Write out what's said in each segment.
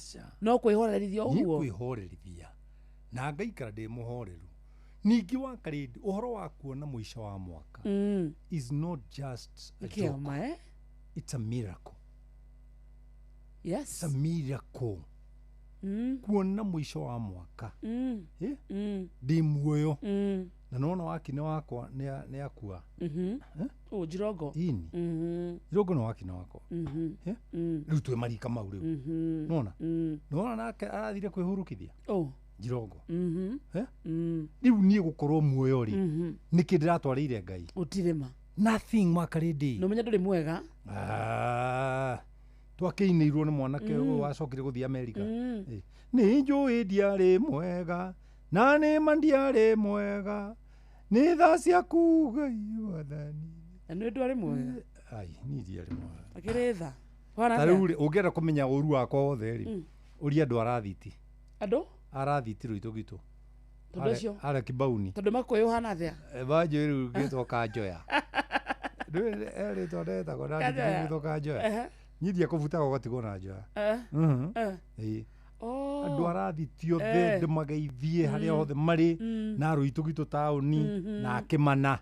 aca no kwihorerithia ni uguo kwihorerithia na ngaikara ndi muhoreru ningi wa karindi uhoro wa kuona muisha wa mwaka is not just a joke. It's a miracle. Yes, it's a miracle. Kuona muisha wa mwaka ndi muoyo na nona wakine wakwa ni akua Jirogo ini Jirogo no wakine wakwa riu twe marika mau riu nona nake arathire kwihurukithia Jirogo riu nie gukorwo muoyo ri niki ndiratwarire Ngai utirema nothing makarindi no menya nduri mwega twakiinirwo ni mwanake wacokire guthia Amerika ni njui ndiari mwega na ni mandiari mwega ni tha ciaku Ngai wathani ni ndwari mwega ai ni ndiari mwega akiretha taruri ungienda kumenya uru wakwa wothe ri uri andu arathiti arathiti ruitu gitu tondocio ara kibauni tondu makoyohana athia banjo riu gitoka njoya eri tondeta kona gitoka njoya nyithia kuvuta ugatigwo na njoya andu arathitio the ndemageithie haria hothe mari na ruitu gitu tauni na akimana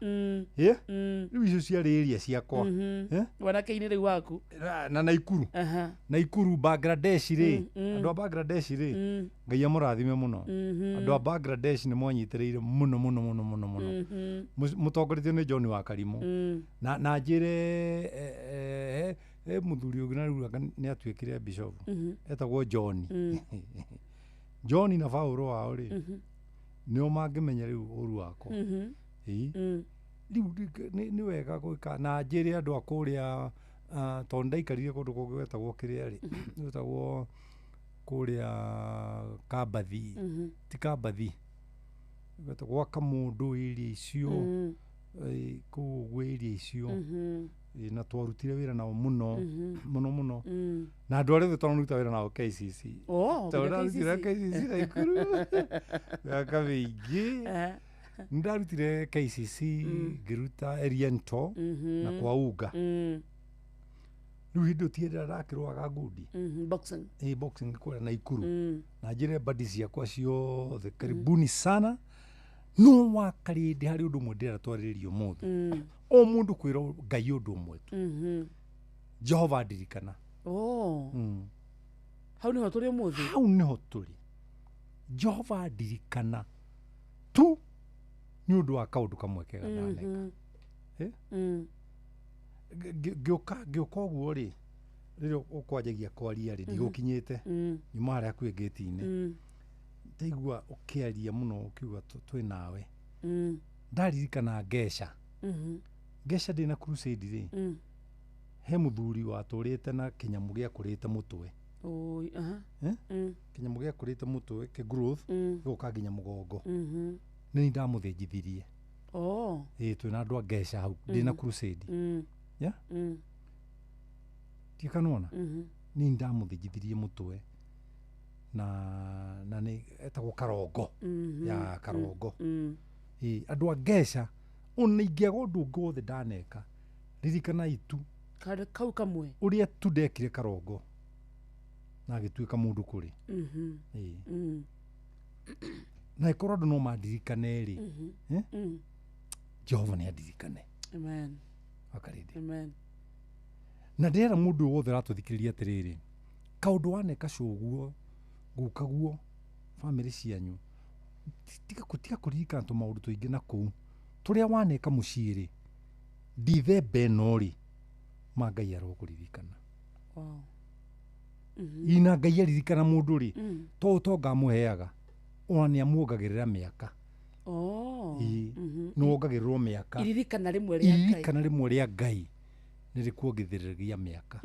riu icio ciari iria ciakwa wanake-ini riu waku na Naikuru Bangladesh ri andu a Bangladesh ri Ngai amurathime muno andu a Bangladesh ni mwanyitireire muno mutongoretio ni John wa Karimu na njire muthuri ugu na riu ni atuikire bishop etagwo John na Paulo wao ri nio mangimenya riu uru wako riu ni wega gwika na njire andu akuria tondu ndaikarire kundu kungi wetagwo kiria ri wetagwo kuria Kabathi ti Kabathi wetagwo Kamundu iria icio kuguo iria icio na twarutire wira nao muno na andu aria tutaruta wira nao KCC twarutire KCC Naikuru akavingi ndarutire KCC ngiruta Eriento na kwa Uga riu hindu tienda rakirwaga ngundi boxing kuria Naikuru na njire badi ciakwa ciothe karibuni sana no wakarindi hari undu mwe ndiratwariririo muthe o mundu kwira Ngai undu mwe Jehova ndirikana hau niho turi muthe hau niho turi Jehova ndirikana tu ni undu wa kaundu kamwe kega ndaneka gioka uguo ri ririo ukwanjagia kwaria ri ndigukinyite nyuma haria kwi gate-ini ndaigua ukiaria muno ukiuga twi nawe ndaririkana Ngesha ndina crusade ri he muthuri waturite na kinyamu gia kurite mutwe kinyamu gia kurite mutwe ke growth goka nginya mugongo ni ndamuthinjithirie twina andu a Ngesha hau ndina crusade tikanona ni ndamuthinjithirie mutwe na ni etagwo Karongo ya Karongo andu a Ngesha ona ingiaga undu ungi wothe ndaneka ririkana itu kau kamwe uria tu ndekire Karongo na agituika mundu kuri na ikorwo andu no mandirikane ri Jehova ni andirikane amen na ndera mundu wothe ratuthikiriria atiriri kaundu waneka cuguo gukaguo family cianyu tiga kuririkana tu maundu tuingi na kuu turia waneka muciiri ndithemba ino ri ma Ngai arokuririkana ina Ngai aririkana mundu ri to ngamuheaga ona ni amuongagirira miaka no ongagirirwo miaka iririkana rimwe ria Ngai nirikuongithiriria miaka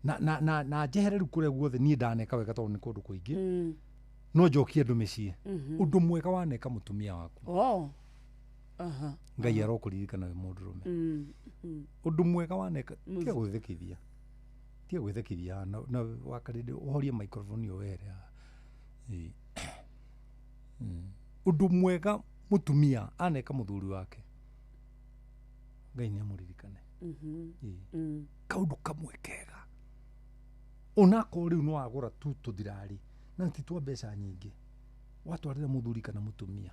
na njehereru kuria guothe ni ndaneka wega tondu ni kundu kuingi no njokie andu micii undu mwega waneka mutumia waku Ngai arokuririkana we mundurume undu mwega waneka tia gwithikithia na wakarindi uhorie microphone yo were undu mwega mutumia aneka muthuri wake Ngai ni amuririkane kaundu kamwe kega onako riu no agura tu tuthirari na ti twa mbeca nyingi watwarira muthuri kana mutumia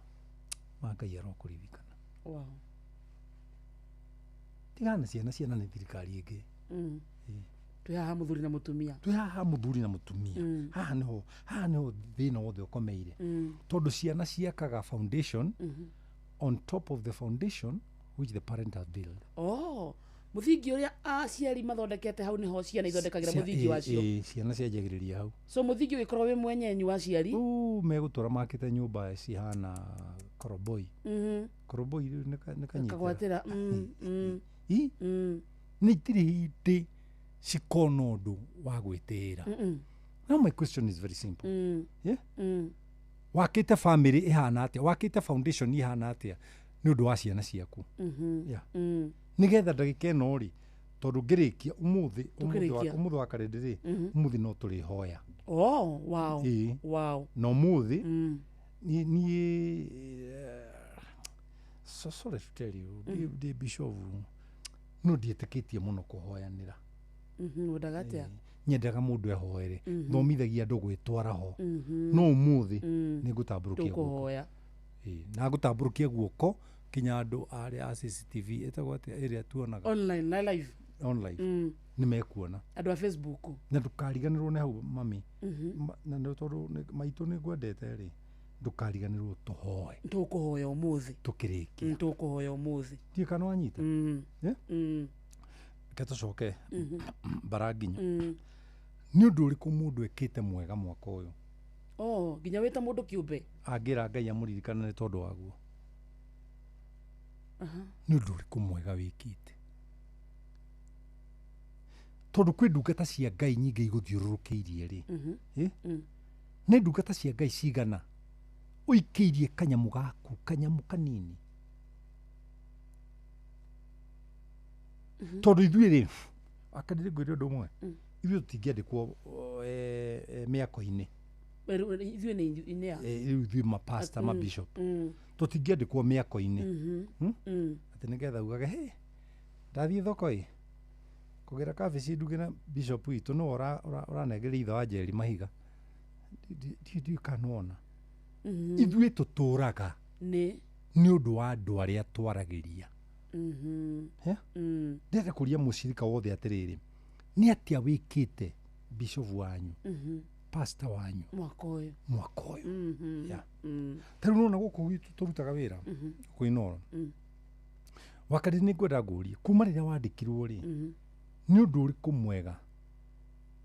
Ngai arokuririkana. Wow. Tigana ciana ni thirikari ingi. Twi haha muthuri na mutumia. Twi haha muthuri na mutumia. Haha niho thina wothe ukomeire. Tondu ciana ciakaga foundation on top of the foundation which the parent has built. Oh, muthingi uria aciari mathondekete hau niho ciana ithondekagira muthingi wacio. Ciana cianjagiriria hau. So muthingi wikorwo wi mwenyenyu wa ciari. Megutura makite nyumba cihana koroboi. Koroboi ni kanyita. Kagwatira. Ni tiri hindi cikona undu wa gwitira. Now my question is very simple. Yeah? Wakite family ihana atia, wakite foundation ihana atia ni undu wa ciana ciaku. Yeah. Nigetha ndagika ino ri tondu ngirikia umuthi wa karendiri umuthi no turi hoya. Oh, wow. Wow. No umuthi ni so sorry to tell you, the bishop no dietikitie muno kuhoyanira. Udagatia. Nyendaga mundu ehoere. Thomithagia andu gwitwara ho. No umuthi ni gutamburukia guoko. Na gutamburukia guoko kinya andu ari a CCTV etagwo atia area tuonaga online na live. Online. Ni mekuona. Andu a Facebook. Na ndukariganirwo ne hau mami. Na ndo tondu maitu ni gwendete ri. Ndukariganirwo tuhoe. Tukuhoya umuthi. Tukirikia. Tukuhoya umuthi. Ti kana wanyita. Tucoke Baraginya. Ni undu uriku mundu ekite mwega mwaka uyu? Oh, nginya wita mundu kiumbe. Angira Ngai amuririkana ni tondu waguo. Ni undu uriku mwega wikite? Tondu kwi ndungata cia Ngai nyingi iguthiururukiirie ri. Ni ndungata cia Ngai cigana uikiirie kanyamu gaku, kanyamu kanini. Tondu ithuĩ rĩ akadire ngwĩre ũndũ ũmwe ithuĩ tũtingĩandĩkwo mĩako-inĩ ithuĩ nĩ inia ithuĩ mapasta mabishop tũtingĩandĩkwo mĩako-inĩ atĩ nĩgetha ugage he ndathiĩ thoko-ĩ kũgĩra kabici ndugĩra bishop witũ no ũranengeria ithe wa Njeri Mahiga ndiĩ kanona ithuĩ tũtũraga nĩ ũndũ wa andũ arĩa twaragĩria. Ndĩrenda kũria mũcirika wothe atĩrĩrĩ nĩ atĩa wĩkĩte bishop wanyu pastor wanyu mwaka ũyũ tarĩu nona gũkũ gwitũ tũrutaga wĩra gũkũ Inoro wakati nĩ ngwenda ngũrie kuma rĩrĩa wandĩkirwo rĩ nĩ ũndũ ũrĩkũ mwega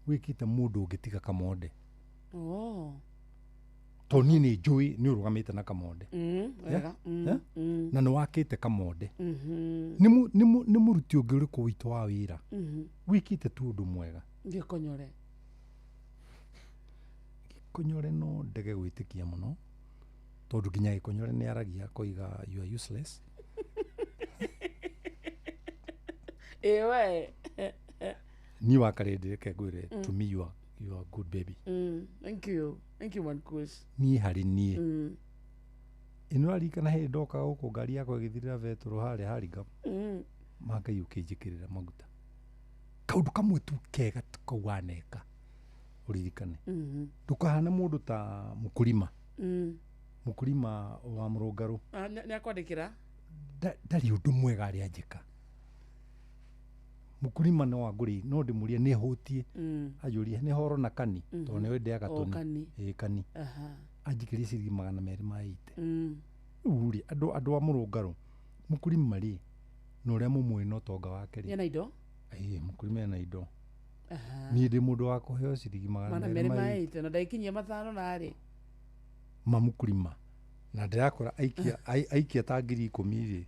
wĩkĩte mũndũ ũngĩtiga Kamonde? To niĩ nĩ njũĩ nĩ ũrũgamĩte na Kamonde na nĩ wakĩte Kamonde nĩ mũruti ũngĩ ũrĩkũ witũ wa wĩra wĩkĩte tu ũndũ mwega? Gĩkonyore no ndege gwĩtĩkia mũno tondu nginya Gĩkonyore nĩ aragia koiga you are useless. Ewe Ni wakarende reke ngwĩre to me you are a good baby. Thank you Mankush. Niĩ harĩ niĩ ĩno arikana hĩndĩ ndoka gũkũ ngari yakwa ĩgĩthirĩra Betũrũ harĩa Haringham Ngai ũkĩnjĩkĩrĩra maguta kaũndũ kamwe tu kega tukauaneka uririkane ndukahane mũndũ ta mũkurima wa Mũrũngarũ nĩ akwandĩkĩra ndarĩ ũndũ mwega arĩa njĩka mũkurima no angũrĩ no ndĩmũrie nĩ hũtie ajũrie nĩ horo na kani tondũ nĩ wendeaga tũni kani anjikĩrie ciringi 280 rĩu andũ a Mũrũngarũ mũkurima rĩ na ũrĩa mũmũĩ no tonga wake rĩ ena indo mũkurima ena indo niĩ ndĩ mũndũ wa kũheo ciringi 280 na ndaikinyia mathano narĩ mamukurima na ndĩrakora aikia ta 10,000 rĩ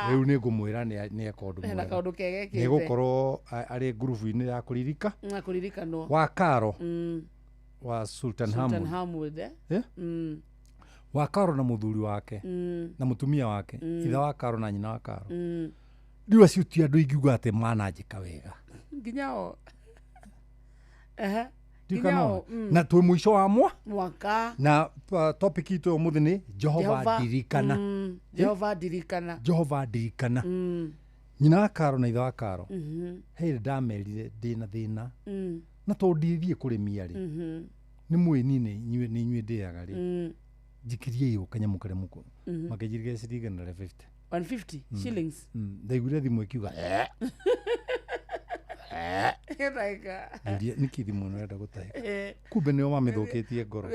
rĩu nĩ ngũmwĩra nĩ eka ũndũ mwega nĩ gũkorwo arĩ ngurubu-inĩ ya kũririkanwo wa Karo wa Sultan Hamud wa Karo na mũthuri wake na mũtumia wake ithe wa Karo na nyina wa Karo rĩu acio ti andũ ingiuga atĩ mananjĩka wega nginya o na twĩ mũico wa mwaka na topic itũ ũmũthĩ nĩ Jehova ndirikana nyina wa Karo na ithe wa Karo hĩndĩ ndamerire ndĩna thĩna na to ndithie kurimia ri ni mwini ni inyue ndiaga ri jikirie yo kanyamu karemuko makejirige ciringa na 50 150 shillings ndaigure thimu ikiuga nä kä thimå no enda gå tahä kumbe nä o mamä thå kä tie ngoro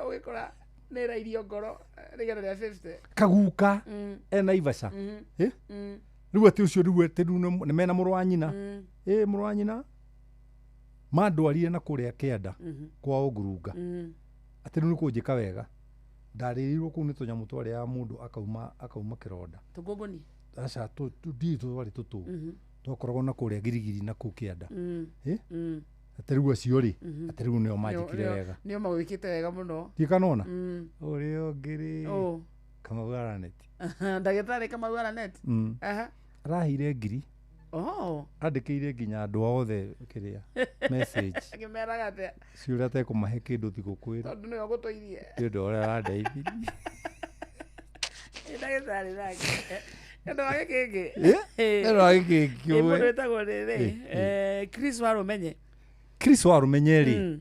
ugikora nä rairio ngoro rigana rĩa 50 kaguka ena ivaca rä u atä å cio rä u atä nä mena må rå wa nyina må rå wa nyina mandwarire na kå rä a kä anda kwao ngurunga atä rä u nä kå njä ka wega ndarä rirwo kå u nä tå nyamå twarä ya må ndå akauma kä ronda tå ngångåni aca ndiä tå twarä tå tå twakoragwo na kå rä a girigiri na kå u kä anda atä rä u acio rä atä rä u nä o manjä kire wega nä o magwä kä te wega må no thiä kanona å rä o ngä rä Kamau Araneti ndagä tarä Kamau Araneti araheire ngiri andä kä ire nginya andå othe kä rä a agä meraga atä cio rä a tekå mahe kä ndå thigå kwä ra tondå nä o gå tå irie nä å ndå å rä a wandeithirie ndagä tarä nake andå wagä kä ngä ä ragä kä ngä må ndå wä tagwo rä rä Chris Warumenye Chris Warumenye rä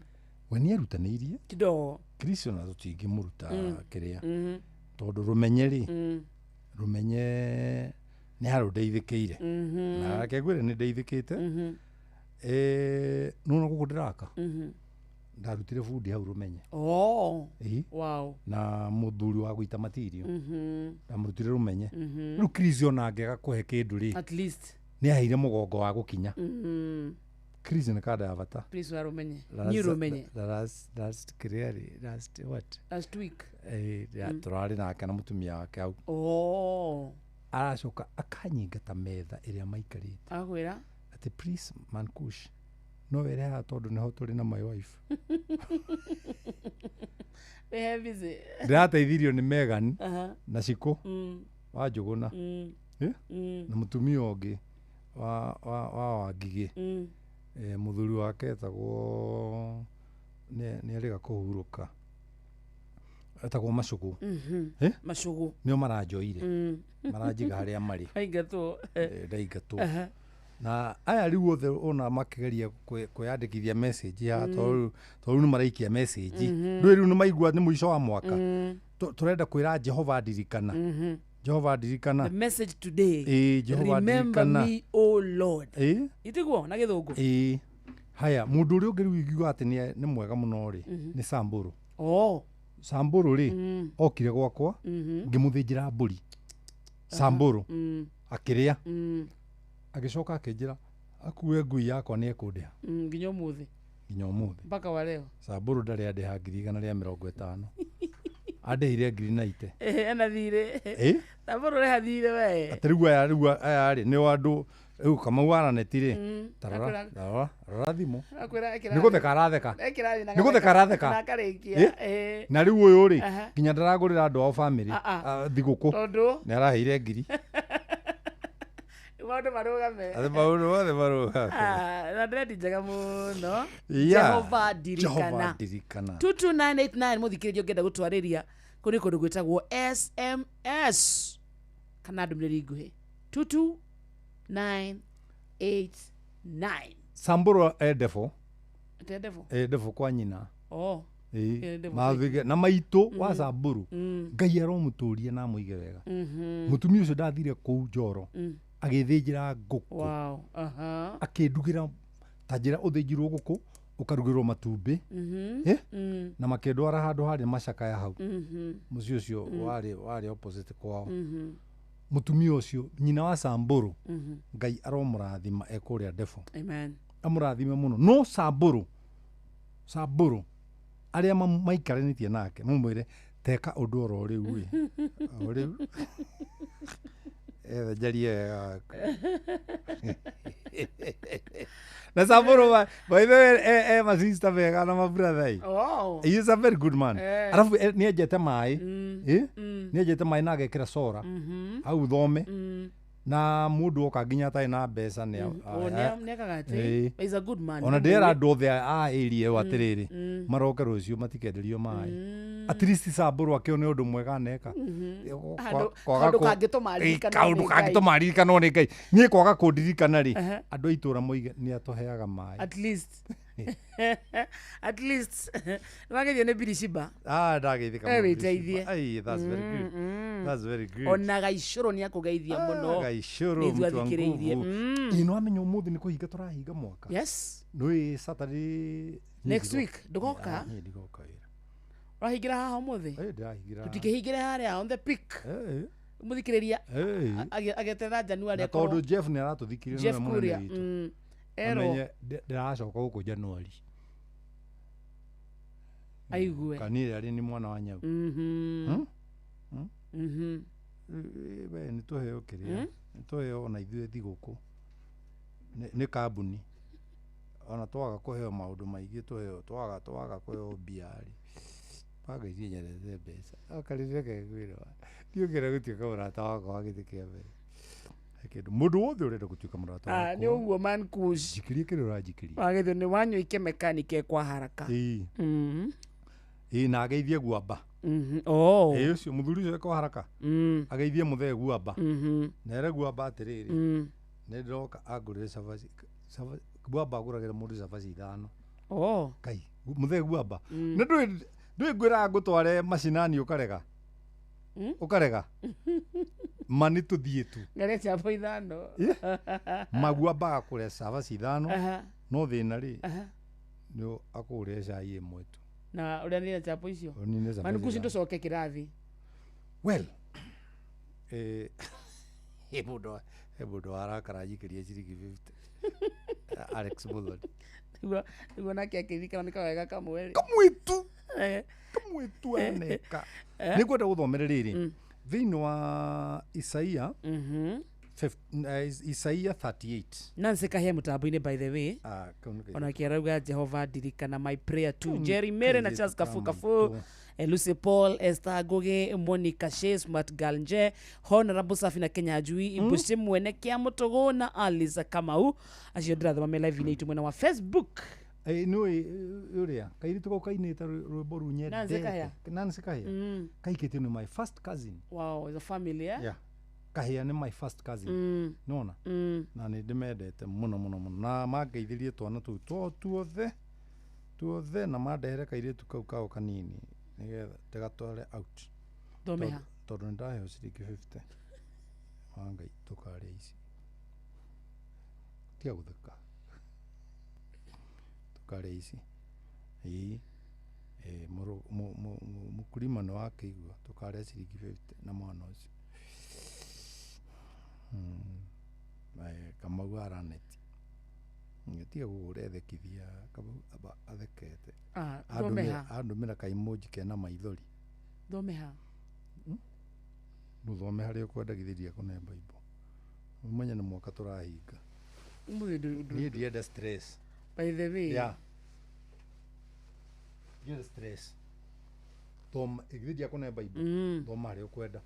we nä erutanä irie kidogo Chris ona tå tingä må ruta kä rä a tondå rå menye rä rå menye nä harå ndeithä kä ire na kegwä re nä ndeithä kä te nona gå kå ndä raka ndarutire bundi hau rå menye na må thuri wa gå ita matirio ndamå rutire rå menye rä u Chris ona angäga kå he kä ndå rä nä aheire må gongo wa gå kinya Chris nä kanda ya bata tå rarä nake na må tumia wake hau aracoka akanyingata metha ä rä a maikarä te agwä atä please Mankush no were haha tondå nä ho tå rä na my wife ndä rateithirio nä Megan na Cikå wa Njågåna na må tumia å ngä wa Ngigä må thuri wake etagwo nä arä ga kå hurå ka etagwo Macågå nä o maranjoire maranjiga harä a marä ndaingatwo na aya rä u othe ona makä geria kwä andä kithia message haha tondå rä u nä maraikia message rä rä u nä maigua nä må ico wa mwaka tå renda kwä ra Jehova ndirikana Jehova ndirikana the message today Jehova remember me o Lord itiguo na githungu haya må ndå å rä å ngä rä u ingiuga atä nä mwega må no rä nä Samburu Samburu rä okire gwakwa ngä må thä njä ra mbå ri Samburu akä rä a agä coka akä njä ra akue ngui yakwa nä ekå ndä ha nginya å må thä mpaka wa leo Samburu ndarä andä ha 150 andä hire 90 ena thirä Samburu rä ha thirä we atä rä u aya rä nä o andå rä u Kamau Araneti rä tarora thimå nä gå theka aratheka nä gå theka aratheka na rä u å yå rä nginya ndaragå rä ra andå ao bamä thigå kå nä araheire ngiri maundu marugame maundu mothe marugame na ndĩrendi njega mũno Jehova ndirikana 22989 mũthikĩrĩria ũngĩenda gũtwarĩria kũrĩ kũndũ gwĩtagwo SMS kana ndũmĩrĩri nguhĩ 22989 Samburu Devo kwa nyina na maitå wa Samburu Ngai aromũtũria na amũige wega mũtumia ũcio ndathire kũu Njoro agĩthĩnjĩra ngũkũ akĩndugĩra ta njĩra ũthĩnjirwo ngũkũ ũkarugĩrwo matumbĩ na makĩndwara handũ harĩ macakaya hau mũciĩ ũcio warĩ opposite kwao mũtumia ũcio nyina wa Samburu Ngai aromũrathima ekũrĩa Devo amũrathime mũno no Samburu arĩa maikaranĩtie nake mũmwĩre teka ũndũ oro rĩu etha njarie wega na Samburu by the way my sister vega na my brother he is a very good man arafu nĩ enjete maĩ nĩ enjete maĩ na agekĩra sora au thome na mũndũ oka nginya atarĩ na mbeca is a good man ona ndĩrera andũ othe a area ĩyo atĩrĩrĩ maroke rũciũ matikenderio maĩ at least Samburu akĩone ũndũ mwega aneka kaũndũ kangĩtũma ririkanwo nĩ Ngai niĩ kwaga kũndirikana rĩ andũ a itũũra moige nĩ atũheaga maĩ at least At least wageithio nĩ Birishiba. Ndageithĩka mũno. Wĩteithie. That's very good. That's very good. Ona Gaicũrũ nĩ akũgeithia mũno. Gaicũrũ mtu wa nguvu. Ino amenya ũmũthĩ nĩ kũhinga tũrahinga mwaka. Yes. Nĩ Saturday next week ndũgoka. Ndigoka wĩra. Ũrahingira haha ũmũthĩ? Ndĩrahingira. Tũtikĩhingire harĩa on the peak. Mũthikĩrĩria ageterera January akoro. Tondũ Jeff nĩ aratũthikĩrĩria Jeff Kuria. Amenye ndĩracoka gũkũ January. Aigue. Kanĩrĩ arĩ nĩ mwana wa nyau. We nĩ tũheo kĩrĩa. Nĩ tũheo ona ithuĩ thigũkũ. Nĩ kambuni. Ona twaga kũheo maũndũ maingĩ tũheo twaga kũheo mbiarĩ. Pagairie nyerete mbeca. Akarire kegwĩra. Ndiũkĩra gũtuĩka mũrata wakwa wa gĩtĩ kĩa mbere. Mũndũ wothe ũrenda gũtuĩka mũrata wakwa. Nĩ ũguo man kush. Jikirie kĩrĩa ũrajikĩria. Wagĩthio nĩ wanyua ike mechanic kwa haraka. Na ageithie guamba. Ũcio mũthuri ũcio kwa haraka. Ageithie mũthee guamba. Na ere guamba atĩrĩrĩ. Nĩ ndoka agũrĩre cabaci. Guamba agũragĩra mũndũ cabaci 5. Kai mũthee guamba. Na ndũĩ ngwĩra ngũtware macinani ũkarega. Ũkarega. Mani tuthiĩ tu. Ngare cabaci 5. Maguamba akũrĩa cabaci 5. No thĩna rĩ. Nĩ akũrĩa cai ĩmwe tu. Na ũrĩa nĩ chapo icio. Mani kushi ndũcoke kĩrathi. Well. Mũndũ arakara yikĩria ciringi 50. Alex Bullard. Niguo nake akĩririkana nĩ kawega kamwe. Kamwe tu aneka. Nĩngwenda gũthomera rĩrĩ. Thĩinĩ wa Isaia. Isaia 38. Nancy Kahia mũtambo-inĩ by the way. Ona kĩarauga Jehova ndirikana my prayer to Jerry Mere na Charles Kafu. Lucy Paul, Esther Goge, Monica Shea, Smart Galnje, Honorable Safina Kenya Jui, Ibushi Mwene Kia Motogo na Alisa Kamau. Acio ndĩrathoma live inĩ itu mwena wa Facebook. Nĩ ũrĩa kairĩtu gau kainĩte rwĩmbo rũu nyendete. Nancy Kahia. Kaikĩtio nĩ my first cousin. Wow, is a family, yeah? Yeah. Kahia nĩ my first cousin. Nona? Na nĩ ndĩmendete mũno. Na mangeithĩrie twana tũu tuothe na mandehere kairĩtu kau kao kanini. Nĩgetha ndĩgatware out. Thomeha. Tondũ nĩ ndaheo ciringi 50. Wangai tũkarĩa ici. Tiga gũtheka. Tũkarĩa ici. Mũkulima nĩ wakĩigua tũkarĩa ciringi 50 na mwana ũcio. Kamau araneti. Tiga gũgũrethekithia Kamau athekete. Andũmĩra kaimoji kena maithori. Thomeha. Mũthome harĩa ũkwendagithĩria kũne Bible. Ũmenye nĩ mwaka tũrahinga. Niĩ ndienda stress. By the way. Yeah. Ndienda stress. Thoma igithĩria kũne Bible. Thoma harĩa ũkwenda.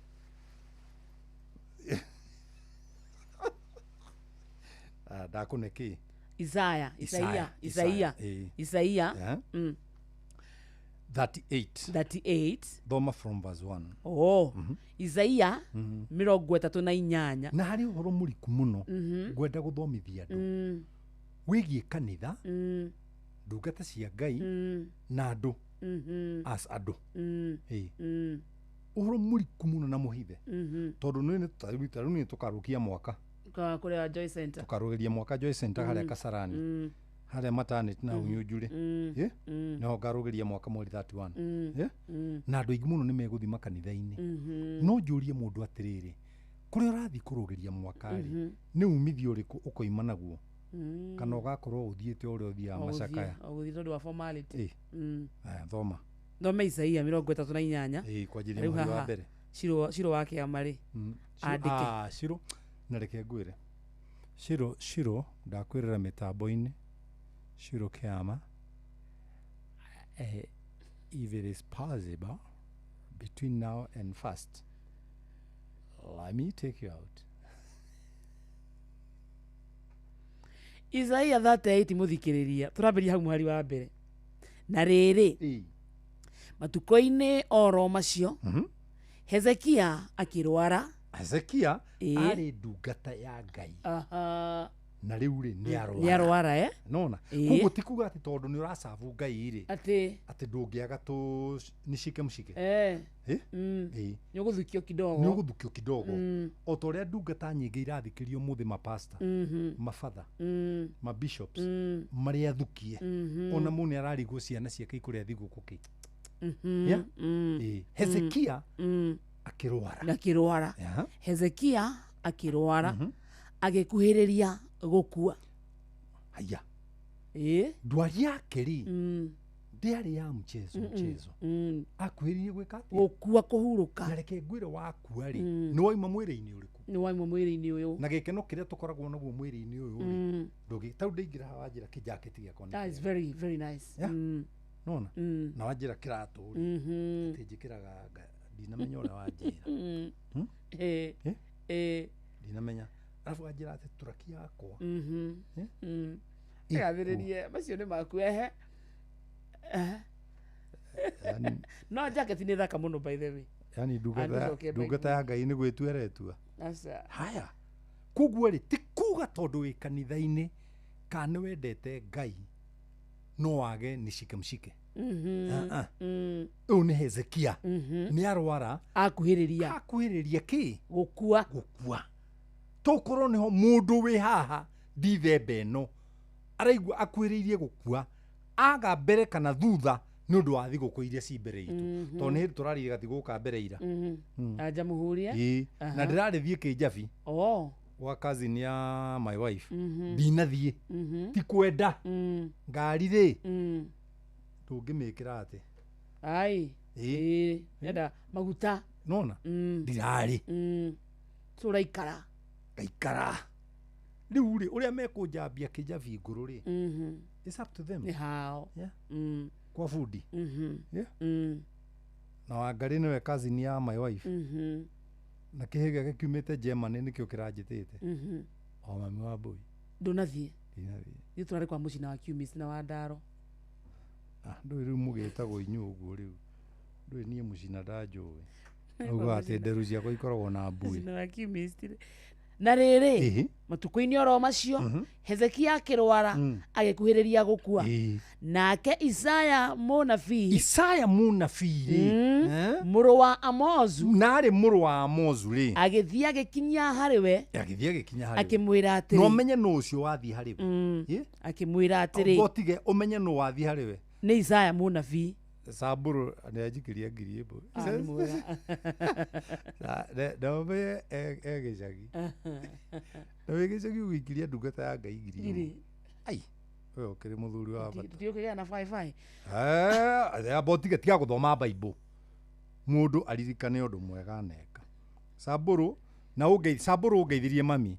Ndakũne kĩ? Isaia. 38. Thoma from verse 1. Isaia 38. Na harĩ ũhoro mũriku mũno ngwenda gũthomithia andũ wĩgiĩ kanitha, ndungata cia Ngai na andũ as andũ. Ũhoro mũriku mũno na mũhithe tondũ nĩ tũkarũkia mwaka. Kũrĩa Joy Center. Tũkarũgĩria mwaka Joy Center harĩa Kasarani. Harĩa maternity na Unyunjure. Nĩho ngarũgĩria mwaka mweri 31. Na andũ aingĩ mũno nĩ megũthima kanitha-inĩ. No njũrie mũndũ atĩrĩrĩ, kũrĩa ũrathiĩ kũrũgĩria mwaka rĩ, nĩ umithio ũrĩkũ ũkoima naguo? Kana ũgakorwo ũthiĩte ũrĩa ũthiaga macakaya? Ũgũthiĩ tondũ wa formality. Thoma. Thome Isaia 38. Kwanjĩria mweri wa mbere. Shiro wa kĩama rĩ. Andĩke. Shiro. Na reke ngwĩre. Shiro ndakwĩrĩra mĩtambo-inĩ. Shiro kĩama. If it is possible between now and first, let me take you out. Isaia 38 mũthikĩrĩria. Tũrambĩrĩria hau mweri wa mbere. Na rĩrĩ. Matukũ-inĩ oro macio. Hezekia akĩrwara. Hezekia arĩ ndungata ya Ngai. na riu ri ni arwara nona koguo tikuga ati tondu ni uracabu ngai ri ati ndungiaga tu nishike mshike ni uguthukio kidogo o to ria ndungata nyingi irathikirio muthi mapasta mafather mabishops maria thukie ona muni ararigwo ciana ciake ikuria thiguku ki Hezekia akirwara Hezekia akirwara agikuhiriria gukua haya ndwari yake ri ndiari ya mchezo akuhiririe gwika gukua kuhuruka na reke ngwire wakua ri ni waima mwiri-ini uriku ni waima mwiri-ini uyu na gikeno kiria tukoragwo naguo mwiri-ini uyu ri ndugi tau ndingira wanjira kijaketi giakwa that is very very nice nona na wanjira kiratu ri tinjikiraga ndinamenya uria wanjira ndinamenya arafu wanjira ati turaki yakwa gathiririe macio ni maku no jacket ni thaka muno by the way yani ndungata ya ngai ni gwitua retua haya koguo ri tikuga tondu wi kanitha-ini kana wendete ngai no wage nishike mshike uyu ni Hezekia ni arwara akuhiriria ki gukua tokorwo niho mundu wi haha ndithembe ino araigua akuhiririe gukua aga mbere kana thutha ni undu wa thiguku iria ci mbere itu to ni turaririga thiguka mbere ira anja muhuria na ndirarithie Kijabi wa cousin ya my wife ndinathie ti kwenda ngari ri tungimikira ati nenda maguta nona ndirari turaikara riu ri uria mekunjambia Kijabi nguru ri it's up to them ni hao kwa fundi na Wangari niwe cousin ya my wife na kihiga kiumite Germany nikio kiranjitite o mami wa boy ndunathie ni turari kwa mucina wa Kiumis na wa Ndaro ndu riu mugitagwo inyu uguo riu ndu nie mucina ndanjui uguo ati nderu ciakwa ikoragwo na mbui na wa Kiumis na riri matuko-ini oro macio Hezekia akirwara agikuhiriria gukua nake Isaya munabii muru wa Amozu nari muru wa Amozu ri agithia gikinya hariwe akimwira atiri no menye no ucio wathi hariwe akimwira atiri gotige umenye no wathi hariwe ni Isaya munabii Samburu aniajikiria ngiri imbo ndawe egicagi ndawe egicagi ugikiria ndungata ya ngai ngiri ai we ukiri muthuri wa bata ndio kigea na 55 abotige tiga guthoma Bible mundu aririkane undu mwega neka Samburu na Samburu ungeithirie mami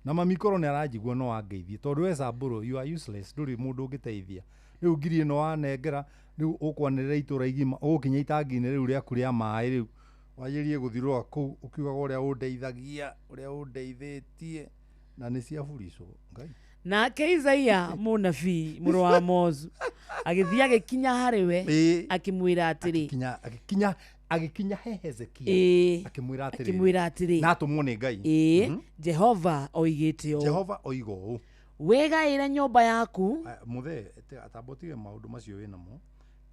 na mami korwo ni aranjigua no wangeithie tondu we Samburu you are useless nduri mundu ungiteithia riu ngiri no wanengera riu ukwanirira itura igima ukinya itangi-ini riu riaku ria mai riu wajirie guthirwa ku ukiuga uria undeithitie na ni cia furico ngai nake Isaia munabii muru wa Amozu agithia gikinya hariwe akimwira atiri agikinya Hezekia akimwira atiri na tumone ngai Jehova oigite o Jehova oigo wegaire nyumba yaku muthe atabotige maundu macio winamo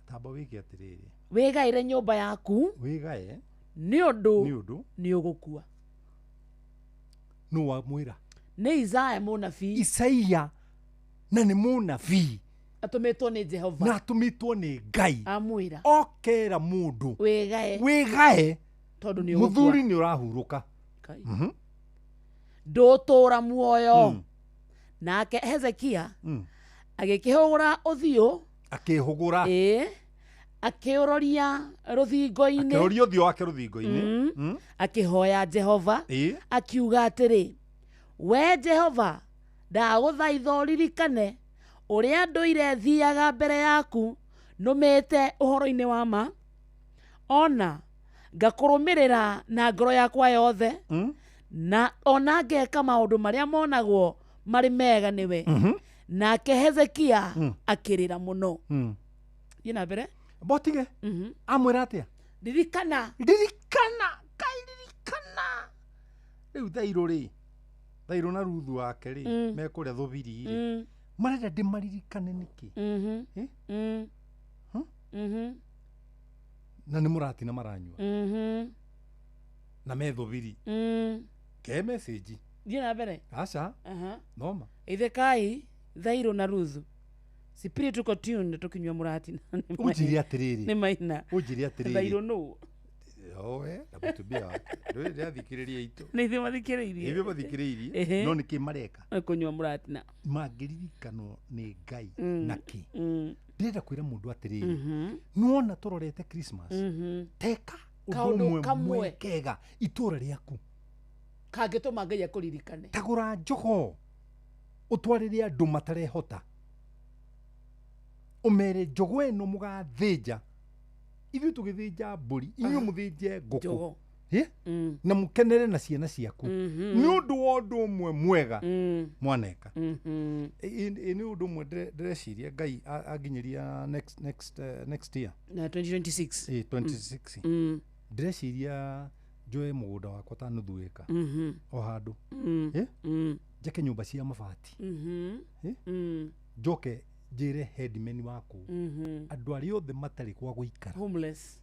tamba wiki atiriri wegaire nyumba yaku wegae ni undu ni ugukua no wa mwira ni Isaya munabii Isaia na ni munabii atumitwo ni Jehova na atumitwo ni ngai amwira okera mundu wegae tondu ni ugukua muthuri ni urahuruka ndutura muoyo nake Hezekia agikihugura uthio akihugura akiuroria ruthingo-ini akiuroria uthio wake ruthingo-ini akihoya Jehova akiuga atiri we Jehova ndaguthaitha uririkane uria nduire thiaga mbere yaku numite uhoro-ini wa ma ona ngakurumirira na ngoro yakwa yothe na ona ngeka maundu maria monagwo mari mega niwe nake Hezekia akirira muno yina mbere botige amwira atia ririkana riu thairu ri Thairũ na Ruthu wake rĩ me kũrĩa Thũbiri rĩ marenda ndĩmaririkane nĩkĩ na nĩ mũratina maranyua na me Thũbiri ke message thiĩ na mbere aca noma ithe Kai Thairũ na Ruthu Spirit tuko tune tukinyua mũratina unjire atĩrĩrĩ nĩ maina unjire atĩrĩrĩ Thairũ no oe na mũtumia wake ndũĩ ndĩathikĩrĩria itũ nĩ ithuĩ mathikĩrĩirie ithuĩ mathikĩrĩirie no nĩkĩ mareka kũnyua mũratina mangĩririkanwo nĩ Ngai nakĩ ndĩrenda kwĩra mũndũ atĩrĩrĩ nuona tũrorete Christmas teka ũndũ ũmwe kega itũra rĩaku kangĩtũma Ngai akũririkane tagũra njogo ũtwarĩre andũ matarehota ũmere njogo ĩno mũgathĩnja ithuĩ tũgĩthĩnja mbũri inyuĩ mũthĩnje ngũkũ na mũkenere na ciana ciaku nĩ ũndũ wa ũndũ ũmwe mwega mwaneka nĩ ũndũ ũmwe ndĩreciria Ngai anginyĩria next year na 2026 26 ndĩreciria njoe mũgũnda wakwa ta nuthu ĩka o handũ njake nyũmba cia mabati njoke njĩre headman waku andũ arĩa othe matarĩ kwa gũikara homeless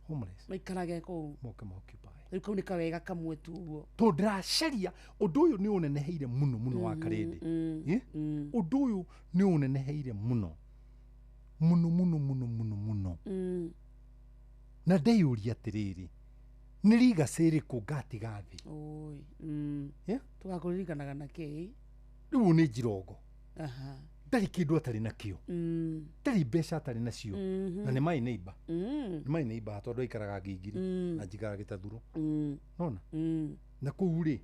maikarage kũu moke occupy rĩu kau nĩ kawega kamwe tu ũguo tondũ ndĩracaria ũndũ ũyũ nĩ ũneneheire mũno wa Karĩndĩ ũndũ ũyũ nĩ ũneneheire mũno na ndeyũria atĩrĩrĩ nĩ rigacĩ rĩkũ ngatiga thĩ tũgakũririkanaga na kĩ rĩu nĩ Njirongo ndarĩ kĩndũ atarĩ nakĩo ndarĩ mbeca atarĩ nacio na nĩ my neighbor tondũ aikaraga Ngingiri na njikaraga Gĩtathuro nona na kũu rĩ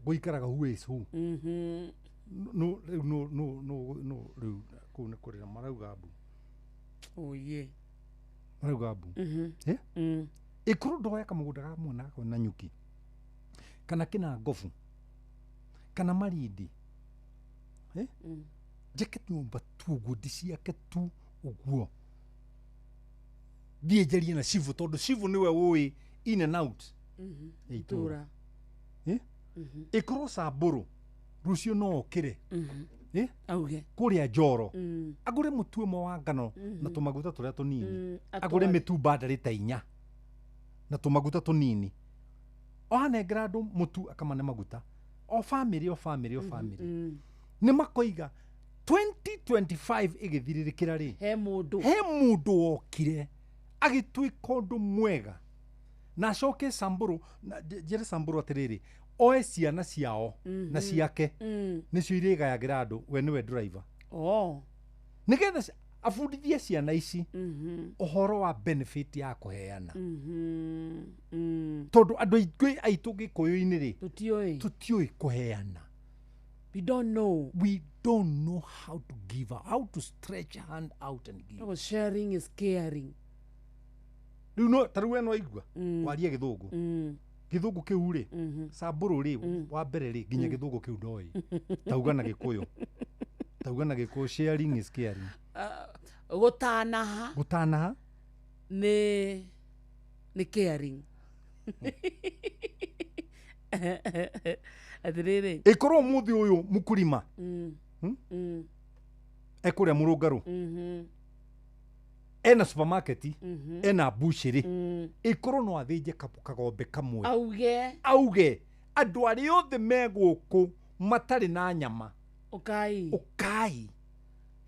ngũikaraga huĩcu rĩu kũu nĩ kũrĩra marauga mbu ĩkorwo ndoya kamũgũnda ga mwana gakwa na Nyuki kana kĩna Ngobu kana Marindi njake nyũmba tu ũguo ndiciake tu ũguo thiĩ njarie na Cibu tondũ Cibu nĩwe ũĩ in and out itũra ĩkorwo Samburu rũciũ no okĩre kũrĩa Njoro agũre mũtu ũmwe wa ngano na tũmaguta tũrĩa tũnini agũre mĩtumba ndarĩ ta 4 na tũmaguta tũnini ohanengera andũ mũtu akamane maguta o family nĩ makoiga 2025 ĩgĩthirĩrĩkĩra rĩ he mũndũ wokire agĩtuĩka ũndũ mwega na acoke Samburu njĩre Samburu atĩrĩrĩ oe ciana ciao na ciake nĩcio irĩgayagĩra andũ we nĩwe driver nĩgetha abundithie ciana ici ũhoro wa benefit ya kũheana tondũ andũ aingĩ aitũ Gĩkũyũ-inĩ rĩ tũtiũĩ kũheana we don't know how to give out, how to stretch a hand out and give. Because sharing is caring. Rĩu no tarĩu no igua warie Gĩthũngũ Gĩthũngũ kĩu rĩ Samburu rĩ wa mbere rĩ nginya Gĩthũngũ kĩu ndoĩ tauga na Gĩkũyũ sharing is caring gũtanaha nĩ caring atĩrĩrĩ ĩkorwo mũthĩ ũyũ mũkũrima ekũrĩa Mũrũngarũ ena supermarket ena bushĩrĩ ĩkorwo no athĩnje kagombe kamwe auge andũ arĩa othe megũkũ matarĩ na nyama ũkai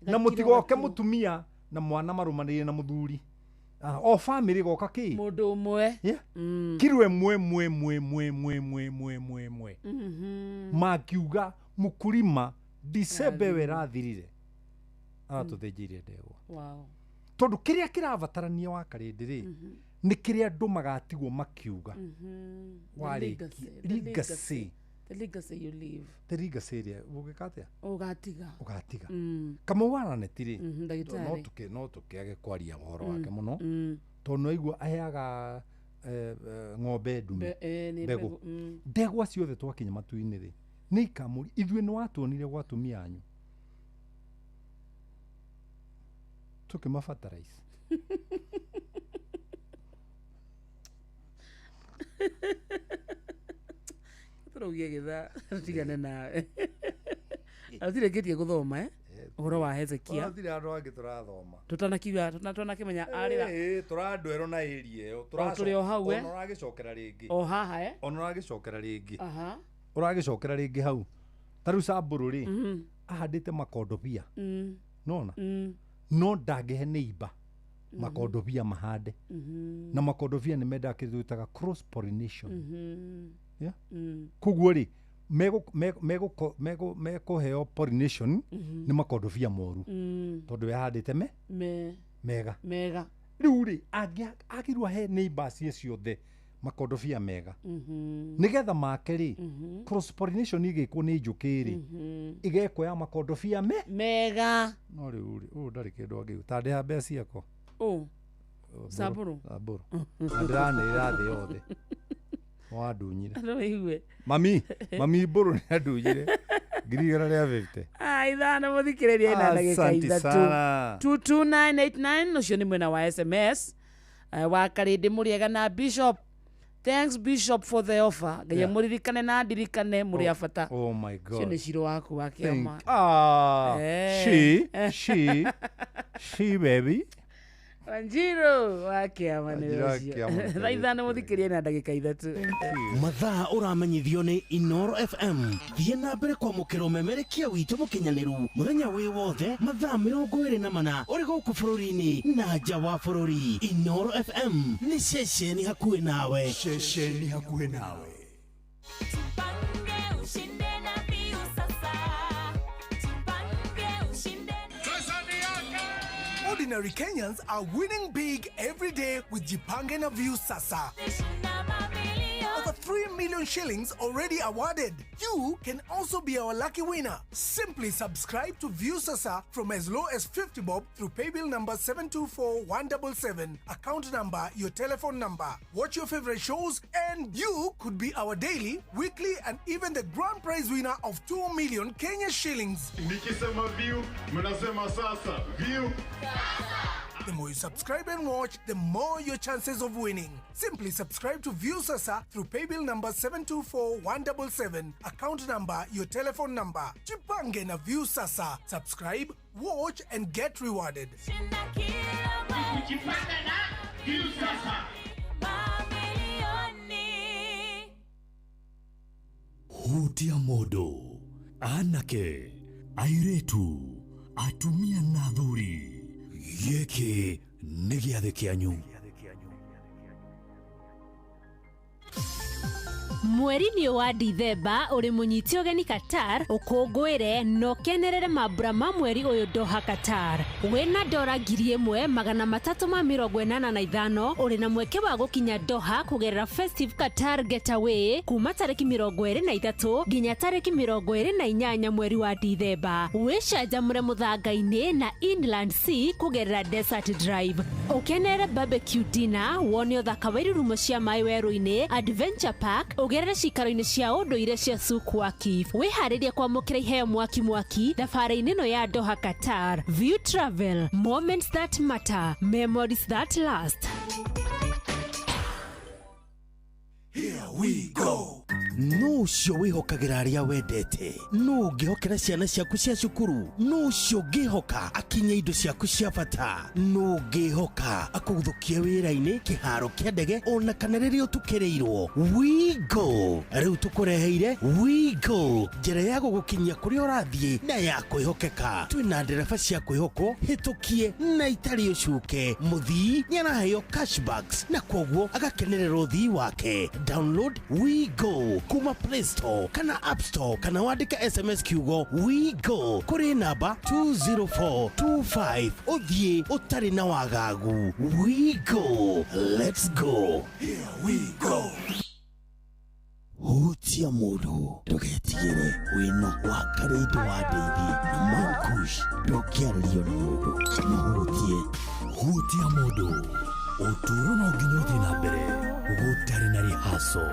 na mũtigoke mũtumia na mwana marũmanĩrĩire na mũthuri o family goka kĩ mũndũ ũmwe kiro ĩmwe makiuga mũkũrima December werathirire aratũthĩnjĩire ndegwa tondũ kĩrĩa kĩrabatarania wa Karĩndĩ rĩ nĩ kĩrĩa andũ magatigwo makiuga legacy the legacy you leave the legacy ĩrĩa ũgĩka atĩa ũgatiga Kamau araneti rĩ no tũkĩage kwaria ũhoro wake mũno tondũ naigua aheaga ng'ombe ndume mbegũ ndegwa ciothe twakinya matu-inĩ rĩ nĩ ikamũri ithuĩ nĩ watuonire gwa atumia anyu tũkĩmabatarize tũraugia gĩtha tigane nawe Athireketie guthoma uhoro wa Hezekia. Athire andu angi turathoma. Tutanakimenya arira. Turanduero na area yo. Turi o hau Ona uragicokera ringi. O haha Ona uragicokera ringi. Aha. Uragicokera ringi hau. Taru Samburu ri. Ahandite makondobia. Nona. No ndagehe neighbor. Makondobia mahande. Na makondobia ni menda kidutaga cross pollination. Yeah. Kuguo ri mego heo pollination ni makondobia moru. Tondu yahandite mega. Riu ri agirwa he neighbors ciothe makondobia mega. Nigetha make ri cross pollination igikwo ni njuki ri igeko ya makondobia mega. No riu ri ndari kindu angi tandeha mbea ciako. Samburu. Ndirane irathi yothe. Wadunyire. No iwe. Mami mburu ni adunyire. Ngirigara ria 50. Ithana muthikiriria ina ndagika ithatu. 22989 ucio ni mwena wa SMS. Wa Karindi Muriega na Bishop. Thanks Bishop for the offer. Ngai muririkane na ndirikane muri afata. Oh my God. Cio ni ciro waku wa kiama. She baby. Wanjiro wa kiama ni ucio. Thaithana muthikirie na ndagika ithatu. Mathaa uramenyithio ni Inoro FM. Thie na mbere kwa mukiro memerekia witu mukinyaniru. Muthenya wi wothe mathaa 24 uri guku bururi-ini na nja wa bururi. Inoro FM ni ceceni hakuhi nawe. Ordinary Kenyans are winning big every day with Jipange na View Sasa. Over 3 million shillings already awarded. You can also be our lucky winner. Simply subscribe to View Sasa from as low as 50 bob through paybill number 724177, account number, your telephone number. Watch your favorite shows and you could be our daily, weekly and even the grand prize winner of 2 million Kenya shillings. Nikisema View, mnasema sasa. View. The more you subscribe and watch, the more your chances of winning. Simply subscribe to View Sasa through paybill number 724177, account number, your telephone number. Jipange na View Sasa. Subscribe, watch and get rewarded. Jipange na View Sasa. Hutia modo, anake, airetu, atumia na athuri. Gĩkĩ nĩ gĩathĩ kĩanyu. Mweri nĩ wa Dithemba uri munyiti ogeni Qatar ukungwire no kenerere mambura ma mweri uyu Doha Qatar. Wena $385 uri na mweke wa gukinya Doha kugerera Festive Qatar Getaway kuma tariki 23 nginya tariki 28 mweri wa Dithemba. Wicanjamure muthanga-ini na Inland Sea kugerera Desert Drive. Ukenere barbecue dinner, wone uthaka wa irurumo cia mai weru-ini, Adventure Park, ugerere cikaro-ini cia unduire cia Sukwakif. Wiharirie kwamukira iheo mwaki thabari-ini no ya Doha Qatar. View Travel, moments that matter, memories that last. Here we go. No cio wihokagira aria wendete. No ngihokera ciana ciaku cia cukuru. No cio ngihoka akinya indo ciaku cia bata. No ngihoka akuguthukia wira-ini kiharo kia ndege ona kana riria utukireirwo. We go. Riu tukureheire We go. Njira ya gugukinyia kuria urathie na ya kwihokeka. Twina ndereba cia kwihoko hitukie na itari ucuke. Muthii niaraheo cashbacks na kwoguo agakenerera uthii wake. Download We Go kuma Play Store kana App Store kana wandika SMS kiugo We Go kuri namba 20425 uthie utari na wagagu. We Go, let's go. Here we go. Hutia mudu ndugetigire wina wakarĩndũ wa ndeithi na Mankush ndũkĩarĩrio nĩ mũndũ mũhutie. Hutia mudu uturo no nginya ũthiĩ na mbere gũtarĩ na rihaso.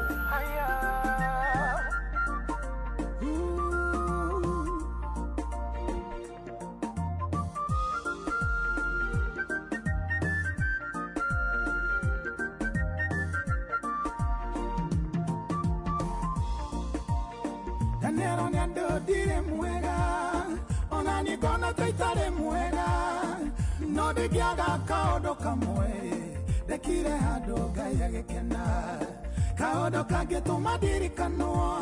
Danero nyando dire mwega ndingona taitare mwega no ndingiaga kaundu kamwe ndekire handu Ngai agikena kaundu kangituma ndirikanwo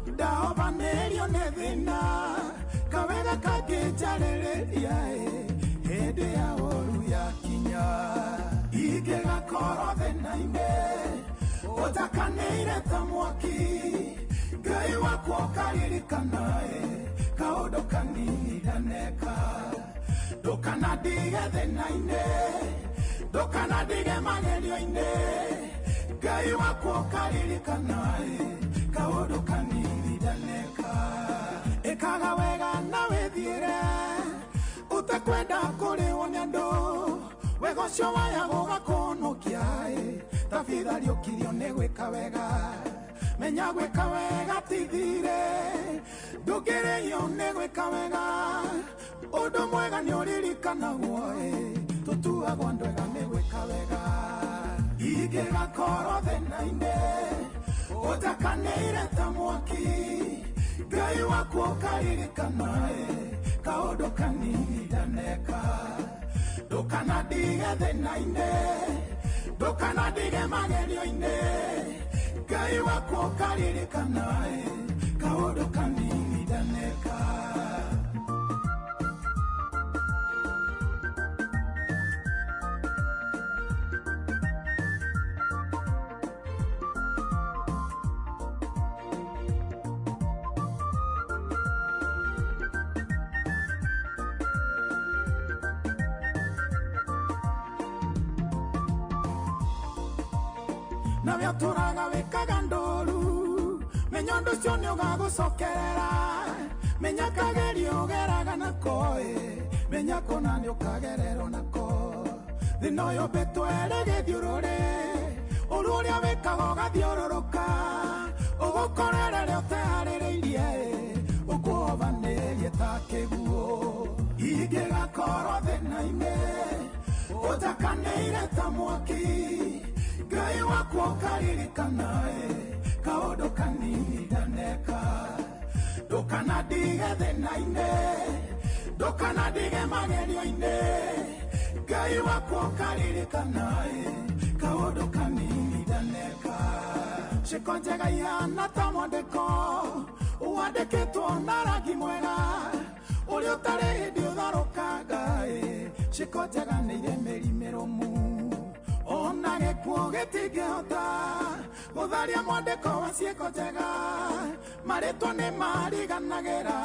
ndahobanirio ni thina kawega kanginjarĩrĩria hindi ya ũru yakinya ingĩgakorwo thĩna-inĩ ũtakanĩire ta mwaki Ngai wakwa ũkaririkana kaundu kanini ndaneka ndũkanandige thĩna-inĩ ndũkanandige magerio-inĩ Ngai wakwa ũkaririkana kaundu kanini ndaneka ĩkaga wega na wĩthiĩre utakwenda kũrĩo nĩ andũ wega ũcio waya gũgakũnũkia tafithari ũkirio nĩ gwĩka wega menya gwĩka wega ti thirĩ ndũngĩrĩio nĩ gwĩka wega ũndũ mwega nĩ ũririkanagwo tũtuagwo andũ ega nĩ gwĩka wega ingĩgakorwo thĩna-inĩ ũtakanĩire ta mwaki Ngai wakwa ũkaririkana kaundu kanini ndaneka ndũkanandige thĩna-inĩ ndũkanandige magerio-inĩ Ngai wakwa ũkaririkana kaundu kanini ndaneka na vyaturaga wikaga ndoru menya undu ucio ni ugagucokerera menya kagerio ugeraga nako menya kona ni ukagererwo nako thina uyu mbitwere githiururi uru uria wikaga ugathiururuka ugukorerere uteharĩrĩirie ukuhobanirie ta kĩguũ ingĩgakorwo thĩna-inĩ ũtakanĩire ta mwaki Ngai wakwa ũkaririkana kaundu kanini ndaneka ndũkanandige thĩna-inĩ ndũkanandige magerio-inĩ Ngai wakwa ũkaririkana kaundu kanini ndaneka ciĩko njega ihana ta mwandĩko wandĩkĩtwo na rangi mwega ũrĩa ũtarĩ hĩndĩ ũtharũkanga ciĩko njega nĩ irĩ mĩri mĩrũmu ona gĩkuũ gĩtingĩhota gũtharia mwandĩko wa ciĩko njega marĩtwa nĩ mariganagĩra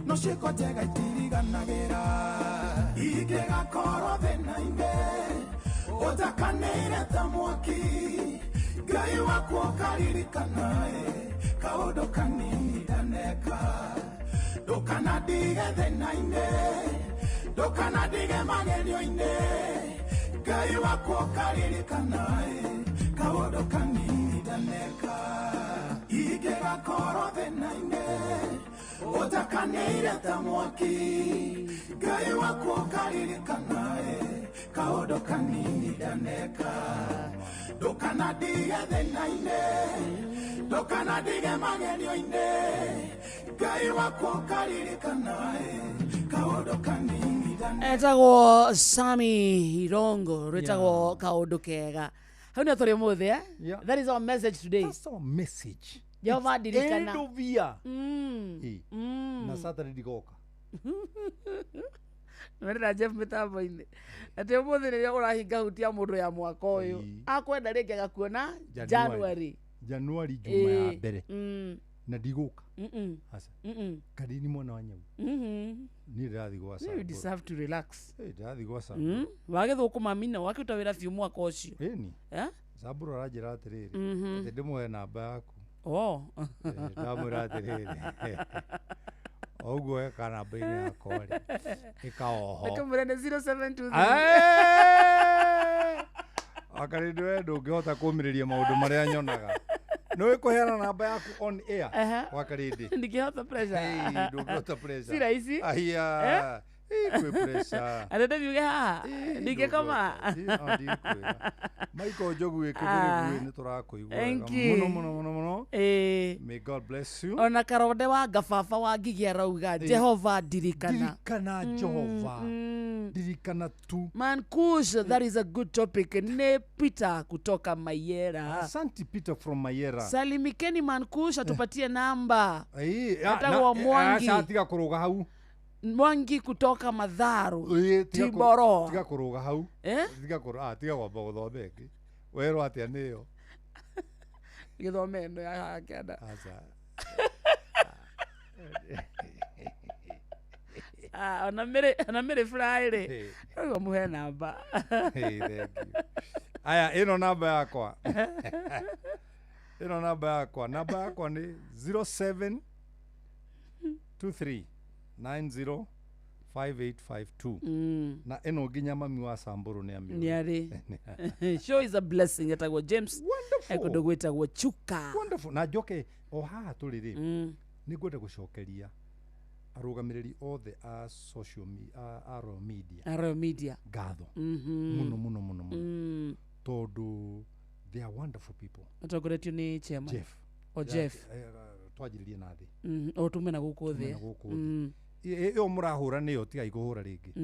no ciĩko njega itiriganagĩra ingĩgakorwo thĩna-inĩ ũtakanĩire ta mwaki Ngai wakwa ũkaririkana kaundu kanini ndaneka ndũkanandige thĩna-inĩ ndũkanandige magerio-inĩ Ngai wakwa ũkaririkana kaundu kanini ndaneka ingĩgakorwo thĩna-inĩ ũtakanĩire ta mwaki Ngai wakwa ũkaririkana kaundu kanini ndaneka ndũkanandige thĩna-inĩ ndũkanandige magerio-inĩ Ngai wakwa ũkaririkana kaundu kanini ndaneka etagwo Sami Irongo rwĩtagwo kaundu kega hau nĩ tũrĩ mũthĩ that is our message today. That's our message. Jehova ndirikana. End of year. Na Saturday ndigoka. Nĩrĩra Jeff mĩtambo-inĩ atĩ ũmũthĩ rĩrĩa ũrahinga hutia mũndũ ya mwaka ũyũ akwenda rĩngĩ agakuona January juma ya mbere na ndigoka asa kadini mwana wa nyau ni rathi gwa you deserve to relax rathi gwa sa wagĩthũkũma mina wakĩruta wĩra biũ mwaka ũcio ni Saburo arajĩra atĩrĩrĩ atĩ ndĩmũhe namba yaku ndamwĩra atĩrĩrĩ oguo eka namba-inĩ yakwa rĩ ĩkaoho akamwĩra nĩ 0723 akarĩndĩ we ndũngĩhota kũmĩrĩria maũndũ marĩa nyonaga nĩwe kũheana namba yaku on air wakarĩndĩ ndingĩhota pressure ndũngĩhota pressure si rahisi aya Kwe pressure. Atende biuge ha. Nige kama. Michael Jogu ekebere ni turakoigwa. Muno. May God bless you. Ona karode wa gababa wa Ngigi arauga Jehova ndirikana. Ndirikana Jehova. Ndirikana tu. Man Kush, that is a good topic. Ne Peter kutoka Mayera. Asante Peter from Mayera. Salimikeni Man Kush atupatie namba. Hata wa Mwangi. Atiga kuroga hau. Mwangi kutoka Madharu. Tiboro. Tiga kuroga hau. Tiga kuroga. Tiga kwa bogothomeki. Wero atia niyo. Githome ndo ya kenda. Asa. Ona mere Friday. Ngo muhe namba. Hey, thank you. Aya, ino namba yakwa. Namba yakwa ni 0723905852. Na ino ginya mami wa Samburu ni amio. Niari. Show is a blessing. Etagwo James. Wonderful. Ekundo gwetagwo Chuka. Wonderful. Na joke oha tuliri. Ni gwenda gucokeria arugamiriri othe a social media gatho muno tondu they are wonderful people. Atogoretio ni chairman Jeff twajiririe na thi o tumena guku thi iyo murahura niyo tiga ikuhura ringi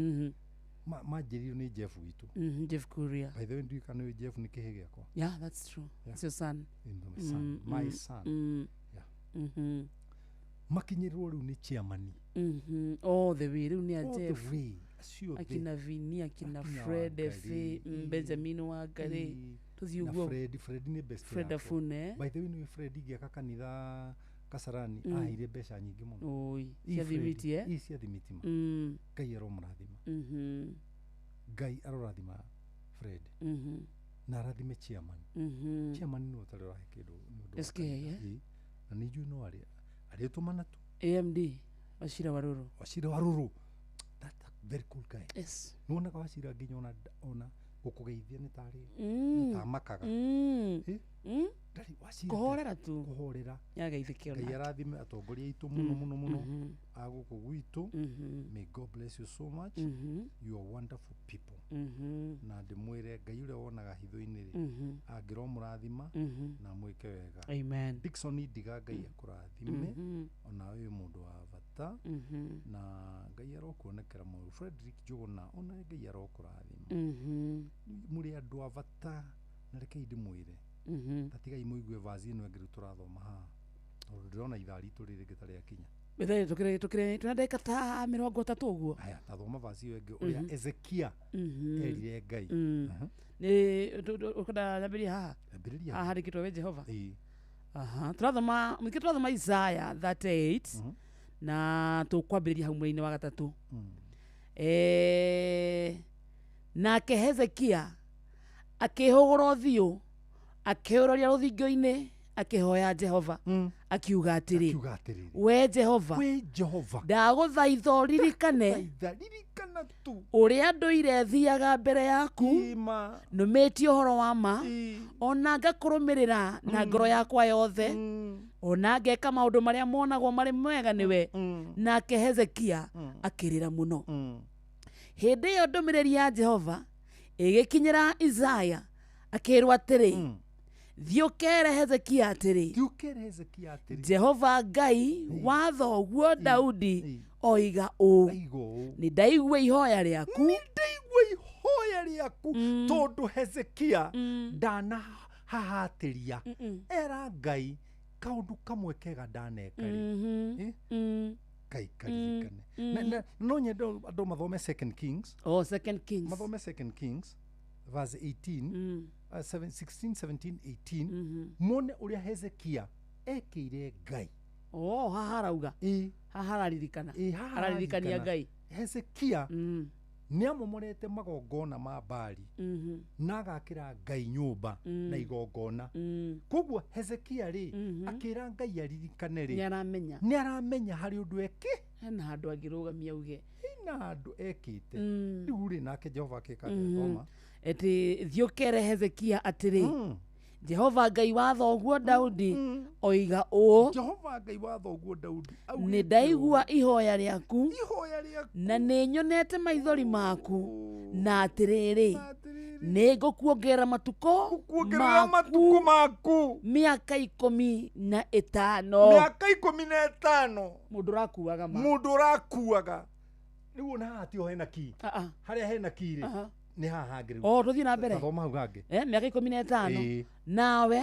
majiririo ni Jeff witu Jeff Kuria. By the way, do you know Jeff ni kihe giakwa? Yeah, that's true. Yeah. It's your son. My son. Yeah. Makinyirwo riu ni chairman. Oh, the way riu ni a Jeff. Akina Vini, akina Fred F. Benjamin Wangari. Na Fred ni best friend. Fred Afune. By the way, ni Fred giaka kanitha Kasarani ahire mbeca nyingi muno. Oi, cia thimiti cia thimiti ma. Ngai aromurathima. Ngai arorathima Fred. Na arathime chairman. Chairman no tarora kindu. SK yeah. Na niju no ari tumana tu. AMD Wachira Waruru. That's a very cool guy. Yes. Nona kwa Wachira nginya ona gukugeithia ni tari. Tamakaga. Dari Wachira. Kuhorera tu. Kuhorera. Yageithikio na. Ngai arathime atongoria itu muno. Aguku gwitu. May God bless you so much. You are wonderful people. Na ndimwire Ngai ure wonaga hitho-ini ri angiro murathima na mwike wega. Amen. Dickson Ndiga Ngai akurathime ona we mundu wa bata na Ngai arokuonekera mu Frederick Jogona ona Ngai arokurathima. Muri andu a bata na reke ndimwire tatigai muigue vazi ino ngiru turathoma ha ndirona ithari turi ringi tari akinya bethe tukire tunandeka ta 30 uguo. Aya tathoma vazi iyo ngi uria Ezekia erire Ngai ni ukada nabiria harikitwo we Jehova. Turathoma Isaiah 38 na tukwambiriria hau mweri-ini wa gatatu. Nake Hezekia akihugura uthiu akiuroria ruthingo-ini akihoya Jehova akiuga atiri we Jehova ndaguthaitha uririkane tu uria nduire thiaga mbere yaku numitie uhoro wa ma ona ngakurumirira na ngoro yakwa yothe ona ngeka maundu maria monagwo mari mwega niwe. Nake Hezekia akirira muno. Hindi iyo ndumiriri ya Jehova igikinyira Isaiah akirwa atiri thiukere Hezekia atiri Jehova Ngai wa thoguo Daudi oiga ni ndaigua ihoya riaku tondu Hezekia ndana hahatiria era Ngai kaundu kamwe kega ndanekari Ngai karirikane no nyendo andu mathome 2 Kings. Mathome 2 Kings verse 18 16 17 18 mone uria Hezekia ekire Ngai haharauga hahararirikania Ngai. Hezekia niamomorete magongona ma Baali na agakira Ngai nyumba na igongona. Koguo Hezekia ri akira Ngai aririkane ri ni aramenya hari undu eki na handu agirugamia uge na handu ekite riu ri nake Jehova akika thoma eti thiukere Hezekia atiri Jehova Ngai wa thoguo Daudi oiga o Jehova Ngai wa thoguo Daudi nĩ ndaigua ihoya rĩaku na nĩ nyonete maithori maku na atĩrĩrĩ nĩ ngũkuongerera matukũ maku mĩaka 15 mũndũ ũrakuaga rĩu ona haha tiho hena ki harĩa hena ki rĩ nĩ haha hangĩ rĩu tũthiĩ na mbere thoma hau hangĩ mĩaka 15 nawe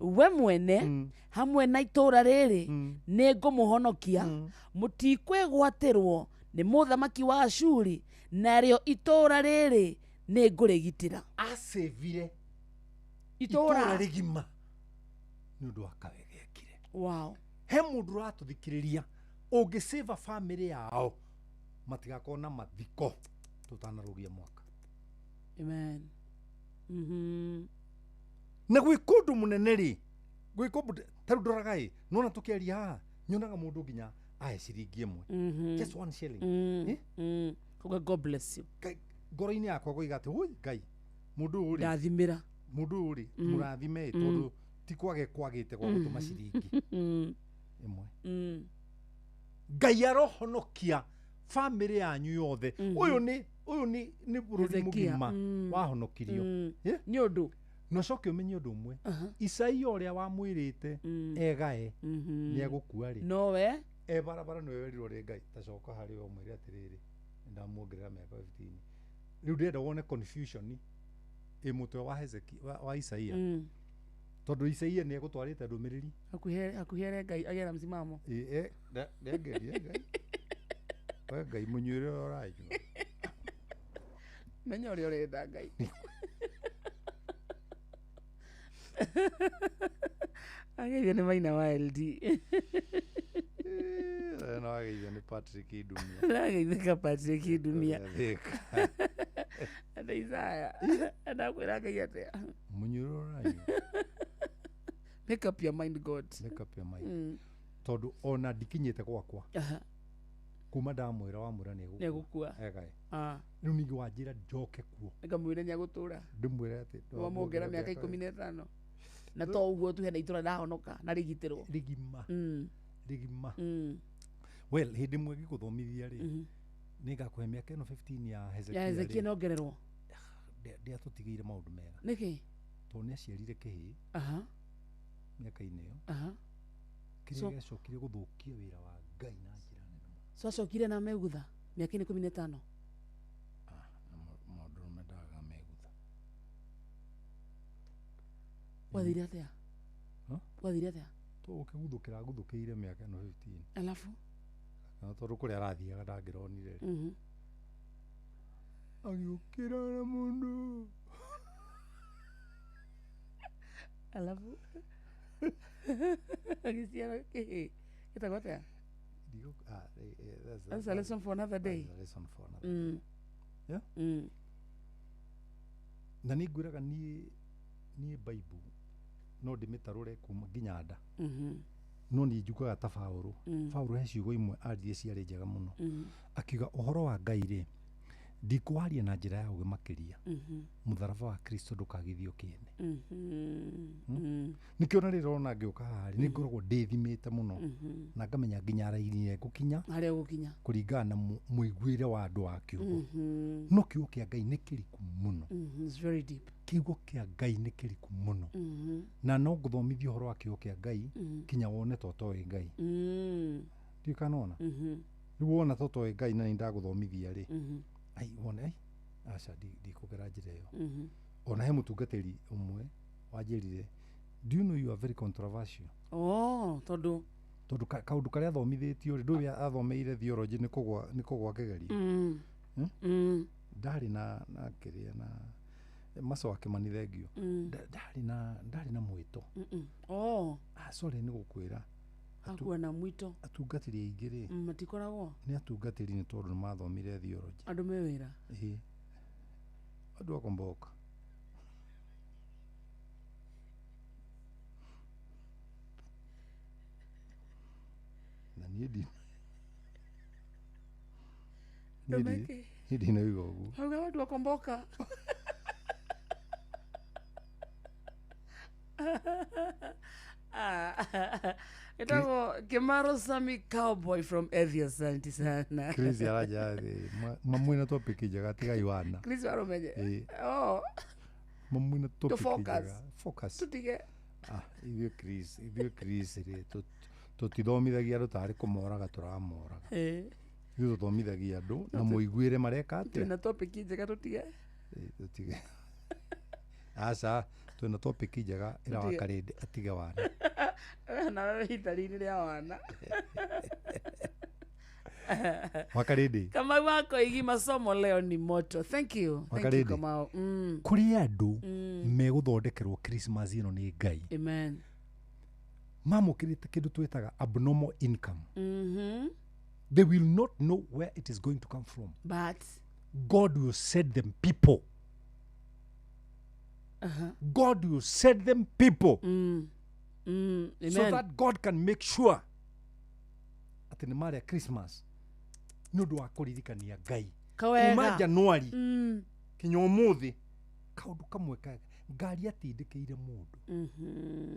we mwene hamwe na itũũra rĩrĩ nĩ ngũmũhonokia mũtikwĩgwatĩrwo nĩ mũthamaki wa Ashuri narĩo itũũra rĩrĩ nĩ ngũrĩgitĩra acĩvire itũũra rĩgima nĩ ũndũ wa kawe gekire he mũndũ ũratũthikĩrĩria ũngĩsĩva bamĩrĩ yao matigakorwo na mathiko tũtanarũgia mwaka. Amen. Na gwĩ kũndũ mũnene rĩ gwĩ kũndũ tarũ ndoraga ĩ nona tũkĩaria haha nyonaga mũndũ nginya ahe ciringi ĩmwe just 1 shilling God bless you ngoro-inĩ yakwa ngoiga atĩ hũi Ngai mũndũ ũyũ rĩ ndathimĩra mũndũ ũyũ rĩ mũrathime tondũ ti kwage kwagĩte gwa gũtũma ciringi ĩmwe Ngai arohonokia family yanyu yothe ũyũ nĩ bũrũri mũgima wahonokirio nĩ ũndũ no coke ũmenye ũndũ ũmwe Isaia ũrĩa wamwĩrĩte egae nĩ egũkua rĩ nowe barabara nĩwe werirwo rĩ Ngai tacoka harĩ we ũmwĩre atĩrĩrĩ ndamuongerera mĩaka 15 rĩu ndĩrenda wone confusion mũtwe wa Hezekia wa Isaia tondũ Isaia nĩ egũtwarĩte ndũmĩrĩri akuhere Ngai agĩa na msimamo ndengerie Ngai we Ngai mũnyuĩre ũraigua menya ũrĩa ũrenda Ngai ageithio nĩ Maina wa LD no ageithio nĩ Patrick Idumia ageithĩka Patrick Idumia ana Isaya anakwĩra Ngai atĩa mũnyuĩre ũraigua make up your mind God make up your mind tondũ ona ndikinyĩte gwakwa kuma ndamwĩra wamwĩra nĩ egũkua egae rĩu ningĩ wanjĩra njoke kuo ngamwĩra nĩ agũtũra ndĩmwĩre atĩ wamwongera mĩaka 15 na to ũguo tu hena itũra ndahonoka na rĩgitĩrwo rigima well hĩndĩ ĩmwe gĩgũthomithia rĩ nĩ ngakũhe mĩaka ĩno 15 ya Hezekia nongererwo ndiatũtigĩire maũndũ mega nĩkĩ tondũ nĩ aciarire kĩhĩ mĩaka-inĩ ĩyo kĩrĩa gĩacokire gũthũkia wĩra wa Ngai na njĩra nene so acokire na megutha mĩaka 15 maũndũ mendaga megutha wathire atĩa to ũkĩguthũkĩra guthũkĩire mĩaka ĩno 15 alafu tondũ kũrĩa arathiaga ndangĩronire agĩũkĩra na mũndũ alafu agĩciara kĩhĩ gĩtagwo atĩa that's a lesson for another day. Yeah? Na nĩ ngwĩraga niĩ Bible no ndĩmĩtarũre kuma nginya nda no nĩ njugaga ta Paũlũ he ciugo imwe aririe ciarĩ njega mũno akiuga ũhoro wa Ngai rĩ ndikwaria na njĩra ya ũgĩ makĩria mũtharaba wa Kristo ndũkagithio kĩene nĩkĩo na rĩrona ngĩũka haha nĩ ngoragwo ndĩthimĩte mũno na ngamenya nginya raini gũkinya harĩa gũkinya kũringana na mũiguĩre wa andũ a kiugo no kiugo kĩa Ngai nĩ kĩriku mũno it's very deep kiugo kĩa Ngai nĩ kĩriku mũno na no ngũthomithia ũhoro wa kiugo kĩa Ngai kinya wone totoĩ Ngai ndiũ kanona rĩu wona totoĩ Ngai na nĩ ndagũthomithia rĩ ai wona ai aca ndikũgera njĩra ĩyo ona he mũtungatĩri ũmwe wanjĩrire do you know you are very controversial tondũ kaũndũ karĩa athomithĩtio rĩ ndũĩ athomeire theology nĩ kũgwa kĩgerio ndarĩ na kĩrĩa na Maso Kimani thengio ndarĩ na mwĩto sorry nĩ gũkwĩra hakuwa na mwito atungatĩri aingĩ rĩ matikoragwo nĩ atungatĩri nĩ tondũ nĩ mathomire theology andũ me wĩra andũ akomboka na niĩ ndinauga ũguo hauga watu wakomboka Itago Kimaro Sami Cowboy from Ethiopia, asante sana. Chris araja mamwina topic jaga tiga Iwana. Chris waromeje. Oh. Mamwina topic jaga. Focus. Tutige. Ivyo Chris re tutithomithagia rutari kumoraga turamoraga. Ithu tuthomithagia andu na muiguire mareka atia. Twina topic jaga tutige. Tutige. Asa twina topic jaga ira wakarinde atige wana. Na wewe hitarini ria wana. Wakarinde. Kama wako igi masomo leo ni moto. Thank you. Thank you kama. Kuri andu meguthondekerwo Christmas ino ni Ngai. Amen. Mamukirite kindu twitaga abnormal income. They will not know where it is going to come from. But God will send them people. God will send them people. Amen. So that God can make sure ati ni mari ya Christmas nundu wa kuririkania Ngai. Kuma Januari kinya umuthi kaundu kamwe ka ngari atindikiire mundu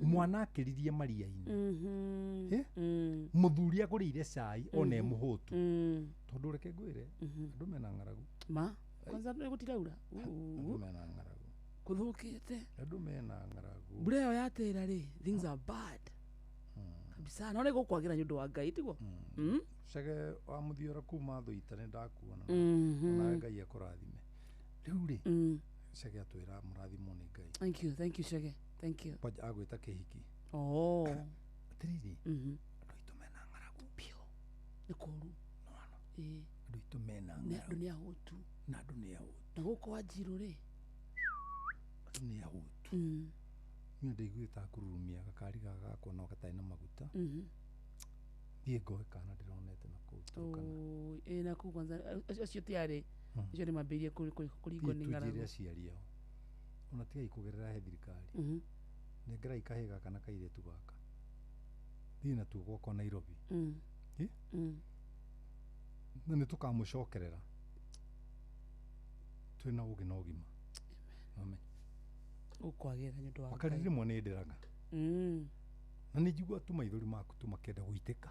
mwana akiririe maria-ini muthuri agurire cai one muhutu tondu reke ngwire andu mena ng'aragu ma kwanza nĩ gũtiraura andu mena ng'aragu kuthukite andu mena ng'aragu mbura ĩyo yatĩra rĩ things are bad kabisa no nĩ gũkwagira nĩ ũndũ wa Ngai tiguo Cege wa muthiora kuma thuita nĩ ndakuona na Ngai akũrathime rĩu rĩ Cege atwĩra mũrathimwo nĩ Ngai. Thank you Cege, thank you. Agwĩta kĩhiki atiriri Mhm. andũ aitũ mena ng'aragu biũ Nĩ kũru nona andũ aitũ mena ng'aragu andũ nĩ ahũtu na andũ nĩ ahũtu na gũkũ Wanjirũ rĩ andũ nĩ ahũtu niĩ ndaiguĩte akurumia gakari gaka gakwo no gatarĩ na maguta thiĩ ngoe kana ndĩronete na kũu Turkana. Na kũu kwanza acio tiarĩ acio nĩ mambĩrĩrie kũringwo nĩ ng'aragu. Tũnjĩre aciari ao ona tigai kũgerera he thirikari nengerai kahĩ gaka na kairĩtu gaka thiĩ natuo gwakwa Nairobi na nĩ tũkamũcokerera twĩna ũgĩ na ũgima. Amen. Ũkwagĩra nĩ ũndũ wa wakati rĩmwe nĩ ndĩraga na nĩ njigua tu maithori maku tu makĩenda gũitĩka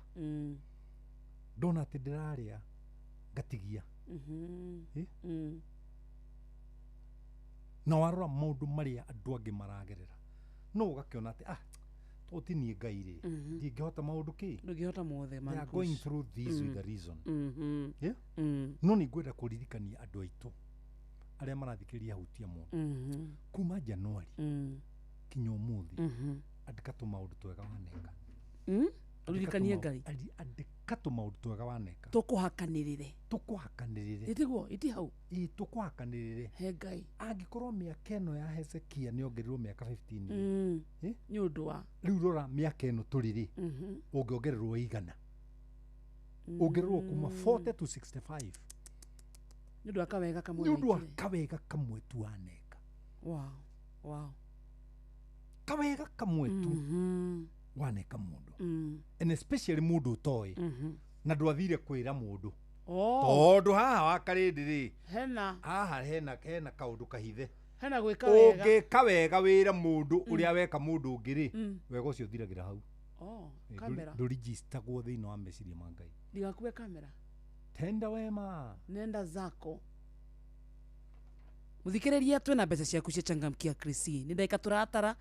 ndona atĩ ndĩrarĩa ngatigia na warora maũndũ marĩa andũ angĩ maragerera no ũgakĩona atĩ to ti niĩ Ngai rĩ ndingĩhota maũndũ ndũngĩhota mothe they are going through this with a reason. No nĩ ngwenda kũririkania andũ aitũ arĩa marathikĩrĩria hutia mũndũ kuma Januari kinya ũmũthĩ andĩka tũmaũndũ twega waneka ũririkanie Ngai andĩka tũmaũndũ twega waneka tũkũhakanĩrĩre ĩtiguo ĩti hau tũkũhakanĩrĩre he Ngai angĩkorwo mĩaka ĩno ya Hezekia nĩ ongereirwo mĩaka 15 nĩ ũndũ wa rĩu rora mĩaka ĩno tũrĩ ũngĩongererwo igana ũngĩongererwo kuma 40 to 65 nĩ ũndũ wa kawega kamwe nĩ ũndũ wa kawega kamwe tu waneka. Wow kawega kamwe tu waneka mũndũ and especially mũndũ ũtoĩ na ndwathire kwĩra mũndũ tondũ haha wakarĩndĩ rĩ haha hena kaũndũ kahithe hena gwĩka wega ũngĩka wega wĩra mũndũ ũrĩa weka mũndũ ũngĩ rĩ wega ũcio ũthiragĩra hau kamera ndũrigistagwo thĩinĩ wa meciria ma Ngai ndigakue kamera tenda wema nenda zako muthikĩrĩria twĩna mbeca ciaku cia Changamkia Chrissy nĩ ndagĩka tũratara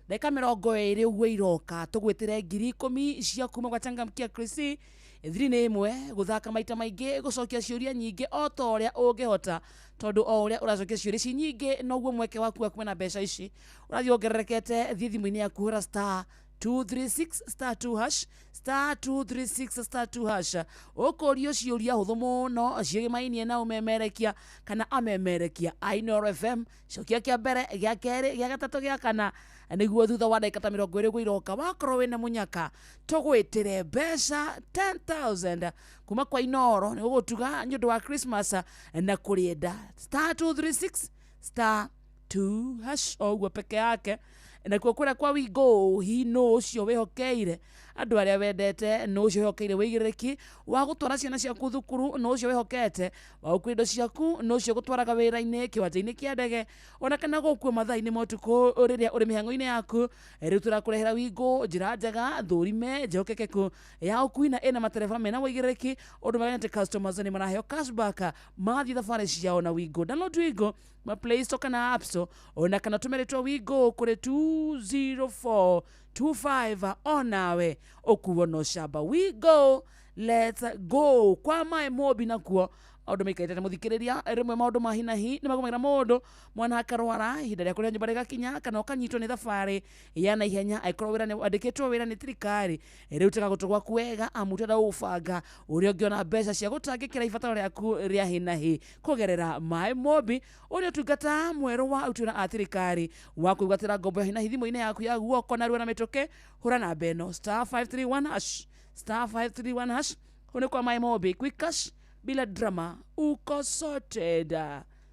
ndagĩka 20 ũguo iroka tũgwĩtĩre 10,000 cia kuma kwa Changamkia Chrissy thiri nĩ ĩmwe gũthaka maita maingĩ gũcokia ciũria nyingĩ o ta ũrĩa ũngĩhota tondũ o ũrĩa ũracokia ciũria ici nyingĩ noguo mweke waku wa kumena mbeca ici ũrathiĩ wongererekete thiĩ thimũ-inĩ yaku hũra star 236 star 2 hash star 236 star 2 hash ũkũrio ciũria hũthũ mũno ciĩgĩmainie na ũmemerekia kana amemerekia Ainoro FM cokia kĩa mbere gĩa kerĩ gĩa gatatũ gĩa kana nĩguo thutha wa ndagĩka 20 ũguo iroka wakorwo wĩna mũnyaka tũgwĩtĩre mbeca 10,000 kuma kwa Ainoro nĩ ũgũtuga nĩ ũndũ wa Christmas na kũrĩenda star 236 star 2 hash o ũguo peke yake na kwira kwa wigo hi no cio wehokeire andu aria wendete no cio wehokeire wigiriki wa gutwara ciana ciaku thukuru no cio wehokete wa ukwindo ciaku no cio gutwaraga wira-ini kiwanja-ini kia ndege ona kana gukua mathaa-ini motuku riria uri mihango-ini yaku riu turakurehera wigo njira njega thurime njehokekeku ya ukuina ina matereba mena wigiriki undu magana te customers ni maraheo cashback mathi thabari ciao na wigo download wigo ma Play Store kana App Store ona kana tumeretwa wigo kuri 20425 onawe okuwo no shaba wigo let's go kwa my mobi nakuo audo mikaitete muthikiriria rimwe maundu mahina hi ni magomagira mundu mwana akarwara ihinda ria kuria nyumba rigakinya kana ukanyitwo ni thabari ya na ihenya aikorwo wira ni andikitwo wira ni thirikari riu tega gutugwa kwega amutu da ufanga uria ungiona mbeca cia gutangikira ibataro riaku ria hina hi kugerera my mobi uria tungata mweru wa utuna a thirikari wa kuigatira ngombo ya hina hi thimu-ini yaku ya guoko na ruo na mituke hura na beno *531# hune kwa my mobi quick cash bila drama uko sorted.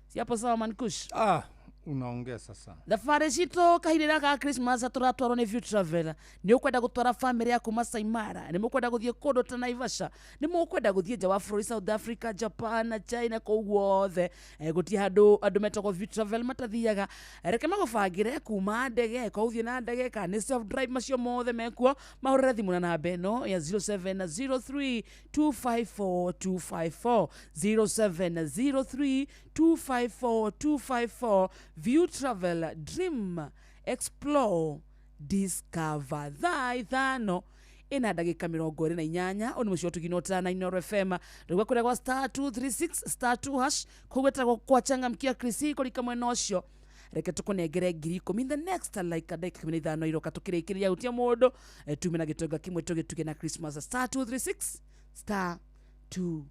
Siapo sawa Mankush? Unaongeza sana. Thabari cito kahirira ka Christmas turatwarwo ni View Travel. Ni ukwenda gutwara family yaku Masai Mara, ni mukwenda guthie kundu ta Naivasha, ni mukwenda guthie nja wa bũrũri South Africa, Japan, China kũu guothe. Guti andu metagwo View Travel matathiaga. Reke magubangire kuma ndege ko uthie na ndege ka ni self drive macio mothe mekuo mahurire thimu na namba ĩno ya 0703254254 0703254254 View Travel, Dream, Explore, Discover. Thano ina ndagika 28 oni mucio tuginota na Inoro FM rugwa kure kwa *236*2# kugweta kwa changamkia Krisi ko likamwe nocio reke tukunengere 10,000 the next like ndagika 15 iroka tukirikiria utia mundu tumena gitonga kimwe tugituge na Christmas *236*2#.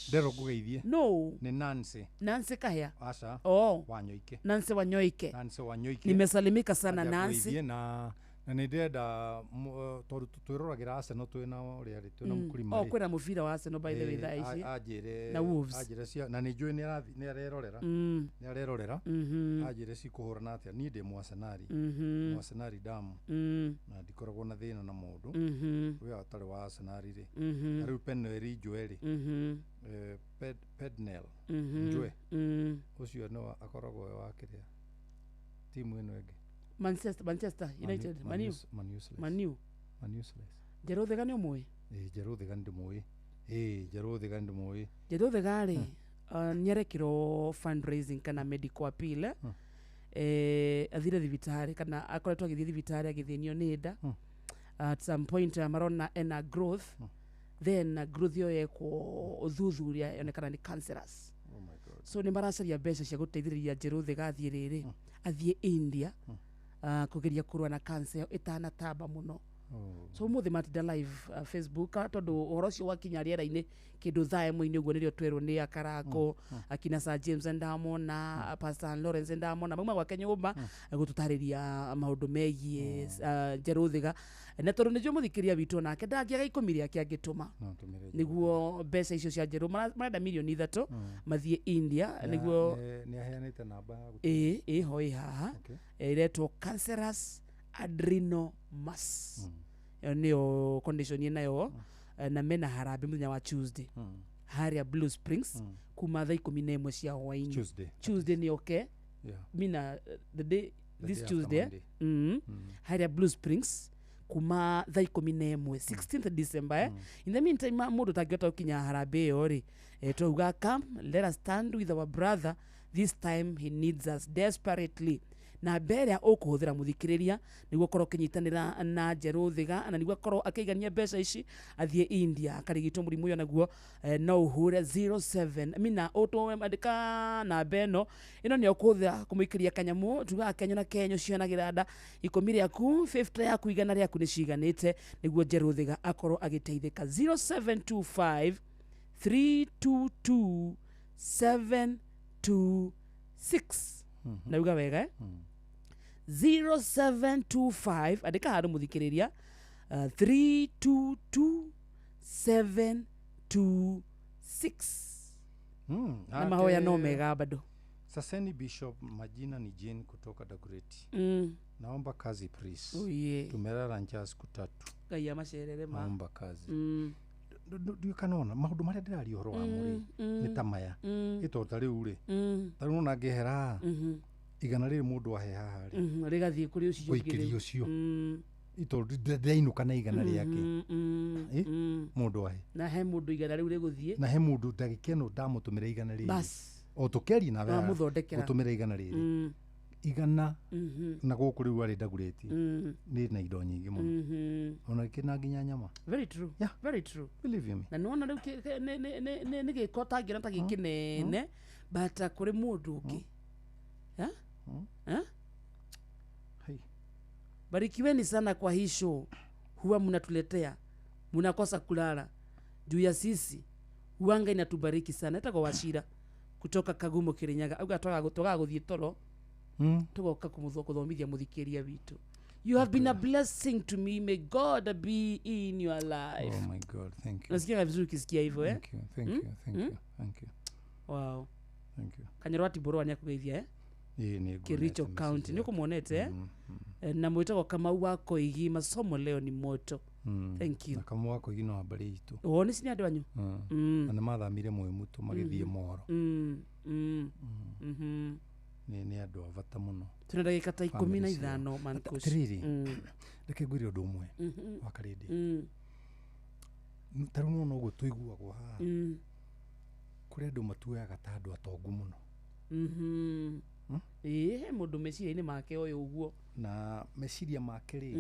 Ndero kugeithie. No. Ni Nancy. Nancy Kahia. Asha. Wanyoike. Nancy Wanyoike. Nimesalimika sana Nancy. Na nindenda twiruragira Arsenal twina riari twina mukurima. Kwina muvira wa Arsenal by the way thaa ici. Ajire. Na Wolves. Ajire cia na ninjui ni arerorera. Ni arerorera. Ajire ci kuhurana atia ni ndi mu Arsenal. Mu Arsenal damu. Na ndikoragwo na thina na mundu. Uya atari wa Arsenal ri. Riu Penel Joel. Pednell. Njue. Ucio no akoragwo wa kiria. Timu ino ege. Manchester United. Manu. Jerothe gani umwe? Jerothe gani ndimwe. Jerothe gani ndimwe. Jerothe gari nyerekiro fundraising kana medical appeal. Athire thibitari kana akoretwo agithie thibitari agithinio ni nda. At some point marona ena growth. Then growth yo yeko uthuthuria yonekana ni cancerous. Oh my God. So ni maracaria mbeca cia guteithiriria Jerothe gathie riri athie India. Kugeria kurwa na cancer itana tamba muno. So muthi matida live Facebook tondu uhoro cio wakinya riera-ini kindu thaa imwe-ini uguo nirio twerwo ni Akarako akina Sir James Ndamo na Pastor Lawrence Ndamo na mauma gwake nyumba gututariria maundu megie Jerothe na tondu nijo muthikiria witu nake ndangiaga ikumi riake angituma niguo mbeca icio cia Jerothe marenda milioni 3 mathie India niguo ni aheanite namba hoi haha iretwo cancerous adenomas. Niyo condition inayo na mena harambe muthenya wa Tuesday. Haria Blue Springs kuma thaa 11 cia hwaini. Tuesday ni okay. Yeah. Mina the day this Tuesday. Haria Blue Springs kuma thaa 11 16th December. In the meantime mundu tangĩhota gũkinya harambe ĩyo ri twauga come let us stand with our brother, this time he needs us desperately. Na mbere ukuhuthira muthikiriria niguo korwo kinyitanira na Jerothe na niguo korwo akaigania mbeca ici athie India akarigitwo murimu uyo naguo no uhure 07 mina auto andika na beno ino ni ukuhuthira kumuikiria kanyamu tuga Kenya na Kenya cianagira nda ikumi yaku 50 yaku igana riaku ni ciganite niguo Jerothe akorwo agiteithika 0725 322 726 na uga wega 0725 andika handu muthikiriria 322726 na mahoya no mega bado Saseni Bishop, majina ni Jane kutoka Dagoretti. Naomba kazi please. Tumelala njaa siku 3. Ngai amacerere ma. Naomba kazi. Ndio kanona maundu maria ndirari horo wa muri ni tamaya. Ito tari ure. Tari nona ngehera. Igana riri mundu ahe haha ri. Rigathie kuri ucio Kuikirio cio. Ito ndainuka na igana riake. Mundu ahe. Na he mundu igana riu riguthie. Na he mundu ndagikeno ndamutumira igana riri. Bas. O tukeri na wa muthondekera. Gutumira igana riri. Igana na guku riu ari Dagoretti ni na indo nyingi muno ona kina nginya nyama. Very true. Yeah, very true. Believe you me. Na nona riu ni gikota ngira ta gikinene but kuri mundu ungi. Hey. Barikiweni sana kwa hii show. Huwa mnatuletea. Mnakosa kulala. Juu ya sisi. Huanga inatubariki sana. Hata kwa Wachira kutoka Kagumo Kirinyaga. Auga toka guthie toro. Tugoka kuthomithia muthikiria witu. You have been a blessing to me. May God be in your life. Oh my God, thank you. Nasikia vizuri ukisikia hivyo Thank you. Wow. Thank you. Kanyarwati Borwa ni akugeithia ni Kericho County. Niko muonete na mwitako kama wako igi masomo leo ni moto. Thank you. Na kama wako igi no habari itu. Ni sini andu anyu. Na mathamire mwemutu magithie moro. Ni andu avata muno. Tuna ndagika ta 15 mankush. Tiriri. Reke ngwire undu umwe wa karindi. Taru no go tuiguagwo ha. Kuri andu matuaga ta andu atongu muno. Mundu meciria-ini make oyo uguo. Na meciria make ri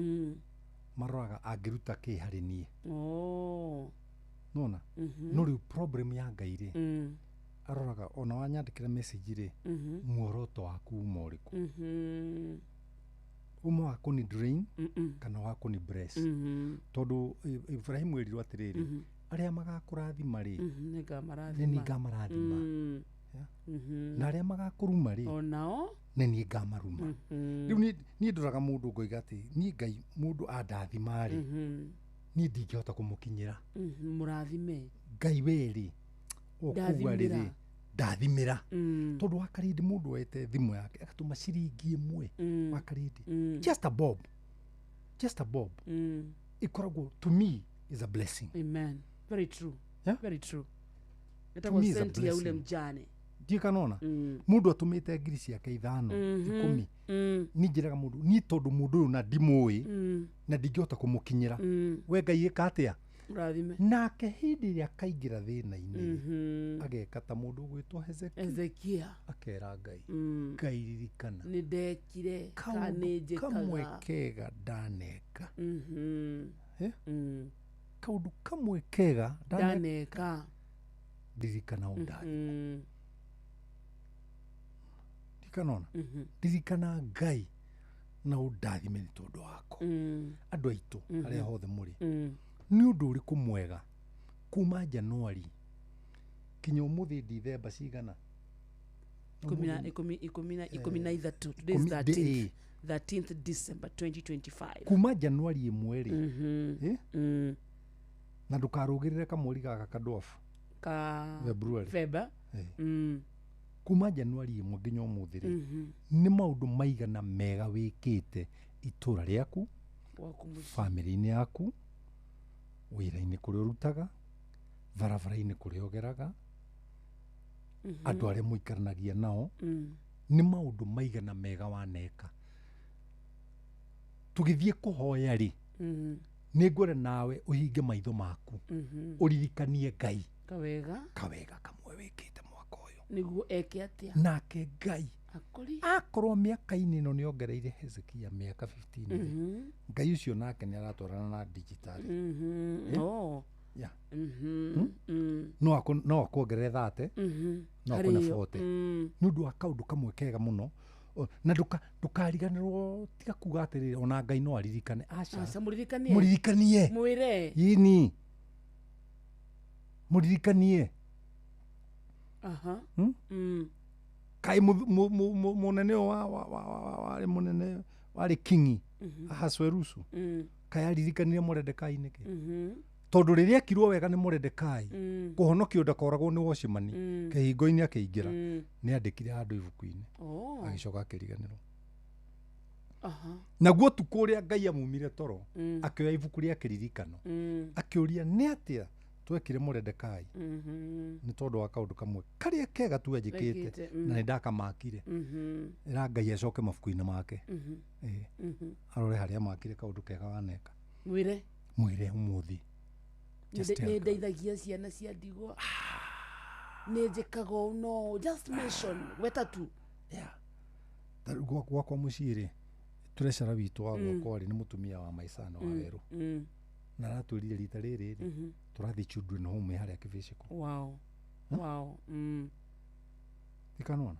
maroraga angiruta ki hari nie. Nona no riu problem ya Ngai ri aroraga ona wanyandikira message ri muoroto waku umoriku umo wako ni drain kana wako ni bless tondu Ibrahim erirwo atiriri aria magakurathima ri ni ngamarathima na aria magakuruma ri onao ni ngamaruma riu ni nduraga mundu ngoiga ati ni Ngai mundu andathima ri ni ndingihota kumukinyira murathime Ngai weri okuwa riri ndathimira tondu wakarindi mundu wete thimu yake agatuma ciringi imwe wakarindi just a bob ikoragwo to me is a blessing. Amen. Very true. Yeah? Very true. Etago senti ya ule mjane ndikanona mundu atumite ngiri ciake 5 10 ni njiraga mundu ni tondu mundu uyu na ndimui na ndingihota kumukinyira we Ngai ikatia rathime nake hindi ria kaingira thina-ini ageka ta mundu gwitwo Hezekia akera Ngai Ngai ririkana ni ndekire kanijikaga kamwe kega ndaneka kaundu kamwe kega ndaneka ririkana undani kanona ririkana Ngai na undathime ni tondu wako andu aitu aria hothe muri ni undu uriku mwega kuma Januari kinya umuthi December cigana 13 today is 13th December 2025 kuma Januari imweri na ndukarugirire kamweri gaka kadwafu ka February kuma Januari imwe nginya umuthi ri ni maundu maigana mega wikite itura riaku family-ini yaku wira-ini kuri urutaga barabara-ini kuri ogeraga andu aria muikaranagia nao ni maundu maigana mega waneka tugithie kuhoya ri ni ngwire nawe uhinge maitho maku uririkanie Ngai kawega kamwe wikite mwaka uyu niguo eke atia nake Ngai akorwo miaka-ini ino ni ongereire Hezekia miaka 15 Ngai ucio nake ni aratwarana na digital no akongerere 30 no akona 40 ni undu wa kaundu kamwe kega muno na ndukariganirwo tiga kuga atiriri ona Ngai no aririkane aca muririkanie mwire yini muririkanie kai munene wa munene wari kingi Ahasuerusu kai aririkanire Mordekai niki tondu riria kirwo wega ni Mordekai kuhonokio ndakoragwo ni Washimani kihingo-ini akiingira ni andikire handu ibuku-ini agicoka akiriganirwo naguo tuko uria Ngai amumire toro akioya ibuku ria kiririkano akiuria ni atia twekire Mordekai ni tondu wa kaundu kamwe karia kega tu anjikite na ni ndakamakire ira Ngai acoke mabuku-ini make arore haria makire kaundu kega waneka mwire umuthi nä ndeithagia ciana cia ndigwa nä njäkaga no just mention weta tu gwakwa muciĩ-rĩ turecera witũ wa gwakwa-rĩ nĩ mũtumia wa Maisano wa Werũ na aratwĩrire rita rĩrĩ tũrathiĩ children home harĩa Kĩbĩcĩko ikanona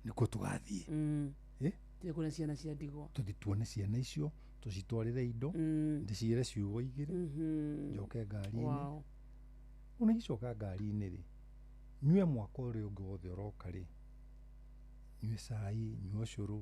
nĩkuo tũgathiĩ kuna ciana cia ndigwa tũthiĩ tuone ciana icio tucitwarire indo ndĩciĩre ciugo igĩrĩ njoke ngari-inĩ ona icoka ngari-inĩ-rĩ nyue mwaka ũrĩa ũngĩ wothe ũroka-rĩ nyue cai nyue ũcũrũ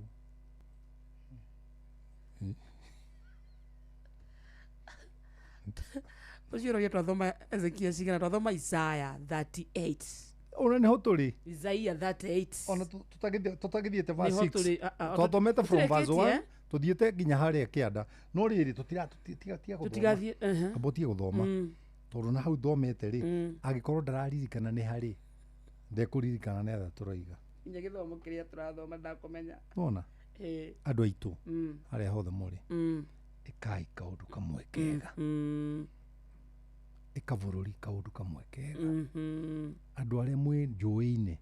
ũcio ũrĩa twathoma Ezekiel cigana twathoma Isaiah 38 ona niho tũrĩ Isaiah 38 ona tũtagĩthiĩte verse 6 twathomete from verse 1 tuthiĩte nginya harĩa kĩanda no rĩrĩ tũtigathiĩ ambotie gũthoma tondũ na hau thomete-rĩ angĩkorwo ndararirikana nĩ harĩ ndekũririkana nĩ atha tũroiga nginya gĩthomo kĩrĩa tũrathoma ndakũmenya ona andũ aitũ harĩa hothe mũrĩ ĩkai kaũndũ kamwe kega ĩka bũrũri kaũndũ kamwe kega andũ arĩa mwĩ njũĩ-inĩ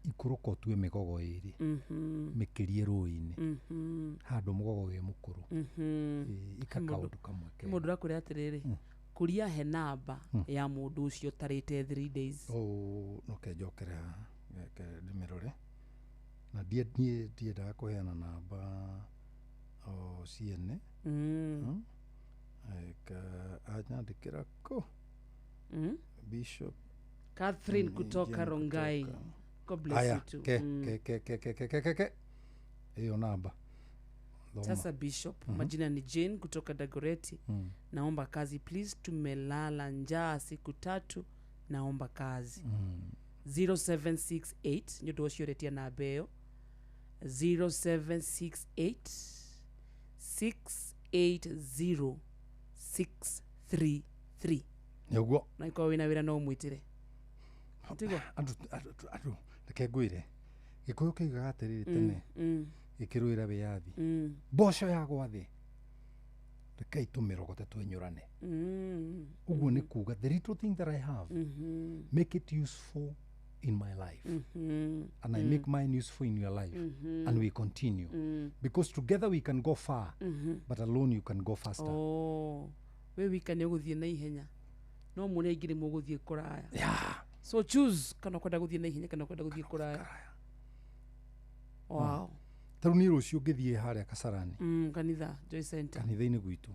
ikũrũka ũtue mĩgogo ĩrĩ mĩkĩrie rũĩ-inĩ handũ mũgogo wĩ mũkũrũ ĩka kaũndũ kamwe kega mũndũ ũrakwĩra atĩrĩrĩ kũria he namba ya mũndũ ũcio ũtarĩte 3 days noke njokere ndĩmĩrore na ndiendaga kũheana namba ciene anyandĩkĩra kũ Bishop Catherine kutoka Rongai. God bless you too. Hiyo namba. Sasa Bishop, majina ni Jane kutoka Dagoretti. Naomba kazi please, tumelala njaa siku 3, naomba kazi. 0768 ndio tuoshoretia na beo. 0768 680 633. Nĩguo. Na iko wina wira no mwitire. Andũ reke ngwĩre Gĩkũyũ kĩugaga atĩrĩrĩ tene gĩkĩrũĩra wĩyathi mboco yagwa thĩ rekei tũmĩrogote twenyũrane ũguo nĩ kuga the little thing that I have make it useful in my life and I make mine useful in your life and we continue because together we can go far but alone you can go faster. We wikane ũgũthiĩ na ihenya no mũne ingĩ mũgũthiĩ kũraya. So choose kana kwenda gũthiĩ na ihenya kana kwenda gũthiĩ kũraya. Wow. Tarũ nĩ rũciũ ngĩthiĩ harĩa Kasarani. Kanitha Joy Center. Kanitha-inĩ gwitũ.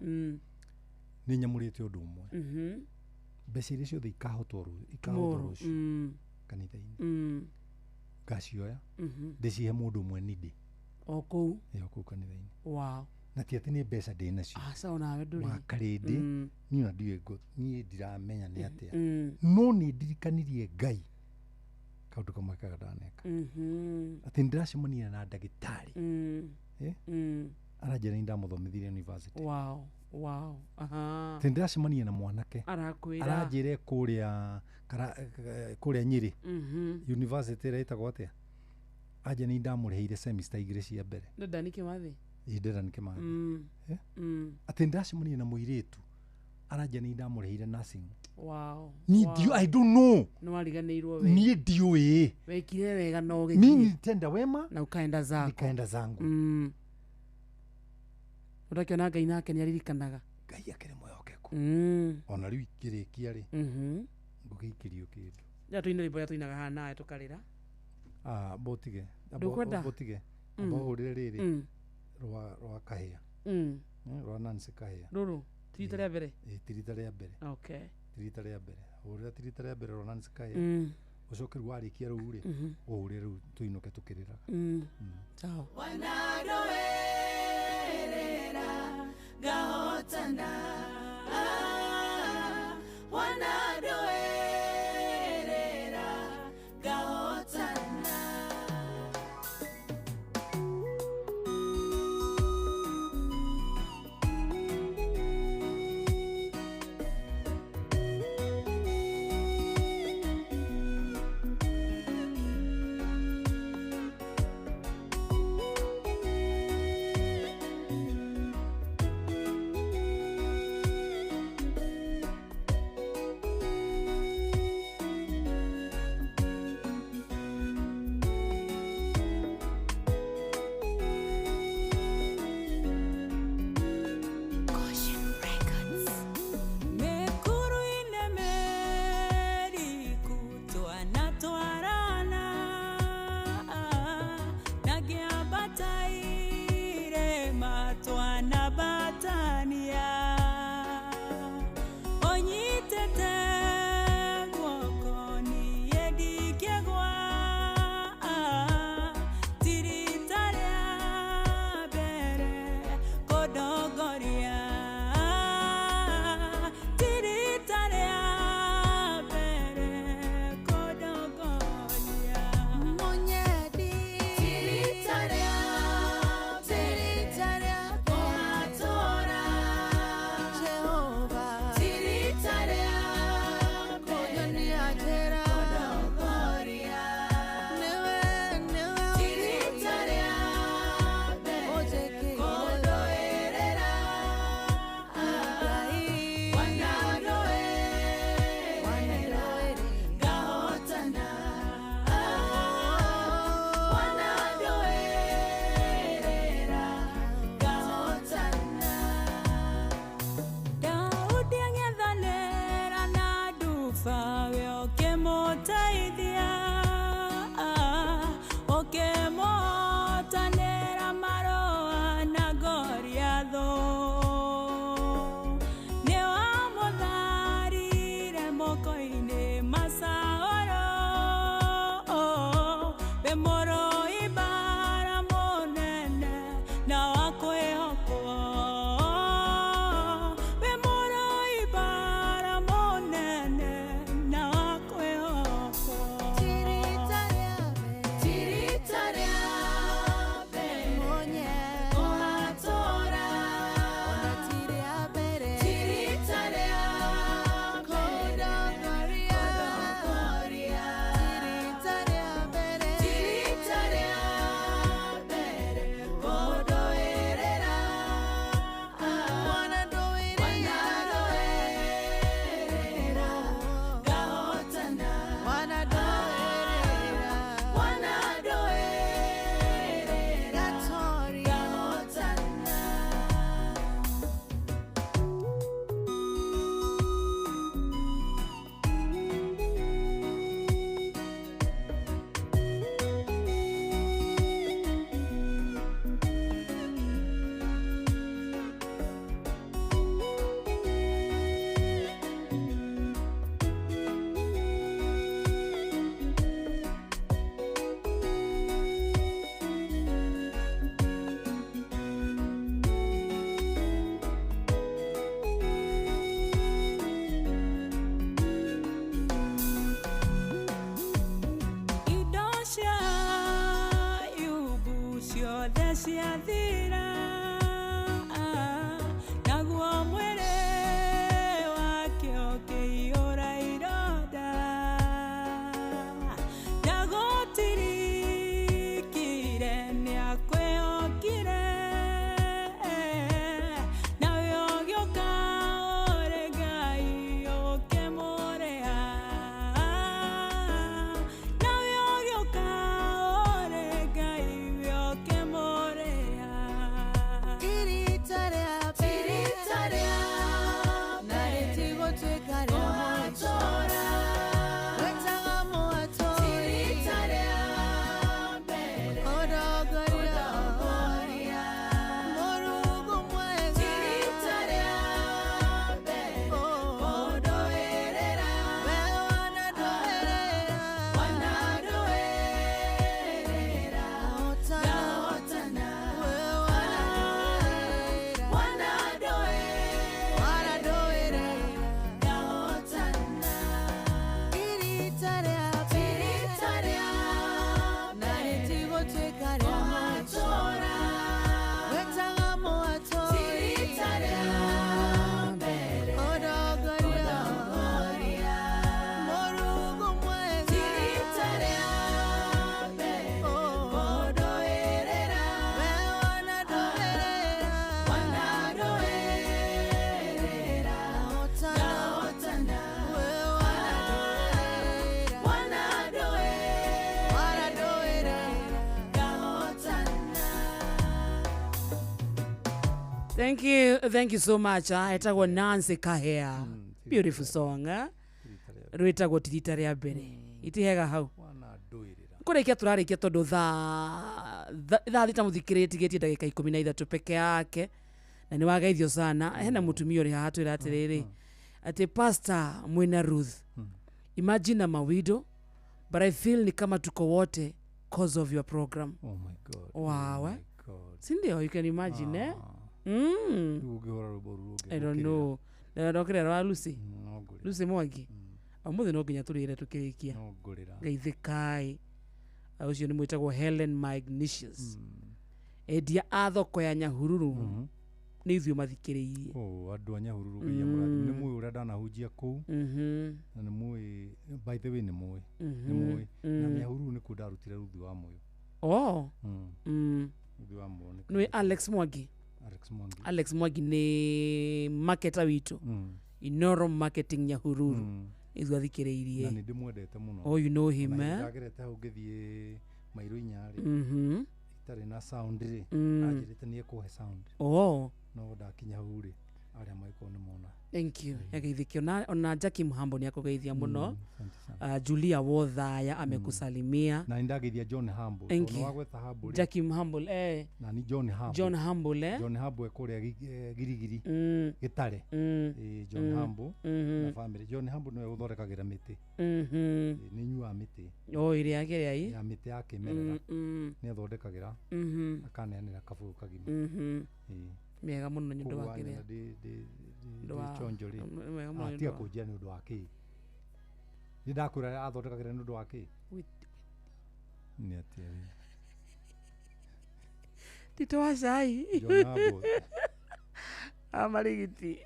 Nĩ nyamũrĩte ũndũ ũmwe. Mbeca iria ciothe ikahotwo rũciũ kanitha-inĩ. Ngacioya ndĩcihe mũndũ ũmwe nĩndĩ. O kũu kanitha-inĩ. Wow. Na ti atĩ nĩ mbeca ndĩ nacio. Sawa nawe ndũrĩ. Wakarĩndĩ niĩ ona niĩ ndiramenya nĩ atĩa no nĩ ndirikanirie Ngai kaũndũ kamwe kega ndaneka atĩ nĩndĩracemania na ndagĩtarĩ aranjĩra nĩndamũthomithirie university. Atĩ nĩndĩracemania na mwanake aranjĩra kũrĩa Nyĩrĩ university ĩrĩa ĩtagwo atĩa anja nĩndamũrĩhĩire semester 2 cia mbere. Dedan Kimathi. Dedan Kimathi. Atĩ nĩndĩracemania na mũirĩtu aranja nĩndamũrĩhĩire nursing. I don't know. No aliganĩirwo we. Niĩ ndiũĩ. Wekire wega no gĩthiĩ. Mimi nitenda wema na ukaenda zako. Nikaenda zangu. Ũrakiona Ngai nake nĩaririkanaga. Ngai akĩrĩ mwĩhokeku. Ona rĩu ikĩrĩkia-rĩ ngũgĩikĩrio kĩndũ. Ya tuine rĩmbo ya tuinaga haha nawe tũkarĩra. Botige. Botige. Mbahũrĩre rĩrĩ rwa Kahĩa. Rwa Nancy Kahĩa. Rũrũ tirita rĩa mbere. Tirita rĩa mbere. Okay. Tirita rĩa mbere. Hũrĩra tirita rĩa mbere rwa Nancy Kahĩa. Ũcoke rĩu warĩkia rĩu-rĩ ũhũrĩre rĩu tũinũke tũkĩrĩraga. Ciao. Wanarũĩrĩra ngahotana Thank you so much. Etagwo Nancy Kahea. Beautiful song. Rwitagwo tirita rĩa mbere. Itihega hau. Kurekia turarikia tondu thaa thita muthikirĩtie ndagĩka 13 peke yake na nĩ wageithio sana. Hena mutumia uri haha twĩra atĩrĩrĩ ati Pastor Mwena Ruth, imagine I'm a widow but I feel ni kama tuko wote cause of your program. Oh my God. Wow. Oh my God. Sindio, you can imagine I don't know. Ndokire rwa Lucy. Lucy Mwangi. Amuthi no nginya turire tukirikia. Geithikai. Ucio ni mwitagwo Helen Magnicius. Edia athoko ya Nyahururu. Ni ithuĩ mathikĩrĩirie. Andũ a Nyahururu nginya mũrathime. Nĩ mũĩ ũrĩa ndanahunjia kũu. Na nĩ mũĩ, by the way nĩ mũĩ. Nĩ mũĩ. Na Nyahururu nĩ kuo ndarutire Ruthi wa Moyo. Ruthi wa Moyo. Nĩ Alex Mwangi. Alex Mwangi nĩ marketer witũ. Inoro Marketing Nyahururu. Ithuĩ athikĩrĩirie. Na nĩ ndĩmwendete mũno. Oh, you know him, eh? Ndagerete hau ngĩthiĩ Mairũ Inyarĩ. Itarĩ na sound rĩ. Anjĩrĩte nĩ ekũhe sound. No ndakinya hau rĩ. Arĩa maiko nĩ mona. Thank you. Yageithikio na Jackie Mhambo ni akugeithia muno. Julia Wothaya amekusalimia. Na ndageithia John Hambo. No wagweta Hambo. Jackie Mhambo na ni John Hambo. John Hambo John Hambo ekuria girigiri. Gitare. John Hambo na family. John Hambo no uthorekagira miti. Ni nyua miti. Ire yake rai. Ya miti yake merera. Ni athondekagira. Akaneanira kabu kagima. Mega muno nĩ ũndũ wa kĩrĩa ndĩ atia kũnjia nĩ ũndũ wa kĩ nĩ ndakwĩra athondekagĩra nĩ ũndũ wa kĩ nĩ atia Tito wa cai amarigiti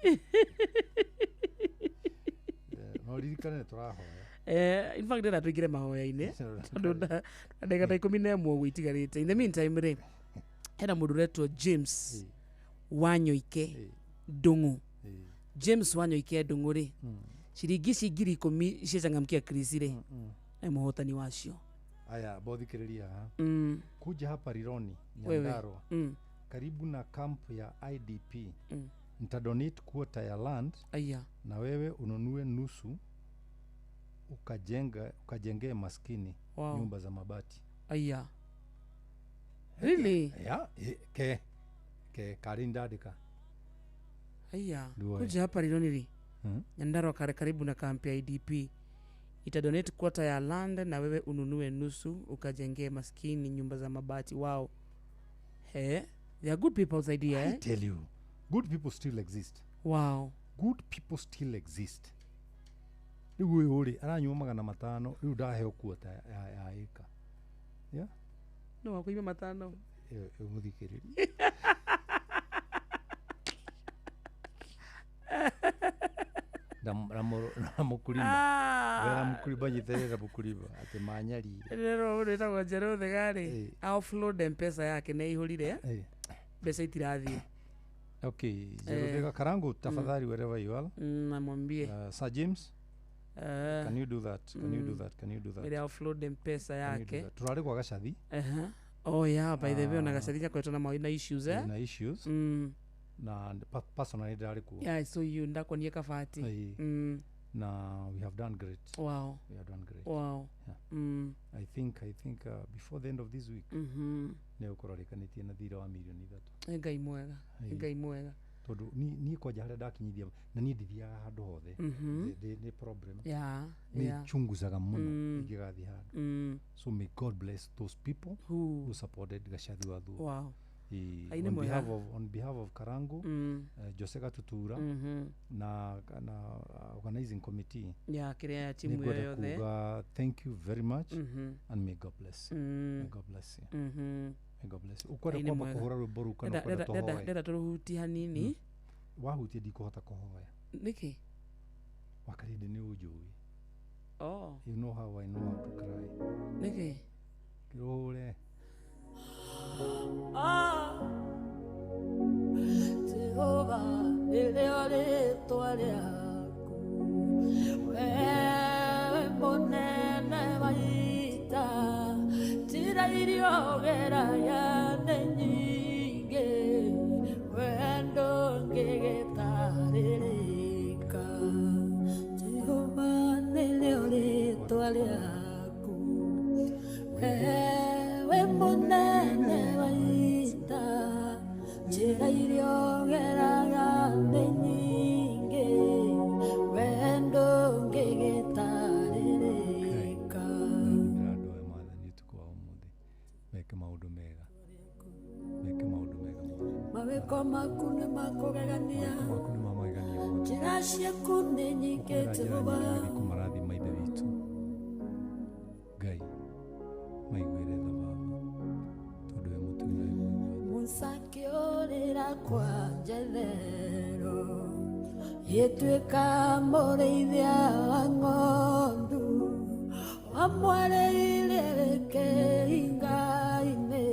no ririkane tũrahoya in fact ndĩra tũingĩre mahoya-inĩ tondũ ndagĩka 11 ũguo itigarĩte. In the meantime rĩ hena mũndũ ũretwo James Wanyoike Ndungu. James Wanyoike Ndungu rĩ ciringi ngiri 10 ciachangamkia Chris rĩ na muhotani wacio. Aya bothikiriria kuja hapa Rironi Nyandarua karibu na camp ya IDP nitadonate quarter ya land na wewe ununue nusu ukajengee maskini nyumba za mabati. Really? Ke karinda dika. Kuja hapa Rironi ri Nyandarua karibu na camp ya IDP itadonate quarter ya land na wewe ununue nusu ukajengee maskini nyumba za mabati. Wow. They are good people's idea. I tell you, good people still exist. Wow. Good people still exist. Niwe uri aranyuma 500 riu ndaheo quarter ya eka. Yeah? No wakuiba 5. Muthikiriri. na mukulima wera mukulima nyiterera mukulima ati manyari rero ureta njero thegari offload M-Pesa yake na ihurire mbeca itirathie. Okay, Jerudega Karangu tafadhali wherever you are namwambie Sir James can you do that? Can you do that? Ile offload M-Pesa yake turari kwa gacathi. Oh yeah, by the way ona gacathi kwetwo na issues na issues na personally ndari ku. Yeah, so you ndakonie kabati. Na we have done great. Wow. We have done great. Wow. Yeah. I think before the end of this week ne ukorarikanĩtie na thira wa milioni 3. Ngai mwega tondu ni koja hara ndakinyithia na ni ndithiaga handu hothe the problem ni chunguzaga muno ingigathi handu. So may God bless those people who supported Gacathi Wathu. Wow. On behalf of Karangu, Joseka Tutura na organizing committee kiria timu yothe thank you very much and may God bless. May God bless you. May God bless you. Ukwenda kwamba kuhora rwimbo kana kwenda tohoya ndenda turuhuti hanini wahutie ndikuhota kuhoya niki wakarinde ni ujui. You know how I know how to cry niki kirore Jehova ileo rĩtwa rĩaku wewe mũnene wa ita njĩra irio geraya nĩ nyingĩ wendo irio geraga thĩ nyingĩ wendo ngĩgĩtarĩrĩka. Andũ aya Mwathani ũtukũ wa ũmũthĩ meke maũndũ mega, meke maũndũ mega mũno. Mawĩko maku nĩ makũgegania, Maku nĩ mamagegania mũno. njĩra ciaku nĩ nyingĩ Jehova. Kũmarathima ithe witũ Ngai maiguĩre tha Baba tondũ we mũtũire wĩ mwega. Musa akĩũrĩra kwa Jethero gĩtuĩka mũrĩithia wa ng'ondu, wamwarĩire kĩhinga-inĩ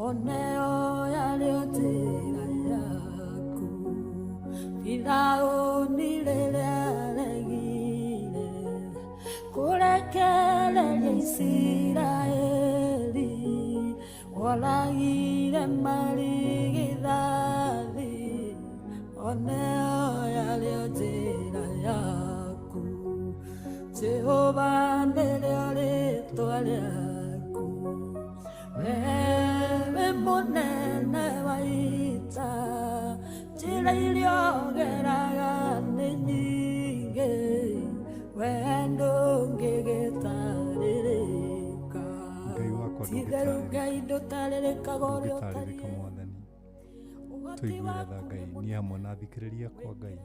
oneo yarĩo njĩra yaku. Firaũni rĩrĩa aregire kũrekereria Isiraeli, woragire marigithathi oneo yarĩo njĩra yaku. Jehova nĩrĩo rĩĩtwa rĩaku, wewe mũnene wa ita, njĩra iria ũgeraga nĩ nyingĩ wendo ngĩgĩtarĩrĩka. Ti-itherũ Ngai ndũtarĩrĩkaga ũrĩa ũtariĩ. Tũiguĩre tha Ngai niĩ hamwe na athikĩrĩria kwa Ngai.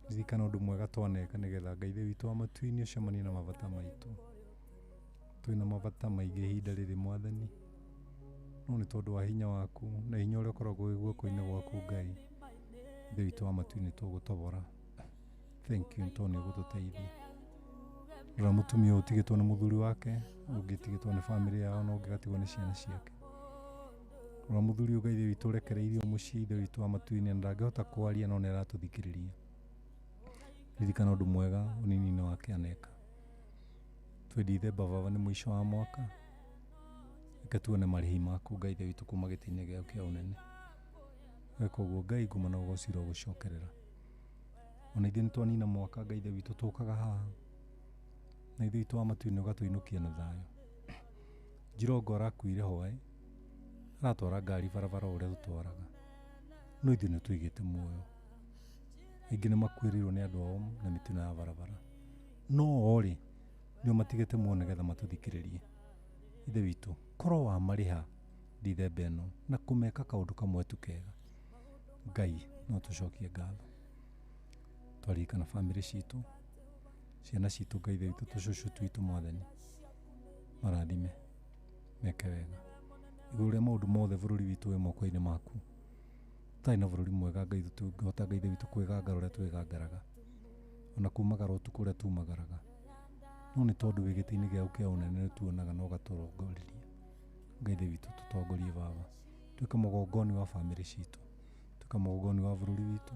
Ririkana ũndũ mwega twaneka nĩgetha Ngai ithe witũ wa matu-inĩ ũcemanie na mabata maitũ. Twĩna mabata maingĩ ihinda rĩrĩ Mwathani, no nĩ tondũ wa hinya waku na hinya ũrĩa ũkoragwo wĩ guoko-inĩ gwaku Ngai, ithe witũ wa matu-inĩ tũgũtobora. Thank you tondũ nĩ ũgũtũteithia. Rora mũtumia ũyũ ũtigĩtwo nĩ mũthuri wake, ũngĩ tigĩtwo nĩ bamĩrĩ yao na ũngĩ gatigwo nĩ ciana ciake. Rora mũthuri ũyũ Ngai ithe witũ ũrekereirio mũciĩ ithe witũ wa matu-inĩ na ndangĩhota kwaria no nĩ aratũthikĩrĩria. Ririkana ũndũ mwega ũnini-inĩ wake aneka. Twendi ithe Baba nĩ mũico wa mwaka, reke tuone marĩhi maku Ngai ithe witũ kuma gĩtĩ-inĩ gĩaku kĩa ũnene. Weka ũguo Ngai nguma na ũgocira ũgũcokerera. Ona ithuĩ nĩ twanina mwaka Ngai ithe witũ tũkaga haha, na ithe witũ wa matu-inĩ ũgatũinũkia na thayũ. Njirongo arakuire hoe, aratwara ngari barabara ũrĩa tũtwaraga, no ithuĩ nĩ tũigĩte muoyo. Aingĩ nĩ makuĩrĩirwo nĩ andũ ao na mĩtino ya barabara, no o-rĩ nĩo matigĩte muoyo nĩgetha matũthikĩrĩrie. Ithe witũ korwo wa marĩha ndithemba ĩno na kũmeka kaũndũ kamwe tu kega, Ngai no tũcokie ngatho. Twaririkana bamĩrĩ citũ, ciana citũ Ngai ithe witũ, tũcũcũ twitũ Mwathani, marathime meke wega. Igũrũ rĩa maũndũ mothe bũrũri witũ wĩ moko-inĩ maku. Tũtarĩ na bũrũri mwega Ngai tũngĩhota Ngai ithe witũ kwĩgangara ũrĩa twĩgangaraga, ona kumagara ũtukũ ũrĩa tumagaraga, no nĩ tondũ wĩ gĩtĩ-inĩ gĩaku kĩa ũnene nĩ tuonaga na ũgatũrongoreria. Ngai ithe witũ tũtongorie Baba, tuĩke mũgongoni wa bamĩrĩ citũ, tuĩke mũgongoni wa bũrũri witũ,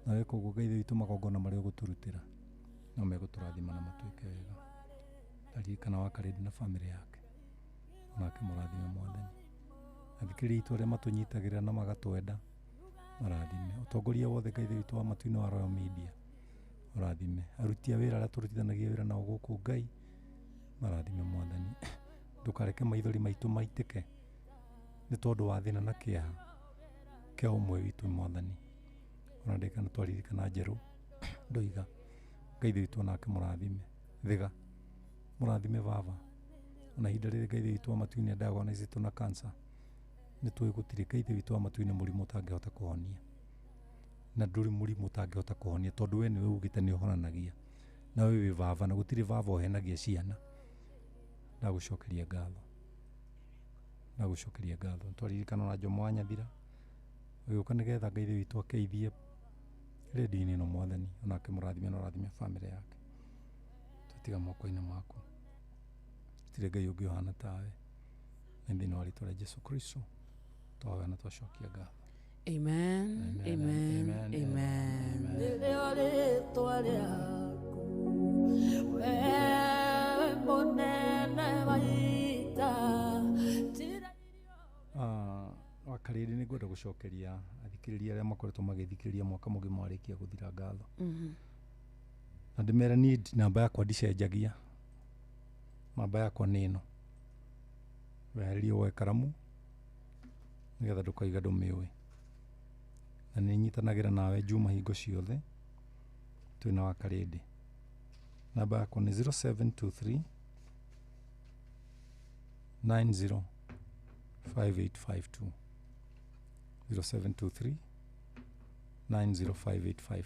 na weka ũguo Ngai ithe witũ magongona marĩa ũgũtũrutĩra no megũtũrathima na matuĩke wega. Ndaririkana wa Karĩndĩ na bamĩrĩ yake, onake mũrathime Mwathani. Athikĩrĩria itũ arĩa matũnyitagĩrĩra na magatwenda, marathime. Ũtongoria wothe Ngai ithe witũ wa matu-inĩ wa Royal Media, marathime. Aruti a wĩra arĩa tũrutithanagia wĩra nao gũkũ Ngai, marathime Mwathani. Ndũkareke maithori maitũ maitĩke nĩ tondũ wa thĩna na kĩeha kĩa ũmwe witũ Mwathani. Ona ndĩkana twaririkana Njerũ Ndũiga, Ngai ithe witũ onake mũrathime. Thĩga mũrathime Baba, ona ihinda rĩrĩ Ngai ithe witũ wa matu-inĩ diagnosed na cancer, nĩ tũĩ gũtirĩ Ngai ithe witũ wa matu-inĩ mũrimũ ũtangĩhota kũhonia, na ndũrĩ mũrimũ ũtangĩhota kũhonia tondũ we nĩwe ugĩte nĩ ũhonanagia, na we wĩ Baba na gũtirĩ Baba ũhenagia ciana. Ndagũcokeria ngatho, ndagũcokeria ngatho. Twaririkana na Jomo wa Nyathira ũgĩũka nĩgetha Ngai ithe witũ akeithie redio-inĩ ĩno Mwathani, onake mũrathime na ũrathime bamĩrĩ yake. Twatiga moko-inĩ maku, gũtirĩ Ngai ũngĩ ũhana tawe, na thĩinĩ wa rĩĩtwa rĩa Jesũ Kristo twahoya na twacokia ngatho. Amen, amen, amen. Rĩrĩa rĩĩtwa rĩaku, wewe mũnene wa ita. Wa Karĩndĩ nĩ ngwenda gũcokeria athikĩrĩria arĩa makoretwo magĩthikĩrĩria mwaka mũgima warĩkia gũthira ngatho. Na ndĩmere niĩ namba yakwa ndicenjagia, namba yakwa nĩ ĩno. Weharĩrie woe karamu nĩgetha ndũkaiga ndũmĩũĩ. na nĩ nyitanagira nawe Juma hingo ciothe twina wa Karĩndĩ. Namba yakwa nĩ 0723 90 5852 0723 905852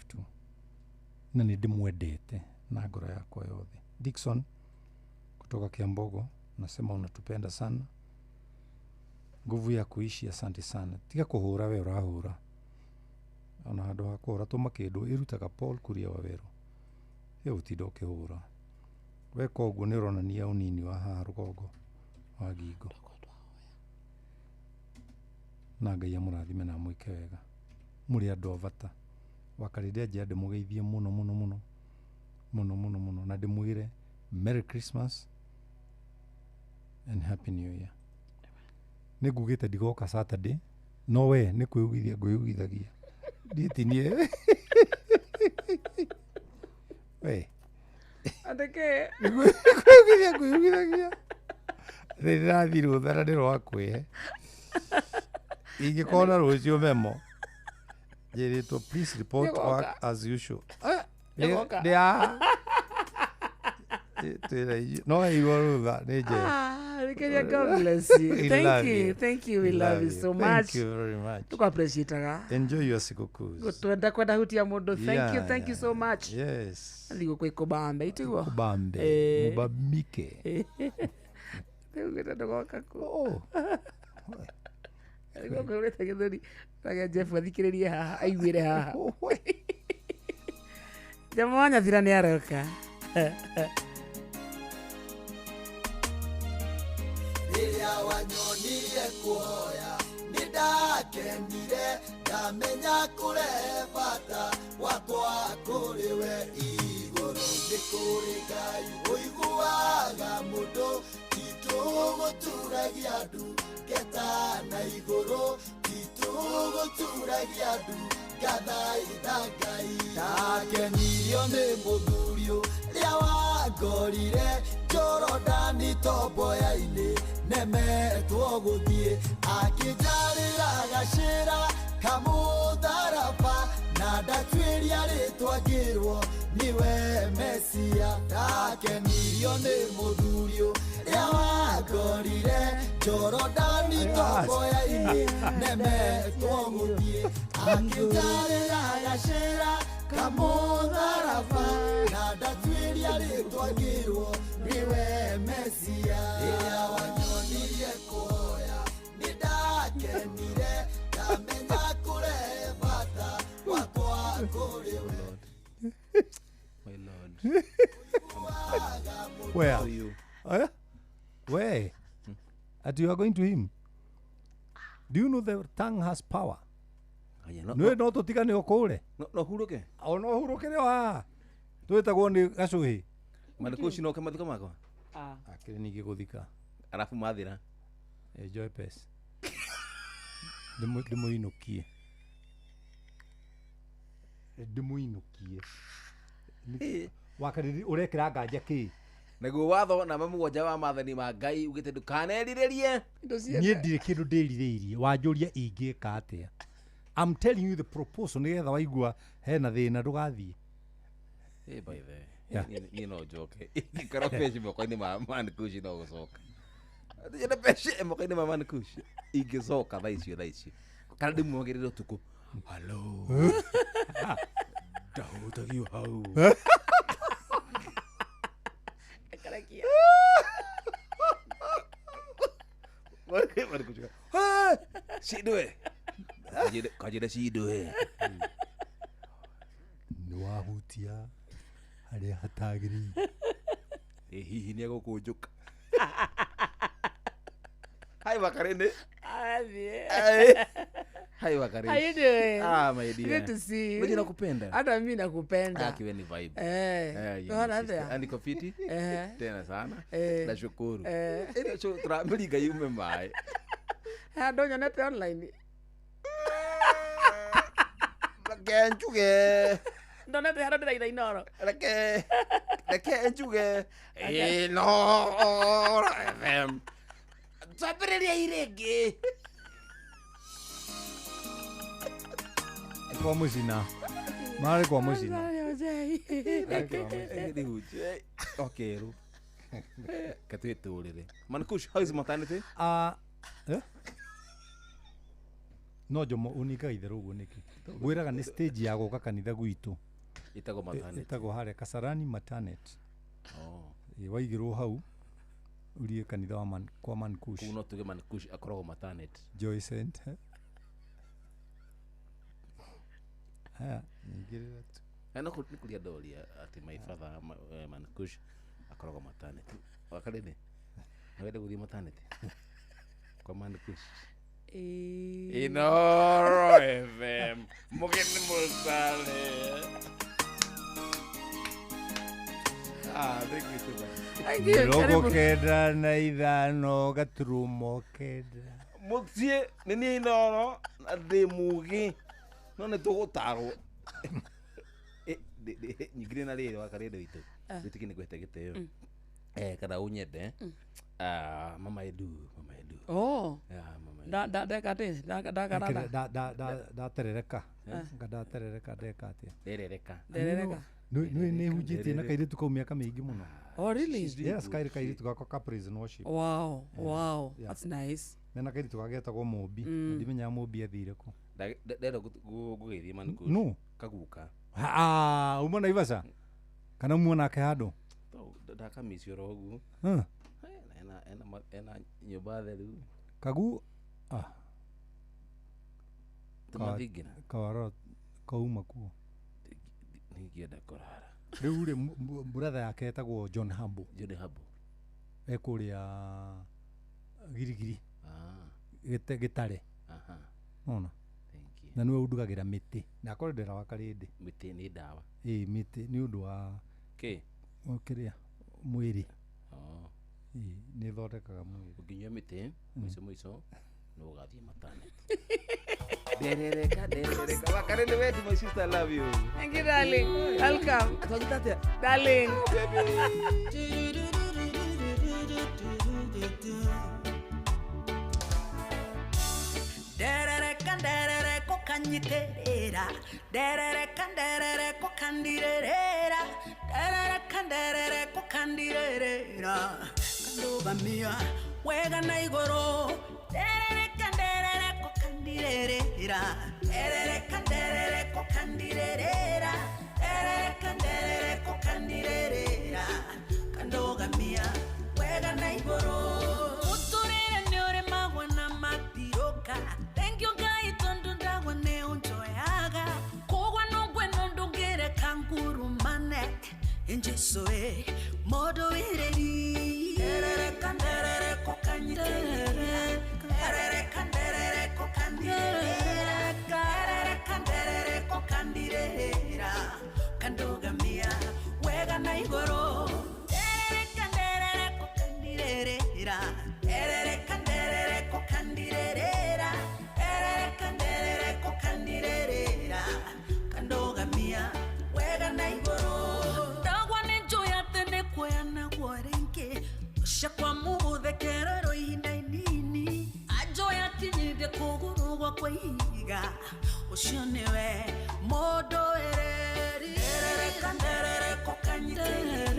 na nĩ ndĩmwendete na ngoro yakwa yothe. Dickson kutoka Kiambogo nasema unatupenda sana, nguvu ya kuishi, asante sana. Tiga kuhura we urahura, ona handu ha kuhura tuma kindu irutaga Paul Kuria Waweru ye utindo ukihura we koguo ni uronania unini wa haha rugongo wa Gingo. Na Ngai amurathime na mwike wega muri andu avata wa Karĩndĩ aje ndimugeithie muno muno muno muno muno muno na ndimwire Merry Christmas and Happy New Year. Nigugite ndigoka Saturday no we ni kwiyugithia nguyugithagia nditinie we Andeke kwiyugithagia rĩrathi rũthara ndĩrwakwe ingĩkona rũcio memo njĩrĩtwo please report work as usual. No igwa rũtha nĩ nje. God bless you. Thank you. We love you so much. Thank you very much. Tuko appreciate ga. Enjoy your sikukuu. Twenda kwenda hutia mundu. Thank you so much. Yes. Ndigo kwa kubambe itigo. Kubambe. Mubamike. Ndigo ndogoka ku. Oh. Ndigo kwa ureta githuri. Taga Jeff athikiririe haha aiguire haha. Jamanya thira ni aroka. Rĩrĩa wanyonire kuoya nĩndakenire ndamenya kũrehe bata wakwa kũrĩ we igũrũ nĩ kũrĩ Ngai ũiguaga mũndũ titũgũturagia andu ngeta na igũrũ titũgũturagia andu ngathaitha Ngai ndakenirio nĩ mũthuri ũrĩa wangorire Jorodani tomboya-inĩ nemetwo gũthiĩ akĩnjarĩra gacĩra kamũtharaba na ndatuĩria rĩtwa ngĩrwo nĩwe Mesia. Ndakenirio nĩ mũthuri ũrĩa wangorire Jorodani tomboya-inĩ nemetwo gũthiĩ akĩnjarĩra gacĩra kamũtharaba na ndatuĩria rĩtwa ngĩrwo niwe Mesia. Rĩrĩa wanyonirie kuoya nĩndakenire ndamenya kũrehe bata wakwa kũrĩ we. My Lord. Where? To you. Where? That you are going to him? Do you know the tongue has power? No tutigane okore. No huruke. No huruke leo haha. Twetagwo nĩ gacuhi. Mariko cino kama thiko mako. Akire ningĩ gũthika. Arafu mathira. Enjoy pesa. Ndĩmũinukie. Ndĩmũinukie. Wakarĩrĩ ũrekĩra nganja kĩ? Naguo watho na mũgwanja wa maathani ma Ngai ugĩte ndũkanerirĩrie. Niĩ ndirĩ kĩndũ ndĩrirĩirie. Wanjũria ingĩka atĩa? I'm telling you the proposal nĩgetha waigua hena thĩna ndũgathiĩ. By the you know joke. Ikara page moko-inĩ ma Mankushi no gũcoka. Ndĩrenda page moko-inĩ ma Mankushi. Ingĩcoka thaa icio. Kana ndĩmuongerere ũtukũ. Hello. Ndahũtagio hau. Ekarakia. Marikushi. Shidwe. Kajira shidwe. Nĩwahutia harĩa hatagĩrĩire. Hihi nĩ egũkũnjũka. Hi Makarĩndĩ. Hi Makarĩndĩ. How you doing? My dear. Good to see you. Mimi nakupenda. Hata mimi nakupenda. Kiwe ni vibe. Unaona hapa? Andiko fiti? Tena sana. Nashukuru. Ile cho turamliga yume mai. Ndonyo nete online. Kenjuge. Ndonete haro ndĩraitha inoro. Reke njuge. No. FM. Twambĩrĩria irĩngĩ. Kwa mucina. Mari kwa mucina. Okay, ru. Katuetu ulile. Mankush, how is maternity? No jomo unika itherũ ũguo nĩkĩ. Gwĩraga nĩ stage ya gũka kanitha gwitũ. Itago maternity. Itago harĩa Kasarani maternity. Waigirwo hau urie kanitha wa kwa Mankush. Kuno tuge Mankush akoragwo maternity. Joy Center. Haya, ngirira tu. Ana kulia doli ati my father Mankush akoragwo maternity. Wakalene. Naweza kudia maternity. Kwa Mankush. Inoro FM. Mugeni musale. Thank you so much. Thank you. Logo keda na ithano gaturumo keda. Mutie nini inoro ade mugi. None tugutaro. Nyigire na rero wakarede witu. Bitiki ni gwete giteo. Kada unyede. Mama Edu. Oh. Mama. Da terereka. Ngada terereka dekate. Derereka. Nĩ hujĩtie na kairĩtu kau mĩaka mĩingĩ mũno. Oh really? Yes, kairĩtu gakwa ka praise and worship. Wow. That's nice. Mena kairĩtu gagetagwo Mũmbi. Ndimenyaga Mũmbi athire kũ. Ndero gũgĩthie Mankush. No. Kaguka. Uma Naivasha. Kana muona nake handũ. Ndakamiciora ũguo. Ena nyũmba theru. Kagu Tumathingina. Kawara kauma kuo. Ningĩenda kũrara. Rĩu rĩ brother yake etagwo John Hambo. Ekũrĩa Girigiri. Gĩtare. Ona. Na nĩwe ũndugagĩra mĩtĩ. Na akorendera wa karĩndĩ. Mĩtĩ nĩ ndawa. Mĩtĩ nĩ ũndũ wa kĩrĩa mwĩrĩ. Nĩ thondekaga mwĩrĩ. Ũkinyua mĩtĩ mũico no ũgathiĩ maternity. Derereka. Wakarende wetu, my sister, I love you. Thank you, darling. Welcome. Darling. Derereka kanyiterera. Derereka kandirera. Derereka kandirera. Kandoba mia wega na igoro. Derereka kandirera. Derereka kandirera. Derereka kandirera. Kandoga mia wega na igoro. Uturere nyore magwana matiroka. Thank you guys tondo ndawa ne unjoyaga. Kogwa no gweno ndongere kanguru mane. Enjesoe modo ireri. Derereka kandirera. Derereka kandirera. Kandoga mia wega na igoro. Derereka kandirera. Derereka kandirera. Derereka kandirera. Kandoga mia wega na igoro. Dagwa nenjoya tene kwea na gwarenke. Shakwa muuthe kerero indainini. Ajoya kinyide kugurugwa kwa iga. Ucio niwe modo ereri. Derereka kandirera.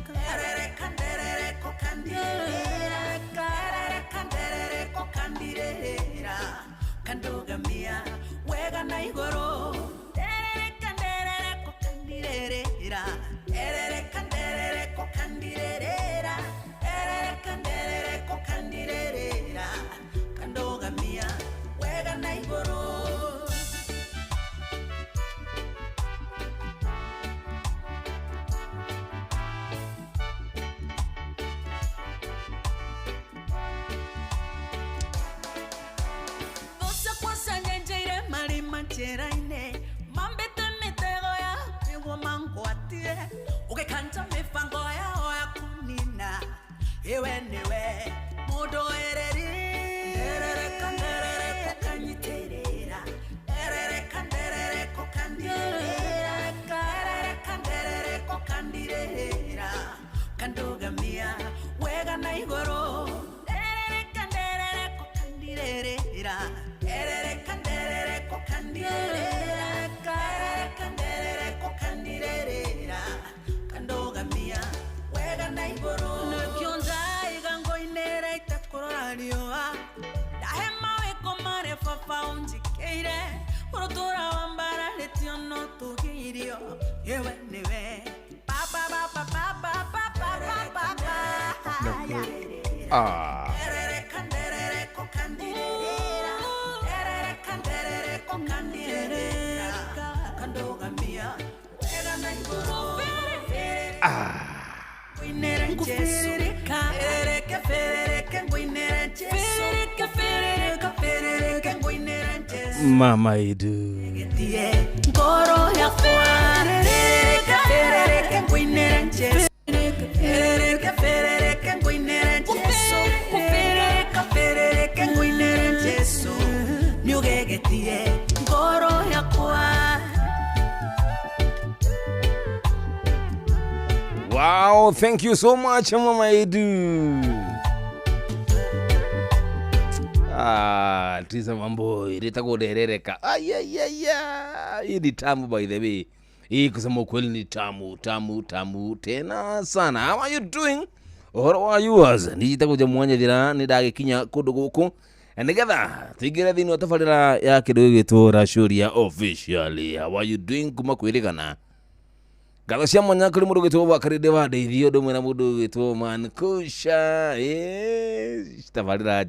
Derereka kandirera. Kandoga mia wega na igoro. Derereka kandirera. Derereka kandirera. Derereka kandirera. Kandoga mia wega na igoro. Cheraine mambete mitego ya ewo mangwatie ukekanta mifango ya oya kunina ewe newe modo ereri. Derereka kanyiterera. Derereka kandirera. Kandoga mia wega na igoro. Derereka kandirera. Derereka kandirera. urutura wambara letio no tugirio yewe niwe pa pa pa pa pa pa pa pa pa pa Erere kandere kokandirera Erere kandere kokandirera Kandoga mia Ega na iboro Guinere njesu Ferere ke guinere njesu Ferere ke guinere njesu Mama Idu Ngoro ya fuare Ferere ke guinere njesu Ferere ke guinere njesu Ferere ke guinere njesu Nyugegetie ngoro ya fuare. Wow, thank you so much, Mama Edu. Tisa mambo ilita kuderereka. Hii ni tamu by the way. Hii kusema ukweli ni tamu tena sana. How are you doing? How are you as? Nijita kuja mwanya jira nidage kinya kudu guku. Nigetha tigire thini watafarira ya kidogo gitu Rashuria officially. How are you doing kuma kwirigana? Galo cia mwanya kuri mundu gitwo Bakaride wa Ndeithio ndumwe na mundu gitwo Mankusha tafarira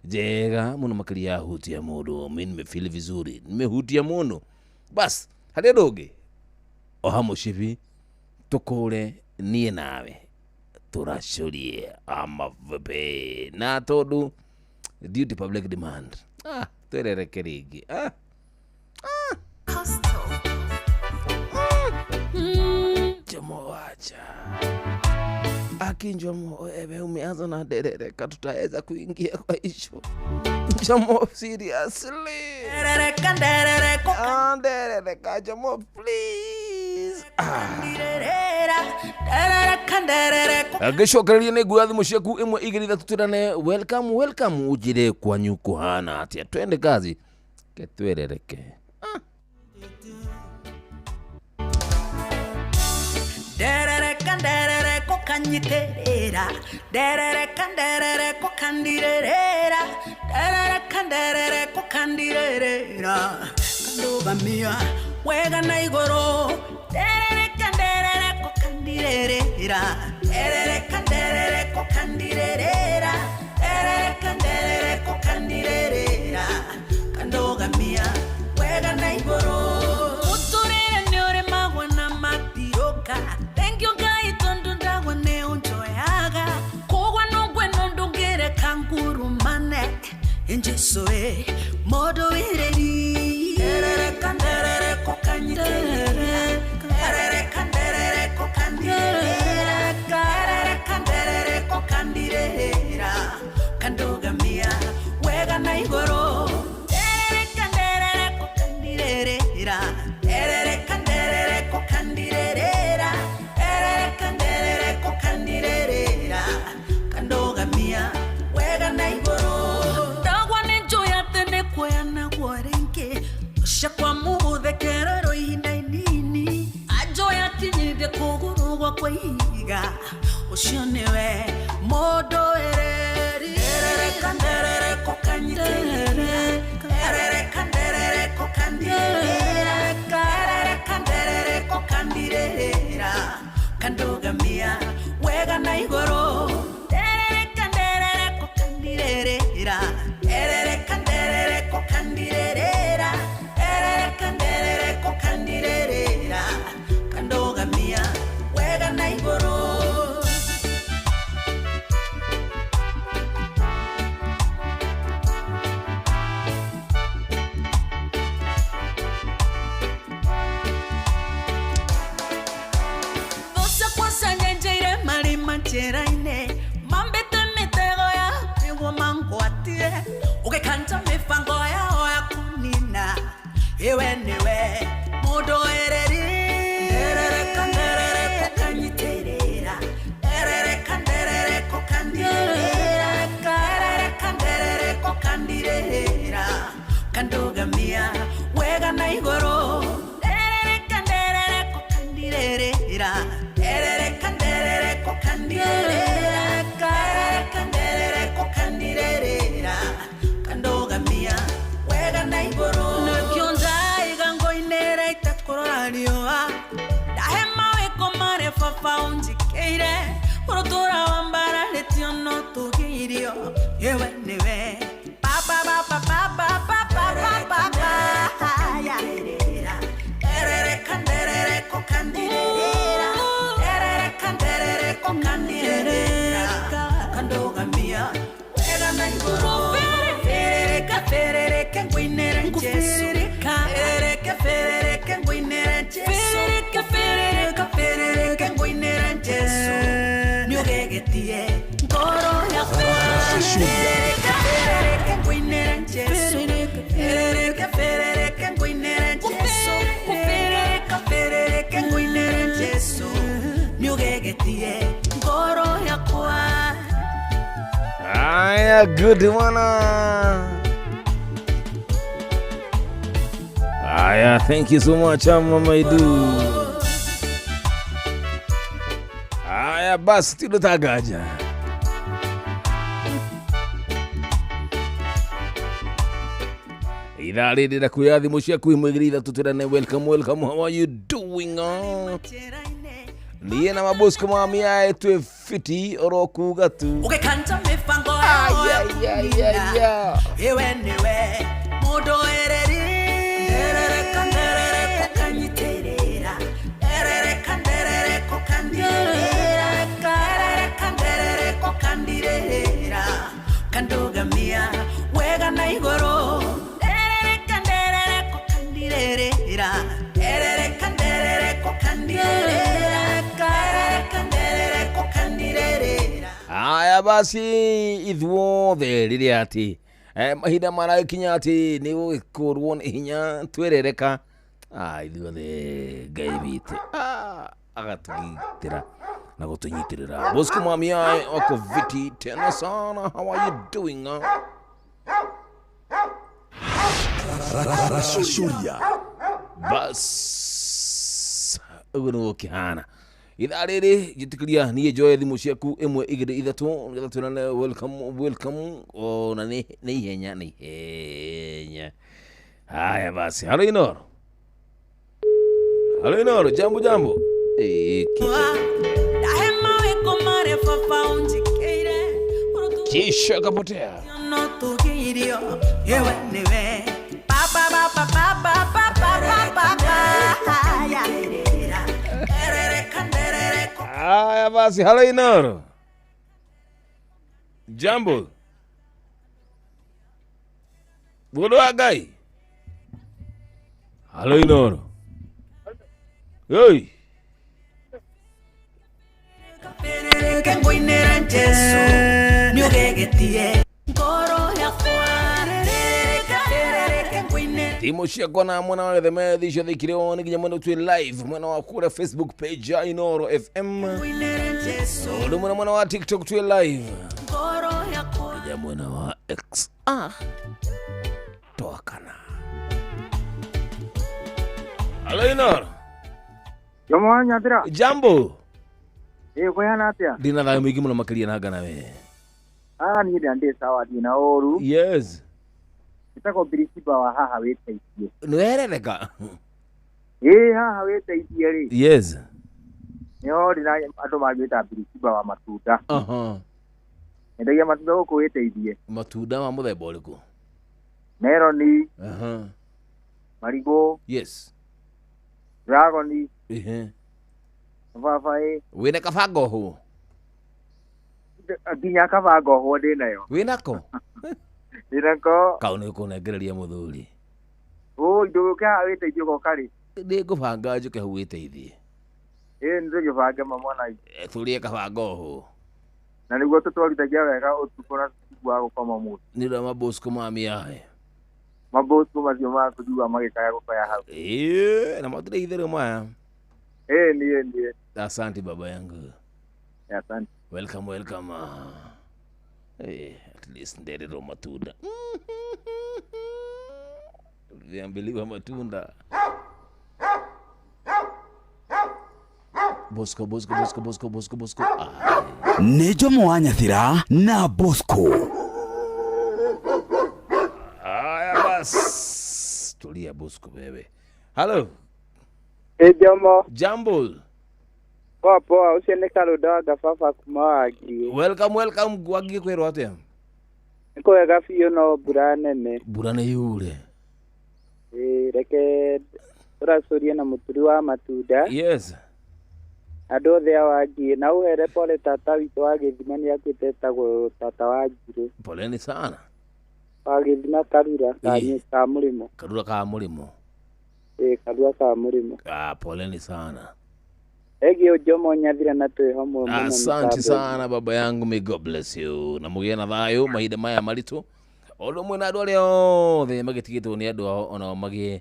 jega muno makiria hutia mundu mimi nimefeel vizuri nimehutia muno bas hade doge ohamushivi tukure nie nawe turashurie amavepe na todu duty public demand terereke rigi Jomo wacha akinjomo ebe umeanza na derereka tutaweza kuingia kwa isho Jomo seriously derereka Jomo please agishokereria ne guathi musheku imwe igiri thatu turane welcome ujire kwa nyuko hana atia twende kazi ketwerereke Derere kokanyiterera derere kokandirera derere kokandirera kandoga mia wega na igoro derere kokandirera derere kokandirera derere kokandirera kandoga mia wega na igoro uturere nyore magwana matiroka. Thank you guys, don't ndawa ne unjoyaga. Kogwa no gweno ndongere kanguru manek. Enjesoe modo ireri. Derere kandere kokanyiterera. Derere kandere kokandire. Derere kandere kokandirera. Kandoga mia wega na igoro. Derere kandere kokandirera. Derere kandere kokandirera. Kandere kokandirera kandoga mia wega na igoro dagwa ne joya tene kwa na gwarenke shakwa muthe kerero inainini ajoya kinyide kugurugwa kwa higa ushionewe modo ereri kandere kokanyiterera kandere kokandirera kandere kokandirera kandoga mia wega na igoro kandere kokandirera kandere kokandirera kandere kokandirera kandoga mia wega na igoro Jeraine mambete mitego ya ewo mangwatie ukekanta mifango ya oya kunina ewe niwe modo ereri kandere kokanyiterera kandere kokandirera kandere kokandirera kandoga mia wega na igoro kandere kokandirera kandere kokandirera kandere kokandirera kandoga mia wega na igoro baba unjikeire urutura wambara letio no tugirio yewe niwe baba baba baba baba baba ya erere kanderere kokandirera erere kanderere kokandirera kandogamia era na igoro ferere kengwinera Jesu ferere kengwinera Jesu ferere kengwinera Jesu nyogegetie ngoro ya ferere kengwinera Jesu ferere kengwinera Jesu ferere kengwinera Jesu nyogegetie ngoro ya kwa Aya, good one. Aya, thank you so much, Mamaidu. Aya, basi tulotagaja. Idhaa rĩrĩ na kwĩyathimo cia kwĩmwĩgĩrĩra tũtwĩrane welcome, how are you doing? Niye na mabosko mamia etwe fiti orokuga tu. Ukekanta mifango ya ewe niwe modo ereri erere kokanyiterera erere kanderere kokandirera kandogamia wega na igoro erere kokandirera erere kokandirera Aya basi ithuothe rĩrĩa ati mahinda marakinya ati nĩ gũkorwo nĩ hinya twerereka ithuothe Ngai witũ agatũgitĩra na gũtũnyitĩrĩra. Bosco Mamia wako viti tena sana, how are you doing? Rashuria bas ũguo nĩ gũkĩhana. Ithaa rĩrĩ jĩtĩkĩria niĩ njoe thimũ ciaku 1 2 3 nĩgetha twĩrane welcome ona nĩ ihenya. Haya basi, halo Inoro, jambo kisha kapotea. Aya basi, halo Inoro, jambo bodo agai. Halo Inoro, hey Timo ciakwa na mwana wa themethi cio thikire o nginya mwena tu live mwena wa kura Facebook page ya Inoro FM ndo mwena wa TikTok tu live ya mwena wa X toakana. Halo Inoro, jambo kuyana atia dina thayo mwingi muno makiria na ngana we ni ndande sawa dina oru. Yes, itako birisiba wa haha weteithie nwerereka haha weteithie ri. Yes, nyo dina andu magita birisiba wa matunda endagia matunda guku weteithie. Matunda ma muthemba uriku? Meloni, marigo, yes, dragoni, Vavai. Wina kabango ho? Ginya kabango ho ndinayo. Winako? Ndinako. Kaune kunegereria muthuri. Nduka witeithio gokari. Ndi ngubanga njuke hu witeithie. Ndio gibanga mamona. Turie kabango ho. Na niguo tutwarithagia wega utukora gwa gukoma mu. Ni ndo Mabosco Mamia. Mabosco macio ma kujua magikaya gukaya hau. Na matire ithere maya. Ndiye. Asante baba yangu. Asante. Welcome. At least ndere ro matunda. Viambiliwa matunda. Bosco. Nejo Mwanyathira na Bosco. Aya bas. Tulia Bosco bebe. Hello. Jambo. Jambo. Poa ucio nĩ Karuda Gababa kuma Wangĩ. Welcome Wangĩ kwĩrwo atĩa? Nĩ kwega biũ no mbura nene. Mbura nĩ yure. Reke tũracũrie na mũturi wa matunda. Yes. Andũ othe a Wangĩ na ũhere pole tata witũ wa Gĩthima nĩ akuĩte etagwo tata wa Njirũ. Poleni sana. Wa Gĩthima Karura ka mũrĩmo. Karura ka mũrĩmo. Karura ka mũrĩmo. Poleni sana. Egi Ojomo Nyathira na twĩ hamwe mũno. Asante sana baba yangu, may God bless you. Na mũgĩe na thayũ mahinda maya maritũ. Ũndũ ũmwe na andũ arĩa othe magĩtigĩtwo nĩ andũ ao ona magĩe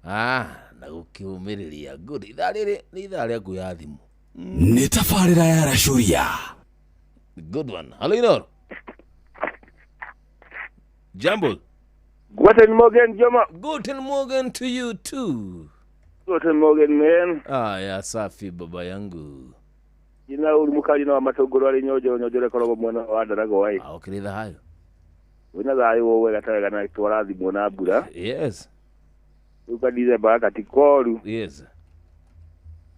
na gũkĩũmĩrĩria. Good. Ithaa rĩrĩ nĩ ithaa rĩa kuoya thimũ. Nĩ tabarĩra ya Racuria. Good one. Hello Inoro. Jumble. Guten Morgen, Joma. Guten Morgen to you too. Guten Morgen, man. Ya safi baba yangu. Ina ulimukali na matogoro ali nyojore korogo mwana wa Ndarago wai. Okĩrĩ thayũ. Wĩna thayũ wowe gatagana na twara thimũ na mbura. Yes. Ukadize baraka tikoru. Yes.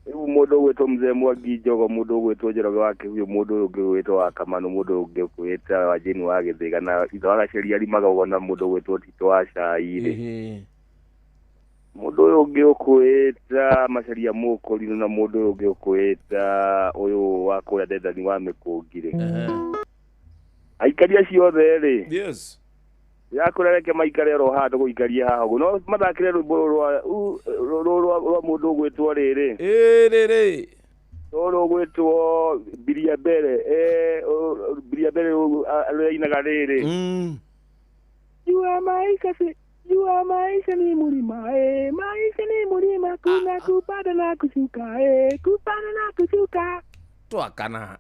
Ebu mũndũ gwĩtwo Mzee Mwangi Njogo, mũndũ gwĩtwo Njoroge wake huyo, mũndũ ũngĩ gwĩtwo wa Kamano, mũndũ ũngĩ gwĩtwo wa Jeni wa Gĩthĩga, na ithe wa Gaciari arimaga na mũndũ gwĩtwo Tito wa Caire. Mũndũ ũyũ ũngĩ ũkwĩta Macharia Mũkũri, na mũndũ ũyũ ũngĩ ũkwĩta ũyũ wa kũrĩa Dendani wa Mĩkũngire. Aikari acio othe rĩ. Yes. Ya kurereke maikare ro hato guikaria haho no mathakire rwimbo rwa mundu gwitwo riri riri ro gwitwo Biria Bere areinaga riri Jua maisha ni mulima maisha ni mulima kuna kupanda na kushuka twakana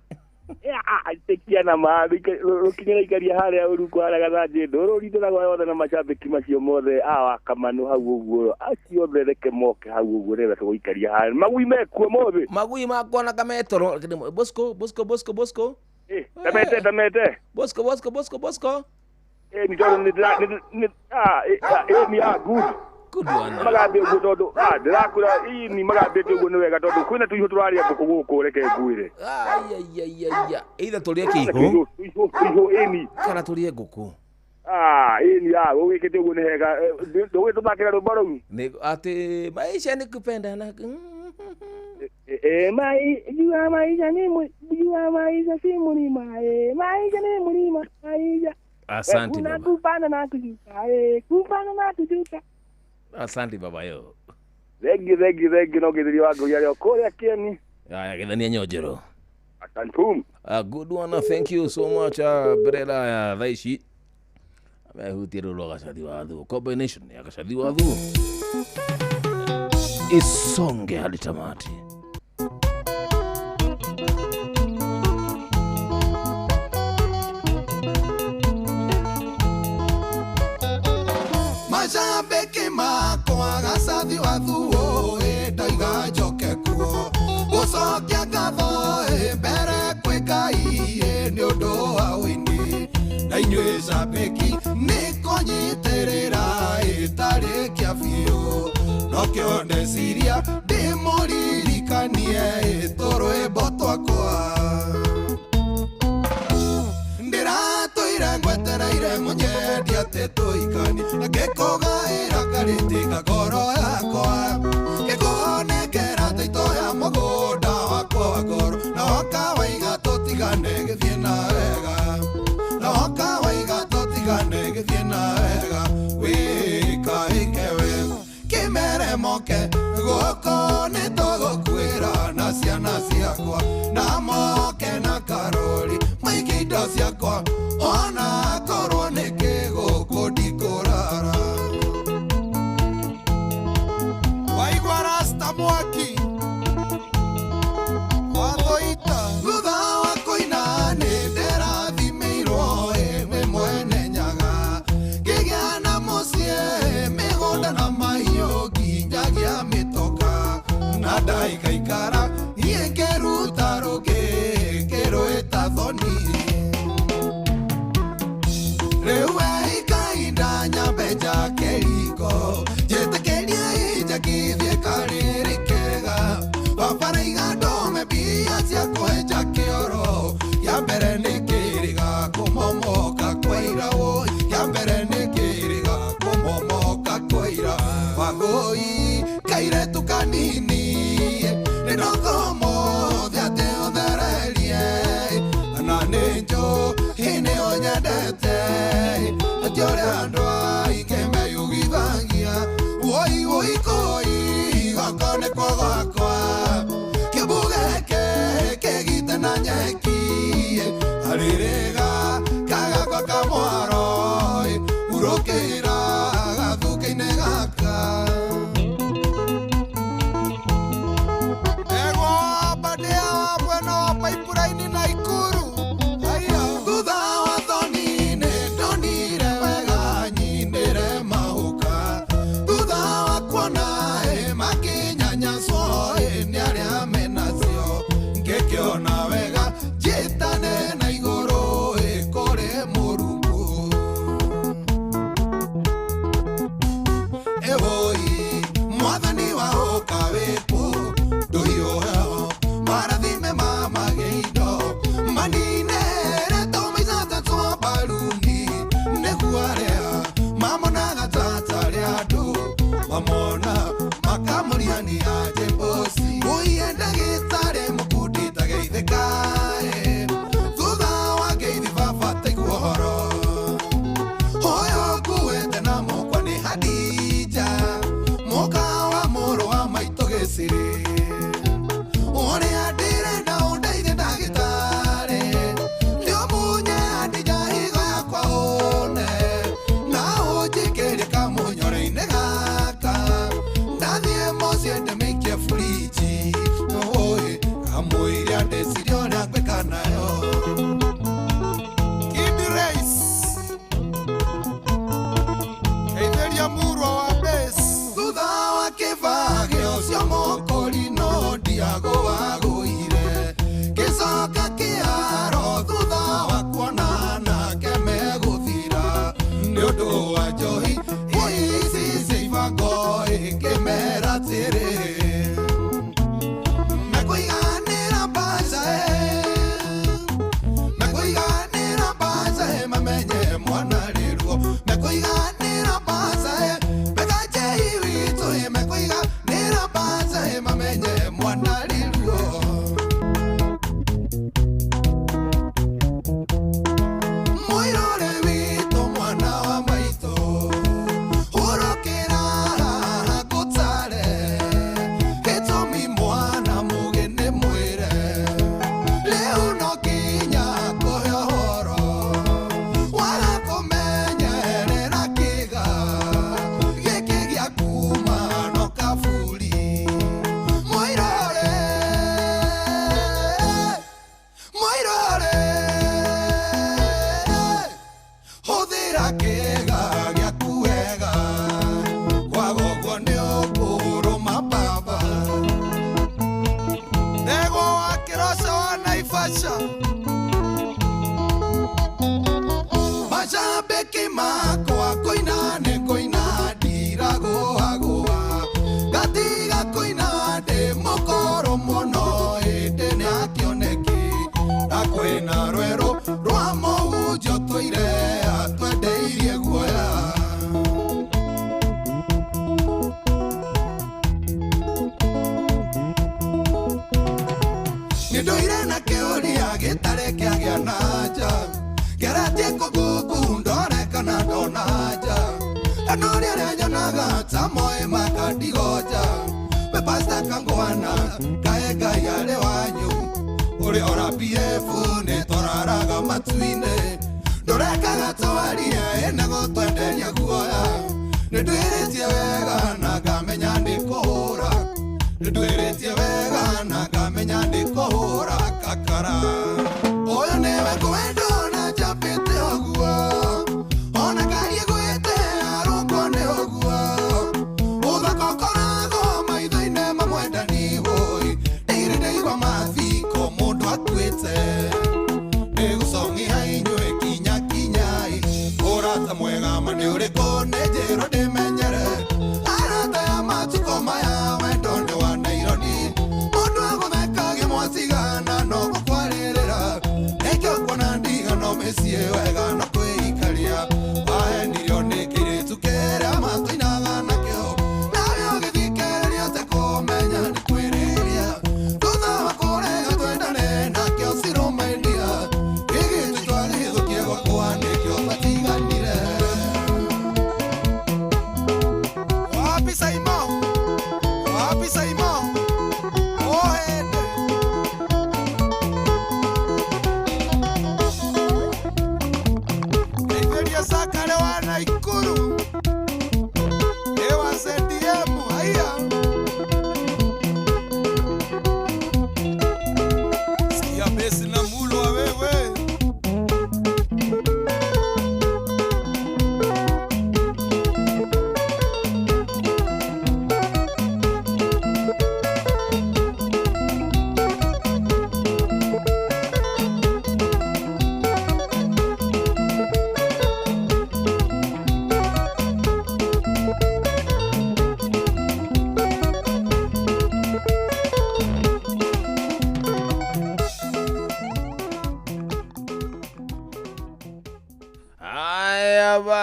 tekia na maadhi rukinyira ikaria haria uruku haria gathaje ndoro ritona gwa na macambiki macio mothe wa Kamano hau uguo acio thereke moke hau uguo rera tuikaria haria magui mekuo mothe magui makwa na kametoro Bosco tamete Bosco ni toro ni good one magabe gutodo ndakura ini magabe tugo ni wega tondu kwina tuiho turaria nguku guku reke nguire either turie kiho ini kana turie nguku ini ugikite uguo ni hega ndugituthakira rwimbo rũu ni ati maisha ni kupendana jua maisha si mulima maisha ni mulima maisha. Asante baba. Kupanda na kushuka. Asante baba yo. Regi no githiri wangu yale okoria kieni. Githania Nyojero. Asante. Good one. Thank you so much Brela ya Thaishi. Amehutiro lo Gacathi wa Thu. Combination ya Gacathi wa Thu. Isonge hadi tamati. Macambĩki makwa Gacathi wa Thu ndaiga njoke kuo gũcokia ngatho mbere kwĩ Ngai nĩ ũndũ wa wĩini na inyuĩ cambĩki nĩ kũnyitĩrĩra tarĩkia biũ no kĩo ndeciria ndĩmũririkanie tũrwĩmbo twakwa ndiratũire ngwetereire mũnyendi atĩ tũikani na ngĩkũgaĩra karĩti ngoro yakwa ngĩkũnengera taito ya mũgũnda wakwa wa ngoro na woka waiga tũtigane gĩthiĩ na wega na woka waiga tũtigane gĩthiĩ na wega wĩkaĩke wega kĩmere moke gũkũ nĩ tũgũkuĩra na ciana ciakwa na moke na Karoli maige indo ciakwa ona korwo nĩ kĩgũkũ ndikũrara waigua Rasta Mwaki wathoita thutha wa kũina nĩ ndĩrathimĩirwo ĩmwe mwene Nyaga ngĩgĩa na mũciĩ mĩgũnda na mahiũ nginyagia mĩtoka na ndaikaikara niĩ ngĩruta rũgĩ ngĩrwĩta thoni rĩu ikainda nyambe njake riko njĩtĩkĩria injakithie karĩrĩ kega wabaraiga ndome mbia kagoi kairetu kanini ninokomo thiate othererie na ninjo hine onyendete atiore andu aingĩ meyugithagia woi woi koi gakone kwa gwakwa kĩbugeke kĩgite na nyeki arĩrĩga kagakwa kamwaro urũkĩra gathuka-inĩ gaka ego bandia mwena wa Pipeline na Ikuru thutha wa thoni nĩndonire wega nyinĩre mahuka thutha wa kuona makinyanyaswo nĩ arĩa menacio ngĩkĩona wega njĩtane na igũrũ kũrĩ Mũrungu ewoi mwathani wa ũkawĩkwo ndũhiũheo marathime mamagĩindo maninere tũmĩcata twa mbaruni nĩguo arĩa mamonaga tata rĩa andũ mamona makamũriania njĩmboci ũiye ndagĩtarĩ mũkundi tageithĩkaĩ thutha wa ngeithi baba taigua ũhoro ũyũ nguĩte na mũkwa nĩ Hadija mũka wa mũrũ wa maitũ Gĩcirĩ ũrĩa ndĩrenda ũndeithie ndagĩtarĩ nĩũmunye Hadija higo yakwa ũne na ũnjĩkĩre kamũnyore-inĩ gaka ndathiĩ mũciĩ ndĩmĩikie buriji ũĩ kamũira ndĩciria ũrĩa ngwĩka nayo Kid Race Keitheria Murwa wa Base thutha wa kĩbagĩ ũcio mũkũri no ndiagũagũire gĩcoka kĩaro thutha wa kuona nake megũthira nĩ ũndũ wa njohi ici cia ibango ĩkĩmera atĩrĩ mekũiganĩra mbaca mekũiganĩra mbaca mamenye mwana rĩruo mekũiganĩra mbaca mekanjei witũ mekũiganĩra mbaca mamenye mwana rĩruo mũirũrĩ witũ mwana wa maitũ ũrũkĩra ngũtare gĩtũmi mwana mũgeni mwĩre rĩu no nginya kũhe ũhoro waga kũmenyerera kĩga gĩkĩ gĩa kuma no kaburi mũirũrĩ mũirũrĩ hũthĩra kĩga gĩaku wega kwaga ũguo nĩ ũkũrũma baba ndegwa wa Kĩroco wa Naivasha macambĩki makwa kũina nĩ kũina ndiragũagũa ngatiga kũina ndĩ mũkũrũ mũno ĩndĩ nĩ akĩoneki na kwĩna rwerũ rwa mũhunjio tũire atwendeirie guoya nĩndũire na kĩũria gĩtarĩ kĩagĩa na nja ngeratie kũgungu ndonekana ndona nja na ũrĩa rĩa nyonaga ta moĩ makandigonja we pasta kangwana kaĩ Ngai arĩ wanyu ũrĩa ora PF nĩ tũraraga matu-inĩ ndũrekaga twarie na gũtwenderia guoya nĩndwĩrĩtie wega na ngamenya nĩ kũhũra nĩndwĩrĩtie wega na ngamenya nĩ kũhũra kakara ũyũ nĩwe ngwendo na njambĩte ũguo ona Ngai gwĩte arũngwo nĩ ũguo ũthaka ũkoragwo maitho-inĩ mamwendani hũi ndĩrĩ ndĩigua mathiko mũndũ akuĩte nĩgũcong'ia inyuĩ kinya kinyai ũrata mwega ma nĩ ũrĩkũ nĩ njĩro ndĩmenyere arata ya matukũ maya wendo nĩ wa naironi mũndũ agũthekagia mwatigana no gũkwarĩrĩra nĩkĩo kuona ndigano mĩciĩ wega no kwĩikaria wahenirio nĩ kĩrĩtu kĩrĩa matũinaga nakĩo na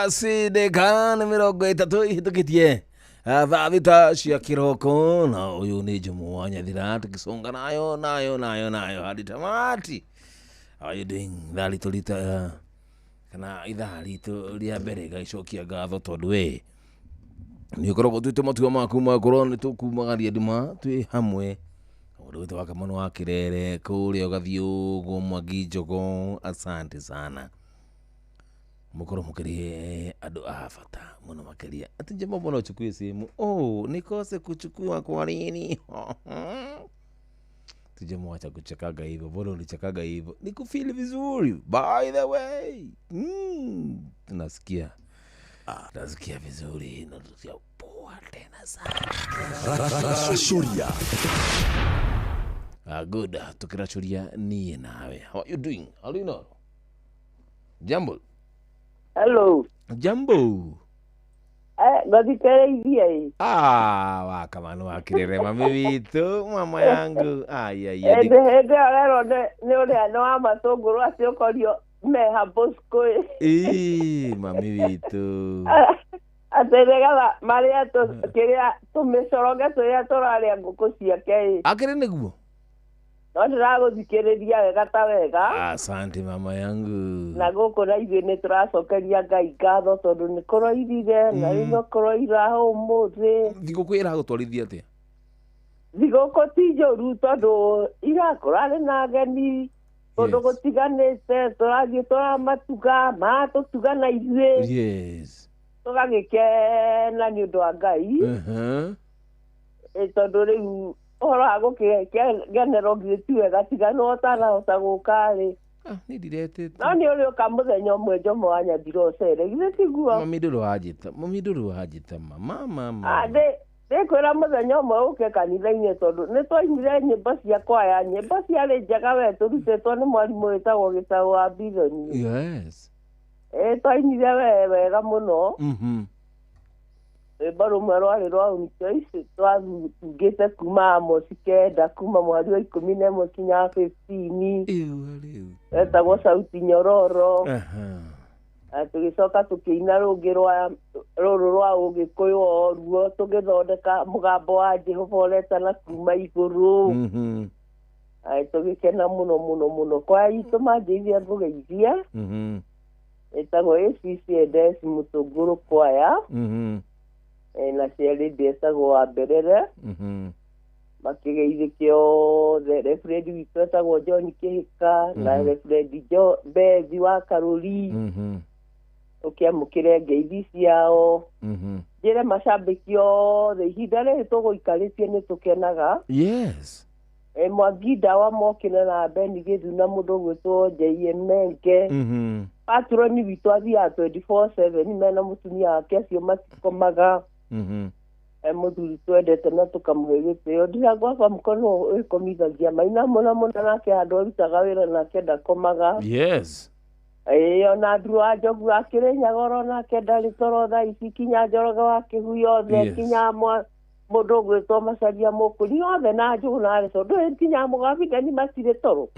basi dekana mirongo itatu ihitukitie thaa thita cia kiroko na uyu ni Jomo wa Nyathira tukisonga nayo hadi tamati. How are you doing? Thali tulita kana ithaa ritu ria mbere gaicokia ngatho tondu we ni ukoragwo twite matua maku makorwo ni tukumagaria nduma twi hamwe undu witu wa Kamano wa Kirere kuria ugathii uguo Mwangi Njogo. Asante sana mukorwo mukirie andu a bata muno makiria ati njema mbona uchukue simu nikose kuchukua kwa nini tuje mwacha kuchekaga hivyo bora ulichekaga hivyo nikufeel vizuri by the way tunasikia vizuri na tusia poa tena sana Shuria good tukirachuria nie nawe. How are you doing? Alino Jambo. Hello. Jambo. Gathikereithia wa Kamano wa Kirere mami witu mama yangu hende arero ni uria no amatunguru acio korio meha bosco mami witu ateregaga maria kiria tumicoroge turia turaria nguku ciake akire niguo no ndiraguthikiriria wega ta wega. Asante mama yangu. Na guku na ithuĩ nĩ tũracokeria Ngai ngatho tondũ nĩ kũroirire na rĩu kũroira ũmũthĩ. Thigũkũ ĩragũtwarithia atĩa? Thigũkũ ti njũru tondũ ira kũrarĩ na ageni tondũ gũtiganĩte tũrathiĩ tũramatuga matũtuga na ithuĩ tũgagĩkena nĩ ũndũ wa Ngai tondũ rĩu ũhoro wa gũkĩgenero ngĩti wega tigana ũtanahota gũka rĩ nĩ ndirete no nĩ ũrĩ ũka mũthenya ũmwe Jomo wa Nyathira ũcere githĩ tiguo mami ndũrũ wajĩta mama ndĩkwĩra mũthenya ũmwe ũke kanitha-inĩ tondũ nĩ twainire nyĩmbo cia kwaya nyĩmbo ciarĩ njega we tũrutĩtwo nĩ mwarimũ wĩtagwo Gĩtaũ wa Bithoni twainire wega mũno rwĩmbo rũmwe rwarĩ rwa Unichoice twatungĩte kuma Amosi 9 kuma mweri wa 11 kinya 15 wetagwo Sauti Nyororo tũgĩcoka tũkĩina rũngĩ rũrũ rwa Ũgĩkũyũ oruo tũgĩthondeka mũgambo wa Jehova ũretana kuma igũrũ tũgĩkena mũno kwaya itũ manjĩithia ngũgeithia ĩtagwo ACCNS Mũtũngũrũ kwaya na ciarĩ ndĩetagwo wa Mberere makĩgeithĩkia othe referendi witũ etagwo John Kĩhĩka na referendi Bethi wa Karũri ũkĩamũkĩre ngeithi ciao njĩre macambĩki othe ihinda rĩrĩ tũgũikarĩtie nĩ tũkenaga Mwangi Ndawa mokĩre na Beni Gĩthuna mũndũ gwĩtwo J.M. Menge patroni witũ athiaga 24/7 mena mũtumia wake acio matikomaga mũthuri twendete na tũkamũhe gĩtĩo ndiragwaka mũkono wĩkomithagia maina mũno nake handũ arutaga wĩra nake ndakomaga ona Nduru wa Njogu akĩrĩ Nyagoro nake ndarĩ toro thaa ici kinya Njoroge wa Kĩhu yothe kinya mũndũ gwĩtwo Macharia Mũkũri yothe na Njũgũ na Areco ndũĩ kinya Mũgabitheni matirĩ toro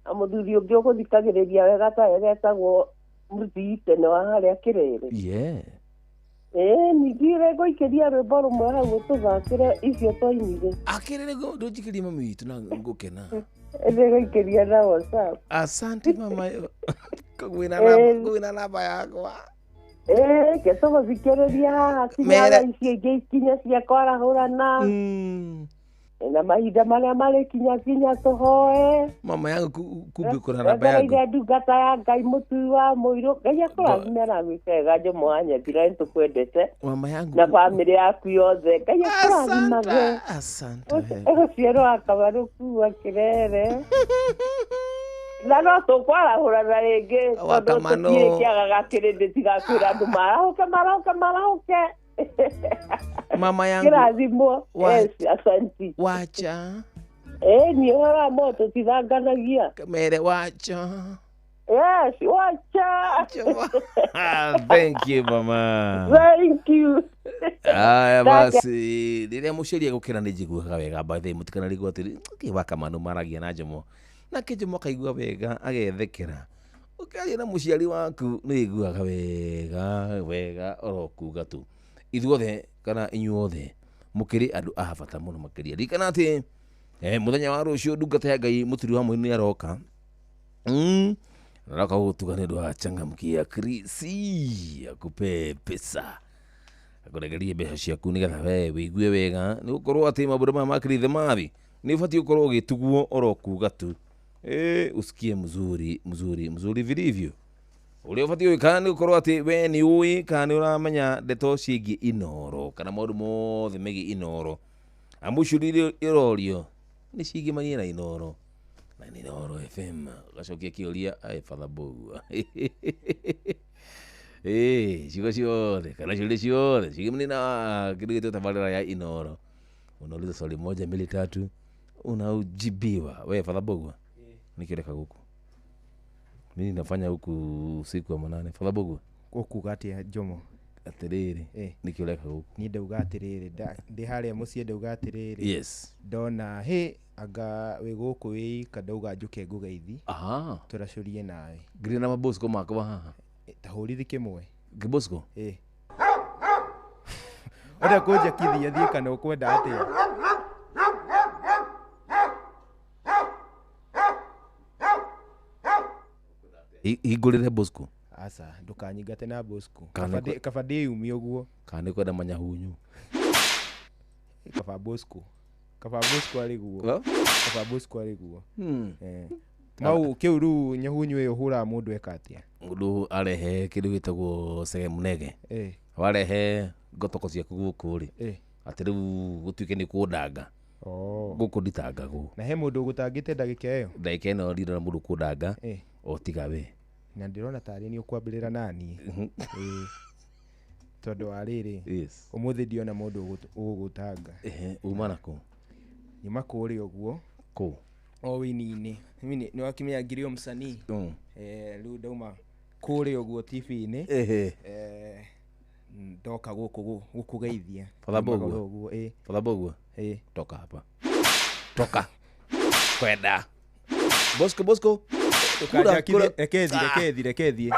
na mũthuri ũngĩ ũgũthikagĩrĩria wega ta etagwo Mũthii tene wa harĩa Kĩrere ningĩ ngũikĩria rwĩmbo rũmwe hau tũthakĩre icio twainire Kĩrere ndũnjikĩrie mami witũ na ngũkena ngũikĩria na WhatsApp. Asante mama kwĩna namba yakwa ke tũgũthikĩrĩria haha kinya thaa icio ingĩ ikinya cia kwarahũrana na mahinda marĩa marĩ kinya tũhoe mama yangu kumbe kuna namba yangu ngai ndungata ya Ngai mũtui wa mũirũ Ngai akũrathime na gwĩkega Jomo wa Nyathira nĩtũkwendete mama yangu na bamĩrĩ yaku yothe Ngai akũrathimage ũciarwo wa Kamarũ kuua Kĩrere na no tũkwarahũrana rĩngĩ tondũ tũtirĩ kĩagaga kĩrĩndĩ tigakwĩra andũ marahũke mama yangu kirathimo asanti wacha ni hora moto tidanganagia mere wacha wacha thank you mama thank you basi rĩrĩa mũciari agũkĩra nĩ njiguaga wega bathe mũtikana rigwo atĩ wa Kamano maragia na Jomo na Jomo akaigua wega agethekera Ukiaria na muciari waku ni iguaga wega orokuga tu. Ithuothe kana inyuothe mukiri andu a bata muno makiria. Rikana ati muthenya wa rucio ndungata ya Ngai mutiri hamwe ni aroka. Naraka gutuga ni ndwa changamkia Krisi akupe pesa. Akuregerie mbeca ciaku nigetha we wigue wega ni gukorwo ati mabura ma makrithe mathi ni bati ukorwo gituguo orokuga tu. Usikie mzuri vilivyo. Ule bati uikana ni gukorwo ati we ni ui kana ni uramenya ndeto ciigi inoro kana maundu mothe megi inoro. Amucurire irorio ni ciigi manie na inoro. Na ni Inoro FM gacokia kiuria ai Father Bogu. Cigo ciothe kana ciuria ciothe ciigi manie na kitu tabarira ya inoro. Unauliza swali moja mbili tatu unaujibiwa. We Father Bogu. Nikireka guku. Mimi nafanya huku usiku wa manane. Father Bogu. Guku gati ya Jomo. Atiriri. Nikireka guku. Ni ndauga atiriri. Ndi haria mucie ndauga atiriri. Yes. Dona anga we guku wi kadauga njuke ngugeithi. Aha. Turacurie nawe. Ngiri na mabosko makwa haha. Tahurithi kimwe. Gibosko? Oda koja kithia thie kana ukwenda atia. Igurire Bosco. Asa ndukanyingate na Bosco. Kabade yumi uguo. Kana kwenda manyahunyu. Kaba Bosco ari guo. Kaba Bosco ari guo. Mau kiuru nyahunyu yo hura mundu ekatia. Mundu arehe kindu gitagwo sege munege. Warehe ngotoko ciaku guku ri. Ati riu gutuike ni kundanga. Guku nditangagu. Na he mundu gutangite ndagika iyo. Ndagika ino ndira mundu kundanga. Otiga we. Na ndirona tari ni ukwambirira nani. Todo ariri. Yes. Umuthi ndiona mundu ugutanga. Uma nako. Nyuma kuri uguo. Ko. O winini. Mimi ni wakimya ngirio msanii. Riu ndauma kuri uguo TV-ini. Ndoka guku geithia. Father Bogu. Father Bogu. Toka hapa. Toka. Kwenda. Bosco. Kura. Rekethi.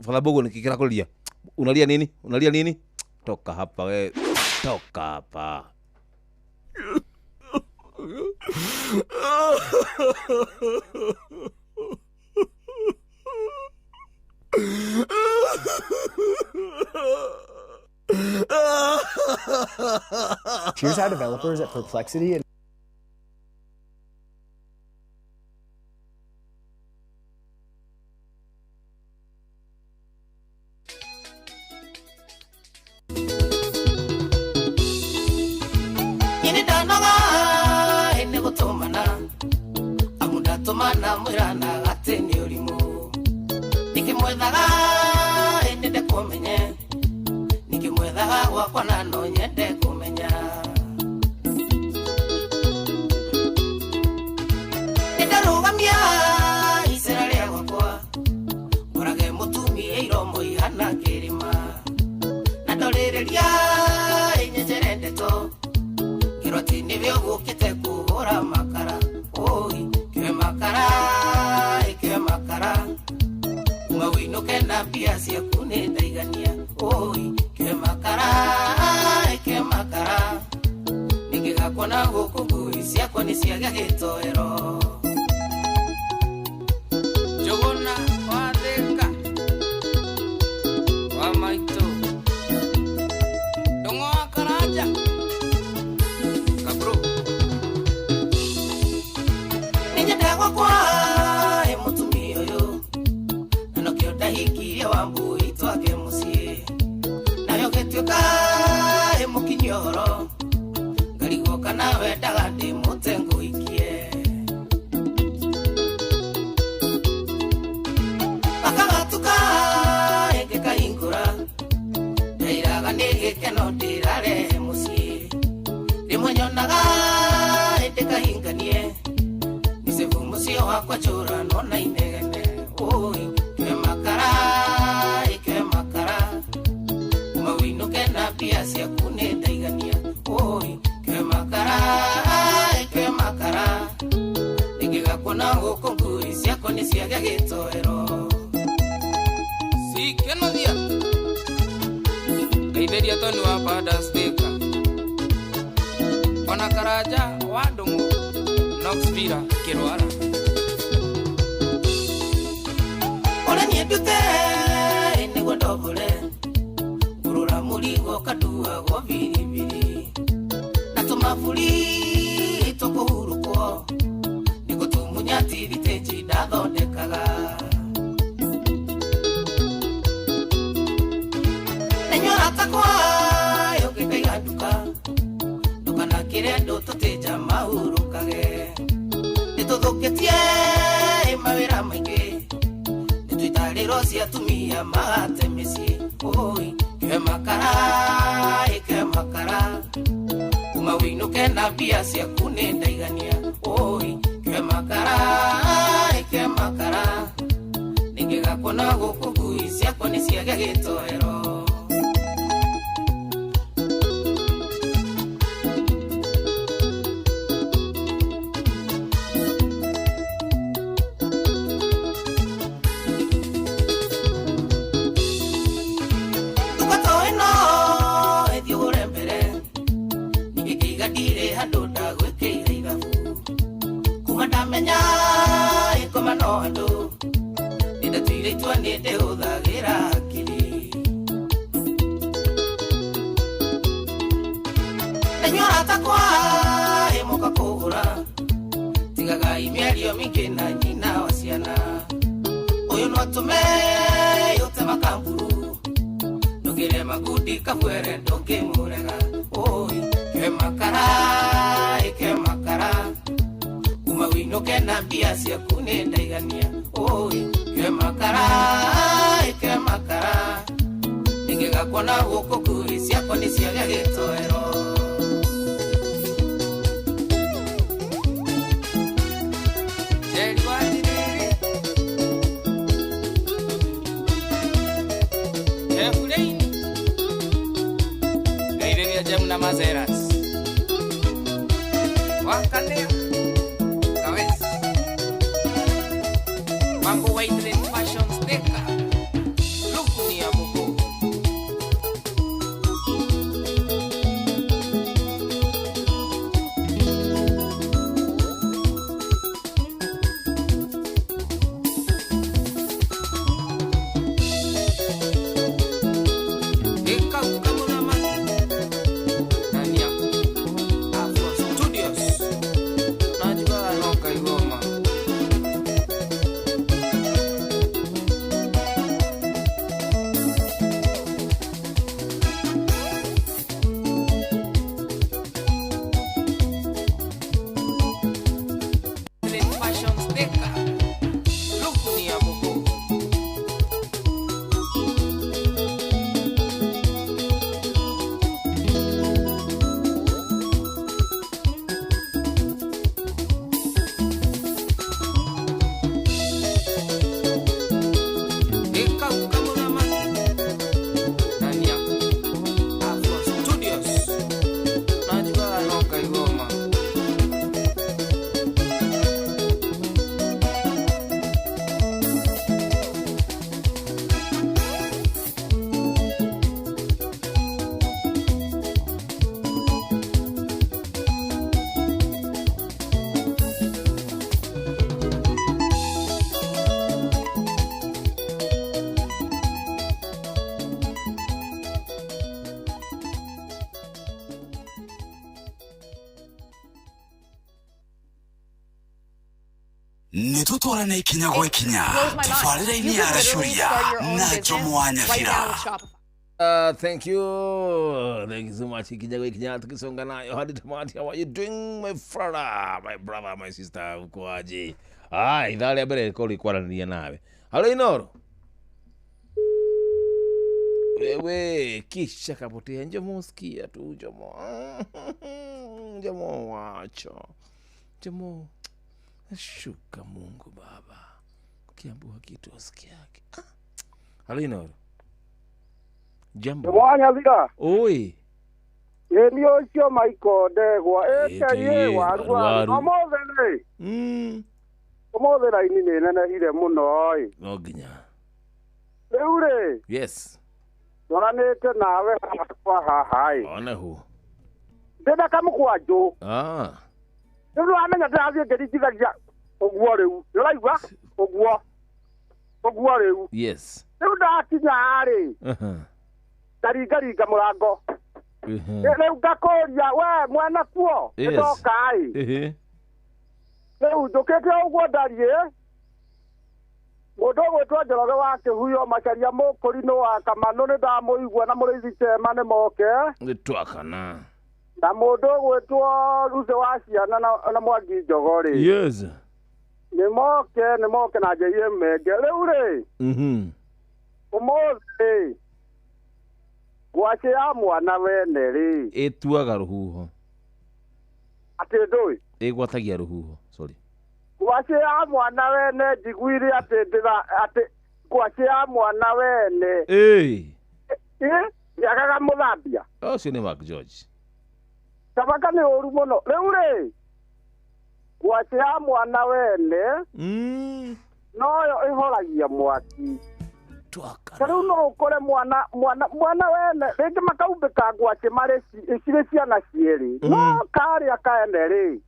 Father Bogu nikikira kulia. Unalia nini? Toka hapa we. Toka hapa. Here's how developers at Perplexity and Rimwe nyonaga ende kahinganie nisevumusio kwa chora nona inegene oi ke makara mawino kena pia sia kune daigania oi ke makara nigiga kona goko ngui sia kone sia gagetoero si keno dia kaiberia toni wa pada steka ona karaja wadungu Knoxville Kirwara Ola nyedute ni godobule Urura muligo kadua go biribiri Natuma fuli toko huruko Niko tumunyati viteji dadondekaga Nenyora takwa yoke kaigaduka Dukana kiredo toteja mahurukage Nitodoketie mawira maingi Nituitariro sia tumia mahate misi Oi, ke makara Umawinu kena pia sia kune daigania Oi, ke makara Ningega kona gokugui sia kone sia gagetoero Menya ikoma no ando ida tire tuane de odagira kiri Nenyora takwa emoka kogura tigaga imiario mikena nyina wasiana oyo no tume yote makamburu nogere magudi kafwere doke murega oi ke makara Mawino kena pia sia kune daigania Oi, ke makara Ningega kona woko kuri sia kone sia gagetoero Jeri wadiriri Jehureini Gaireria jamna mazeras Wakanea Mambo White Fashion Sticker Look ni amuko Eka ukamuna mani Nani yako Afro Studios Najua anoka igoma Nitutwarane ikinya gwe kinya tufarire-ini arashuria na Jomo Nyafira. Thank you so much. Ikinya gwe kinya tukisonga nayo hadi tamati. How are you doing my brother, my sister? Ukoaje? Idhaa ya mbere iko likwarania nawe. Halo Inoro. Wewe kisha kapotea Jomo, sikia tu Jomo. Jomo wacho. Jomo. Shuka Mungu Baba. Kiambiwa kitu usikiake. Halino. Jambo. Mwanya vika. Oi. Ndio sio maiko ndegwa eke warwa omothe omothe raini nĩ nenehire mũno ĩ no nginya rĩu rĩ yes twaranĩte nawe kwa haha ĩ ona hu ndĩna kamũkwanjũ rĩu nĩwamenya ndĩrathiĩ ngĩringithagia ũguo rĩu nĩũraigua ũguo rĩu yes rĩu ndakinya rĩ ndaringaringa mũrango rĩu ngakũria we mwana kuo ndoka ĩ rĩu njũkĩte ũguo ndariĩ mũndũ ũgwĩtwo Njoroge wa Kĩhuyo Macharia Mũkũri nĩ wa Kamanũ nĩ ndamũigua na mũrĩithi Chema nĩ moke nĩtwakana na mũndũ ũgwĩtwo Ruce wa Ciana na Mwangi Njogori yes nĩ moke na njĩie menge rĩu rĩ ũmũthĩ ngwacĩ ya mwana wene rĩ ĩtuaga rũhuho atĩ ndũĩ ĩgwatagia rũhuho sorry ngwacĩ ya mwana wene njiguire atĩ ngwacĩ ya mwana wene yagaga mũthambia ũcio nĩ Mark George tabaka nĩ ũru mũno rĩu rĩ ngwacĩ ya mwana wene noyo ĩhoragia mwaki rĩu no ũkore mwana wene rĩngĩ makaumbĩka ngwacĩ cirĩ ciana cierĩ no karĩa kaene rĩ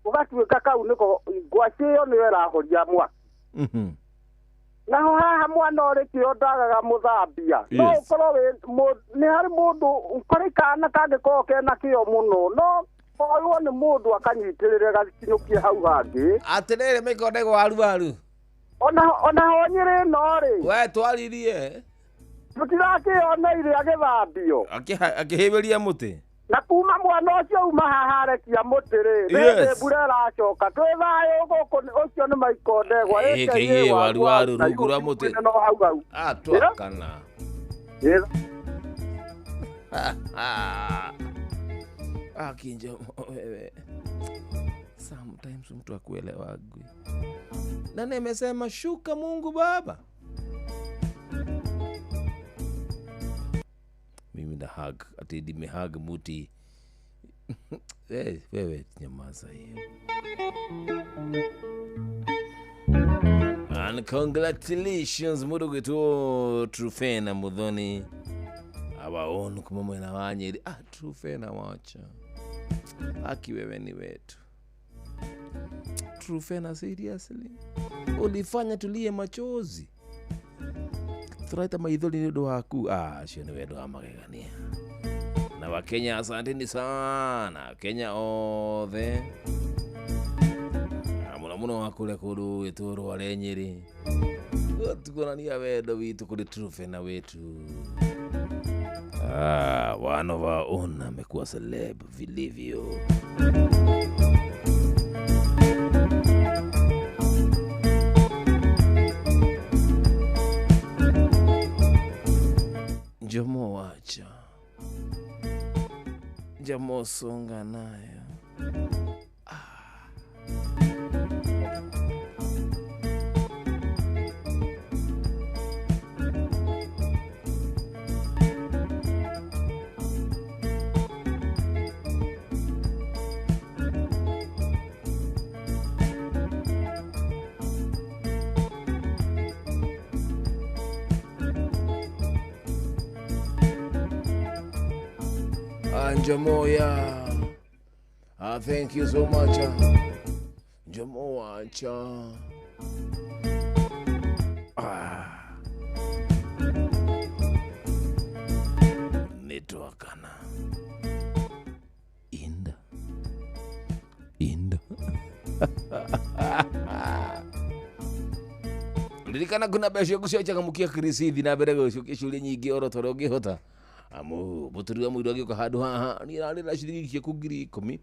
ũgatuĩka kau nĩko ngwacĩ ĩyo nĩyo ĩrahoria mwaki naho haha mwana ũrĩkĩo ndagaga mũthambia no ũkorwo nĩ harĩ mũndũ kũrĩ kana kangĩkorwo kena kĩo mũno no oywo nĩ mũndũ akanyitĩrĩre gakinyũkie hau hangĩ atĩrĩrĩ mĩkonde gwaru ona honyĩrĩ no rĩ we twaririe tũtirakĩoneire agĩthambio akĩhĩbĩria mũtĩ na kuma mwana ũcio uma haharekia mũtĩ rĩ rĩndĩ mbura ĩracoka twĩ thayũ gũkũ ũcio nĩ maiko ndegwa ĩkĩiĩ waru rungu rwa mũtĩ twakana akinjo wewe sometimes mtu akuelewa gwi na nimesema shuka Mungu Baba mimi na hug ati nimehug muti wewe nyamaza hiyo and congratulations mudogo to Trufena Muthoni abaonu kuma mwena wanyeri Trufena wacha aki wewe ni wetu Trufena seriously ulifanya tulie machozi turaita maithori nĩ ũndũ waku acio nĩ wendo wa magegania na Wakenya asanteni sana Kenya othe mũno wakũrĩa kũndũ gwĩtwo Rware Nyĩrĩ tukuonania wendo witũ kũrĩ Trufena wetu one of our own amekuwa celeb vilivyo Jomo wacha Jomo songa nayo Jamoya, thank you so much. Jamoacha. Netwakana. Inda. Ndirikana kuna besho guciocha kamukia Krisithi na mbere guciokia shule nyingi oro toro ngihota. Amu muturia mwiro agioka handu haha ni rari na shiringi cia kungiri 10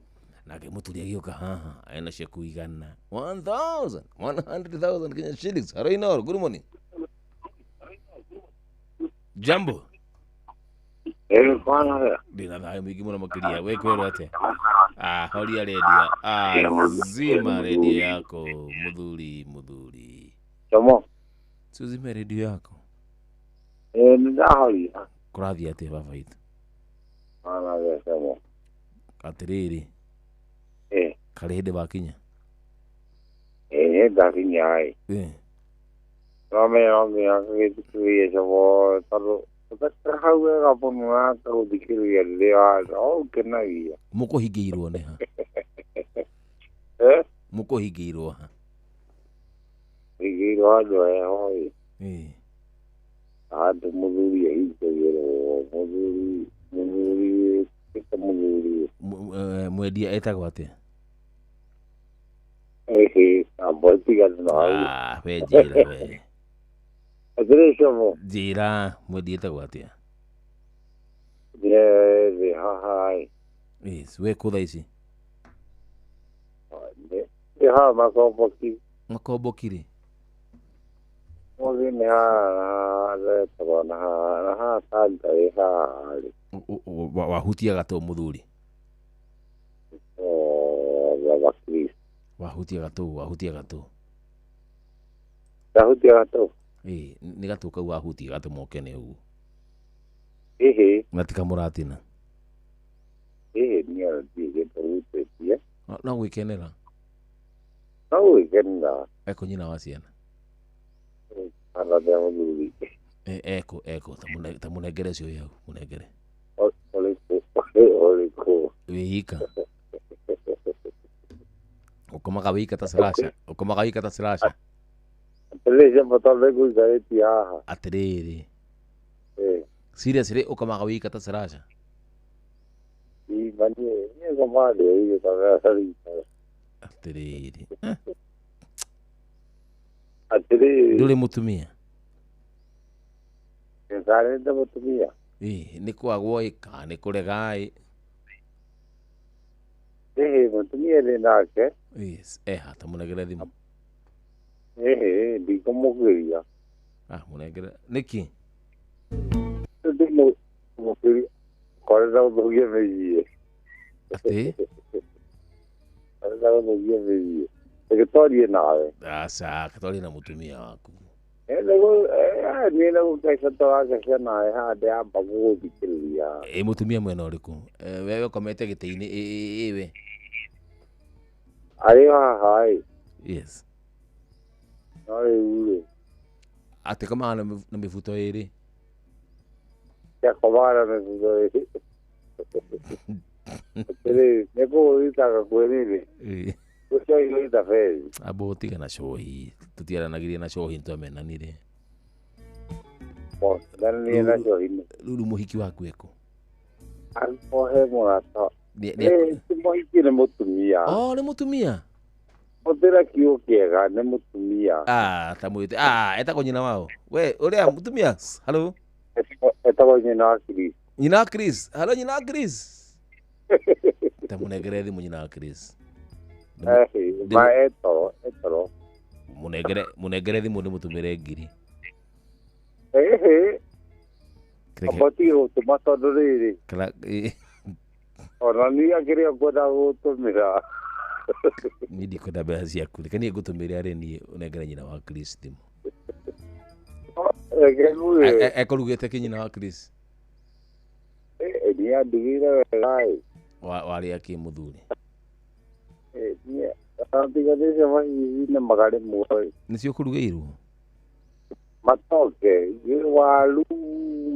nake muturia agioka haha aina cia kuigana 100,000 Kenya shillings Haroinor good morning Jambo Kwana dina thayo mwingi muno makiria we kwero ate Horia redio. Zima redio yako muthuri. Tomo. Tuzime redio yako. Ndahoria. Kurathi ate baba itu. Ana gesemo. Atiriri. Karede bakinya. Ndakinya ai. Rame akagituye chavo taro. Takahawe gaponwa taro dikiruya lea. Kenagia. Muko higeirwo ne ha. Muko higeirwo ha. Higeirwo ajo hoi. Ado muthuri higagirwo muthuri kita muthuri. Mwendia etagwo atia? Amboti gano. We jira we. Adresho jira mwendia etagwo atia? Hai. We kutha ici? Makombokire. Mugine letagwo na tanga ihari. Wahutia gato muthuri. Wahutia gato. Ni gato kau wahutia gato mokene ugu. Natika muratina. Ni arati turutetia. Na gwikenera. Eko nyina wa ciana. Ana muthuri. Eko tamunengere cio yau munengere. Oliko. Wika. Ukomaga wika ta slasha. Teleza botale guzaiti aha. Atiriri. Seriously ukomaga wika ta slasha. Bani ni gomade hiyo tawari. Atiriri. Nduri mutumia. Nzare ndo mutumia. Ni kwagwo ika ni kuregai. Mutumia ni nake. Hata munegere thimu. Ndikomugiria. Munegere. Niki? Ndikomugiria. Korera ubugie mezie. Ati? Korera ubugie mezie. Ekitorie nawe. Asa, kitorie na mutumia waku. Nina gukaisa tawaka nawe hande amba guthikiriria. Mutumia mwena uriku? Wewe komete gitini iwe. Ari hai. Yes. Ari ule. Ate kama na mifuto iri. Ya komara na mifuto iri. Tere, neko itaka kwenini. Ushoi ita fezi. Abo tiga na shohi. Tutiaranagiria na shohi ntwamenanire. Ndani na shohi. Lulu muhiki waku eko. Alpohe murata. Muhiki ni mutumia. Ni mutumia. Otera kiyo kiega ni mutumia. Tamuite. Etagwo nyina wao. We, uria mutumia? Hello. Etagwo nyina wa Chris. Nyina wa Chris. Hello nyina wa Chris. Tamunegere thimu nyina wa Chris. Etoro. Munegere thimu ni mutumire ngiri. Abati utuma tondu riri. Ona ni agiria kwenda gutumira. Ni ndikwenda mbeca ciaku reke niĩ ngũtũmĩre arĩ niĩ ũnengere nyina wa Chris thimũ. Ekũrugĩte kĩ nyina wa Chris? Nĩ andigire wega. Warĩa kĩ mũthuri? Tiganĩte mahihi na magari muoyo. Nĩcio ũkũrugĩirwo? Matoke, waru,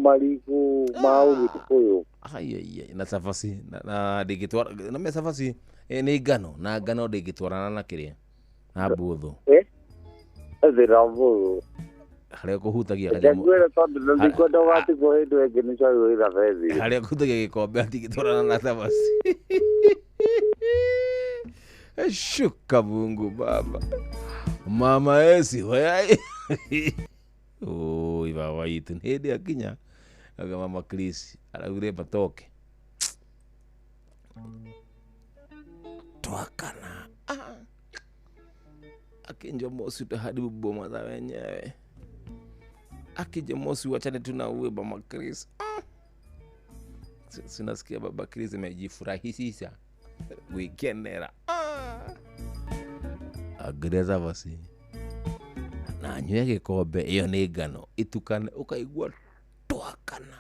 marigu, mau gĩkũyũ. Na cabaci na ndĩngĩtwara na me cabaci nĩ ngano na ngano ndĩngĩtwarana na kĩrĩa na mbũthũ. Thĩra mbũthũ. Harĩa ũkũhutagia kanyamũ. Ngwĩre tondũ ndikwenda ũgatigwo hĩndĩ ĩngĩ nĩ coĩ wĩra bethi. Harĩa ũkũhutagia gĩkombe hatingĩtwarana na cabaci. Shuka Mungu baba. Mama esi wai. Oi baba itu hĩndĩ akinya aga mama Chris araugire batoke. Twakana. Akinja mosi tuharibu boma za wenyewe. Akija mosi wachane tunauwe mama Chris. Sinasikia baba Chris amejifurahisha. Gwikenera. Agereza basi. Na nywe gikombe iyo ni ngano itukane ukaigua twakana.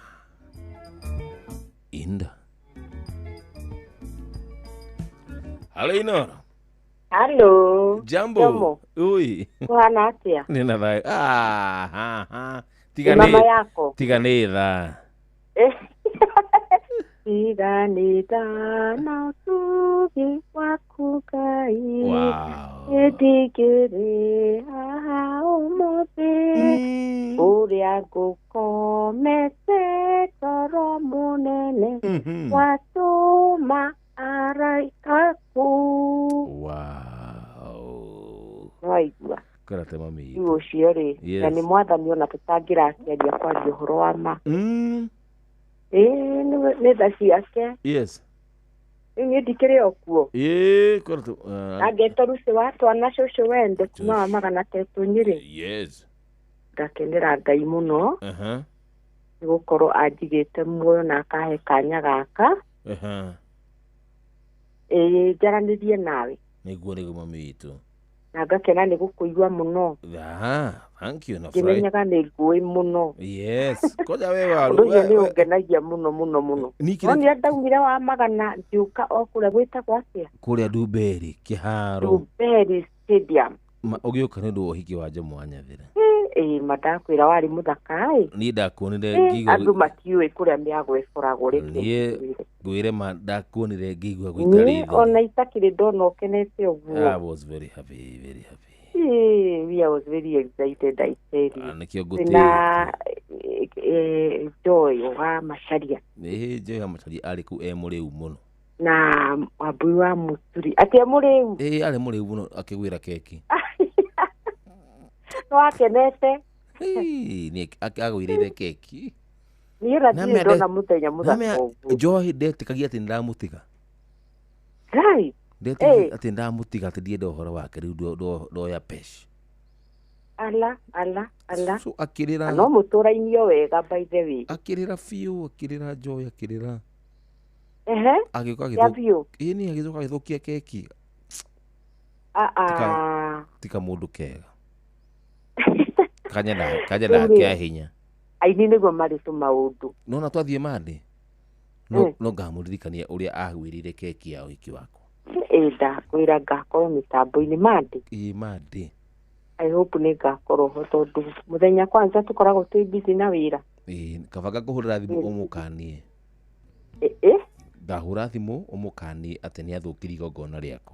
Inda. Halo Inora. Halo. Jambo. Ui. Kuhana atia? Nina thai. Mama yako. Tiganitha. Tiganitha na utugi waku Ngai. Wow. Etigere aha umuthi. Uria ngukomete toro munene. Watuma araikaku. Wow. Waigua. Karate mami. Iwo ciore. Na ni mwathani ona tutangirakiaria kwaria uhoro wa ma. Nĩ tha ciake. Yes. Niĩ ndikĩrĩ o kuo. Karate. Angetwo Lucy wa twana cũcũ wende kuma wa magana tetũ Nyĩrĩ. Yes. Ngakenera Ngai mũno. Nĩ gũkorwo anjigĩte muoyo na akahe kanya gaka. Njaranĩrie nawe. Nĩguo nĩguo mami witũ. Na ngakena nĩ gũkũigua mũno. Thank you. Ngĩmenyaga nĩ ngũĩ mũno. Yes. Koja we waru. Ũndũ ũcio nĩ ũngenagia mũno mũno mũno. No nĩ ndaumire wa magana ngĩũka o kũrĩa gwĩtagwo atĩa? Kũrĩa Ndumberi kĩharo. Ndumberi Stadium. Ũgĩũka nĩ ũndũ wa ũhiki wa Jomo wa Nyathĩra. Mandakwĩra warĩ mũthaka ĩ. Niĩ ndakuonire ngĩigua. Andũ matiũĩ kũrĩa mĩago ĩkoragwo rĩngĩ. Niĩ ngwĩre ndakuonire ngĩigua gũikarĩ thĩ. Ona itakĩrĩ ndona ũkenete ũguo. I was very happy, very happy. I was very excited, I tell you. Nĩkĩo ngũtĩĩte. Na Joy wa Macharia. Joy wa Macharia arĩ kũu mũrĩu mũno. Na Wambui wa Mũturi. Atĩ mũrĩu? Arĩ mũrĩu mũno akĩgwĩra keki. No akenete. Nĩ agwĩrĩire keki. Niĩ ratirĩ ndona mũthenya mũthaka ũguo. Joy ndetĩkagia atĩ nĩndamũtiga. Ngai. Ndetĩkagia atĩ ndamũtiga atĩ ndienda ũhoro wake rĩu ndoya peci. Ala. So akĩrĩra. No mũtũra-inĩ wega by the way. Akĩrĩra biũ, akĩrĩra Joy, akĩrĩra. Agĩũka agĩthũkia. Nĩ agĩũka agĩthũkia keki. Tika mũndũ kega. Kanya na kĩa hinya. Aini nĩguo marĩ tũmaũndũ. No twathiĩ Mande. No ngamũririkania ũrĩa ahwĩrire keki ya ũhiki wako. Ndakwĩra ngakorwo mĩtambo-inĩ Mande. Mande. I hope nĩ ngakorwo ho tondũ mũthenya kwanza tũkoragwo twĩ busy na wĩra. Kabanga kũhũrĩra thimũ ũmũkanie. Ndahũra thimũ ũmũkanie atĩ nĩ athũkirie igongona rĩako.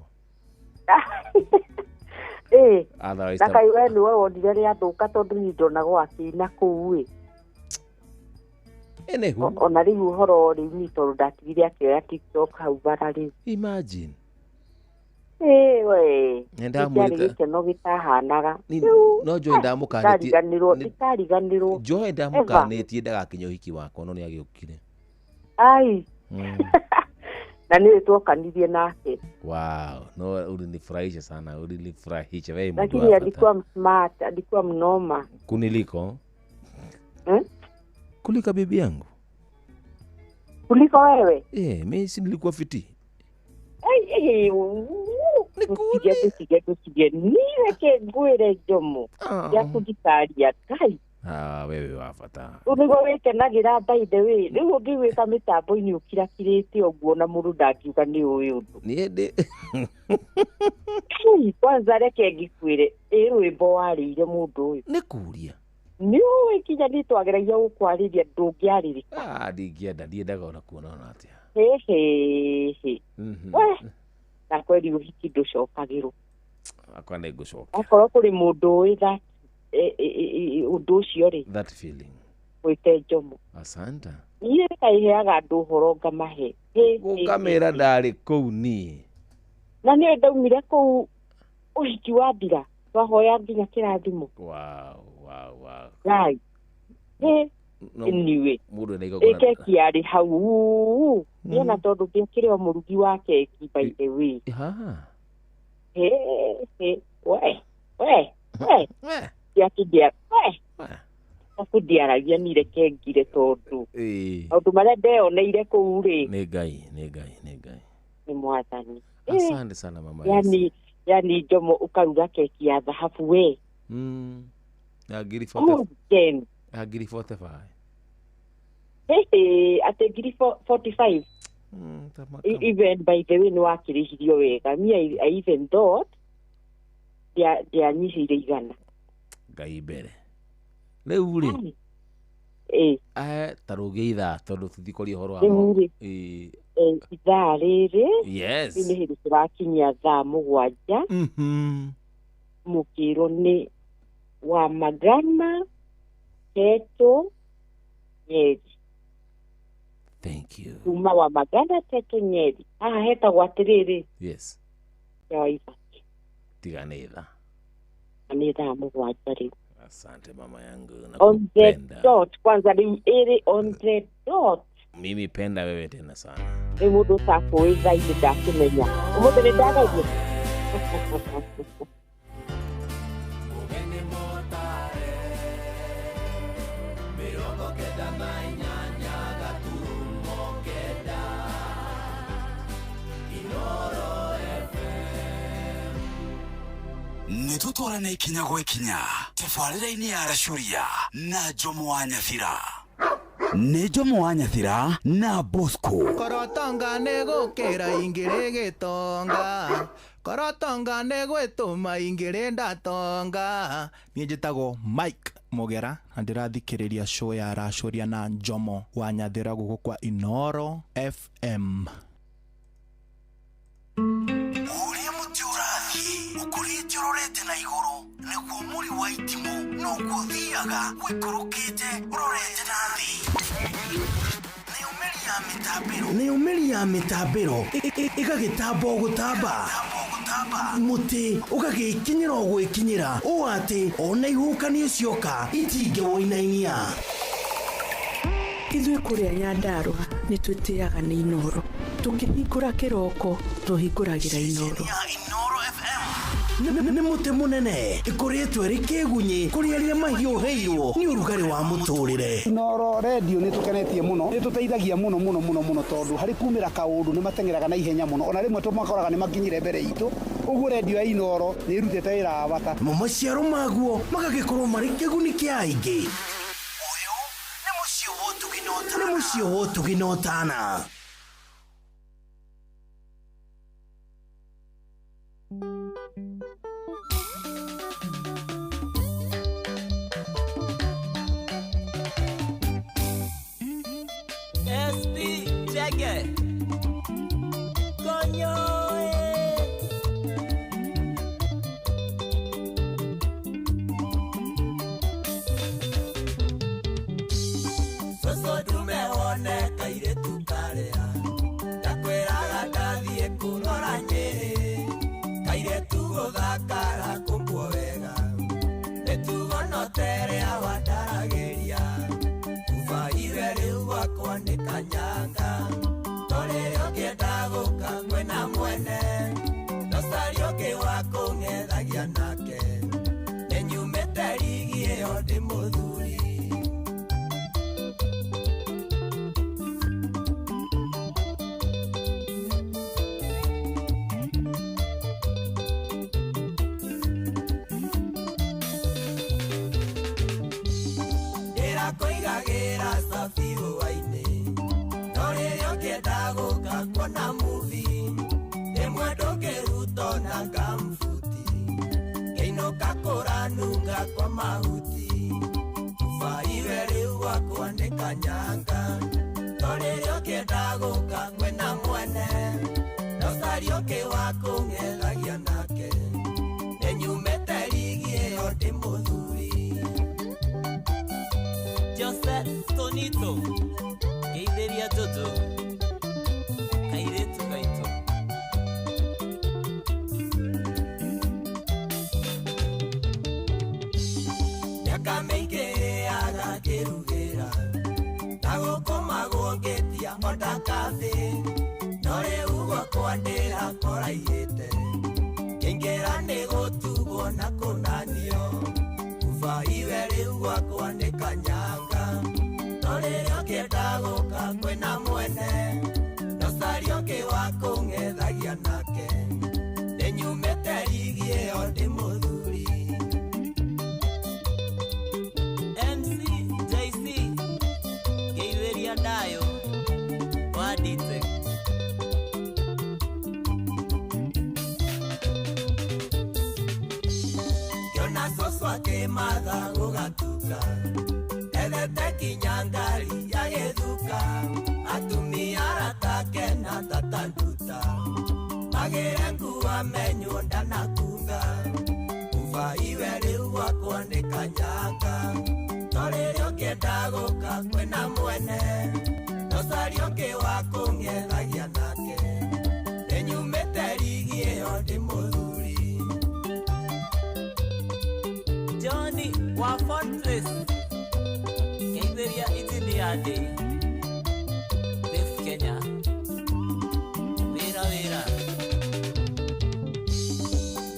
Na kai we nĩwe wonire rĩathũka tondũ nĩ ndonago akĩina kũu ĩ. Ona rĩu ũhoro rĩu nĩ tondũ ndatigire akĩoya TikTok hau bara rĩu. Imagine. We. Nĩkĩarĩ gĩkeno gĩtahanaga. No Joy ndamũkanĩtie. Ndikariganĩrwo. Joy ndamũkanĩtie ndagakinya ũhiki wako no nĩ agĩũkire. Na nĩ twokanirie nake. Wow, no ulinifurahisha sana, ulinifurahisha wewe. Lakini alikuwa smart, alikuwa mnoma. Kuniliko? Kulika bibi yangu. Kuliko wewe? Mimi si nilikuwa fiti. Sige niweke ngwĩre Jomo. Ya kũgitaria Ngai. Wewe wafata. Ũnĩguo wĩkenagĩra by the way. Rĩu ũngĩgwĩka mĩtambo-inĩ ũkirakirĩte ũguo na mũndũ ndangiuga nĩ ũĩ ũndũ. Niĩ ndĩ. Kwanza reke ngĩkwĩre rwĩmbo warĩire mũndũ ũyũ. Nĩ kuria. Nĩ ũĩ kinya nĩ twageragia gũkwarĩria ndũngĩarĩrĩka. Ndingĩenda ndiendaga ona kuona ona atĩa. Na kweli ũhiki ndũcokagĩrwo. Akwa nĩ ngũcoka. Akorwo kũrĩ mũndũ ũĩ ũndũ ũcio rĩ. That feeling. Gwĩte Jomo. Asante. Niĩ kaiheaga andũ ũhoro ngamahe. Ũkamera ndarĩ kũu niĩ. Na nĩ ndaumire kũu ũhiki wa Ndira. Twahoya nginya kĩrathimo. Ngai. Anyway. Mũndũ nĩ igogona. Keki yarĩ hau. Niona tondũ ngĩkĩrĩ o mũrugi wa keki by the way. Yakidia. Akudiaragia nireke ngire tondũ. Maũndũ marĩa ndeyoneire kũu rĩ. Nĩ Ngai. ni mwathani. Asante sana mama. Yani Jomo ukaruga keki ya dhahabu we. Agiri 45. Agiri 45. Ate giri 45. Even by the way no akirihirio wega. I even thought dia nyihire igana. Gaibere. Rĩu rĩ taruge ithaa tondũ tũthikũria ũhoro wa ithaa rĩrĩ yes nĩ hĩndĩ tũrakinyia thaa 7 mũkĩrwo nĩ wa Magana Teto Nyeri. Thank you. Kuma wa Magana Teto Nyeri haha hetagwo atĩrĩrĩ yes ya Ibaki tigane ithaa nĩ thaa 7 rĩu. Asante mama yangu on the dot kwanza ni on the dot. Mimi penda wewe tena sana. Mudo tako zaidi ndakimenya. Umuthi ni ndagaje. Nitutwarane ikinya gwe kinya tabarĩra-inĩ ya Aracuria na Jomo wa Nyathira. Nĩ Jomo wa Nyathira na Bosco. Korotonga nĩ gũkĩra ingĩrĩ gĩtonga, korotonga nĩ gwĩtũma ingĩrĩ ndatonga. Niĩ njĩtagwo Mike Mogera na ndĩrathikĩrĩria show ya Aracuria na Jomo wa Nyathira gũkũ kwa Inoro FM. Urorete na iguru niguo muri wa itimu no guthiaga wikurukite urorete na thi ni umeri ya mitambiro igagitambo gutamba muti ugagikinyira gwikinyira o ati ona ihukanio cioka itinge woinainia. Ithuĩ kũrĩa Nyandarua nĩ twĩtĩaga nĩ Inoro, tũkĩhingũra kĩroko tũhingũragĩra Inoro. Nĩ mũtĩ mũnene ĩkoretwo ĩrĩ kĩgunyi kũrĩa rĩrĩa mahiũhĩirwo nĩ ũrugarĩ wa mũtũrĩre. Inoro radio nĩ tũkenetie mũno, nĩ tũteithagia mũno tondũ harĩ kumĩra kaũndũ nĩ matengeraga na ihenya mũno, ona rĩmwe tũmakoraga nĩ makinyire mbere itũ. Ũguo radio ya Inoro nĩ ĩrutĩte wĩra wa bata. Maciaro maguo magagĩkorwo marĩ kĩguni kĩa aingĩ. Ũyũ nĩ mũciĩ wa Ũtugi na Ũtana. Kwena mwene no sario ke wa kung'etha adite Yona soswa ke madha gugatuka Elete kinyangari ya geduka Atumi aratake na tatanduta Magere kuwa menyu ndana kunga Ufa iwe riu wakwa ni kanyanga Torerio kenda guka kwena mwene Nosario ke wako ngethagia nake Enyumete rigi iyo ndi muthuri Johnny wa Fortress Keitheria itini ya ndi Def Kenya Wira wira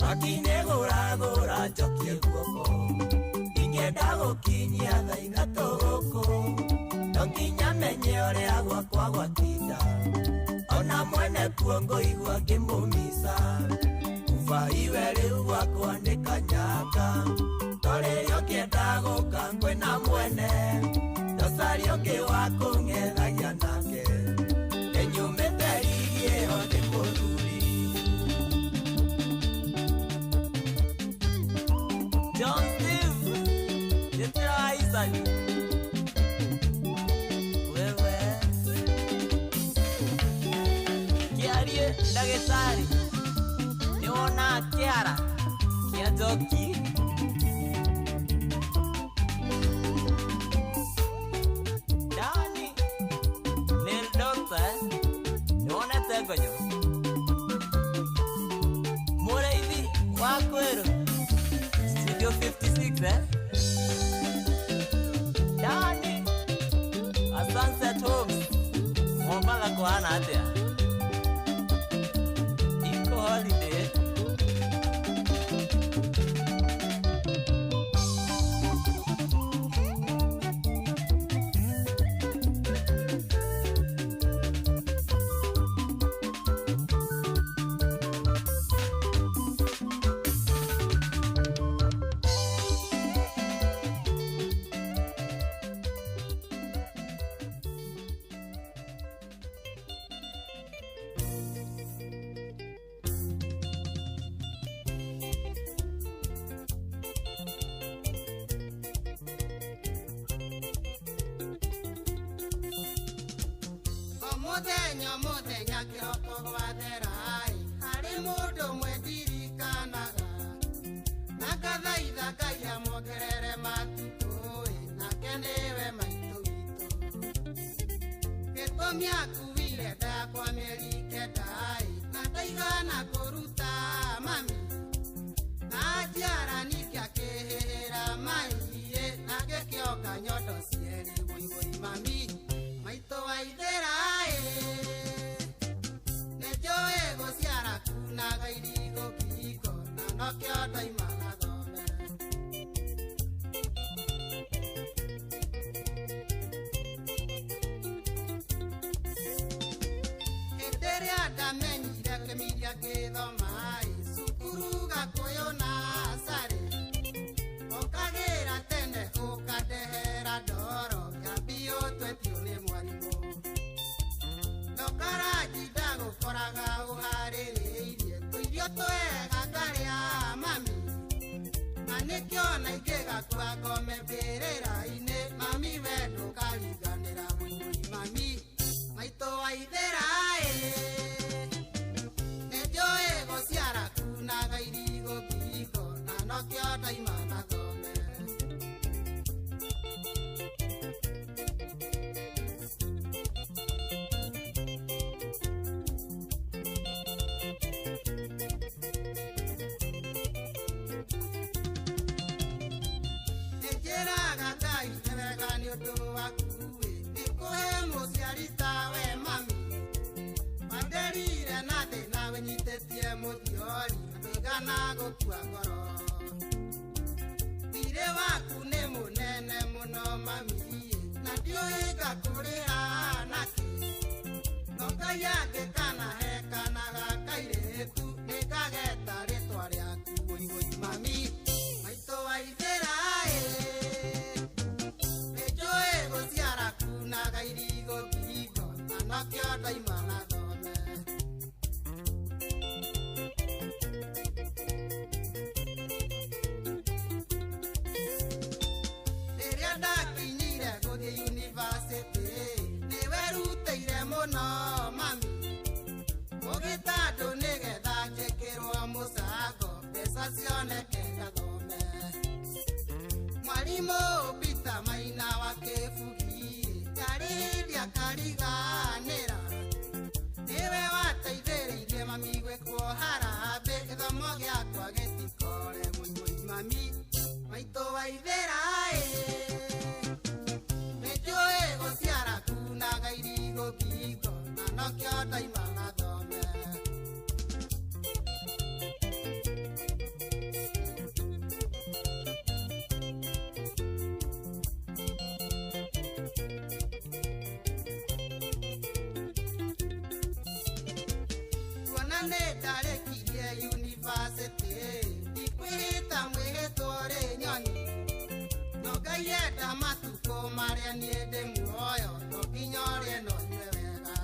Makine gura njokie guoko Ingenda gukinyia thaa ithatũ gũkũ No nginya menye ũrĩa gwakwa gwatinda Ona mwene kuo ngũigua ngĩmũmica Kuba iwe rĩu gwakwa nĩ kanyanga Torĩrĩa ũkĩenda gũka kwĩna mwene Ndocaria ũngĩ wa kũng'ethagia nake Enyumĩte rigi ĩyo ndĩ mũthuri John Steve Jetera Isaac Wewe Kiarie ndagĩtarĩ Nĩwona kĩara kĩa njoki Dani Nail Doctor Nĩwonete ngonyo Mũrĩithi wa Kwĩrũ Studio 56 Dani A Sunset Homes Mombaga kuhana atia Iko holiday Muthenya kĩroko gwatherai harĩ mũndũ mwendirikanaga na ngathaitha Ngai amwongerere matukũ nake nĩwe maitũ witũ gĩtũmi akuire ndakwa mĩeri kenda na ndaigana kũruta mami na njiarani ngĩakĩhĩhĩra mai nake kĩoka nyondo cierĩ wĩigũi mami maitũ waithĩra Nĩnjũĩ gũciara kunaga irigo kĩhingo na nokĩo ndaima gathome Hĩndĩ ĩrĩa ndamenyire kĩmiria ngĩthoma cukuru Gakũyũ na Sarĩ ũkagĩra tene ũkandehera ndoro ngambio twetio nĩ mwarimũ Ndokaraji ndagũkoraga ũharĩrĩirie tũirio twega ngarĩa mami na nĩkĩo na ingĩgakua ngome mbĩrĩra-inĩ mami we ndũkariganĩra mũigũi mami maitũ waithĩra Nĩnjũĩ gũciara kunaga irigo kĩhingo na nokĩo ndaima nathome Nĩnjĩraga Ngai nĩ wega nĩ ũndũ waku nĩkũhe mũciari tawe mami wanderire na thĩna wĩnyitĩtie mũthiori ndũigana gũkua ngoro thirĩ waku nĩ mũnene mũno mami na ndiũĩ ngakũrĩra nakĩ no Ngai angĩkanahe kana gakairĩtu nĩngageta rĩtwa rĩaku wĩigũi mami maitũ waithĩra Nĩnjũĩ gũciara kunaga irigo kĩhingo na nakio daima na thome Rĩrĩa ndakinyire gũthiĩ university nĩweruteire mũno mami ũgĩtandũ nĩgetha njĩkĩrwo mũcango mbeca cioneke gathome mwarimũ Peter Maina wa Kĩbugi Karĩndia kariganĩra nĩwe wateithĩrĩirie mami gwĩkwo harambĩ gĩthomo gĩakwa gĩtikore mũigũi mami maitũ waithĩra nĩnjũĩ gũciara kunaga irigo ngingo na nokĩo ndaima na thome kuona nĩndarĩkirie university ndikwĩhĩta mwĩhĩtwo rĩ nyoni no Ngai enda matukũ marĩa niĩ ndĩ muoyo no nginya ũrĩe no nyue wega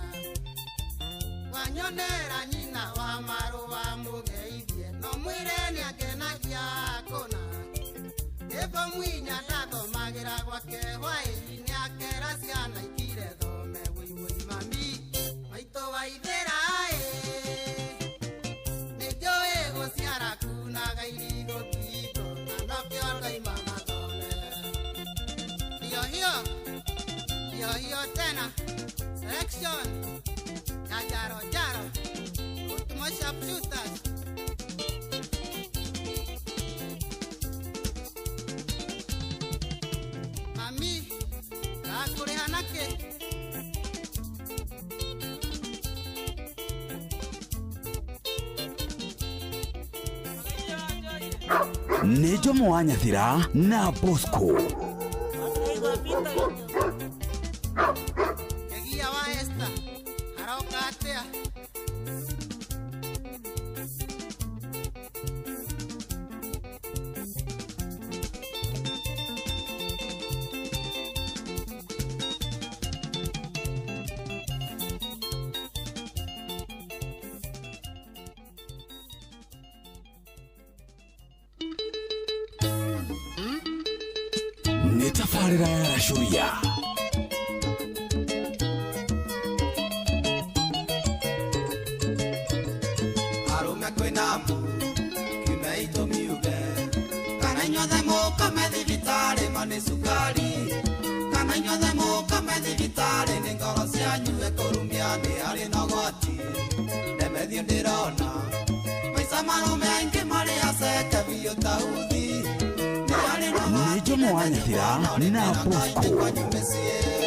wanyonera nyina wa marũa mũgeithie no mwĩre nĩangenagia kũna nĩngũmwinya ndathomagĩra gwake hwaĩ-inĩ akera ciana ikire thome wĩiwĩi mami maitũ waithĩra nĩnjũĩ gũciara kunaga irigo ngingo na nokĩo ndaima na thome hiyo tena selection ya jaro jaro utumosha pchutas mami kakuriha nake nĩ Jomo wa Nyathira na Bosco. Kegia wa Esther haroka atia nĩ tabarĩra ya Racũria. Arũme kwĩna mbu kiume itũmiuge kana inyuothe mũkome thibitarĩ ma nĩ cukari kana inyuothe mũkome thibitarĩ nĩ ngoro cianyu ĩkũrumia nĩ harĩ na ũgwati ndemethio ndĩrona maica marũme aingĩ marĩ aceke biũ ta uthi nĩ Jomo wa Nyathira na Bosco.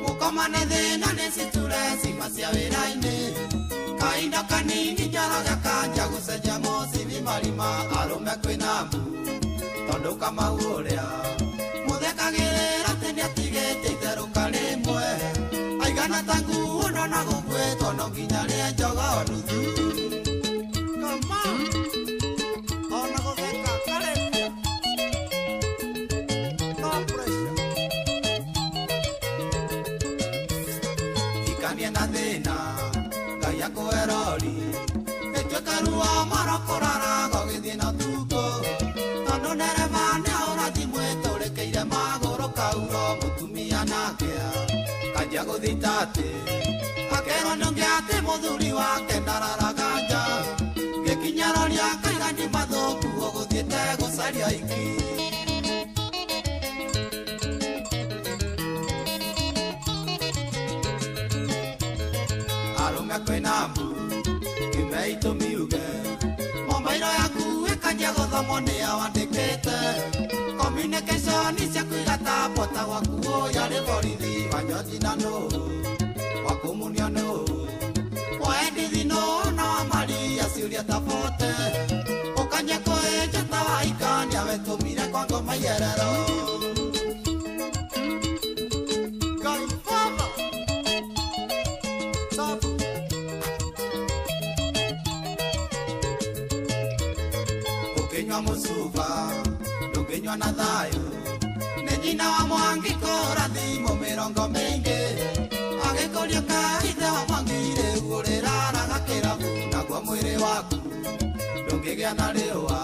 Mũkomane thĩna nĩ citureci macia wĩra-inĩ kahinda kanini njaraga kanja gũcenjia mocibi marima arũme kwĩna mbu tondũ Kamau ũrĩa mũthekagĩrĩra atĩ nĩatigĩte itherũka rĩmwe aigana ta nguo na gũkwĩtwo no nginya rĩe njoga o nuthu ona gũtheka karĩkia no pressure ikania na thĩna Ngai akũerori ĩtuĩka ruo marokũrara gũgĩthiĩ na tuko tondũ ndereba nĩaũrathimwĩtũrĩkĩire magũrũ kauro mũtumia nakĩa kanjia gũthita atĩ akerwo nĩũngĩ atĩ mũthuri wake ndararaga nja gĩkinya roria kaigani mathũku ũgũthiĩte gũcaria iki arũme kwĩna mbu kiume itũmiuge mombairo yaku ĩkanjia gũthomwo nĩawandĩkĩte communication cia kũiga tabota gwaku ũyarĩ borithi wanyothi na nũ wakũmunia nũ waendithi nũ na wamaria ciũria tabote ũkanyia kũhĩnja ta waikania wetũmire kwa ngoma iyerero ndũngĩnyua mũcuba ndũngĩnyua na thayũ nĩ nyina wa Mwangi kũrathimo mĩrongo mĩingĩ agĩkũria kaithe wa Mwangi rĩu ũrĩraraga kĩrabu naguo mwĩrĩ waku ndũngĩgĩa na rĩũa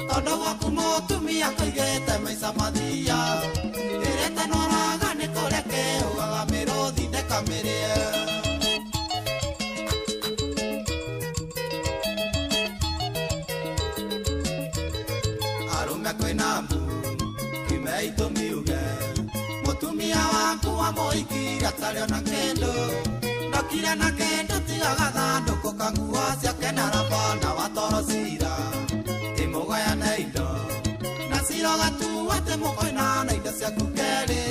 tondũ gwaku mũtumia kũigĩte maica mathia ĩrĩte noraga nĩ kũreke ũgaga mĩrũthi ndekamĩrĩe arũme kwĩna mbu kimei tũmiuge mũtumia waku wa mũhiki gatarĩ ona kĩndũ ndokire na kĩndũ tiga gathandũkũ kanguo ciake na raba na watoro cira ĩmũgayane indo na cira gatuo atĩ mũkoina na indo ciaku kerĩ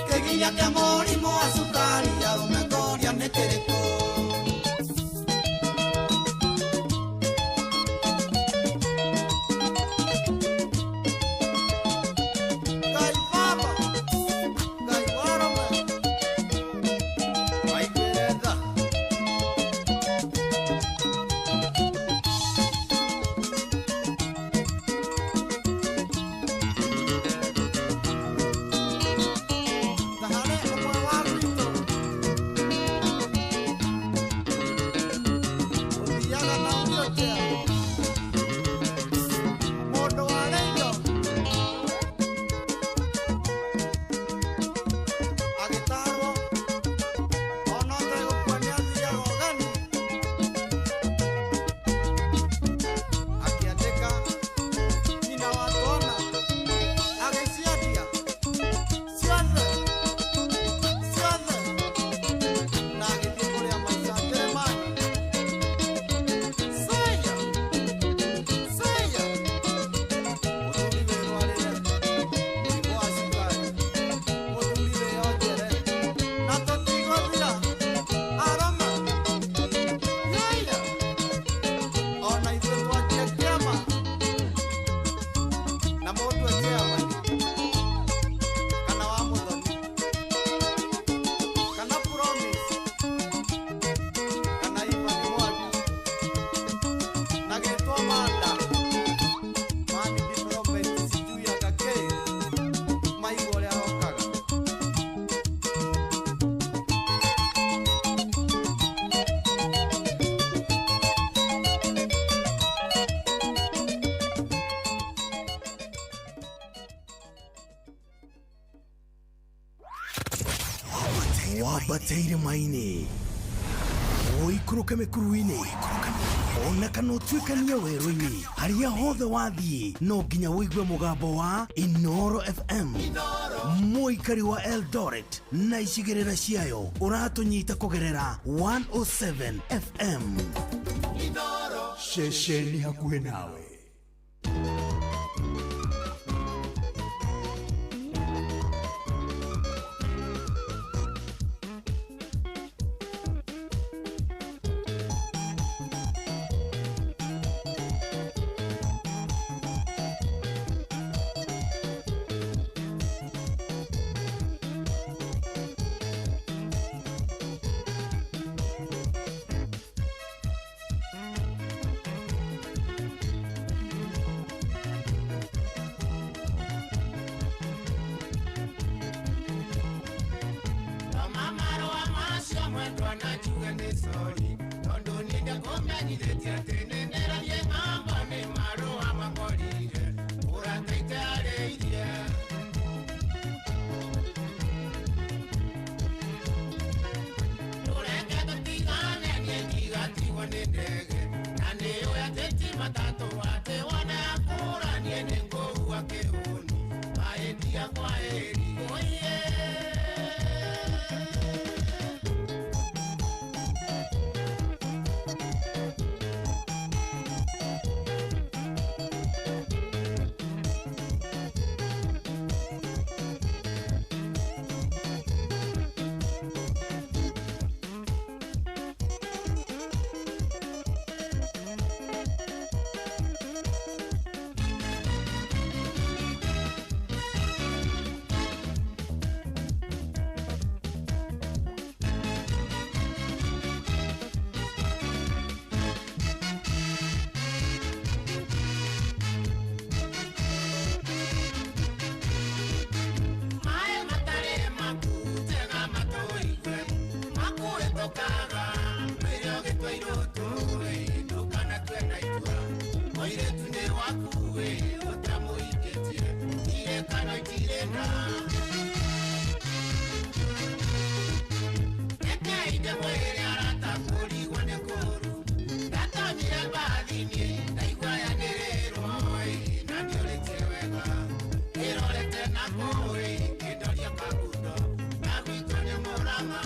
kĩgiria kĩa mũrimũ wa cukari arũme ngoria nĩ kĩrĩkũ wabateire maini oikũrũke mĩkuru-inĩ ona kana ũtuĩkanie werũ-inĩ harĩa hothe wathiĩ no nginya wĩigue mũgambo wa Inoro FM mũikari wa Eldoret na icigĩrĩra ciayo ũratũnyita kũgerera 107 FM ceceni hakuhĩ nawe. Moiretu nĩ waku we ũtamũikĩtie irekano itirenda rekei ndĩmwĩre arata kũrigwo nĩ kũru ndatonyire mbathi-inĩ ndaigua yanĩrĩrwo na ndiũrĩtie wega ĩrorete na kũĩ kĩndoria kagundo na gwitũ nĩ Mũrang'a.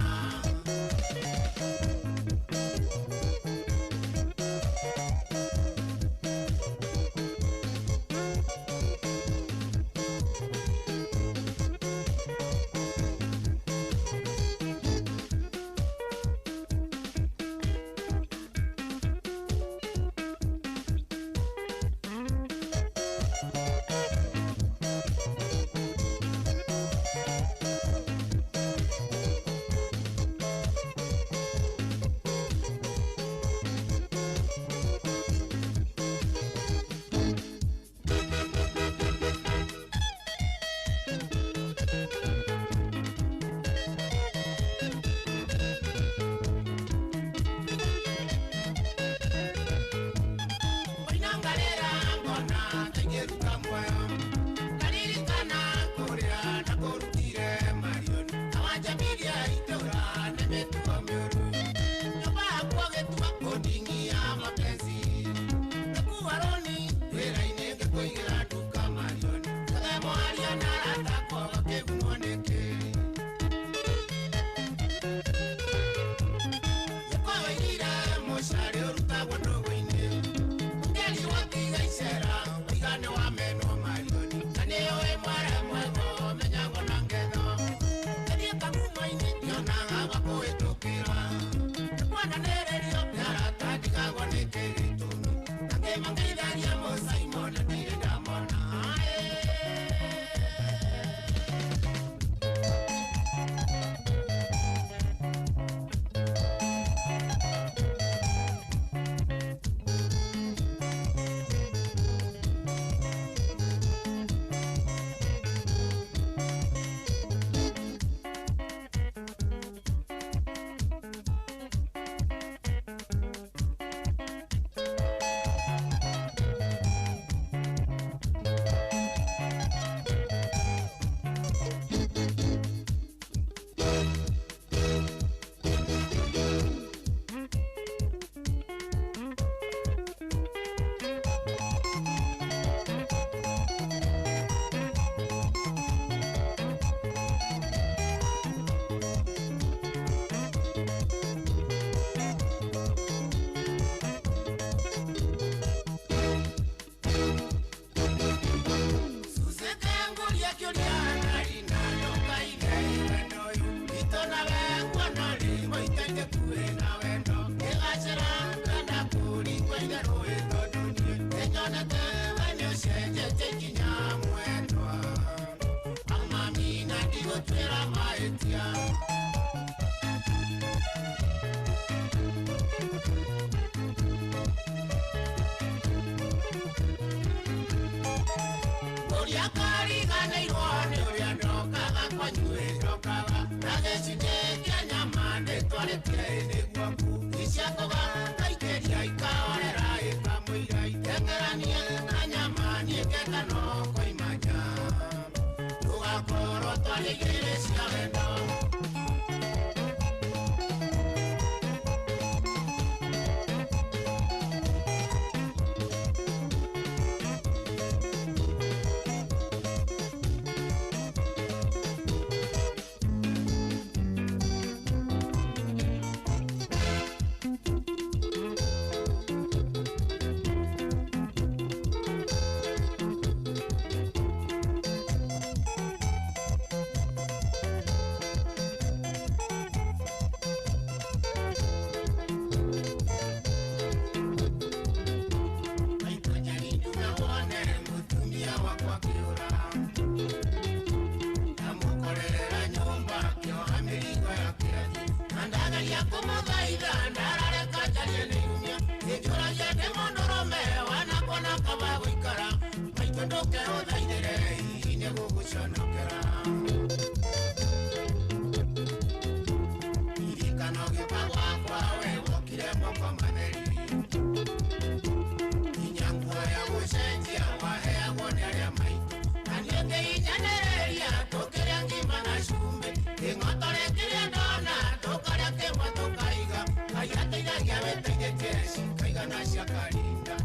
Inyangwa ya ciana cia karinda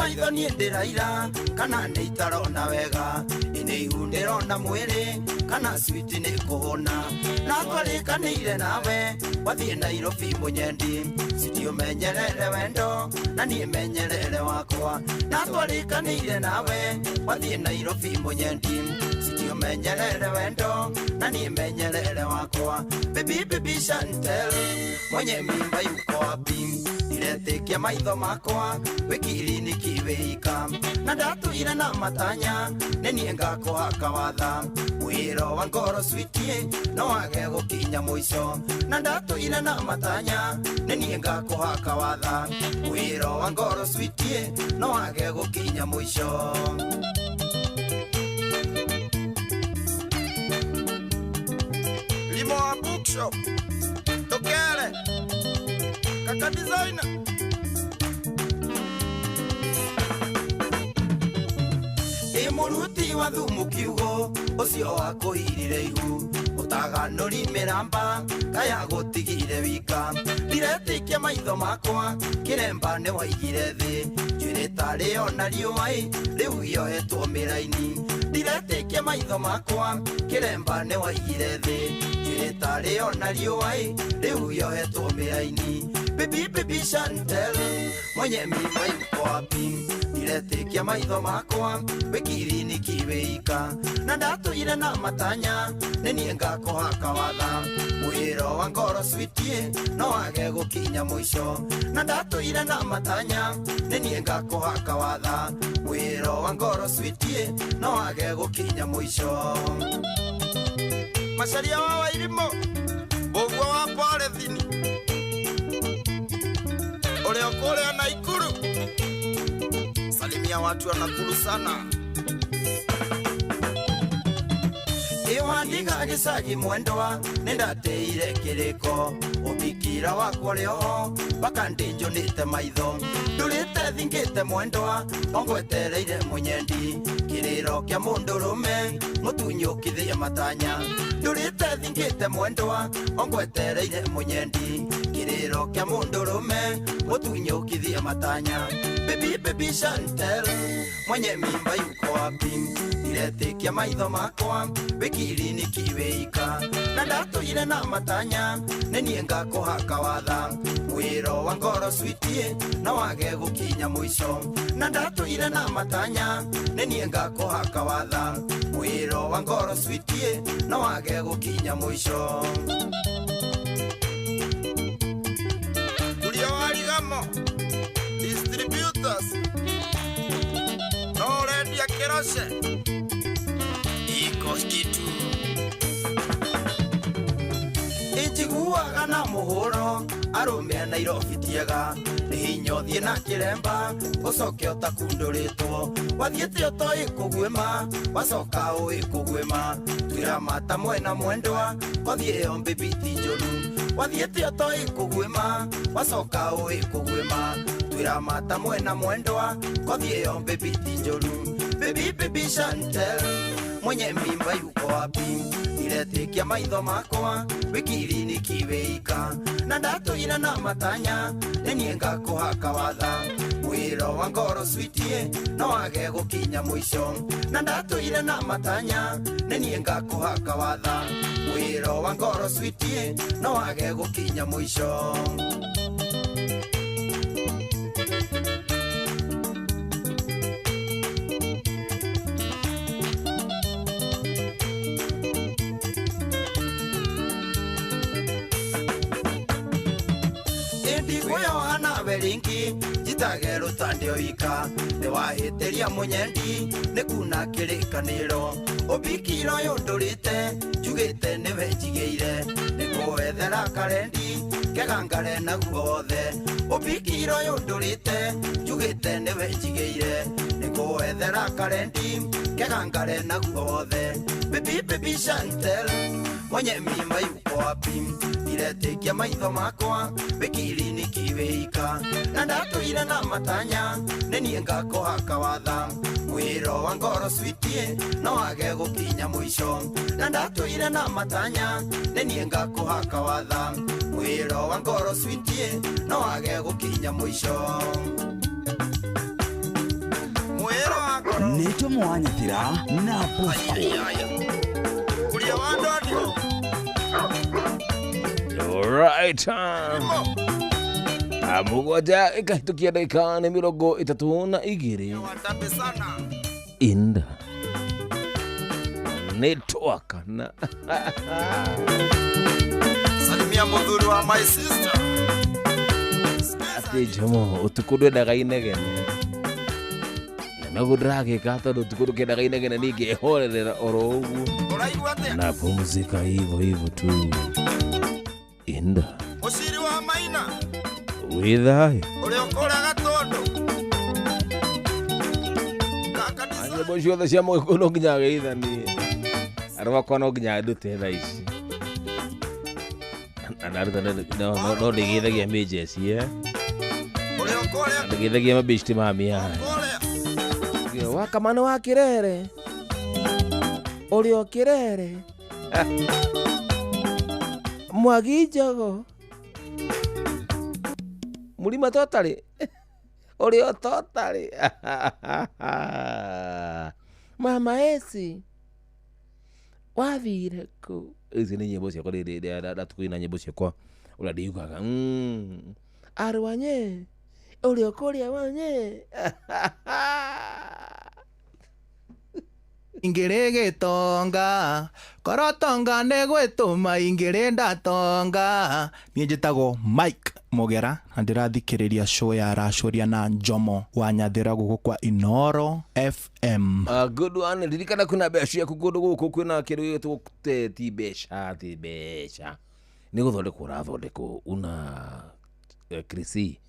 maitho niĩ ndĩraira kana nĩ itarona wega nĩ ihu ndĩrona mwĩrĩ kana switi nĩ kũhũna na twarĩkanĩire nawe wathiĩ Nairobi mũnyendi citiũmenyerere wendo na niĩ menyerere wakwa na twarĩkanĩire nawe wathiĩ Nairobi mũnyendi citiũmenyerere wendo na niĩ menyerere wakwa baby Chantel mwenye mimba yuko wapi ndiretĩkia maitho makwa wĩkiri kiwĩika na ndatũire na matanya nĩ niĩ ngakũhaka watha wĩro wa ngoro sweetie no wage gũkinya mũico na ndatũire na matanya nĩ niĩ ngakũhaka watha wĩro wa ngoro sweetie no wage gũkinya mũico Limo wa bookshop Tokele Kaka designer Muruti wa thumu kiugo ucio wa kuhirire ihu utaganuri miramba kaya gutigire wika diretikia maitho makwa kiremba ne waigire thi njire tari ona riuai riu yohetwo miraini diretikia maitho makwa kiremba ne waigire thi njire tari ona riuai riu yohetwo miraini baby Chantel mwenye mimba yuko wapi ndiretĩkia maitho makwa wĩkiri kiwĩika na ndatũire na matanya nĩ niĩ ngakũhaka watha wĩro wa ngoro sweetie no wage gũkinya mũico na ndatũire na matanya nĩ niĩ ngakũhaka watha wĩro wa ngoro sweetie no wage gũkinya mũico Macharia wa Wairimo ũguo wa Polythene ũrĩa kũrĩa Naikuru salimia watu wa Nakuru sana Iwandiga gisaji mwendwa nendateire kiriko ubikira wakwa rĩo bakandinjunite maitho ndurite thingite mwendwa ongwetereire munyendi kiriro kya mundurume mutunyukithie matanya ndurite thingite mwendwa ongwetereire munyendi kinyiriro kia mundurume mutunyukithie matanya baby Chantel mwenye mimba yuko wapi iretikia maitho makwa wikiri ni kiweika na ndatuire na matanya nenie ngakuhaka watha wiro wa ngoro sweetie na wage gukinya mwisho na ndatuire na matanya nenie ngakuhaka watha wiro wa ngoro sweetie na wage gukinya mwisho Warigamo distributors no red ya kerosene iko kitu Ijiguaga na muhuro arume Nairobi tiega hinyothie na kiremba ucoke utakundurĩtwo wathiĩte ũtoĩ kũguĩma wacoka ũĩ kũguĩma twĩra mata mwena mwendwa wathiĩ o mbĩbiti njũru wathiĩte ũtoĩ kũguĩma wacoka ũĩ kũguĩma twĩra mata mwena mwendwa wathiĩ o mbĩbiti njũru baby Chantel mwenye mimba yuko wapi iretikia maitho makwa wikiri ni kiweika na ndatuire na matanya nenie ngakuhaka watha wiro wa ngoro sweetie no wage gukinya mwisho na ndatuire na matanya nenie ngakuhaka watha wiro wa ngoro sweetie no wage gukinya mwisho Ringi jitage rutandio ika ne wahiteria munyendi ne kuna kirikaniro obikiro yondorite jugite ne vejigeire ne koethera karendi kegangare na guothe obikiro yondorite jugite ne vejigeire ne koethera karendi kegangare na guothe baby Chantel mwenye mimba yuko wapi iretikia maitho makwa wikiri ni kiweika na ndatuire na matanya nenie ngakuhaka watha wiro wa ngoro sweetie no wage gukinya mwisho na ndatuire na matanya nenie ngakuhaka watha wiro wa ngoro sweetie no wage gukinya mwisho mwiro wa ngoro Nejo Mwanyathira na Bosco kuria wandodio Alright. Amugoja ikahitukia dakika ni mirongo itatu na igiri. Inda network na Salimia muthuri wa my sister ati jomo utukudwe daga inegene na gudrage kata utukudwe daga inegene nige horera orogu na pumzika hivyo tu. Inda Musiri wa maina withayo uliokora gatondo anye bocio cia muguno nginya geithani arwa kono nginya ndute tha ici anaruta no ndigithagia mejesi uliokora ndigithagia mabishti mamia wakamano wa kirere ulio kirere Mwagi Njogo Mulima totally Olio totally Mama Esi Wathire ku izi ni nyimbo ciakwa ndatukuina nyimbo ciakwa uria ndiugaga arwanye ulio kuria wanye ingĩrĩ gĩtonga korotonga nĩ gwĩtũma ingĩrĩ ndatonga niĩ njĩtagwo Mike Mogera na ndĩrathikĩrĩria show ya Racũria na Njomo Wanyathira gũkũ kwa Inoro FM. Good one. Ndirikana kuna mbeca ciaku kũndũ gũkũ kwĩna kĩndũ gĩtagwo ti mbeca nĩ gũthondekwo ũrathondekwo una krisi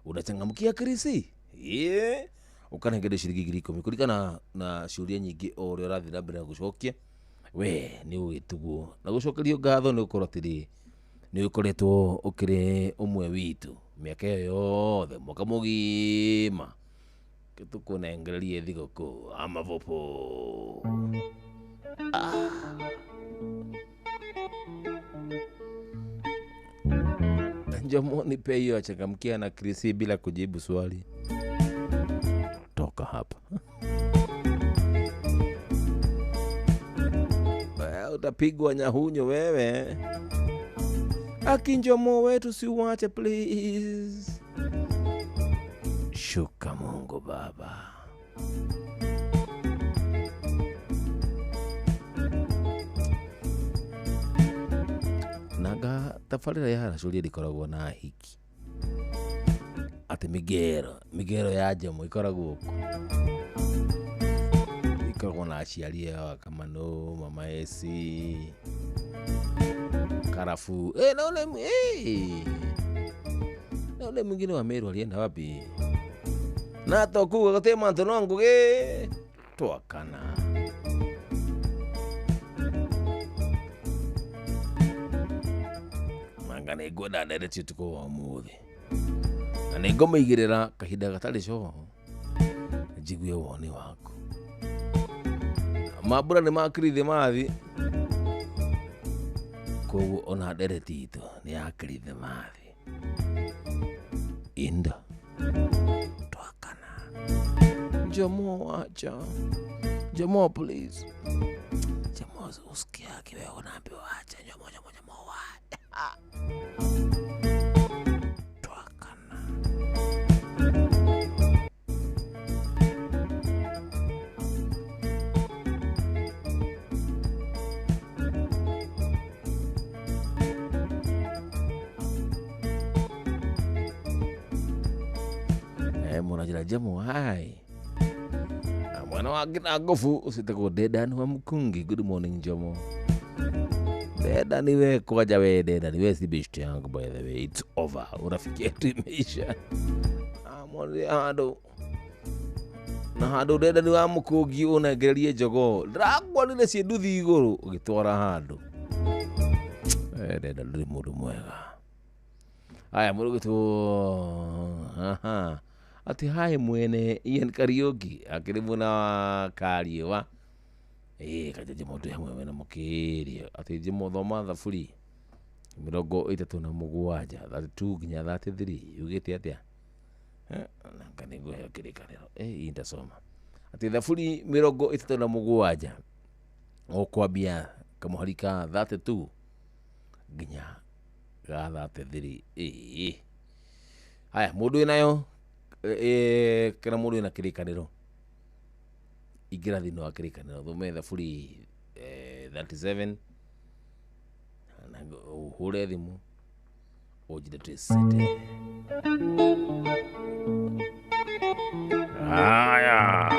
unachangamkia krisi ukanengere ciringi 10,000 kuringana na ciuria nyingi o ria urathi na mbere gucokia we ni ugituguo na gucokerio ngatho ni ukorwo tiri ni ukoretwo ukire umwe witu miaka yothe mwaka mugima tukunengererie thigũkũ amavopo Jomo nipe hiyo achangamkia na Krisi bila kujibu swali. Toka hapa. Utapigwa nyahunyo wewe. Akinjomo wetu si uache please. Shuka Mungu Baba. Naga tafarira ya Aracuri ikoragwo na hiki. Ati migero ya Jomo ikoragwo ku. Ikoragwo na aciari ya Kamano, Mama Esi, Karafu. Naule mwingine wa Meru alienda wapi? Na toku gatema ntonongo ge twakana. Mangane goda ndere tuko wa muthi. Na ningoma igirira kahinda gatari cyo. Jiguye woni wako. Mabura ni makrithe mathi. Ko ona ndere tito ni akrithe mathi. Inda. Jomo acha. Jomo please. Jomo usikia kiwe unaambiwa acha Jomo wa. Twakana. Mwana jira Jomo hai. Mwana wakina gofu usitako Dedan wa Mkungi. Good morning Jomo. Dedan we kwaja we Dedan we si bishti yangu by the way. It's over. Urafiki yetu imeisha. Mwani hado. Na hado Dedan wa Mkungi unagerie jogo. Dragwa nile si duthi iguru ugitwara hado. Dedan ndi mundu mwega. Aya mundu gitu. Ati hai mwene Ian Karaoke akirimu na Kariwa kajaje moto ya mwene mukiria ati jimo thoma thaburi 37 32 nginya 33 ugite atia nanga nigo ya kirikaniro indasoma ati thaburi 37 okwambia kamuharika 32 nginya 33 haya mundu nayo kana mundu ina kirikaniro igira thino wa kirikaniro thome thaburi 37 na hure thimu ojide twisete haya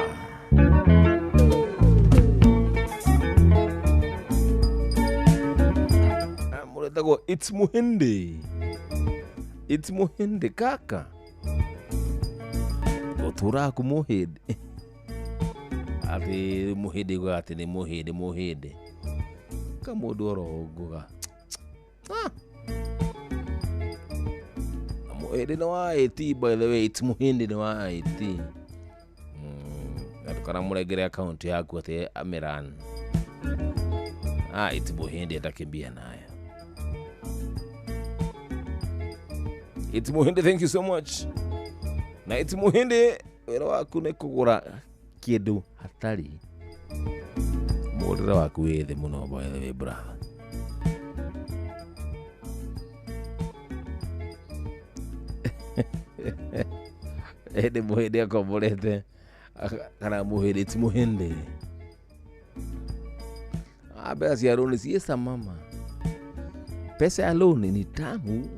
amuretago it's muhinde kaka otura ku muhinde ati muhinde go ati ni muhinde kamundu oroguga muhinde no wa IT by the way it's muhinde no wa IT atukana muregere account yaku ati Amiran it's muhinde atakimbia nayo. It's muhinde, thank you so much. Na it's muhinde wera waku ne kugura kindu hatari murira waku wethe muno by the way brother. Ede muhinde akombolete kana muhinde it's muhinde abasi ya roni siesa mama pesa ya loan ni tamu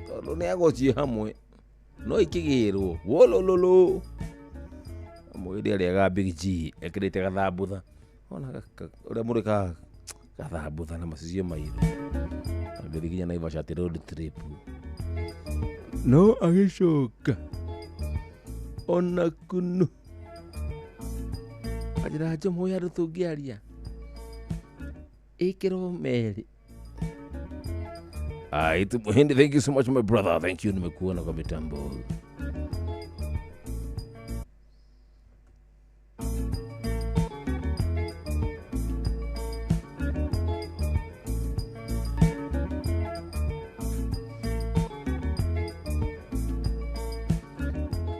tolo ne agochi hamwe no ikigirwo wolololo muhinde ari agambigi ekirite gathambutha ona uri murika gathambutha na macicio mairu agithiginya Naivasha road trip no agicoka ona kunu ajira Jomo ya rutungiaria ikiro meri. It's muhinde, thank you so much my brother, thank you, nimekuona kwa mitambo.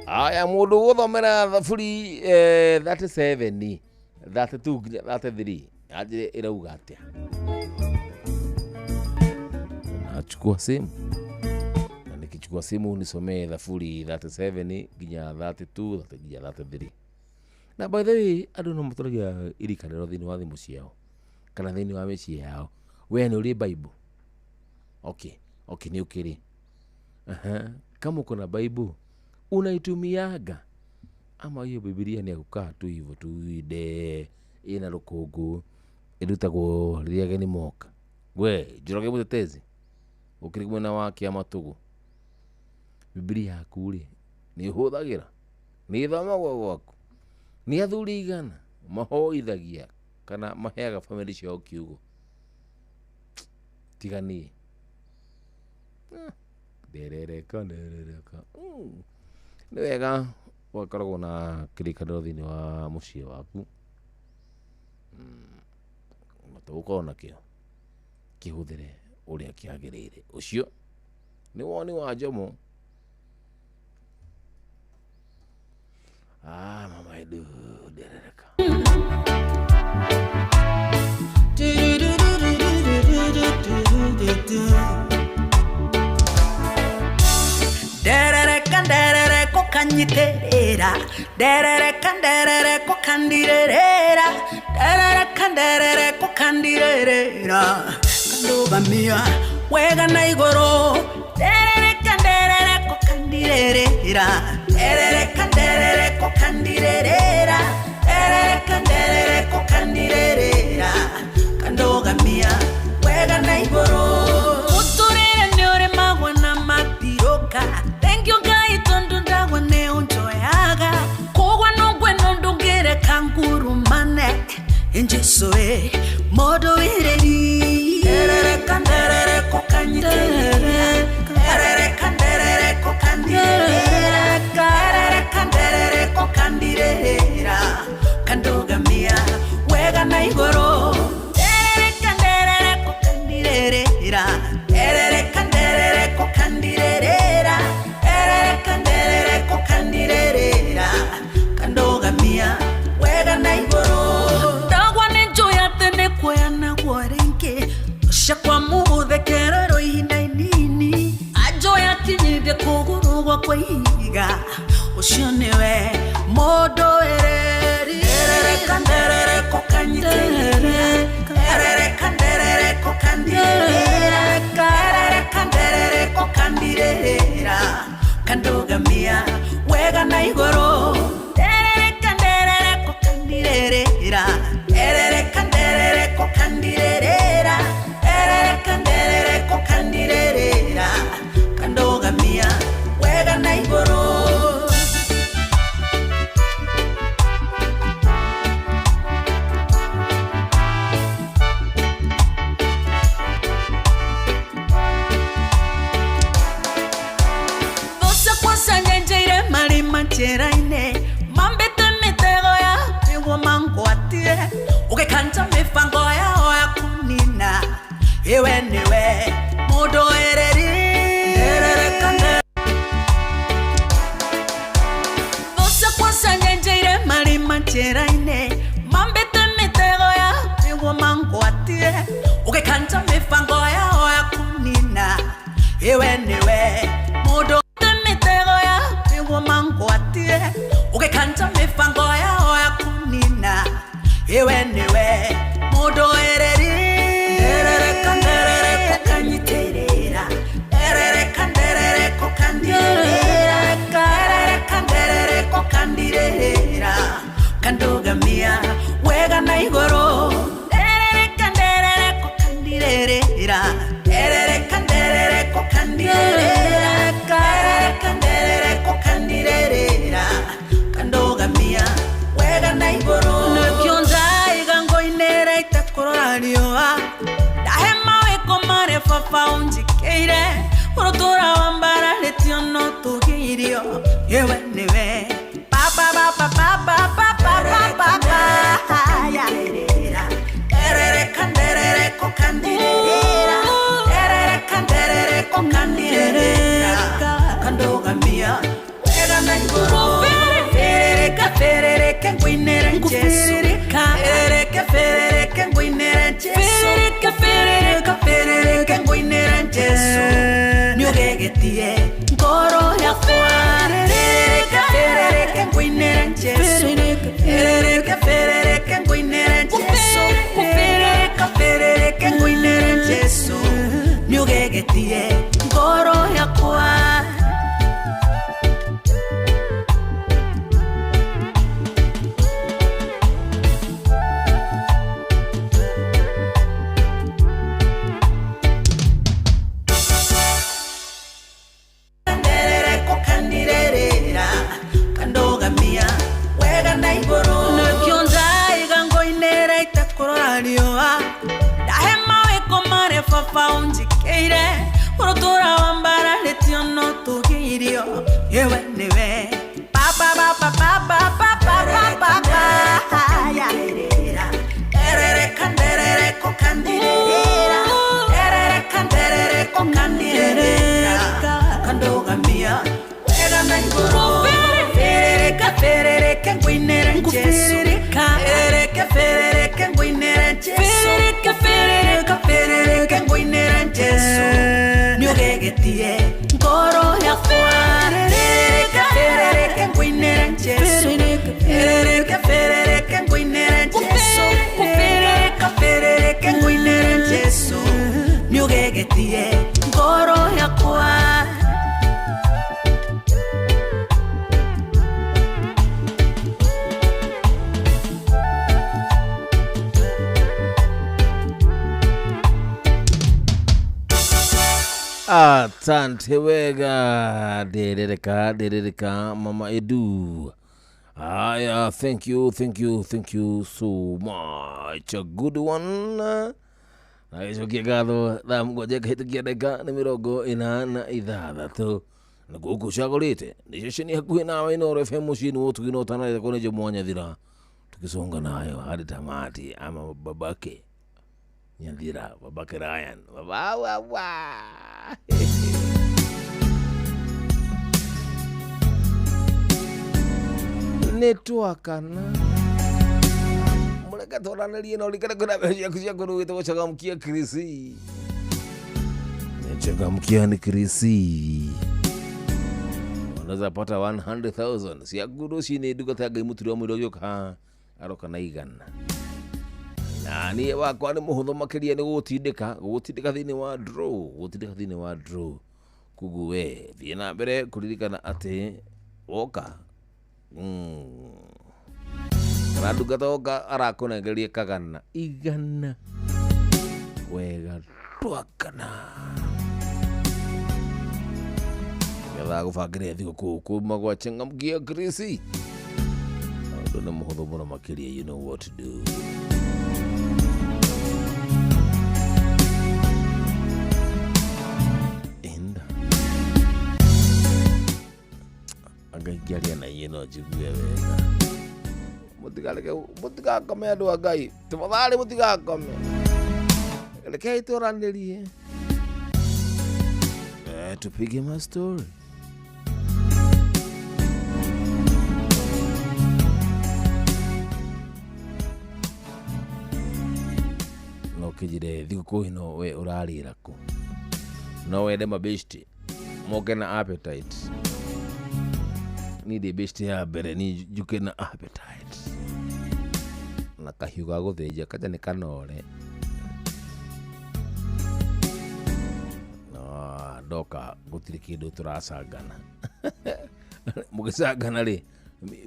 aya mundu guthomera thaburi 37 32 33 ajire irauga atia achukua simu na nikichukua simu nisomee thaburi 37 nginya 32 nginya 33 na by the way andu no muturagia irikaniro thini wa thimu ciao kana thini wa meci yao we ni uri Bible okay ni ukiri kama uko na Bible unaitumiaga ama hiyo Biblia ni kukaa tu hivyo tu ide ina rukungu irutagwo riria geni moka we Njoroge Mutetezi ukiri mwena wa Kiamatugu Biblia yaku ri ni huthagira ni thomagwo gwaku ni athuri igana mahoithagia kana maheaga family ciao kiugo tigani derereka ni wega wakoragwo na kirikaniro thini wa muciĩ waku matugukorwo nakĩo kĩhũthĩre ũrĩa kĩagĩrĩire ũcio nĩ woni wa Njomo mama edu derereka derere kokanyiterera derere kokandirerera derere kokandirerera kandogamia wega na igoro derere kokandirerera derere kokandirerera derere kokandirerera kandogamia wega na igoro uturire ni uri magwa na matiroka thank you guy tondu ndagwa ne unjoyaga kogwa nongwe nondongere kanguru mane enjesoe modo ireri derere kokanyiterera derere kokandirera kandogamia wega na igoro derere kokandirera derere kokandirera derere kokandirera kandogamia wega na igoro ndagwa nenjoya tene kwena gwarenke shakwa muthekero ihinda inini ajoya kinyide kuguru gwa kwaiga ucio niwe modo ereri derere kokanyiterera derere kokandirera kandogamia wega na igoro derere kokandirera derere kokandirera derere kokandirera kandogamia wega na igoro Cheraine mambete mitego ya pigo mangwatie ukekanta mifango ya oya kunina ewe niwe modo ereri derere kande Vosa kwa sanyenjeire marima cheraine mambete mitego ya pigo mangwatie ukekanta mifango ya oya kunina ewe niwe modo ukekanta mifango ya kunina ewe niwe modo ereri derere kokanyiterera derere kokandirera derere kokandirera kandogamia wega na igoro derere kokandirera derere kokandirera derere kokandirera kandogamia wega na igoro nekionza igango inera itakororarioa dahema weko mare fafa unjikeire urotora wambara letiono tugirio yewe niwe papa ya derere kokandirera derere kokandirera kandogamia wega na igoro ngwinere Jesu Ferereke ferereke ngwinere Jesu Ferereke ngwinere Jesu Nyugegetie ngoro yakwa Ferereke ngwinere Jesu Ferereke ngwinere Jesu Ferereke ngwinere Jesu Nyugegetie ngoro yakwa Faunjikeire Urotura wambara letiono tugirio Yewe niwe Papa papa papa papa papa ya Erere kandirera Erere kandirera Kandoga mia Wega na iboro Ferere kengwinere Jesu Ferere kengwinere Jesu Ferere kengwinere Jesu Nyugegetie ngoro yakwa Ferere kengwinere Jesu Ferere kengwinere Jesu Ferere kengwinere Jesu Nyugegetie ngoro yakwa Asante wega derereka Mama Edu. Yeah, thank you so much. A good one. Aizo kigado da mgoje kahitukia deka ni mirogo ina na ithathatũ na guku cagũrĩte nĩ ceceni hakuhĩ nawe Inooro FM mũciĩ-inĩ wa ũtugi na ũtanathiĩ kũrĩ Jomo Wanyathira tukisonga nayo hadi tamati ama babake Nyathira, babake Ryan, baba netwakana mureka twaranĩrie na ũrikane kwĩna mbeca ciaku cia kũrugĩte gũcangamkia Krisi. Changamkia ni Krisi, unaweza pata 100,000 cia kũrũ cini nduga ta Ngai mũturi wa mwĩrĩ ũgĩũka aroka na igana. Na niĩ wakwa nĩ mũhũthũ makĩria nĩ gũgũtindĩka thĩinĩ wa draw, koguo we thiĩ na mbere kũririkana atĩ woka kana ndungata woka arakũnengeria kagana igana wega twakana getha gũbangĩre thigũkũ kuma gwa Changamkia Krisi. Ũndũ nĩ mũhũthũ mũno makĩria, you know what to do. Angaigaria na yeno jigue wega mutigakome andũ a Ngai tafadhali mutigakome rekei tũranĩrie tupige ma story. No kijire thigũkũ ĩno we ũrarĩra kũ? No wende mabeshti moke na appetite. Ni de beshti ya mbere ni juke na appetite na kahiũ ga gũthĩnja kaja nĩ kanore no ndoka gũtirĩ kĩndũ tũracangana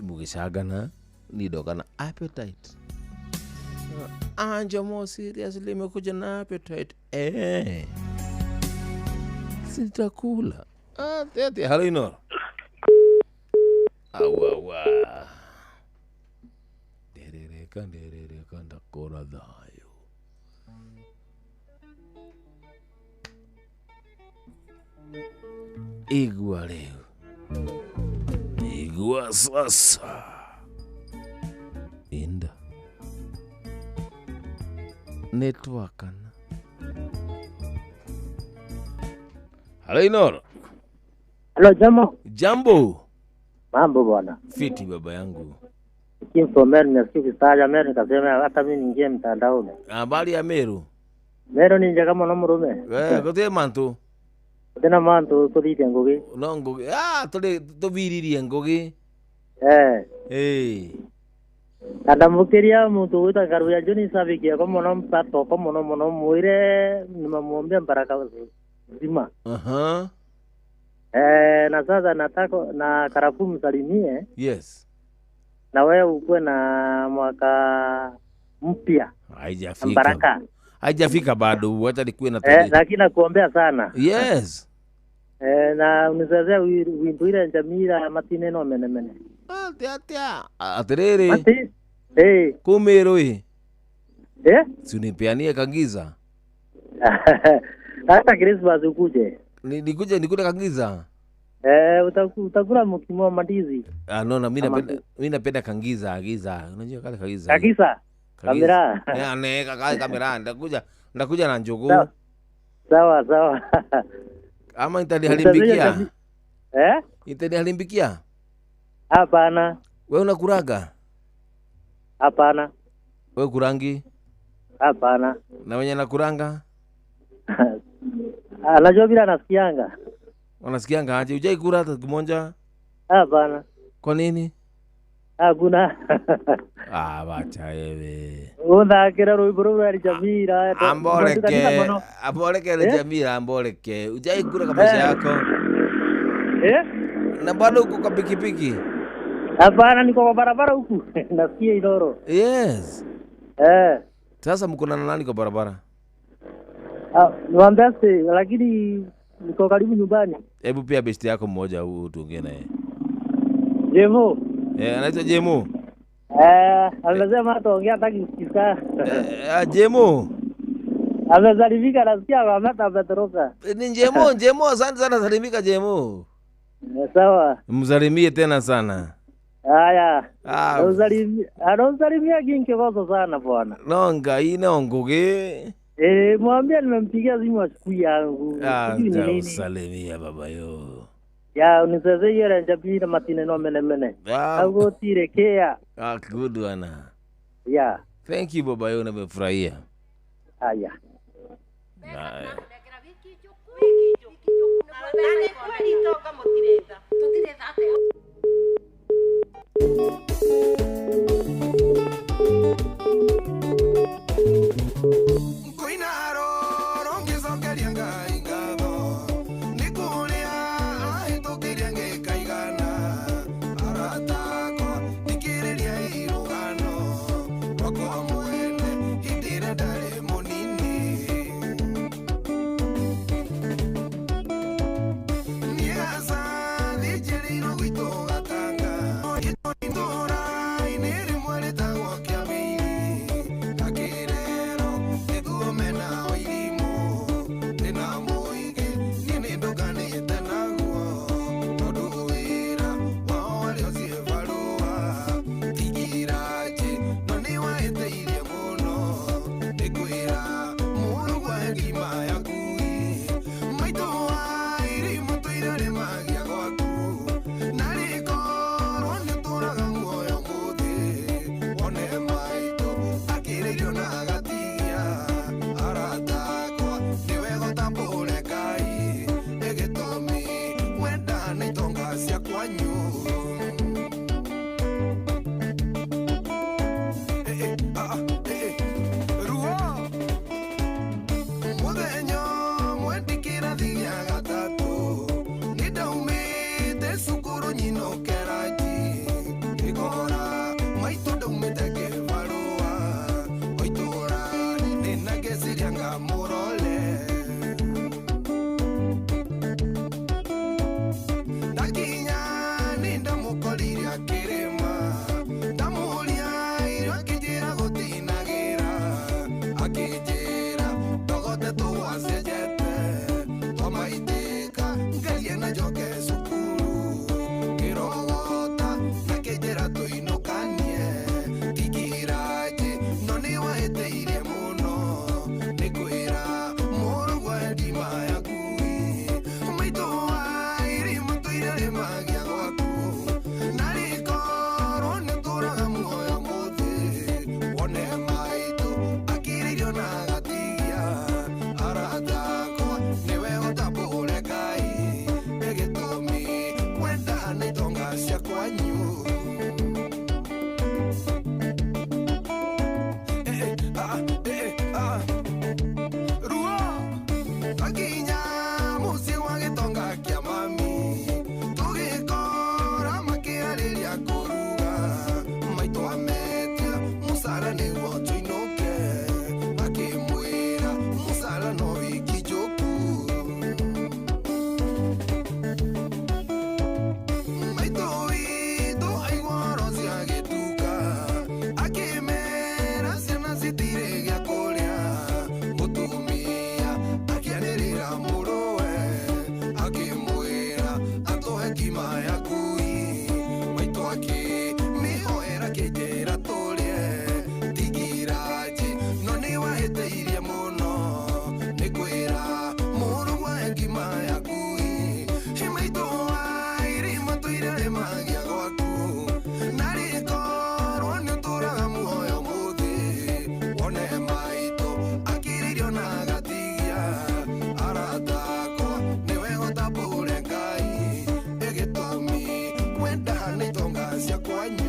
mũgĩcangana ni ndoka na appetite. Anja more seriously nimekuja na appetite sitakula tete halino awa derereka ndakora thayo igua rĩu igua sasa inda netwakana. Halo Inooro. Halo Jambo. Jambo. Mambo bwana. Fiti baba yangu. Kimso Meru nimesikia ukitaja Meru nikasema hata mimi niingie mtandaoni. Habari ya Meru? Meru ni njega muno murume. Gute mantu. Tena mantu tuthite ngugi. No ngugi. Tubiririe ngugi. Ndamukiria muntu wita Karuya Joni Sabikia kwa muno mpato kwa muno mwire nimamwombea baraka zima. Na sasa nataka na Karafu msalimie. Yes. Na wewe ukue na mwaka mpya. Haijafika. Baraka. Haijafika bado, acha nikuwe na tarehe. Lakini nakuombea sana. Yes. Na unisazea wimbo ile Njamira matine no mene. Aterere. Mati. Kumero Sunipeanie Kangiza. Hata Christmas ukuje. Nikuje Kangiza. Utakula mkimo mandizi. No, mimi napenda Kangiza, Agiza. Unajua kale Kangiza. Kangiza. Kamera. Kamera. Ndakuja na njugu. Sawa. Ama itanihalimbikia. Itanihalimbikia? Hapana. Wewe unakuraga? Hapana. Wewe kurangi? Hapana. Na wenye nakuranga? Anajua bila nasikianga. Unasikianga aje? Hujai kura hata kimoja? Hapana. Kwa nini? Hakuna. Wacha wewe. Unakira rwiburu ya Njamira. Amboleke Njamira, amboleke. Hujai kura kwa maisha yako? Na bado uko kwa pikipiki? Hapana, niko kwa barabara huku. Nasikia Iloro. Yes. Sasa mko na nani kwa barabara? Niambie lakini niko karibu nyumbani. Hebu pia besti yako mmoja huu tuongee naye. Jemo. Anaitwa Jemo. Amesema ataongea hataki kusikia. Jemo. Amezalimika nasikia ametoroka. Ni Jemo, asante sana zalimika Jemo. Sawa. Mzalimie tena sana. Haya. Anasalimia kinke kosa sana bwana. Nonga ina nguge. Mwambie nimempigia simu siku yangu. Usalimia baba yo. Ya uniseze yere Njamira matine no mene. Ago tirekea. Good one. Yeah. Thank you baba yo, nimefurahia. Haya. akĩmĩhoera kĩnjĩra tũrĩe tigiraji no nĩ wahĩtĩirie mũno nĩ kwĩra mũrũ wa ngima yaku maitũ wa irima tũirĩrĩ magia gwaku na rĩkorwo nĩ ũtũraga muoyo mũthĩ wone maitũ akĩrĩirio na gatigia aratakwa nĩwe gũtambũre Ngai ĩgĩtũmi kwenda nĩ itonga cia kwanyu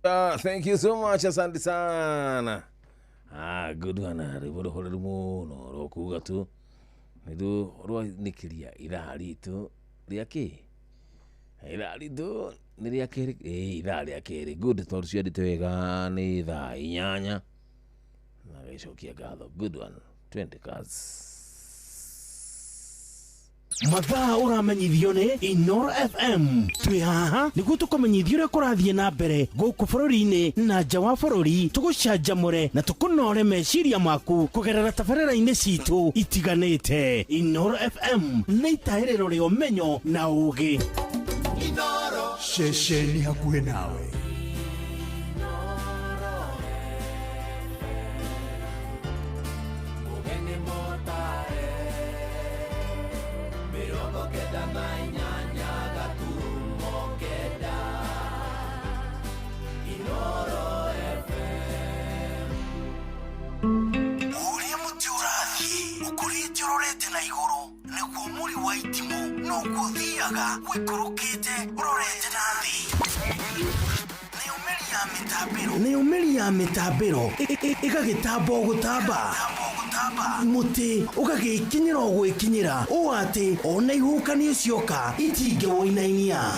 Thank you so much, asante sana. Good one. Ribodo holo muno rokuga tu. Nidu roa nikiria irari tu. Riaki. Irari tu niriakere irari akere. Good thought cia ditwega ni tha inyanya. Na gecokia gatho. Good one. 20 cards. Mathaa uramenyithio ni Inoro FM. Twi haha niguo tukumenyithio uria kurathie na mbere guku bururi-ini na nja wa bururi, tugucanjamure na tukunore meciria maku kugerera tabarĩra-inĩ citu itiganĩte. Inoro FM nĩ itahĩrĩro rĩa ũmenyo na ũũgĩ. Inoro ceceni hakuhĩ nawe. Uria muti urathie ukurite urorete na iguru niguo muri wa itimu no guthiaga wikurukite urorete na thi. Nĩ umeri ya mitambiro igagitambo gutamba muti ugagikinyira ogwikinyira o ati ona ihukanio cioka itinge woinainia.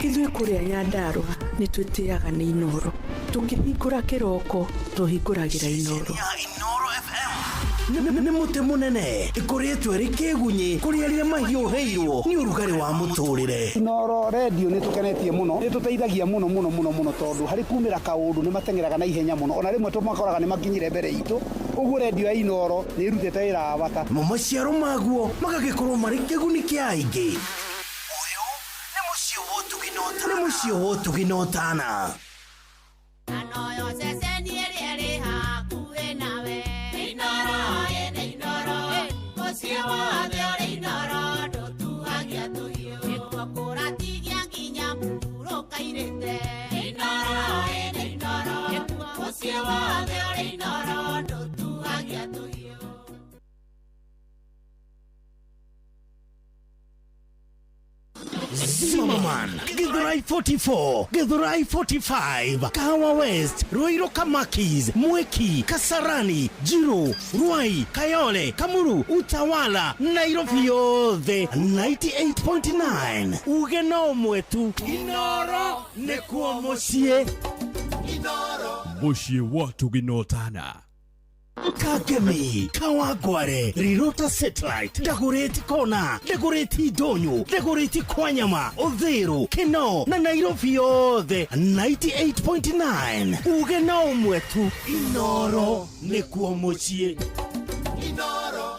Ithuĩ kũrĩa Nyandarua nĩ twĩtĩaga nĩ Inoro. Tũngĩhingũra kĩroko tũhingũragĩra Inoro. Nĩ muti munene ikoretwo rĩ kĩgunyi kũrĩ arĩa mahiũhĩirwo nĩ ũrugarĩ wa mũtũrĩre. Inoro radio nĩ tũkenetie mũno, nĩ tũteithagia mũno tondũ harĩ kumĩra kaũndũ nĩ matengeraga na ihenya mũno, ona rĩmwe tũmakoraga nĩ makinyire mbere itũ. Ũguo radio ya Inoro nĩ ĩrutĩte wĩra wa bata. Maciaro maguo magagĩkorwo marĩ kĩguni kĩa aingĩ. Nĩ mũciĩ wotũginotana. Zimmerman, Githurai 44, Githurai 45, Kahawa West, Ruiru Kamakis, Mweki, Kasarani, Jiro, Ruai, Kayole, Kamuru, Utawala, Nairobi yothe 98.9. Ugeno mwetu Inoro nekuo mucie. Mucie watu ginotana. Kagemi, Kawagware, Rirota Satellite, Dagoretti Kona, Dagoretti Donyo, Dagoretti Kwanyama, Odhero, Keno, na Nairobi yothe 98.9. Ugeno mwetu Inoro nekuo mucie. Inoro.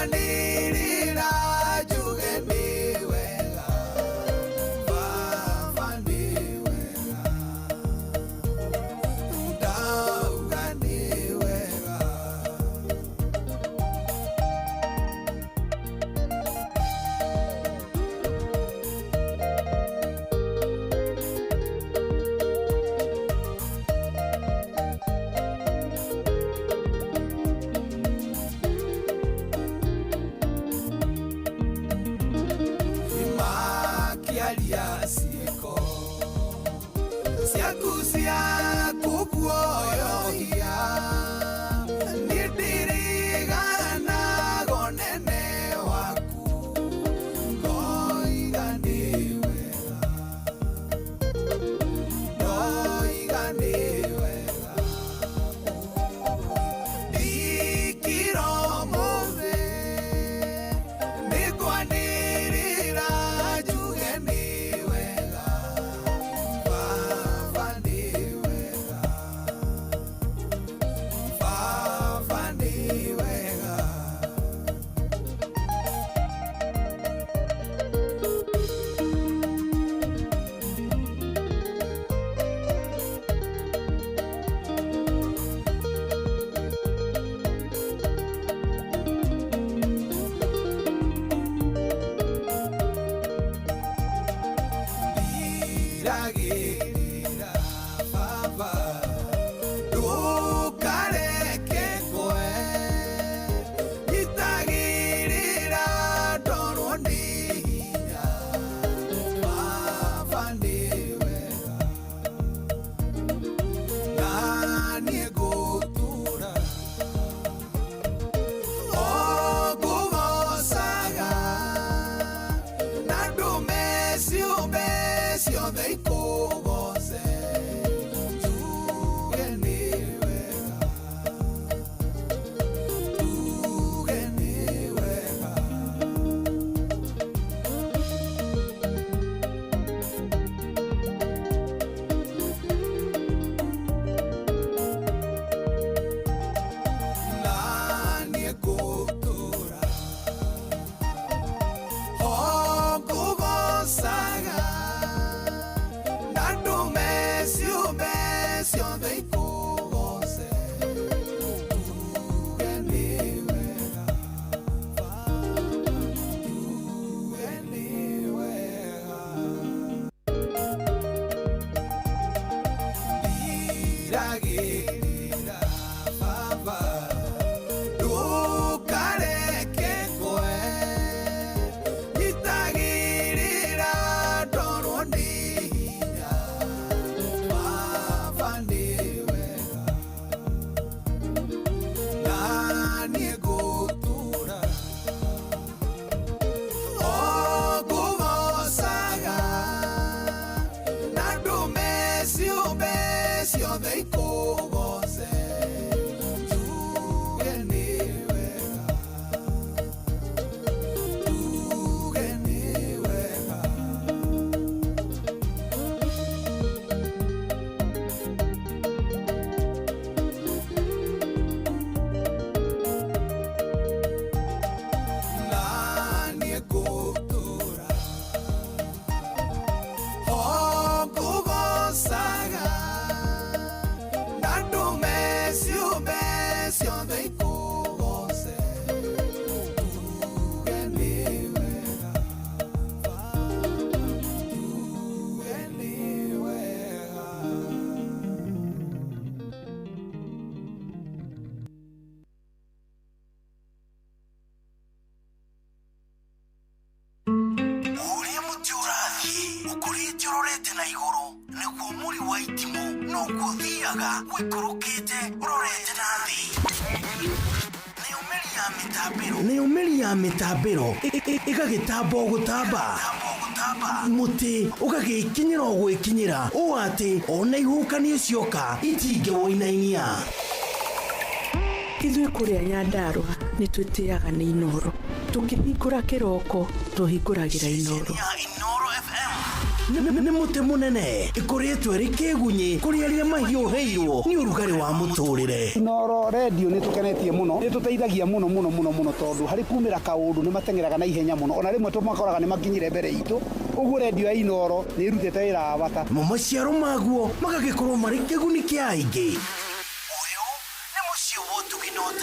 ndikwanirira njuge ni wega baba ni wega ndauga ni wega makialia ciĩko ciaku cia kuguoyohia nĩ ndiriganago nene waku ndoiga nĩ wega ndoiga nĩ wega ndikira mũthĩ nĩ kwanĩrĩra njuge nĩ wega baba nĩ wega baba nĩ wega ndiragĩrĩra baba ndũkareke ngwe nyitagĩrĩra ndorwo nĩ hinya baba nĩ wega na niĩ ngũtũũra o ngũgocaga na ndũme ciũmbe ciothe ikũgoce njuge nĩ wega njuge nĩ wega na niĩ ngũtũũra o ngũgocaga na ndũme ciũmbe ciothe ikũgoce njuge nĩ wega njuge nĩ wega ndiragĩrĩra baba ndũkareke ngwe nyitagĩrĩra ndorwo nĩ hinya baba nĩ wega na niĩ ngũtũũra o ngũgocaga na ndũme ciũmbe ciothe ikũgoce njuge nĩ wega njuge nĩ wega na niĩ ngũtũũra o ngũgocaga na ndũme ciũmbe ciothe ikũgoce njuge nĩ wega njuge nĩ wega ũrĩa mũtĩ ũrathiĩ ũkũrĩte ũrorete na igũrũ nĩguo mũri wa itimũ noguo ũthiaga wĩkũrũkĩte ũrorete na thĩ nĩ ũmĩri ya mĩtambĩro ĩgagĩtamba o gũtamba mũtĩ ũgagĩkinyĩra o gwĩkinyĩra ũũ atĩ ona ihuhũkanio cioka itingĩwoinainia. Ithuĩ kũrĩa Nyandarua nĩ twĩtĩaga nĩ Inooro. Tũkĩhingũra kĩroko tũhingũragĩra Inooro. Inooro FM nĩ mũtĩ mũnene ĩkoretwo ĩrĩ kĩgunyi kũrĩ arĩa mahiũhĩirwo nĩ ũrugarĩ wa mũtũrĩre. Inooro radio nĩ tũkenetie mũno, nĩ tũteithagia mũno tondũ harĩ kumĩra kaũndũ nĩ matengeraga na ihenya mũno, ona rĩmwe tũmakoraga nĩ makinyire mbere itũ. Ũguo radio ya Inooro nĩ ĩrutĩte wĩra wa bata. Maciaro maguo magagĩkorwo marĩ kĩguni kĩa aingĩ.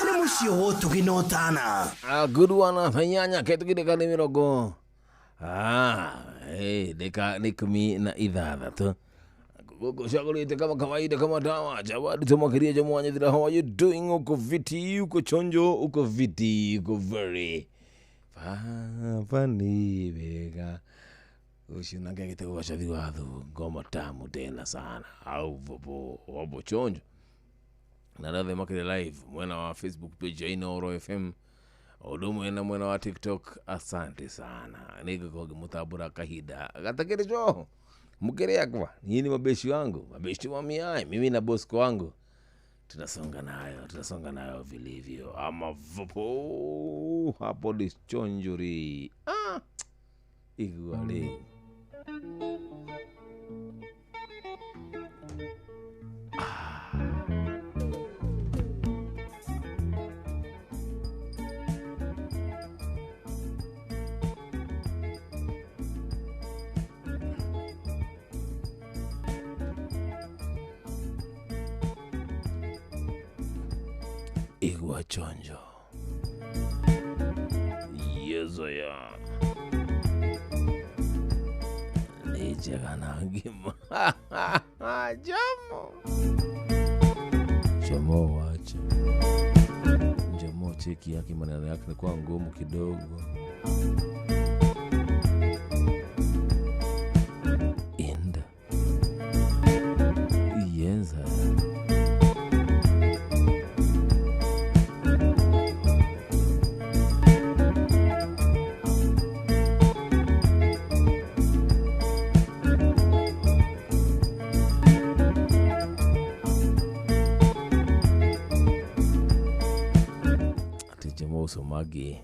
Nĩ mũciĩ wotũginotana. Good one, fanyanya ketugireka nĩ mĩrongo. Deka nĩ 16. Gugu shagulite kama kawaida kama dawa. Jawadi tumakiria Jamwanya Thira. How are you doing? Uko viti, uko chonjo, uko viti, uko very funny bega. Ushinanga kitego washathi wathu ngoma tamu tena sana. Au vobo chonjo. Naradhe makile live mwena wa Facebook page ya Inooro FM. Odu mwena wa TikTok. Asante sana. Niko kwa mutabura kahida. Gatakiri jo. Mukere yakwa. Nini mabeshi wangu. Mabeshi wa miai. Mimi na Bosco wangu. Tunasonga nayo vilivyo. Ama vopo. Hapo dischonjuri. Iguale. Igwa chonjo. Yezo ya. Nicheka ngima. Jamo wacha. Jamo cheki yake maneno yake kwa ngumu kidogo. Inda. Yenza. Somagi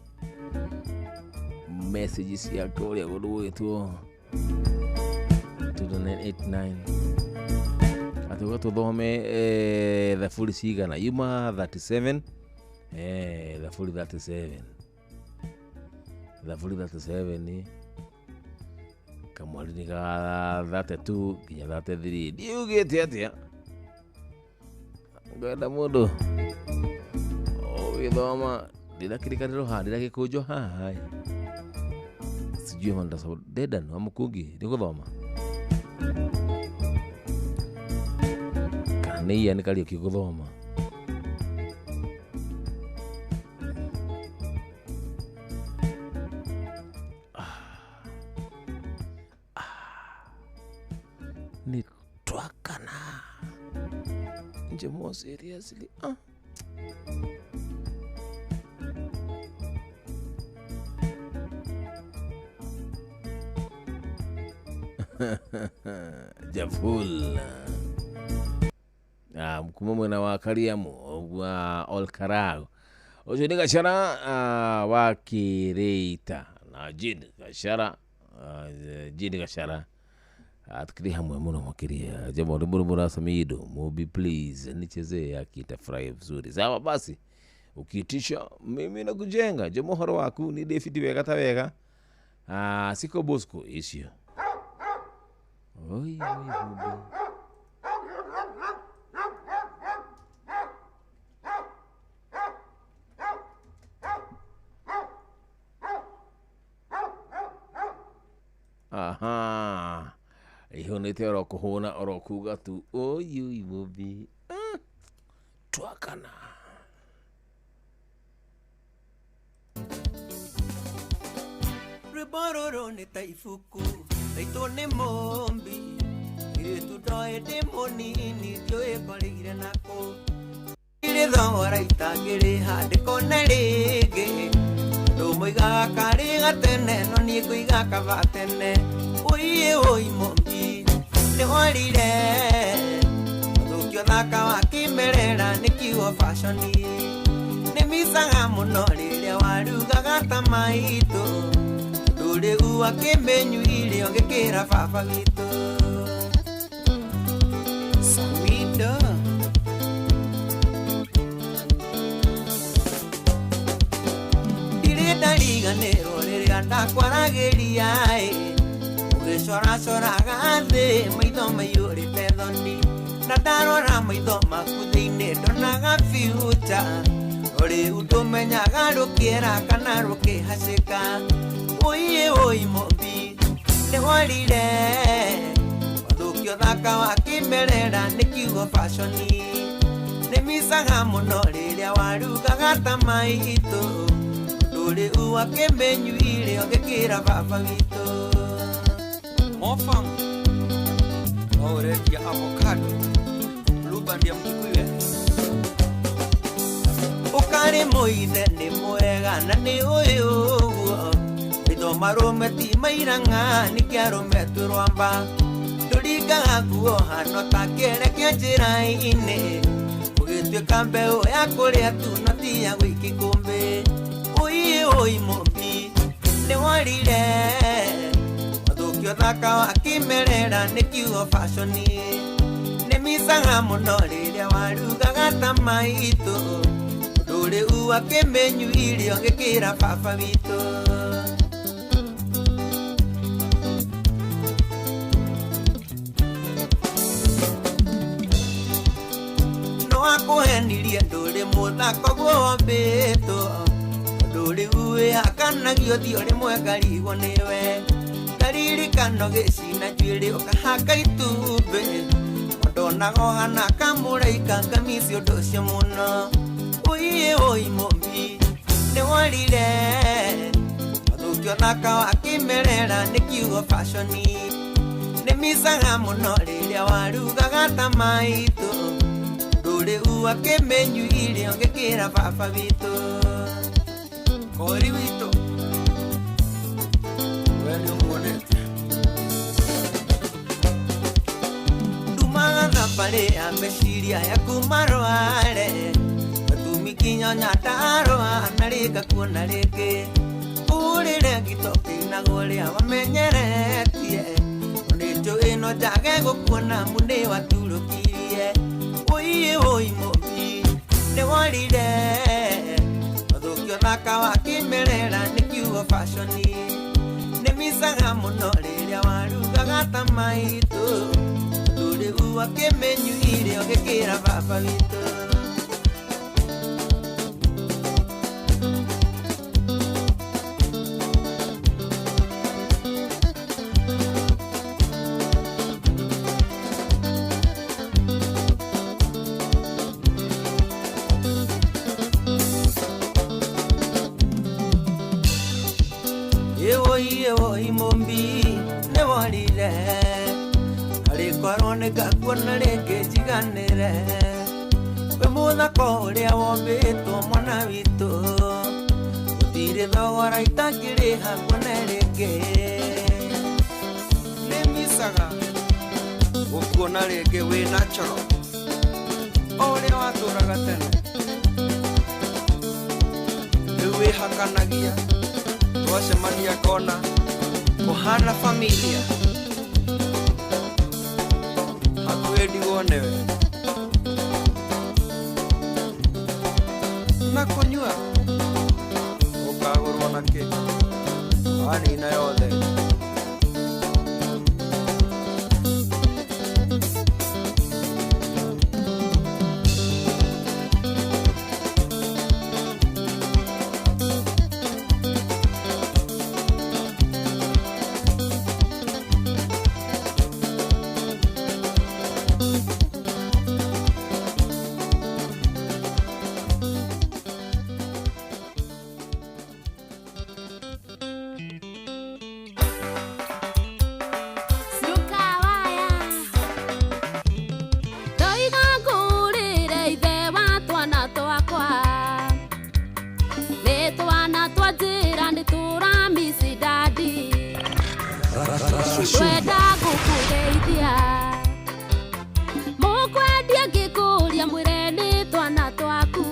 messages ya kore godo eto 2989 atoka tudome the full sigana yuma 37 the full 37 ni kamwali nika 32 kinya 33 diugete atia ngada modo idoma dila kirikaniro dila gikujo hai sijui honda so dedan wa mukugi ndiguthoma kani ya nikali kiguthoma ni twakana nje mo seriously Jaful mkuma mwena wa Kariamu wa Olkarao ojo ni gashara wa Kireita na jini gashara atukiri hamwe muno mwakiria jamo mbura samido mobi please nicheze yakita fry vizuri sawa basi ukitisha mimi na kujenga jamo horo waku ni David wega tawega siko Bosco isio. Oi, aha, iho nite orokuhuna orokuga tu oi bobi twakana Rebororo ni taifuku Taito ni mombi Itu doe demonini Tioe koligire nako Ire dhora itagiri Hade kone lege Domo iga kariga tene No nigo iga kavatene Oye oi mombi Ne walire Tukio dhaka wakimerera Nikiwa fashoni Ne misaga muno Lile waruga gata maito Ule uakimenyu ile ongekera baba witũ Sawindo Irenda riganĩrwo rĩrĩa ndakwaragĩria ũgĩcoracoraga thĩ maitho maiyũrĩte thoni na ndarora maitho maku thĩinĩ ndonaga future rĩu ndũmenyaga rũkĩera kana rũkĩhacĩka ũi mũmbi nĩworire wathũkia ũthaka wa kĩmerera nĩ kiugo fashoni nĩmicaga mũno rĩrĩa warugaga ta maitũ ndũrĩ uakĩmenyu ile ũgĩkĩra baba witũ Mofang Oredia avocado Lubandia mkikuye Ukari moithe ni mwega na ni uyu Mitho marume ti mairanga ni kiarume turwamba Turingaga nguo hano ta kĩerekia njĩra-inĩ Ũgĩtuĩka mbeũ ya kũrĩa tu no ti ya gwĩki kũmbĩ Ui mũmbi nĩ worire Wathũkia ũthaka wa kĩmerera nĩ kiugo fashoni Nĩmicaga mũno rĩrĩa warugaga ta maitũ Ndũrĩ uakĩmenyu ile ũgĩkĩra baba witũ Nĩwakũhenirie ndũrĩ mũthako guombĩtwo Ndũrĩ ũĩhakanagio thio rĩmwe ngarigwo nĩwe Ngaririkano gĩcina njuĩrĩ ũkahaka itumbĩ Ndonaga ũhana kamũraika ngamici ũndũ ũcio mũno Ui mũmbi nĩworire Wathũkia ũthaka wa kĩmerera nĩ kiugo fashoni Nĩmicaga mũno rĩrĩa warugaga ta maitũ Ndũrĩ uakĩmenyu ile ũgĩkĩra baba witũ Kori witũ we nĩũmuonete Ndumaga thabarĩ ya meciria yaku marware Gatumikinyonya ndarũa na rĩnga kuona rĩngĩ Ũrĩre ngitokĩinagwo rĩa wamenyeretie Nĩnjũĩ no njage gũkuona munĩ waturũkirie Ui mũmbi nĩworire Wathũkia ũthaka wa kĩmerera nĩ kiugo fashoni Nĩmicaga mũno rĩrĩa warugaga ta maitũ Ndũrĩ uakĩmenyu ile ũgĩkĩra baba witũ Oi mũmbi nĩworire Harĩkorwo nĩngakuona rĩngĩ njiganĩre We mũthako ũrĩa wombĩtwo mwana witũ Gũtirĩ thogora itangĩrĩha kuona rĩngĩ Nĩmicaga gũkuona rĩngĩ wĩna coro O ũrĩa watũraga tene Rĩu wĩhakanagia Twacemania kona Kũhana familia Hakuhĩ ndigwo nĩwe Na kũnyua Ũkagũrwo na kĩ Wanina yothe Kwenda gũkũgeithia mũkwendia ngĩkũria mwĩre nĩ twana twaku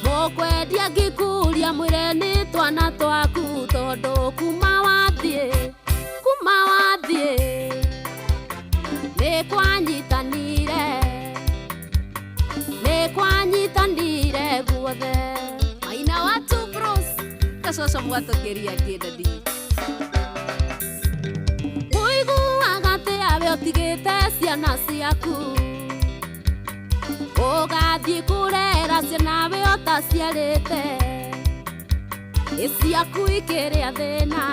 mũkwendia ngĩkũria mwĩre nĩ twana twaku tondu kuma wathie ni kwanyitanire guothe aina watu bros kacoca mwatokeria kĩndadi mũiguaga atĩa we ũtigĩte ciana ciaku ũgathiĩ kũrera ciana we ũtaciarĩte ciaku ikĩrĩa thĩna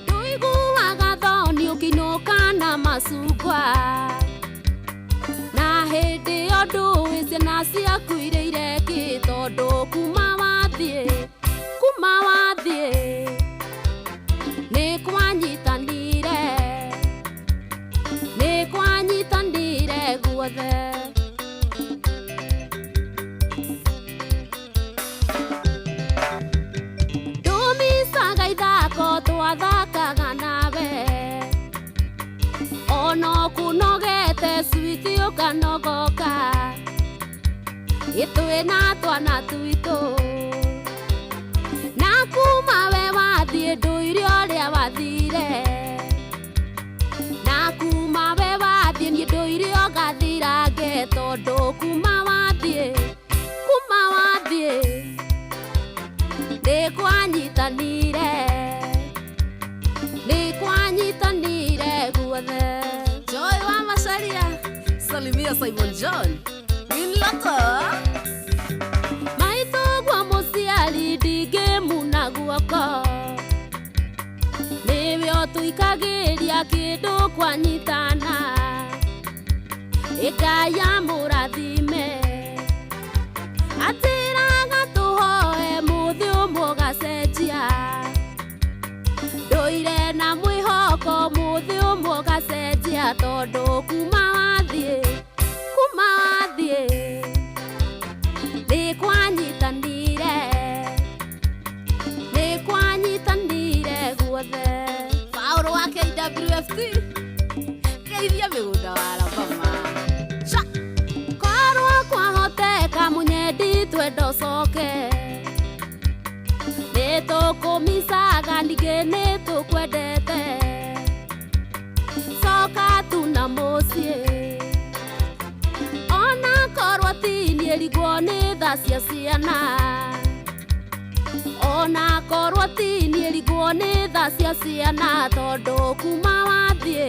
ndũiguaga thoni ũkĩinũka na macungwa na hĩndĩ ĩyo ndũĩ ciana ciaku irĩire kĩ tondũ kuma wathie nĩ kwanyitanire guothe ndũmicaga ithako twathakaga nawe ono kũnogete switi ũkanogoka itwe na twana twitũ na kuma we wathie ndũire ũrĩa wathire na kuma we wathie niĩ ndũire ũgathirange tondũ kuma wathie nĩ kwanyitanire guothe Joy wa Macharia salimia Simon John Winlota maitogwa mũciari ndingĩmuna guoko nĩwe ũtũikagĩria kĩndũ kwanyitana ĩkaya mũrathime atĩraga tũhoe mũthĩ ũmwe ũgacenjia ndũire na mwĩhoko mũthĩ ũmwe ũgacenjia tondũ kuma wathie nĩ kwanyitanire guothe Paulo wa KWFT geithia mĩgũnda wa Alabama korwo kwahoteka mũnyendi twendocoke nĩtũkũmicaga ningĩ nĩtũkwendete coka tuna mũciĩ ona korwo tiniĩ rigwo nĩ tha cia ciana ona korwo tiniĩ rigwo nĩ tha cia ciana tondũ kuma wathie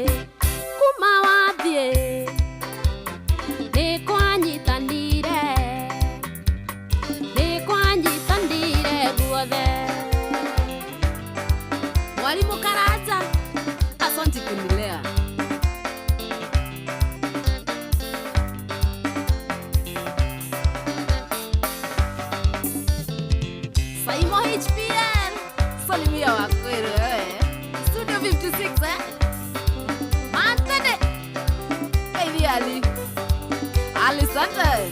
nĩ kwanyitanire guothe Mwalimu Karanja asante kunilea Saimo HPN salimia wakwere Studio 56 Mantene Baby Ali Sunday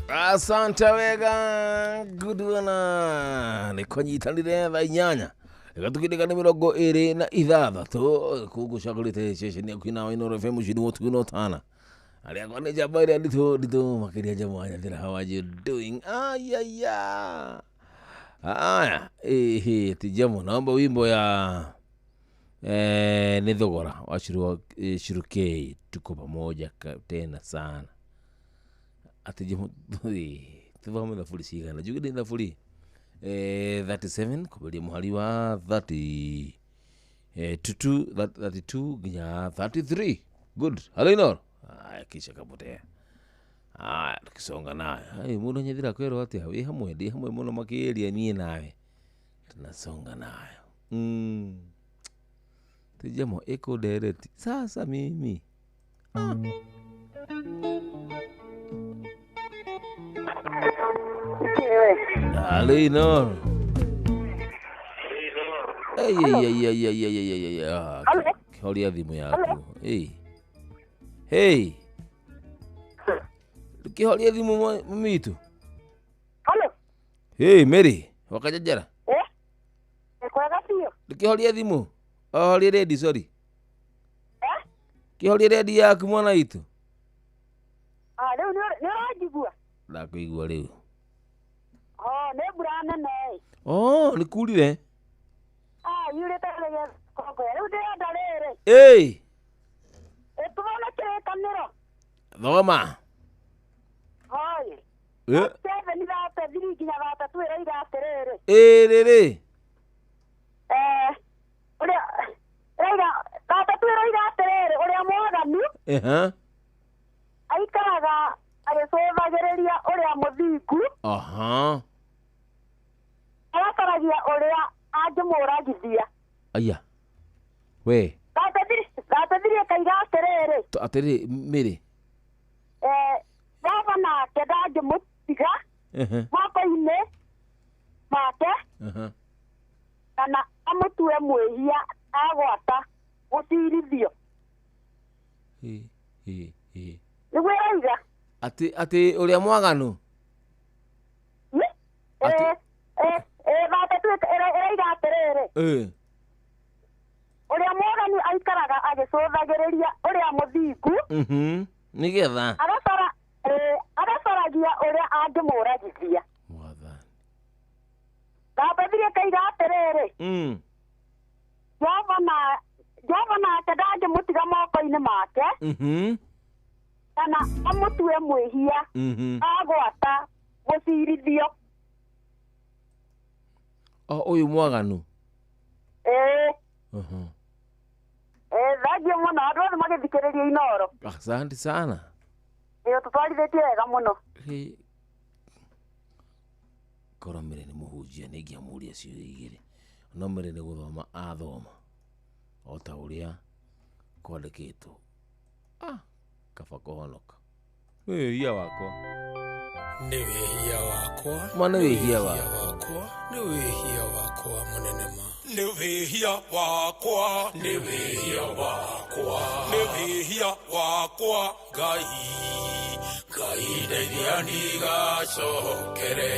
Asante wega gudwana nĩ kwanyitanire tha inyanya ĩgatukĩrĩka nĩ 26 kũgucagũrĩte ceceni yaku na Inooro FM mũcini mũtugu no tana arĩa kwa nĩ njamba ĩrĩa nditũ makĩria Jomo Wanyathira, how are you doing? Aya ti Jomo, naomba wimbo ya ni thogora wa Shirukei, tuko pamoja tena sana. Ati Jomo tuvahamu thafuri cigana njuge ndĩ thafuri 37 kuberia muhari wa 32 nginya 33. Good. Hello Inooro. Kisha kapotea. Tukisonga nayo. Mundu Nyathira kwero atia wi hamwe ndi hamwe muno makiria nie nawe. Tunasonga nayo. Tujamo eko direct. Sasa mimi Dale Inoro. Ei. Horia thimu yaku. Hey. Kihoria thimu mamitu. Halo. Hey Mary, wakajajara. Kwega pio. Kihoria thimu. Horia ready, sorry. Kihoria ready yaku mwana itu. Leo ni wajibua. La kuigua leo. Ne burana nei. Ni kurire. Yule tele koko. Leo de dalere. Hey. Tubona kire kanero. Thoma. Hai. Tebe ni data dirigi na data tu era ida terere. Rere. Oria data tu era ida terere. Oria moga ni. Aikaraga agecothagĩrĩria ũrĩa mũthingu. Arakaragia ũrĩa angĩmũragithia. Aya. We. Gathirie kaiga atĩrĩrĩ. Atĩrĩrĩ Mary. Baba nake ndangĩmũtiga. Moko-inĩ make. Kana amũtue mwĩhia agwata gũcirithio. Nĩguo raiga. Ati uria mwaganu. Baba tu era atiriri. Uria mwaganu aikaraga agicuthagiriria uria muthingu. Nigetha. Aracaragia uria angimuragithia. Baba thirie kaiga atiriri. Java nake ndangĩmũtiga moko-inĩ make. Kana amũtue mwĩhia agwata gũcirithio. Ũyũ mwaganu. Thengiũ mũno, andũ othe magĩthikĩrĩria Inoro. Asante sana. Tũtwarithĩtie wega mũno. Korwo Mary nĩ mũhunjia nĩ ingĩamũria ciũria igĩrĩ. No Mary nĩ gũthoma athoma. O ta ũrĩa kwandĩkĩtwo. Kaba kũhonoka. Nĩ wĩhia wakwa. Nĩ wĩhia wakwa. Ma nĩ wĩhia wakwa. Nĩ wĩhia wakwa mũnene ma. Nĩ wĩhia wakwa. Nĩ wĩhia wakwa. Nĩ wĩhia wakwa. Ngai ndeithia ndigacokere.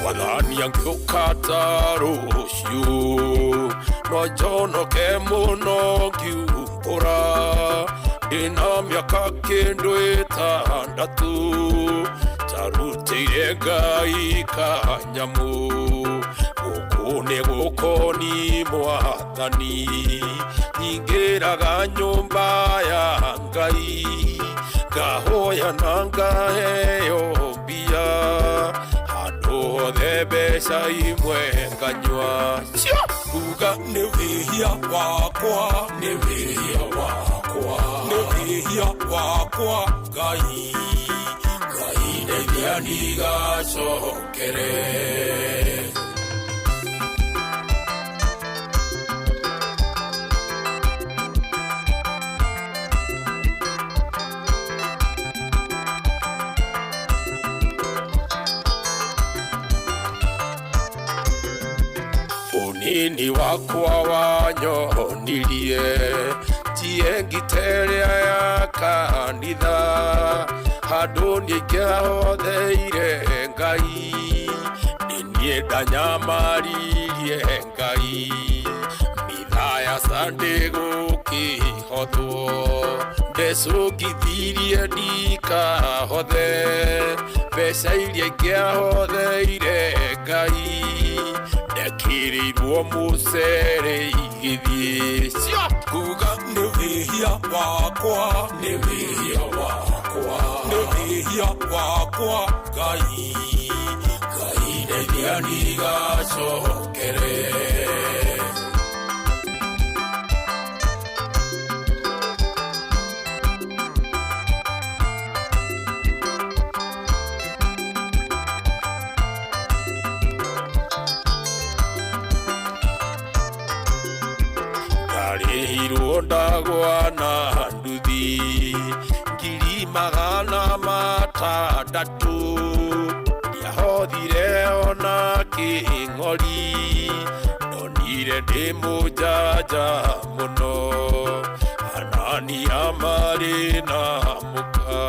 Wathania ngĩũkata rũciũ no njonoke mũno ngiumbũra ndĩna mĩaka kĩndũ ĩtandatũ tarutĩire Ngai kanyamũ gũkũ nĩ gũkoni Mwathani nyingĩraga nyũmba ya Ngai ngahoya na ngaheo mbia handũ mbeca imwe nganyua kuga nĩ wĩhia wakwa nĩ wĩhia wakwa nĩ wĩhia wakwa Ngai ndeithia ndigacokere. Unini wakwa wanyonirie tie ngiterĩa ya kanitha handũ nĩingĩahotheire Ngai nĩniĩ ndanyamaririe Ngai mitha ya Sunday gũkĩhothwo ndecũngithirie ndikahothe mbeca iria ingĩahotheire Ngai ndekĩrĩirwo mũcere igĩthiĩ kuga nĩ wĩhia wakwa nĩ wĩhia wakwa nĩ wĩhia wakwa Ngai ndeithia ndigacokere. ndĩhirwo ndagwa na nduthi ngiri magana matandatũ ndiahothire ona kĩng'ori ndonire ndĩ mũnjanja mũno anania marĩ na mũka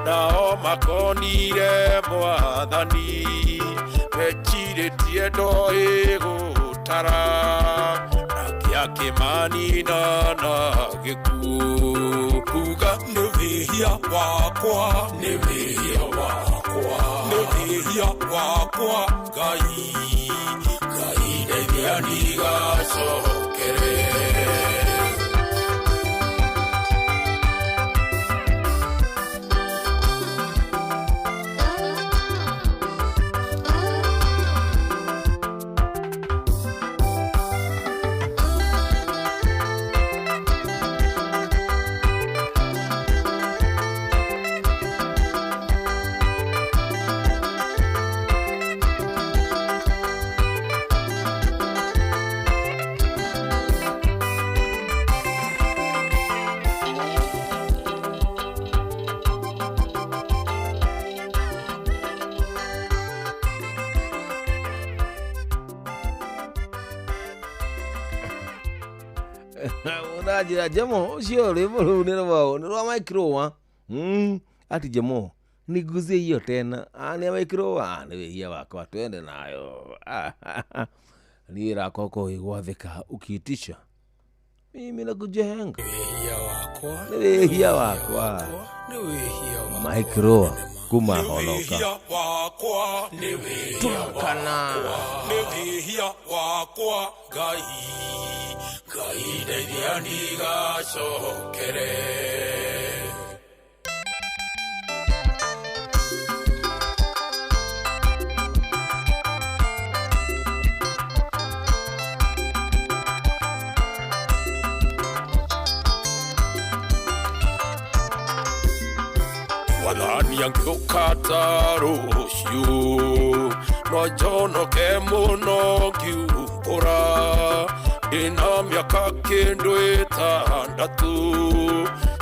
nao makonire mwathani mechirĩtie ndoĩ gũtara na gĩakĩmanina na gĩkuũ kuga nĩ wĩhia wakwa nĩ wĩhia wakwa nĩ wĩhia wakwa Ngai ndeithia ndigacokere Unajira Jemo ucio rwimbo rũu nĩ rwa Mike Rowa ati Jemo niguzie hiyo tena ni Mike Rowa nĩ wĩhia wakwa twende nayo ni rakoko igwathika ukiitisha mimi nakujenga nĩ wĩhia wakwa Mike Rowa kuma honoka tukana nĩ wĩhia wakwa Ngai ndeithia ndigacokere wathania ngĩũkata rũciũ no njonoke mũno ngiumbũra ndĩna mĩaka kĩndũ ĩtandatũ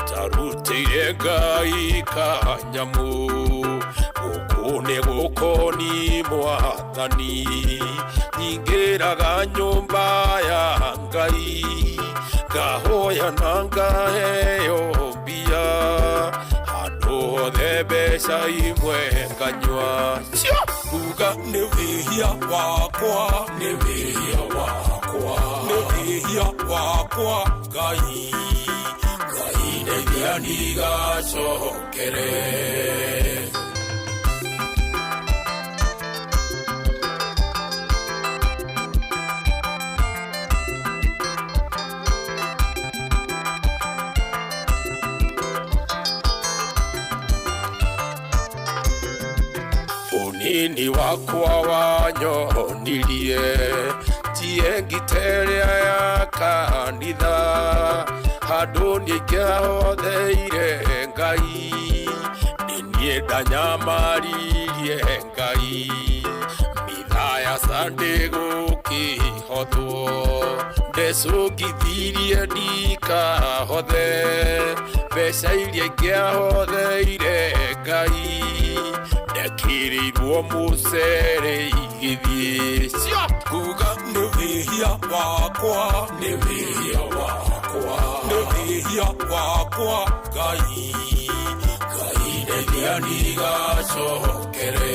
tarutĩire Ngai kanyamũ gũkũ nĩ gũkoni mwathani nyingĩraga nyũmba ya Ngai ngahoya na ngaheo mbia handũ hothe mbeca imwe nganyua kuga nĩ wĩhia wakwa nĩ wĩhia wakwa nĩ wĩhia wakwa Ngai ndeithia ndigacokere Unini wakwa wanyonirie tie ngiterĩa ya kanitha handũ nĩingĩahotheire Ngai nĩniĩ ndanyamaririe Ngai mitha ya Sunday gũkĩhothwo ndecũngithirie ndikahothe mbeca iria ingĩahotheire Ngai ndekĩrĩirwo mũcere igĩthiĩ kuga nĩ wĩhia wakwa nĩ wĩhia wakwa nĩ wĩhia wakwa Ngai ndeithia ndigacokere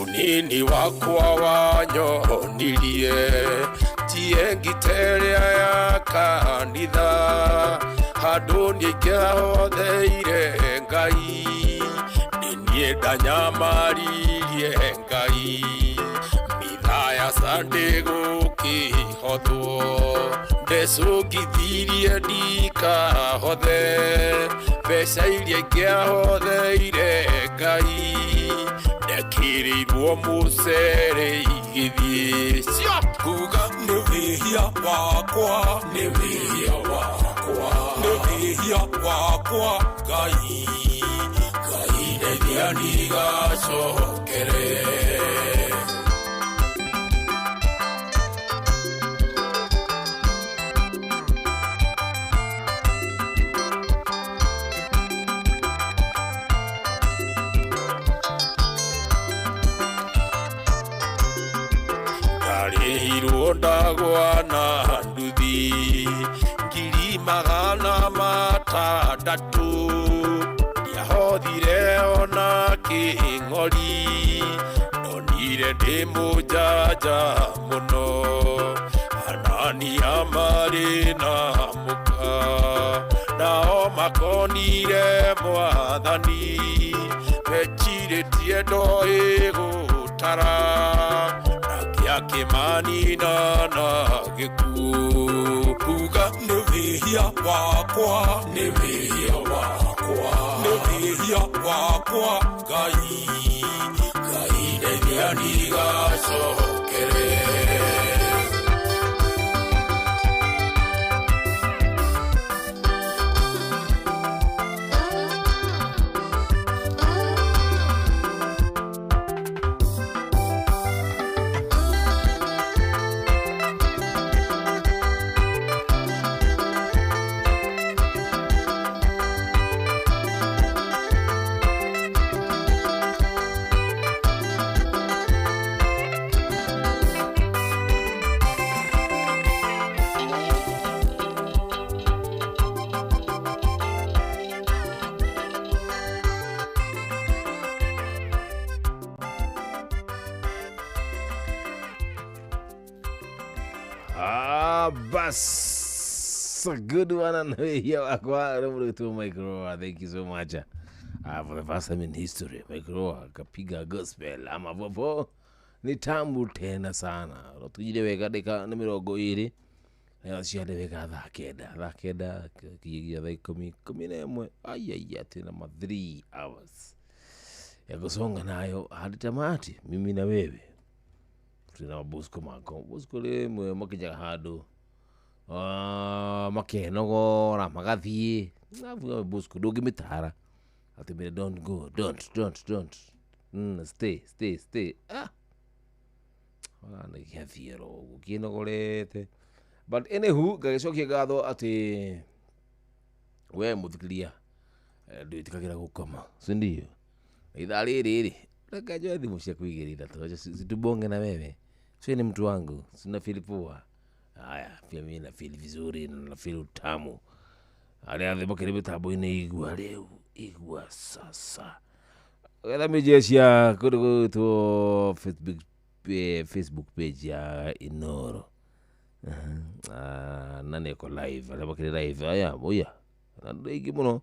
Unini wakwa wanyonirie tie ngiterĩa ya kanitha handũ nĩingĩahotheire Ngai nĩniĩ ndanyamaririe Ngai mitha ya Sunday gũkĩhothwo ndecũngithirie ndikahothe mbeca iria ingĩahotheire Ngai ndekĩrĩirwo mũcere igĩthiĩ kuga nĩ wĩhia wakwa nĩ wĩhia wakwa wakwa nĩ wĩhia wakwa Ngai ndeithia ndigacokere ndarĩhirwo ndagwa na nduthi ngiri magana matandatũ ndiahothire ona kĩng'ori ndonire ndĩ mũnjanja mũno anania marĩ na mũka nao makonire mwathani mechirĩtie ndoĩ gũtara akĩmanina na gĩkuũ kuga nĩ wĩhia wakwa nĩ wĩhia wakwa nĩ wĩhia wakwa Ngai ndeithia ndigacokere Bas, a good one and here to Micro. Thank you so much. For the first time in history, Micro kapiga gospel ama vovo ni tamu tena sana. Tujileweka deka na mirogo ili yashadeweka dhakeda kijigia dha kumi na emwe ayaya tena ma 3 hours ya kusonga nayo hadi tamati mimi na wewe tuna Bosco mako Bosco le mwe makija hado makenogora magathie navuga Bosco dogi mitara atimire don't go don't stay ana kiathiero ukinogorete but anywho gagicokia gatho ati we muthikiria ndwitikagira gukoma sindio ithaa riri reka njoe thimu cia kuigirira to situbonge na wewe sio ni mtu wangu sina feel poa haya pia mimi na feel vizuri na feel utamu ale adhibo karibu tabo ine igwa leo igwa sasa kada mejesia kudo to Facebook page ya Inoro nane ko live ale bakiri live aya boya ndigi muno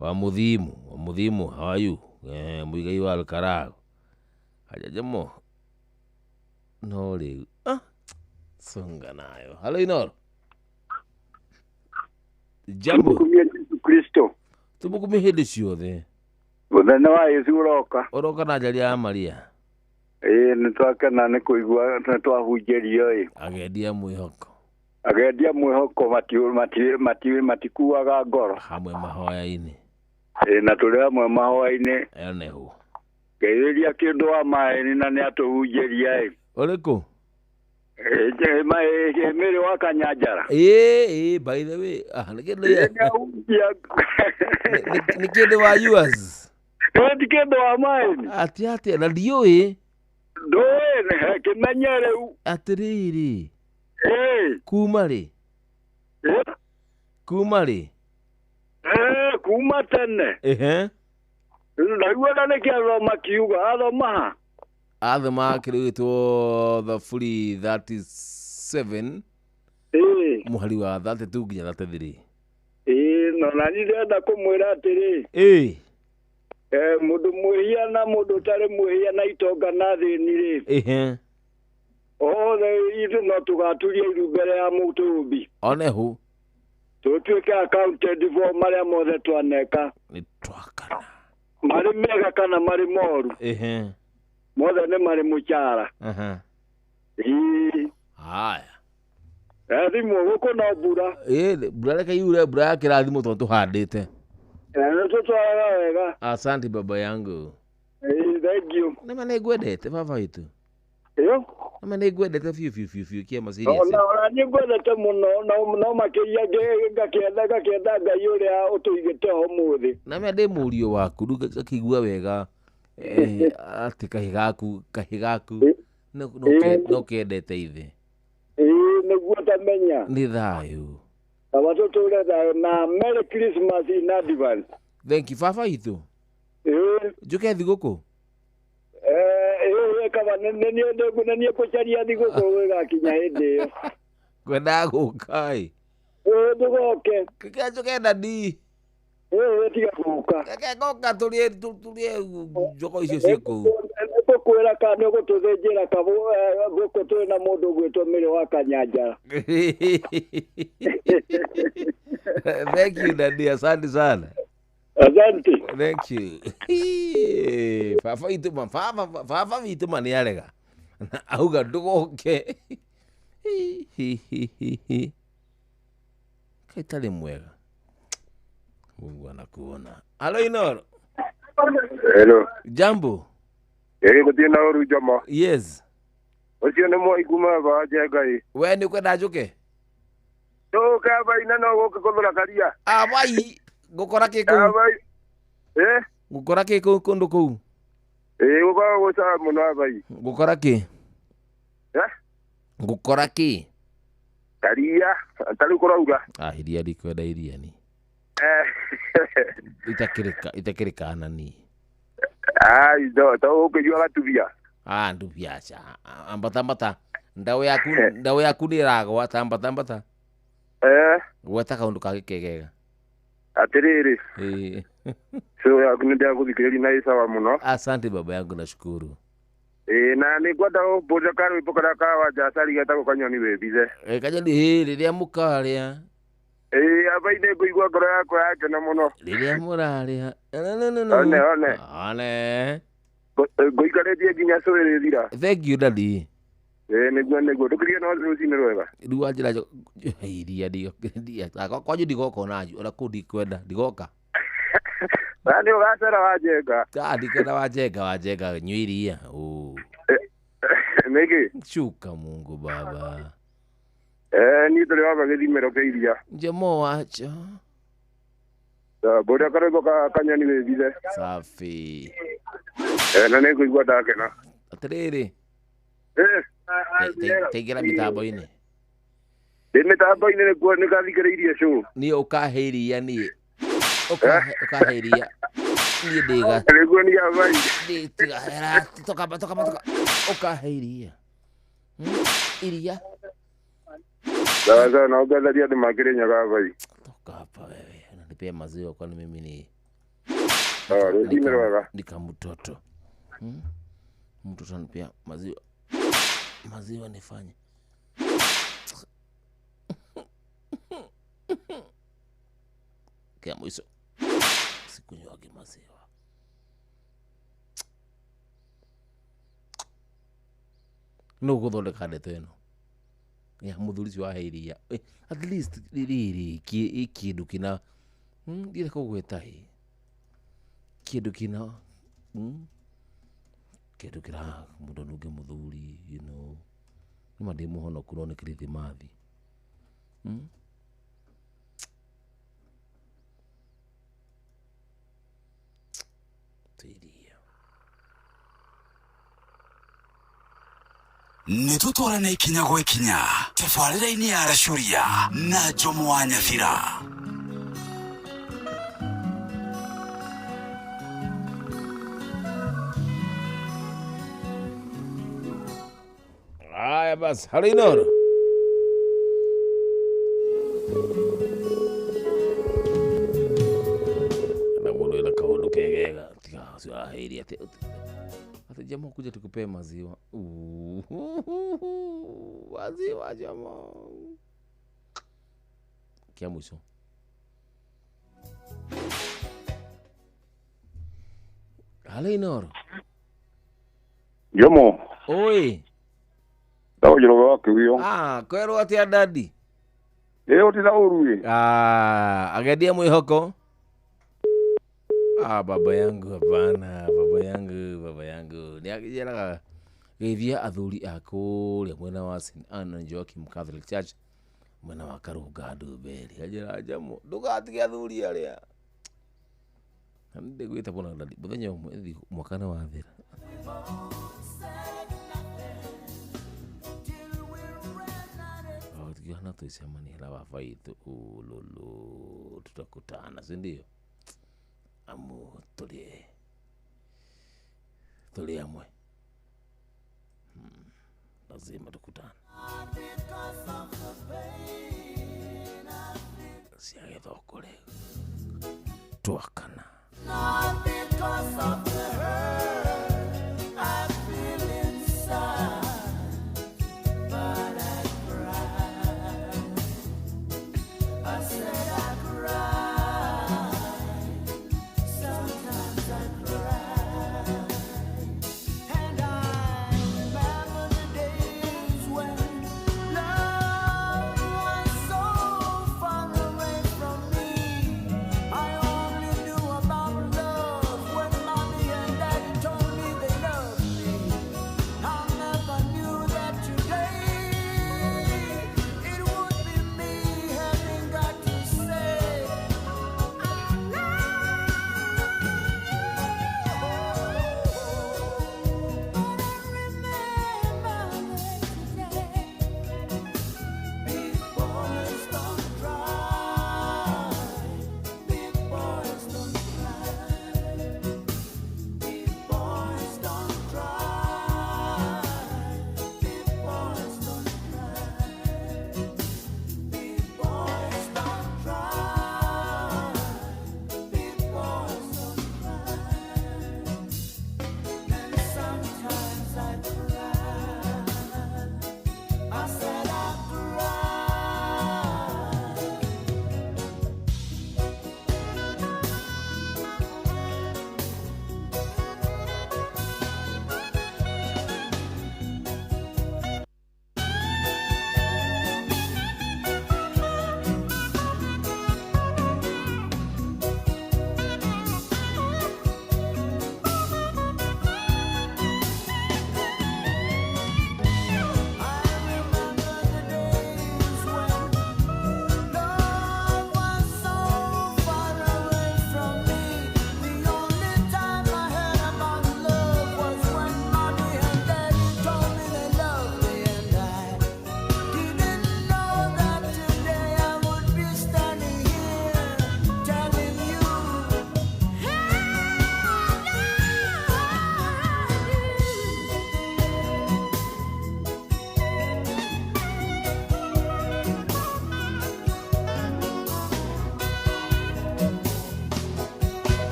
wa mudhimu how are you muigai wa Alkarago hajajamo nole songa nayo halo Inoro jambo kumia Kristo tumukumia hedi ciothe muthenya wa Yesu uroka na njari ya Maria nitwakena nĩ kũigua nĩtwahunjĩrio agendia mwĩhoko matikuaga ngoro hamwe mahoya-inĩ na tũrĩ hamwe mahoya-inĩ enehu ngeithĩria kĩndũ wa maĩni na nĩatũhunjĩria ũrĩkũ Mĩrĩ wa Kanyanjara by the way nĩ kĩndũ wa yours ti kĩndũ wa maĩni ati na ndiũĩ ndũĩ kĩmenye rĩu atĩrĩrĩ kuma rĩ kuma tene ndaiguaga nĩkĩathoma kiuga athoma kĩrĩtwo the free 37 mũhari wa 32 nginya 33 no na nĩndĩrenda kũmwĩra atĩrĩ mũndũ mwĩhia na mũndũ ũtarĩ mwĩhia na itonga na thĩni rĩ othe ithu no tũgaturia iru mbere ya mũtũmbi onehu tũtuĩke accounted for marĩa mothe twaneka nĩ twakana marĩ mega kana marĩ moru mothe nĩ marĩ mũcara haya Thimo guko na mbura. Mbura reke yure mbura ya kirathimo tondu tuhandite. Tutwaraga wega. Asante baba yangu. Thank you. Nama nĩngwendete baba witũ. Nama nĩngwendete fiu kiama serious. Ona nĩngwendete muno no makĩria ngakĩenda Ngai ũrĩa ũtũigĩte ho mũthĩ. Nama ndĩ mũriũ waku rĩu ngakĩigua wega atĩ kahĩ gaku no kendete ithe. Nĩguo tamenya. Nĩ thayũ. Watoto ule na Merry Christmas in advance. Thank you baba witũ. Njuke thigũkũ. Kama nenie kũcaria thigũkũ wĩgakinya hĩndĩ ĩyo. Ngwendaga gũka ĩ. Ndũgoke. Kĩrĩa njuke ndadi. Tiga gũka. Reke ngoka tũrĩe njoko icio ciĩ kũu. Nĩtũkwĩra kana nĩũgũtũthĩnjĩra gũkũ twĩ na mũndũ ũgwĩtwo Mĩrĩ wa Kanyanjara. Thank you daddy, asante sana. Asante. Thank you. Baba witũ ma nĩarega. Auga ndũgoke. Kaitari mwega. Mungu anakuona. Halo Inoro. Hello. Jambo. Gũtirĩ na ũru Jomo. Yes. Ũcio nĩ Mwaiguma ba Njengai. We nĩ kwenda njuke? Njuka baina no gũka kũthũra karia. Bai gũkora kĩ kũu? Gũkora kĩ kũu kũndũ kũu? Gũkora gũca mũno bai. Gũkora kĩ? Gũkora kĩ? Karia, tarĩ kũrauga. Iria ndikwenda iria ni. Itakĩrĩka anani. To ũkĩnyua gatubia. Ndubia cha. Ambata. Ndawa yaku nĩragwa tambata. Gweta kaũndũ kagĩkegega. Atĩrĩrĩ. So yaku nĩndagũthikĩrĩria na isawa mũno. Asante baba yangu nashukuru. Na nĩngwenda ũmbũrĩre karwĩmbo karĩa ka Wanjacari getagwo Kanyoni Wĩthithe. Kanyoni rĩrĩa mũkarĩa. Abai nĩngũigua ngoro yakwa yakena mũno. Rĩrĩa mũrarĩa. One. Ngũikarĩtie nginya cũĩ rĩthira. Thank you daddy. Nĩguo ndũkĩrie no rũcinĩ rwega. Rĩu wanjĩra iria kwanyu ndigoka onanyu ona kũu ndikwenda ndigoka. Nĩ ũgacera Wanjenga. Ndikwenda Wanjenga nyua iria. Nĩkĩ? Shuka Mungu baba. Niĩ tũrĩ wamba gĩthimĩro kĩa iria. Njemo wacho. Mbũrĩra karwĩmbo ka Kanyoni Wĩthithe. Safi. Na nĩngũigua ndakena. Atĩrĩrĩ. Teingĩra mĩtambo-inĩ. Ndĩ mĩtambo-inĩ nĩgathikĩrĩirie show. Niĩ ũkahe iria niĩ. Ũkahe iria. Niĩ ndĩga. Nĩguo nĩ abai. Toka. Ũkahe iria. Iria. Sasa naongezaria andũ makĩrĩnyaga bai. Toka hapa wewe. Unanipea maziwa kwani mimi ni rũcinĩ rwega. Nika mtoto. Mtoto anipea maziwa nifanye. Kia mwisho sikunywagi maziwa. No gũthondeka ndeto ĩno ya mũthuri ũcio wahe iria. At least rĩrĩ kĩndũ kĩna ndire kũgweta kĩndũ kĩna kĩndũ kĩra mũndũ nunge mũthuri nĩma ndĩ mũhonoku no nĩ Kirithimathi. Nĩtũtwarana ikinya gwa ikinya tabarĩra-inĩ ya Aracuria na Jomo wa Nyathira. Haya basi, halo Inoro. Na mundu ina kaundu kegega tiga sio heri ati jamaa kuja tukupee maziwa. Maziwa jamaa. Kia mwisho. Halo Inoro. Jomo. Oi. Ndawo jiroga waku hiyo. Kwero atia daddy. Leo tena urue. Agedia mwihoko. Baba yangu hapana, baba yangu. Ni akijera geithia athuri akuria mwena wa St. Anne Joachim Catholic Church mwena wa Karunga Nduberi. Ajera jamo ndugatige athuri aria. Nde gwita bona ndadi. Muthenya umwe mwakana wa thira. Tukiona tuisemani la wafaitu ululu tutakutana, si ndio? Amu tulie amwe. Lazima tukutane. Siage thokole. Tuakana. Not because of the hurt I feel inside, but I cry. I said I cry. Sometimes I cry. And I remember the days when love was so far away from me. I only knew about love when mommy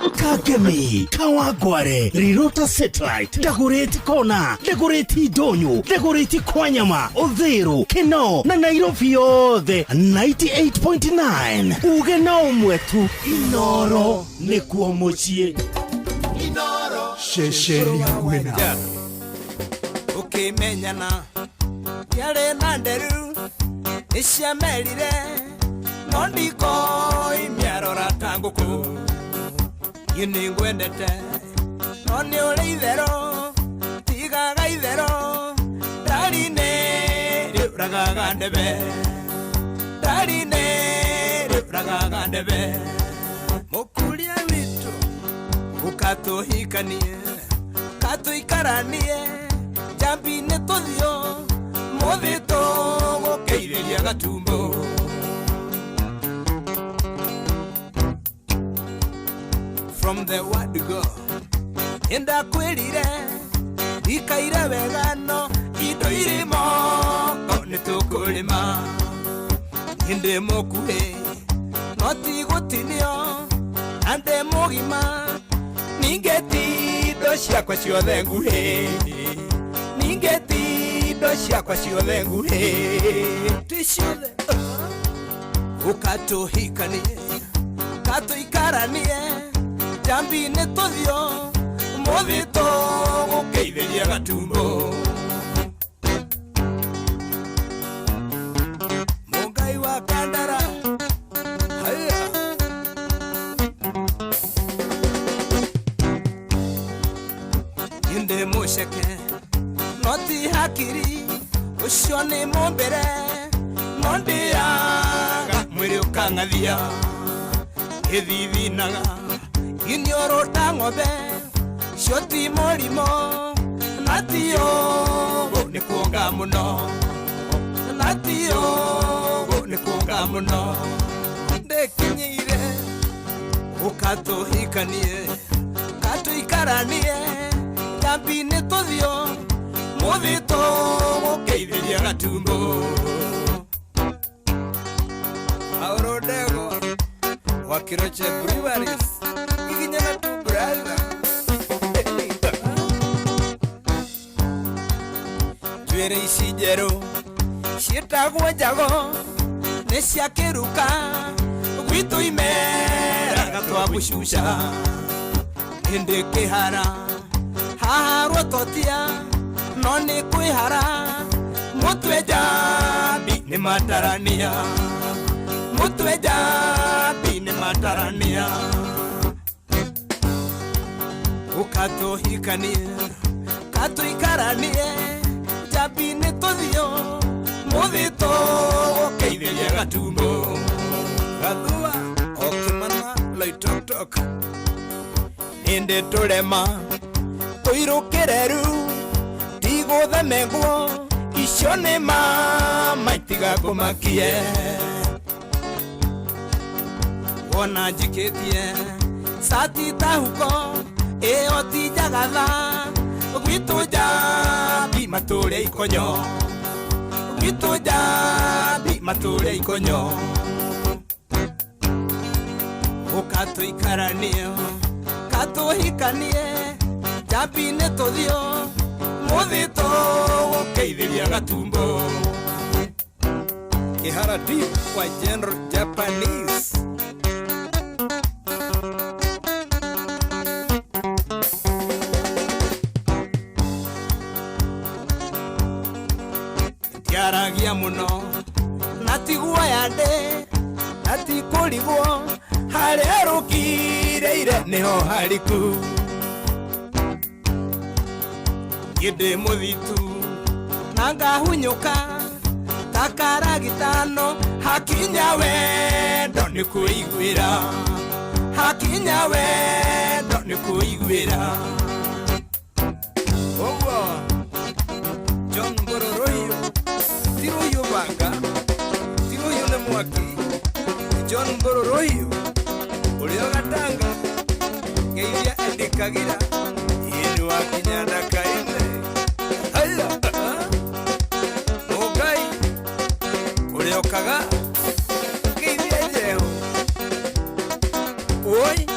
Kagemi, Kawagware, Rirota Satellite, Dagoretti Kona, Dagoretti Donyo, Dagoretti Kwanyama, Odhero, Keno, na Nairobi yothe 98.9. Uge na umwetu Inoro nikuo mucie. Inoro Shesheri ya gwena Ukimenyana Yare nanderu Ishamerire Nondiko imiarora tanguku Yini ngwendete Noni ule idhero Tigaga idhero Darine Ripuraga ndebe Darine Ripuraga ndebe Mukulia witu Ukatuhikanie Katuikaranie Jambine todio Modito Mokeirelia gatumbo From the word to go Enda kwelire Ikaira vegano Ido irimo Netukulima Inde mokuhe Noti gutinio Ande mogima Ningeti doshia kwa shiothe nguhe Ningeti doshia kwa shiothe nguhe Tishiothe Ukatuhikanie Katuikaranie Jambine todio Modito Ukeitheria gatumbo Mungai wa kandara Haya Inde musheke Noti hakiri Ushone mombere Mondiaga Mwiri ukangathia Ithithinaga Iniorota ng'ombe Shoti morimo Natio Nikuonga muno Natio Nikuonga muno Ndekinyire Ukatuhikanie Katuikaranie Jambine todio Modito Mokeitheria gatumbo Aurodego Wakiroche Breweries Ikinyana tu brother Tuere isijero Shitagwa jago Nesia keruka Witu imera Gatwa bushusha Inde kehara Haharwa totia Noni kuihara Mutwe jabi Ni matarania Mutwe jabi Ni matarania Ukatuhikanie Katuikaranie Jabine todio Modito Ukeitheria gatumbo Gathua Okimana Loitoktok Inde tulema Tuirukireru Tiguthe meguo Icio nĩ mama itiga kumakie Wona njikĩtie Sati tahuko Ĩyo ti njagatha Gwitũ njambi matũre ikonyo Gwitũ njambi matũre ikonyo Ũkatũikaranie Katuhikanie Jambine tothio Modito Ukeitheria gatumbo Kihara deep kwa General Japanese Tiaragia muno Natigua yande Natikurigwo Haria rukireire niho hariku Gide muthitu Nangahunyuka Takara gitano Hakinya wendo nikuiguira Hakinya wendo nikuiguira Owo John Bororoyo Tiroyo banga Tiroyo ne mwaki John Bororoyo Ulio gatanga Geithia endikagira Yenu wakinya ndakaine Haya Mugai Uliokaga Geithia jeho Oi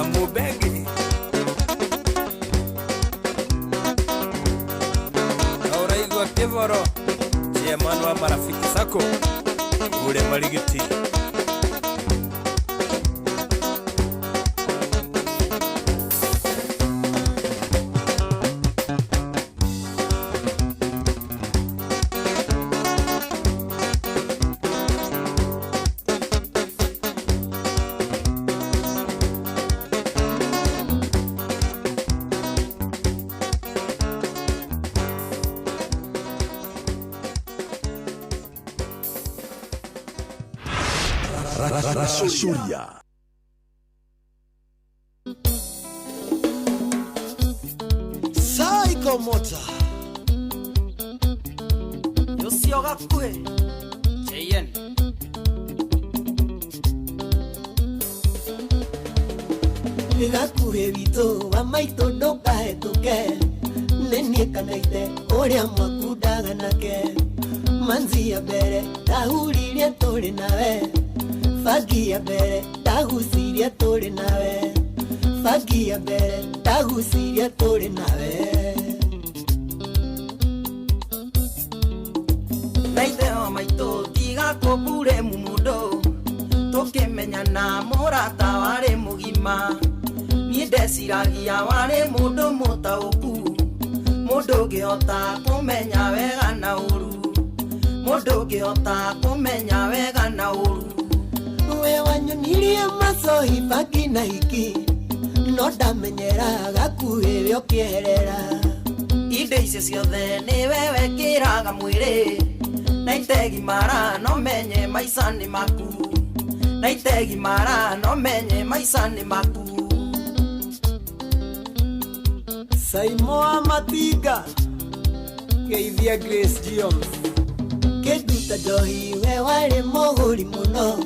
Kamubenge Auraigwa Kivoro Chairman wa Marafiki Sako ule Marigiti Rashuria Psycho Mota Yosio Gakue JN Gakue bito amaito doka etuke Nenie kanaite oria mwakudaga nake Manzi ya bere tahuriria tole nawe Fagi ya bere tagusiria tole nawe Fagi ya bere tagusiria tole nawe Naite o maito tiga kopure mumundo Toke menyana morata ware mugima Ni desiragia ware mundo motauku Mundo geota kumenya wega na uru Mundo geota kumenya wega na uru We wanyonirie masohi fagi na hiki No ndamenyera Gakue we okierera Inde icio ciothe ni wewe kiraga mwiri Naitegi mara no menye maica ni maku Naitegi mara no menye maica ni maku Saimoa Matiga Keithia Grace Jones Keduta Johi we wale moguri muno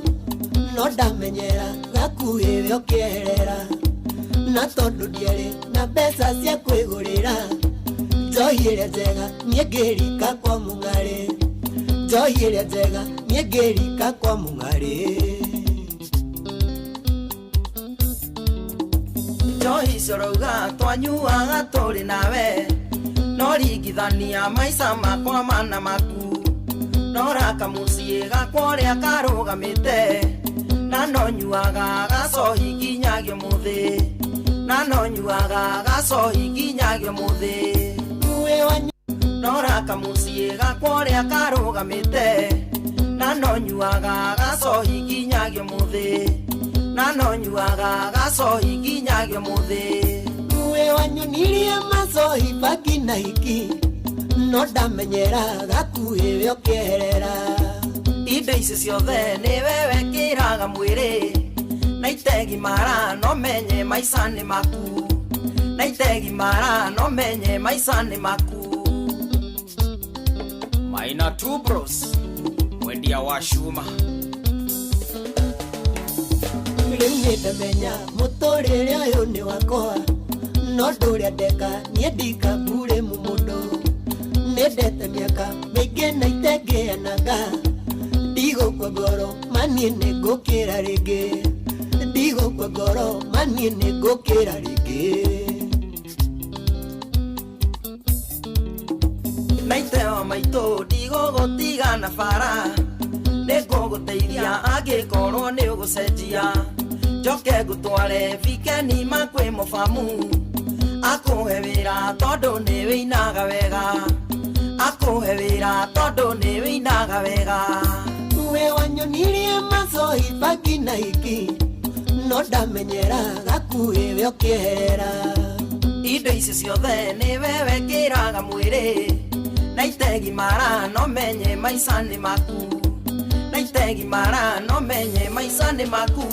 No ndamenyera Gakue we okierera Na tondu ndiere na mbeca cia kwigurira Johi iria njega niengirika kwa mung'ari Johi iria njega niengirika kwa mung'ari Johi sorauga twanyuaga turi nawe No ringithania maica makwa mana maku No raka muciĩ gakwa ũrĩa karũgamĩte Na no nyuaga gacohi nginyagio mũthĩ Na no nyuaga gacohi nginyagio mũthĩ No raka muciĩ gakwa ũrĩa karũgamĩte Na no nyuaga gacohi nginyagio mũthĩ Na no nyuaga gacohi nginyagio mũthĩ We wanyonirie macohi fagi na hiki No ndamenyera Gakue we okierera Indo icio ciothe ni wewe kiraga mwiri Naitegi mara no menye maica ni maku Naitegi mara no menye maica ni maku Maina two bros Mwendia wa shuma Rimwe ndamenya muturire uyu ni wakwa No nduria ndeka nie ndikambure mumundo Nendete miaka mĩingĩ na itengeanaga Ndigũkua ngoro manie nĩngũkĩra rĩngĩ Ndigũkua ngoro manie nĩngũkĩra rĩngĩ Naite o maitũ ndigũgũtiga na bara Nĩngũgũteithia angĩkorwo nĩ ũgũcenjia Njoke ngũtware vikeni makwĩ mũbamu Akũhe wĩra tondũ nĩ wĩinaga wega Akũhe wĩra tondũ nĩ wĩinaga wega We wanyonirie macohi fagi na hiki No ndamenyera Gakue we okierera Indo icio ciothe nĩ wewe kĩraga mwĩrĩ Naitegi mara no menye maica nĩ maku Naitegi mara no menye maica nĩ maku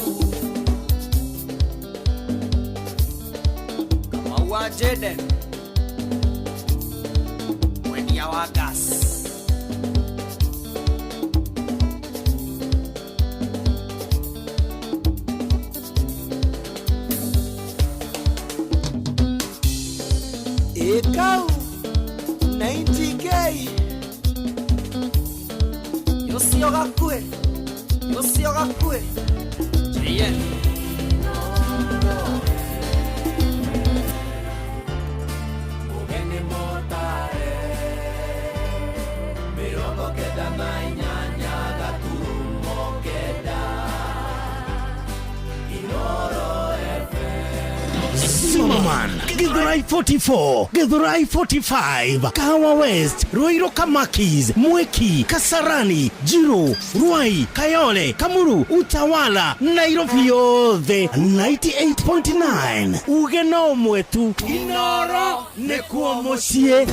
Kamau wa Jaden Mwendia wa gas Ekau 90K Yosio Gakue Yosio Gakue JN Zimmerman, Githurai 44, Githurai 45, Kahawa West, Ruiru Kamakis, Mweki, Kasarani, Jiro, Ruai, Kayole, Kamuru, Utawala, Nairobi yothe 98.9. Ugeno mwetu Inoro nekuo mucie.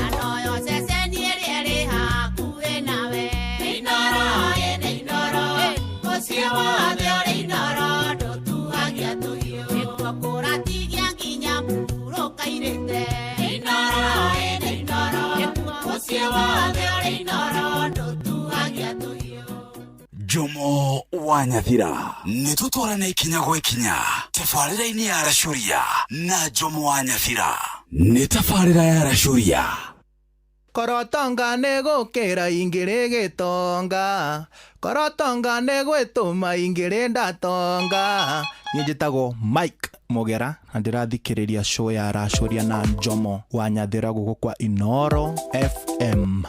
Jomo wa Nyathira nitutwarane ikinya gwe kinya tafarira-ini ya Aracũria na Jomo wa Nyathira ni tafarira ya Aracũria. Korotonga negũkĩra ingĩrĩ gĩtonga, korotonga negwĩtũma ingĩrĩ ndatonga. Niĩ njĩtagwo Mike Mogera na ndĩrathikĩrĩria show ya Aracũria na Jomo wa Nyathira gũkũ kwa Inoro FM.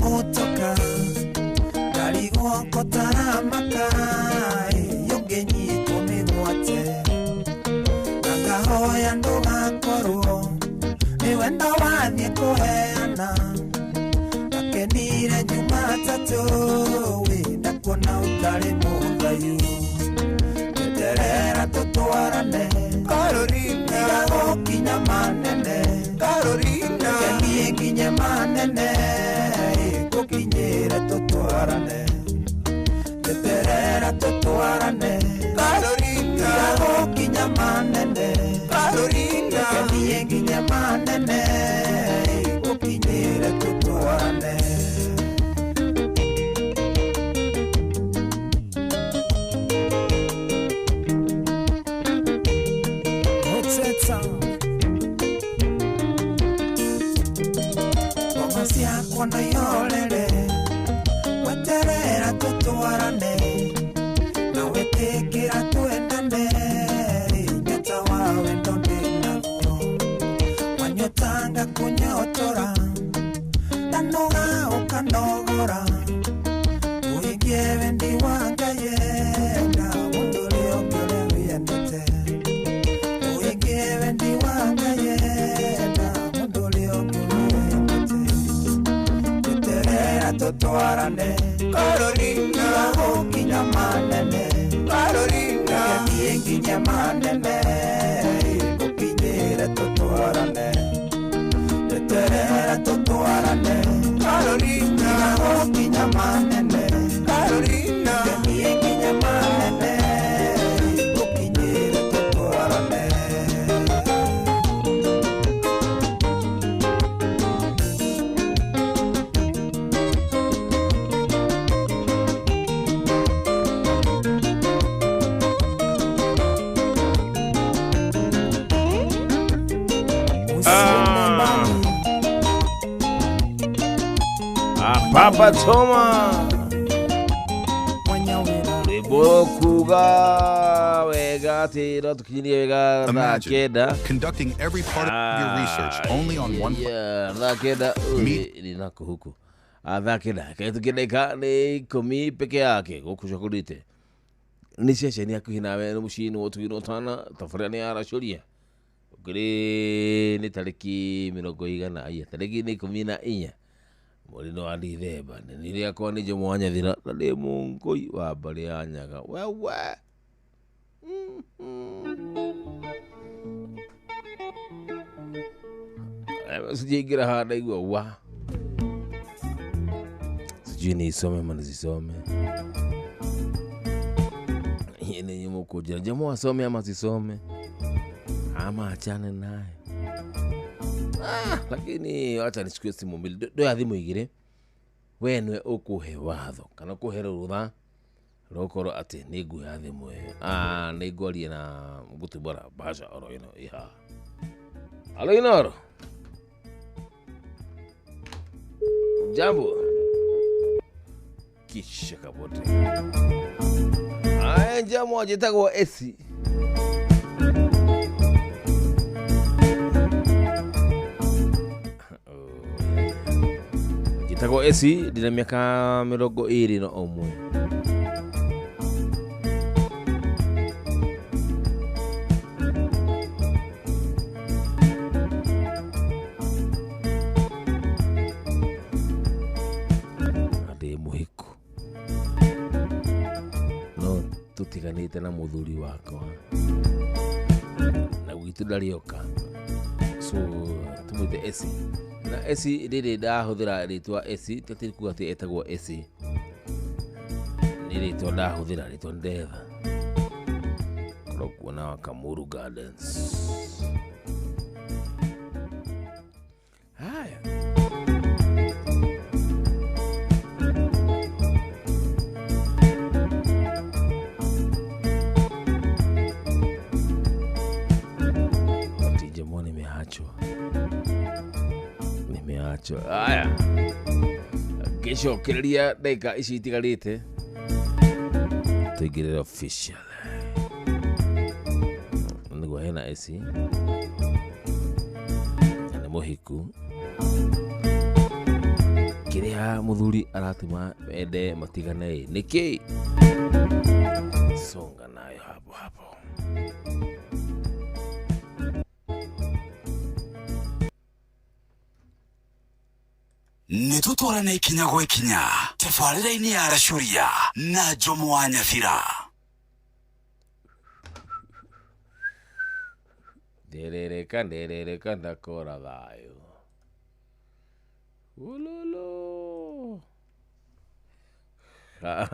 motoka ndarigwo kotara makara yongenyitwo mĩgwate na ngahoya ndũgakorwo nĩ wendo wathiĩ kũheana ndakenire Jumatatũ ndakuona ũtarĩ mũthayu ndeterera tũtwarane Carolina gũkinya manene Carolina kenie nginye manene gũkinyĩre tũtwarane ndeterera tũtwarane Carolina gũkinya manene Carolina kenie nginye manene gũkinyĩre tũtwarane Kona yorere weterera tũtwarane na wĩtĩkĩra twendane nyota wa wendo ndĩnaguo wanyotanga kũnyotora ndanoga ũkanogora ũingĩ wendi wa Ngai na mũndũ ũrĩa ũngĩ ũrĩa wĩendete ũingĩ wendi wa Ngai na mũndũ ũrĩa ũngĩ tũtwarane Carolina gũkinya manene Carolina kenie nginya manene gũkinyĩre tũtwarane ndeterera tũtwarane Carolina gũkinya manene Carolina kenie nginya manene gũkinyĩre tũtwarane Papa Toma Ribokuga wega tira tukinyia wega na keda conducting every part of your research only on one na keda ninako huku na keda kaitukineka ni komi peke yake gukushakurite ni ceceni yaku hinawe mucini wotu winotana tafurani arashuria kuri ni tariki 100 aya tariki ni 14 Molino ali theba ni ria kwa ni Jomo Wanyathira na ndi mungui wa bari ya Nyaga wewe sijigira hada igwa wa sijini isome manizisome yene yumo kujira Jomo asome ama sisome ama achane naye lakini acha nichukue simu mbili do ya thimu igire wenwe ukuhe watho kana kuhere rutha rokoro ati nigu ya thimu niguarie na gutubara basha oro ino iha alo inoro jambo kisha kabote jambo ajitagwa esi Tako esi dina miaka 20 na omwe ade muhiku no tutiganite na muthuri wako na witu darioka so tumute esi na esi ndiri ndahuthira ritwa esi tatiri kuga ati etagwo esi ni ritwa ndahuthira ritwa ndetha kuona wa Kamuru Gardens haya Jomoni nimeachwa haya kesho kiria dakika ici itigarite tuigirira official niguo hena esi ni muhiku kiria muthuri aratuma ende matigane niki songa nayo hapo nitutwarane ikinya gwa ikinya tabarĩra-inĩ ya Aracuria na Jomo wa Nyathira. Nderereka ndakora thayo ululu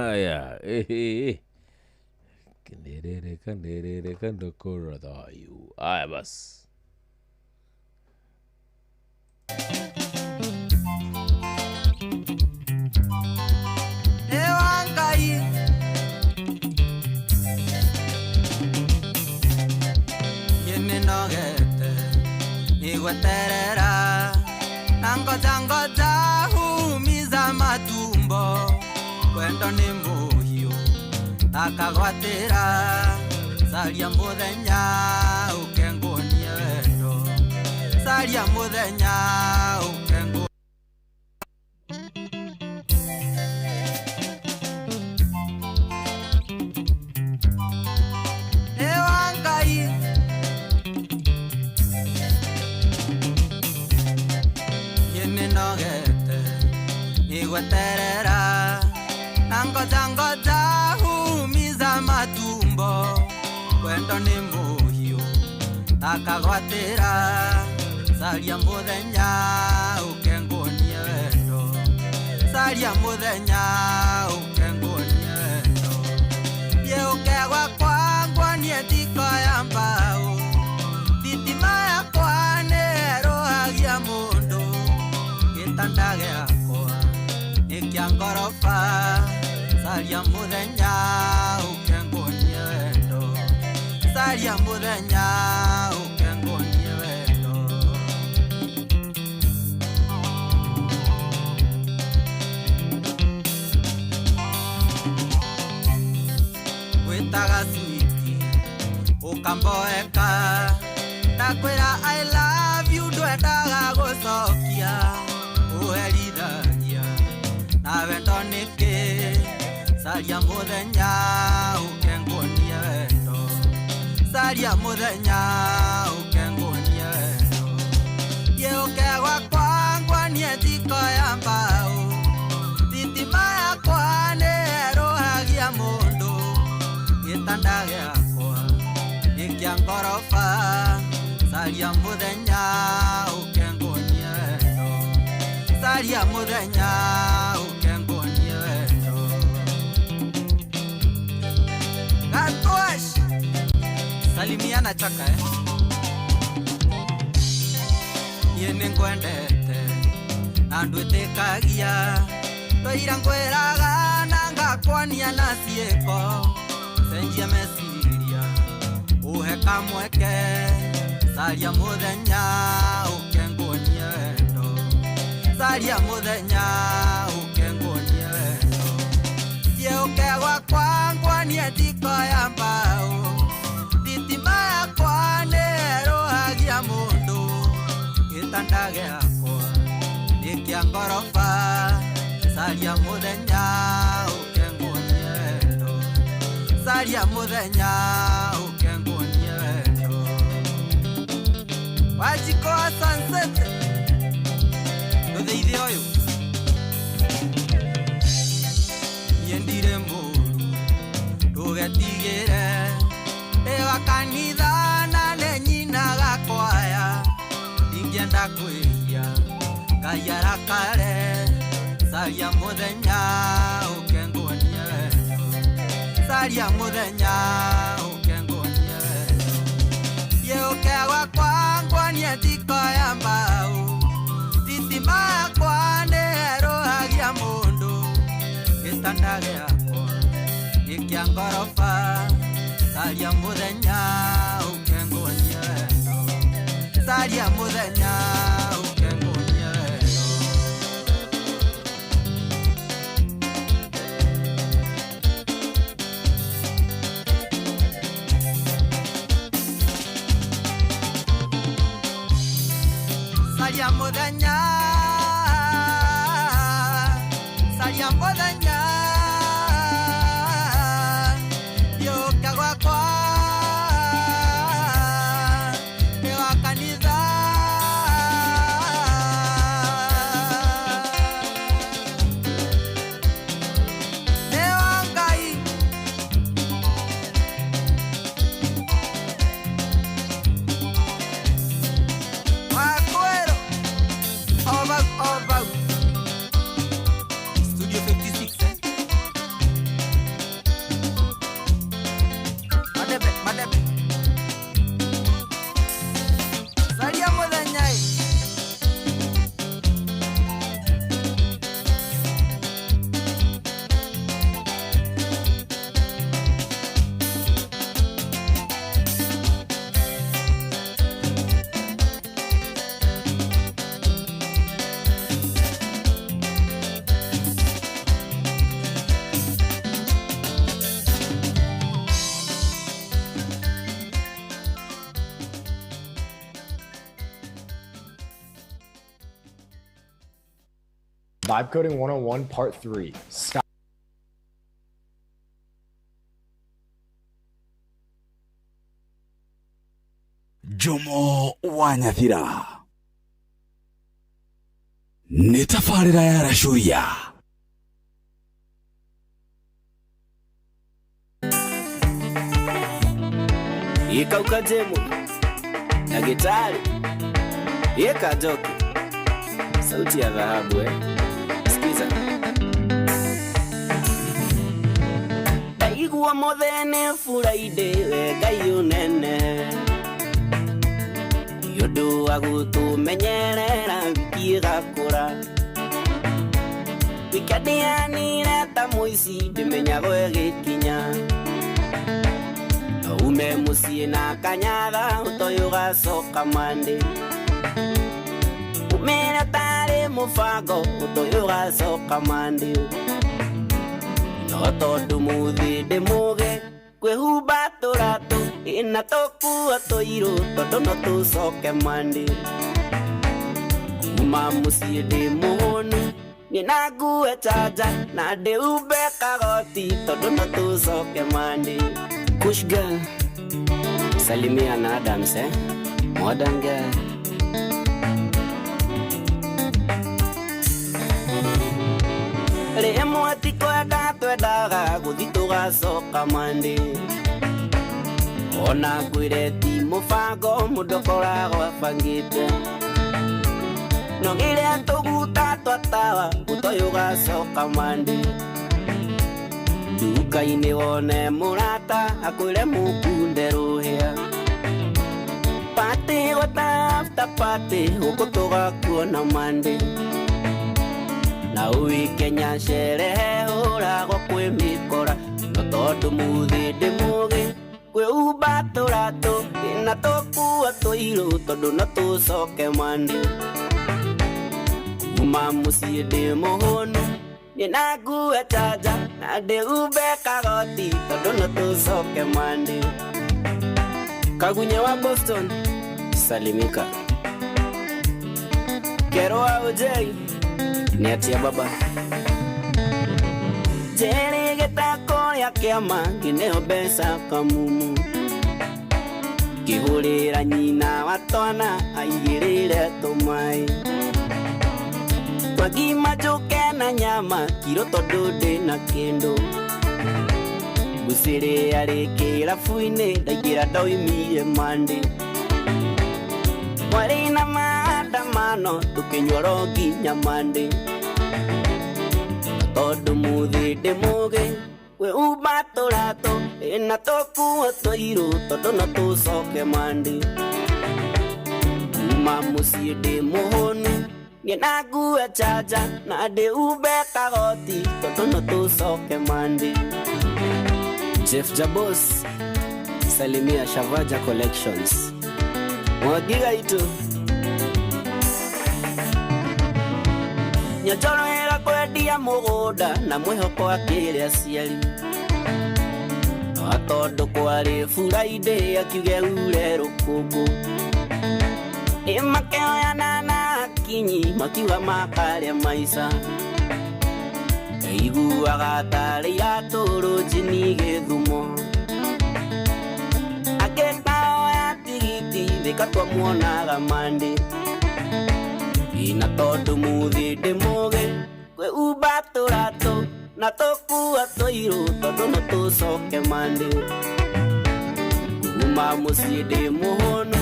aya nderereka ndakora thayo aya basi Ewangai Yene nogete Nigweterera Nangoja humiza matumbo Kwendo ni muhiu Takagwatira Saria muthenya Ukengunie wendo Saria muthenya Ukengunie Nigweterera Nangoja humiza matumbo Kwendo ni muhiu Takagwatira Saria muthenya Ukengunie wendo Saria muthenya Ukengunie wendo Yeukegwa kwangwa nietiko ya mbao Thitima yakwa nerohagia mundu Gitanda giakwa nikia ngorofa Saria muthenya Ukengunie wendo Saria muthenya Ukengunie wendo Witaga switi Ukamboeka Ndakwira I love you Ndwendaga gucokia Uherithagia Na wendo niki Saria muthenya Ukengunie wendo Saria muthenya Ukengunie wendo Yeukegwa kwangwa nietiko ya mbao Thitima yakwa nerohagia mundu Gitanda giakwa nikia ngorofa Saria muthenya Ukengunie wendo Saria muthenya Ukengunie wendo Gatwash Salimiana chaka Yene ngwendete Na ndwĩtĩkagia Ndoira ngwĩraga Na ngakwania na ciĩko Cenjia meciria Uhe kamweke Saria muthenya Ukengunie wendo Saria muthenya Ukengunie wendo Yeukegwa kwangwa nietiko ya mbao Thitima yakwa nerohagia mundu Gitanda giakwa nikia ngorofa Saria muthenya Ukengunie wendo Saria muthenya Ukengunie wendo Wajiko wa sunset Ndutheithi uyu Yendire muru Ndugetigire Ewa kanitha na nenyina gakwaya Ingienda kwĩhia Ngai arakare Saria muthenya Ukengunie wendo Saria muthenya Ukengunie wendo Yeukegwa kwangwa nietiko ya mbao Thitima yakwa nerohagia mundu Gitanda giakwa nikia ngorofa Saria muthenya Ukengunie wendo Saria muthenya Ukengunie wendo Saria muthenya saria muthenya yoka gwakwa ni wa kanitha ni wa Ngai wakwero over Studio 56 Madebe Saria muthenya Vibe Coding 101 Part 3. Stop. Jomo wa Nyathira nĩ tabarĩra ya Rashuria. Ikauka jemu na gitari Ika joki sauti ya dhahabu Sikiza Daigua mothene furaide Ngai unene Yodo agutumenyerera wiki gakura Wikadianire ta muici ndimenyago egikinya Ume musie na kanyatha utoyo gacoka mande Umera tare mufango utoyo gacoka mande No tondu muthi ndimuge kwihumba turatu ina tokua toiru tondu no tucoke mande Uma musie ndimuhonu nina ngue chaja na ndiumbe kagoti tondu no tucoke mande Kush girl, salimia na Adams, modern girl. Remo atiko eda tweda guthi tugacoka mande. Ona kwire ti mufango mundu koragwo abangite. No ngire tuguta twatawa utoyo gacoka mande. Duka-inĩ wone mũrata akwĩre mũkunde rũhĩa Party gota after party huko tugakuona mande Na uikenya sherehe ũragwo kwĩmĩkora No tondu muthi ndimuge kwĩhumba tũratũ ĩna tũkua tũirũ tondu no tũcoke mande Kuma mũciĩ ndĩmũhũnu Nina ngue chaja na ndiumbe kagoti tondu no tucoke mande Kagunye wa Boston salimika Kero wa ujei ni atia baba Jere getako ya kiama gineo besa kamumu Kihurira nyina watwana aigirire tumai Wagima joke na nyama kiro tondu ndina kindu Gusire arikira fuine ndagira ndoimire mande Wari na maandamano tukinywa rogi nyamande Tondu muthi ndimuge kwĩhumba tũratũ ĩna tũkua tũirũ tondu no tũcoke mande Kuma mũciĩ ndĩmũhũnu Nina ngue chaja na ndiumbe kagoti tondu no tucoke mande Jeff Jabos salimia Shavaja Collections Mwagiga itu Nyajorera kwendia mũgũnda na mwĩhoko akĩrĩ aciari Tondu kwarĩ Friday akiuge ure rũkũngũ Imakioyana na kinyi makiuga makarĩa maica Iguaga tarĩ ya tũrũ njini Gĩthumo akĩkaoya tigiti thika twamuonaga Monday ina tondũ mũthĩ ndĩmũgĩ kwĩumba tũratũ na tũkua tũirũ tondũ no tũcoke Monday kuma mũciĩ ndĩ mũhũnu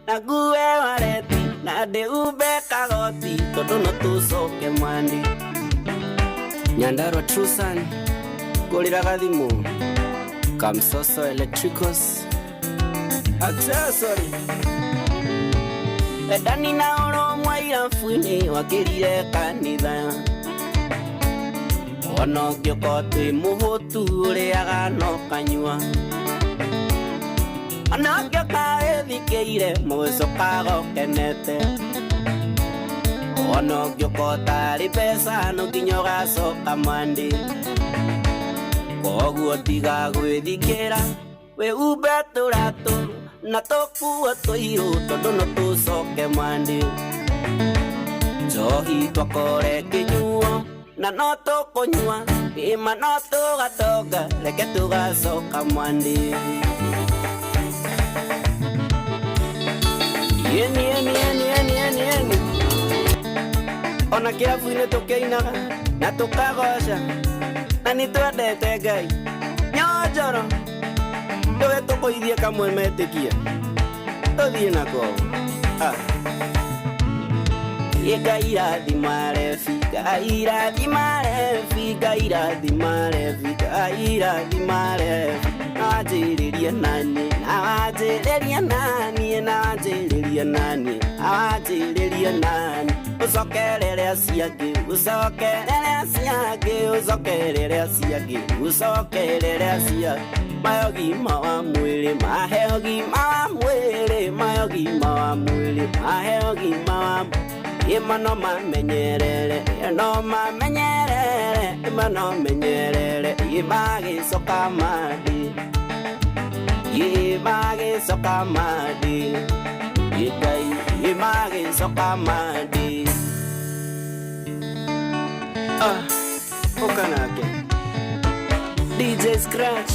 na ngue wareti na ndĩumbe kagoti tondũ no tũcoke Monday Nyandarua Trusan Gorira Gadimo Kamsoso Electricals Accessory Edani na oro mwaira fuini wakirire kanitha Ono gyokote muhotu ureaga no kanyua Ana gyokae thikeire mweso kago kenete Ono gyokota ri pesa no kinyoga soka Monday Koguo tiga gwithikira we ube tũratũ na tũkua tũirũ tondũ no tũcoke Monday Njohi twakore kĩnyuo na no tũkũnyua kĩma no tũgatonga reke tũgacoka Monday Yeni Ona kĩrabu-inĩ tũkĩinaga na tũkagoca na nĩtwendete Ngai Nyonjoro Tũwe tũkũithie kamwe metĩkia Tũthiĩ nako Ngai irathimare fi Ngai irathimare fi Ngai irathimare fi Ngai irathimare Najĩrĩria nani Najĩrĩria nani Najĩrĩria nani Najĩrĩria nani Usokerere siagi Usokerere siagi Usokerere siagi Usokerere siagi Mayogi mawa mwili Maheogi mawa mwili Mayogi mawa mwili Maheogi mawa Imano mamenyerere No mamenyerere Imano menyerere Imagi soka madi Imagi soka madi Imagi soka madi Okanake DJ Scratch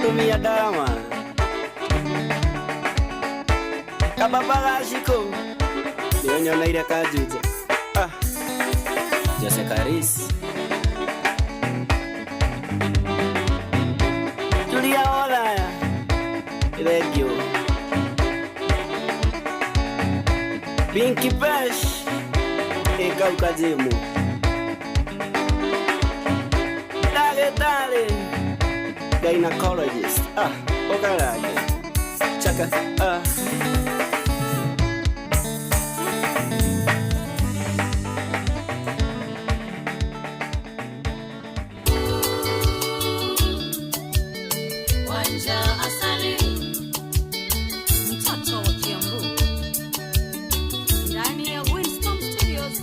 Tumia Dama Kababaga Shiko Nyonya naira kajuja Jose Caris Julia Olaya Regio Pinky Pesh Eka ukazimu Dale Gynecologist Okarage Chaka Wanja asali mtoto wa Kiambu ndani ya Winston Studios.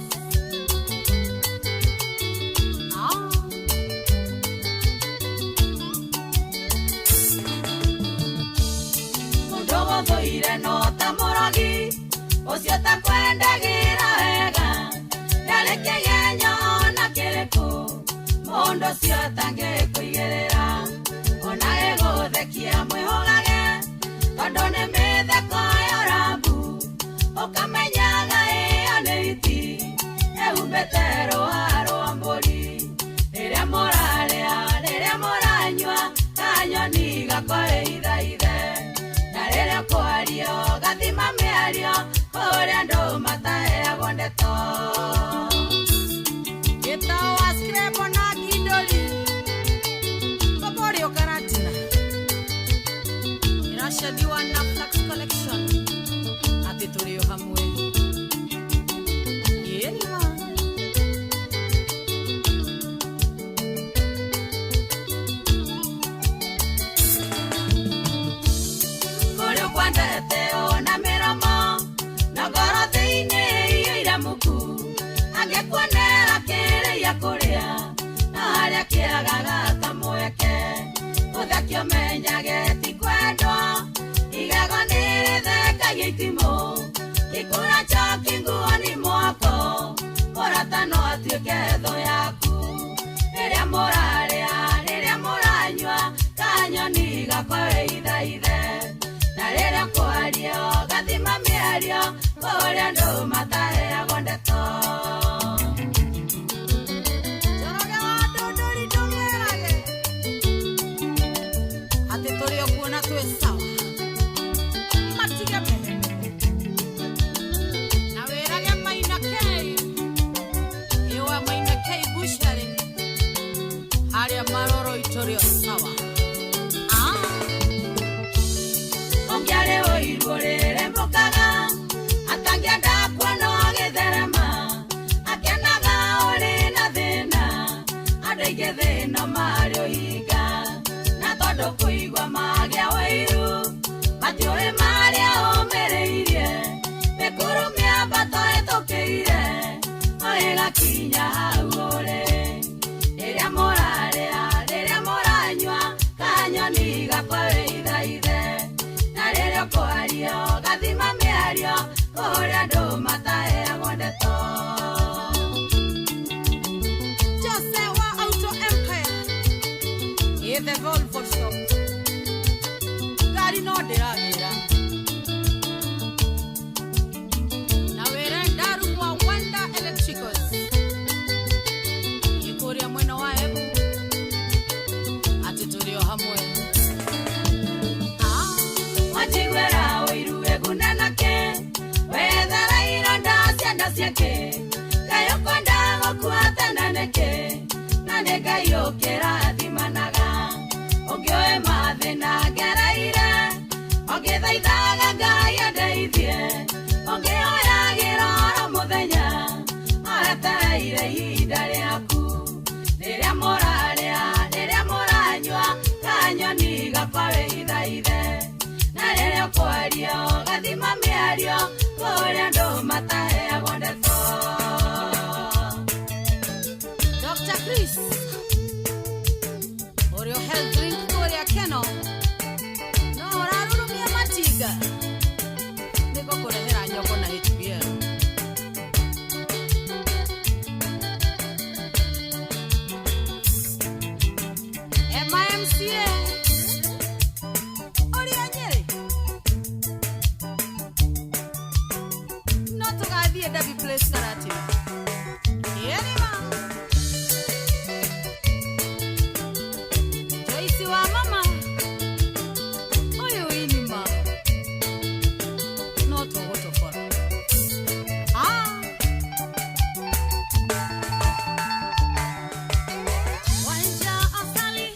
Mudogo thoire no tamoragi ucio takwendagira wega ndareke genyo na kiriko mundu cio tangikuigerera ona ego thekia mwihogage tondu ni mitheko ya rambu ukamenyaga iyo ni iti eumbete rũa rwa mbũri rĩrĩa mũranyua kanyoni gakore ithaithe na rĩrĩa kwario gathima mĩario kũrĩa andũ mataheagwo ndeto gĩtawa skrebo na kidoli Poporio Karatina inashadiwa na Flax Collection ati tulio hamwe Yelima Korio kwandete ona miramo na goro thĩinĩ iyo iramuku angĩkuonera kĩrĩa kũrĩa na harĩa kĩagaga kamweke ũthakio menyage ti kwendwo igego nĩrĩthekagia itimũ gĩkũra choki nguo ni mwako mũrata no atuĩke thũ yaku Korea ndo matahe ya gondeto. Choroge watu dori dongerage. Ate torio kuona tuwe sawa. Matiga mehe. Na werage maina kei. Ewa maina kei bushari. Haria maroro itorio sawa. Ongiare oirorere mbokaga. Atangienda kwano agitherema. Akenaga ori na thina. Andaige thina mario higa. Na tondu kuigwa magia wairu. Matioi maria omereirie. Mikuru miambato etokeire. Oiga kinya hau ori. Riria muraria, riria muranywa. Kanyoni gakwa ithaithe. Na riria kwario gathima miario. Korea ndo matahe ya gondeto. Jose wa Auto Empire. Ithe Volvo shop. Gari no ndiragira. Na wera ndaru mwa Wanda Electricals. Ikuria mwena wa Ebu. Ati turio hamwe. Wachigwera oiruwe gunenake. Wethera ironda cianda ciake. Gayokonda gokuatananeke. Na negayokera thimanaga. Ogioe mathina gereire. Ogithaithaga Ngai andeithie. Ogioyagira oro muthenya. Aretereire ihinda riaku. Riria muraria, riria muranywa. Kanyoni gakwa ithaithe. Na riria kwario gathima miario. Korea ndo matahe ya gondeto. Dr. Chris Oreo health drink Korea keno. No rarurumia matiga. Niko kurehera nyoko na HBL. MIMCA Oria Nyeri. No tugathie Dabi Place Karate. Yerima Joyce wa mama. Oyo inima. No to go to for. Wanja Asali.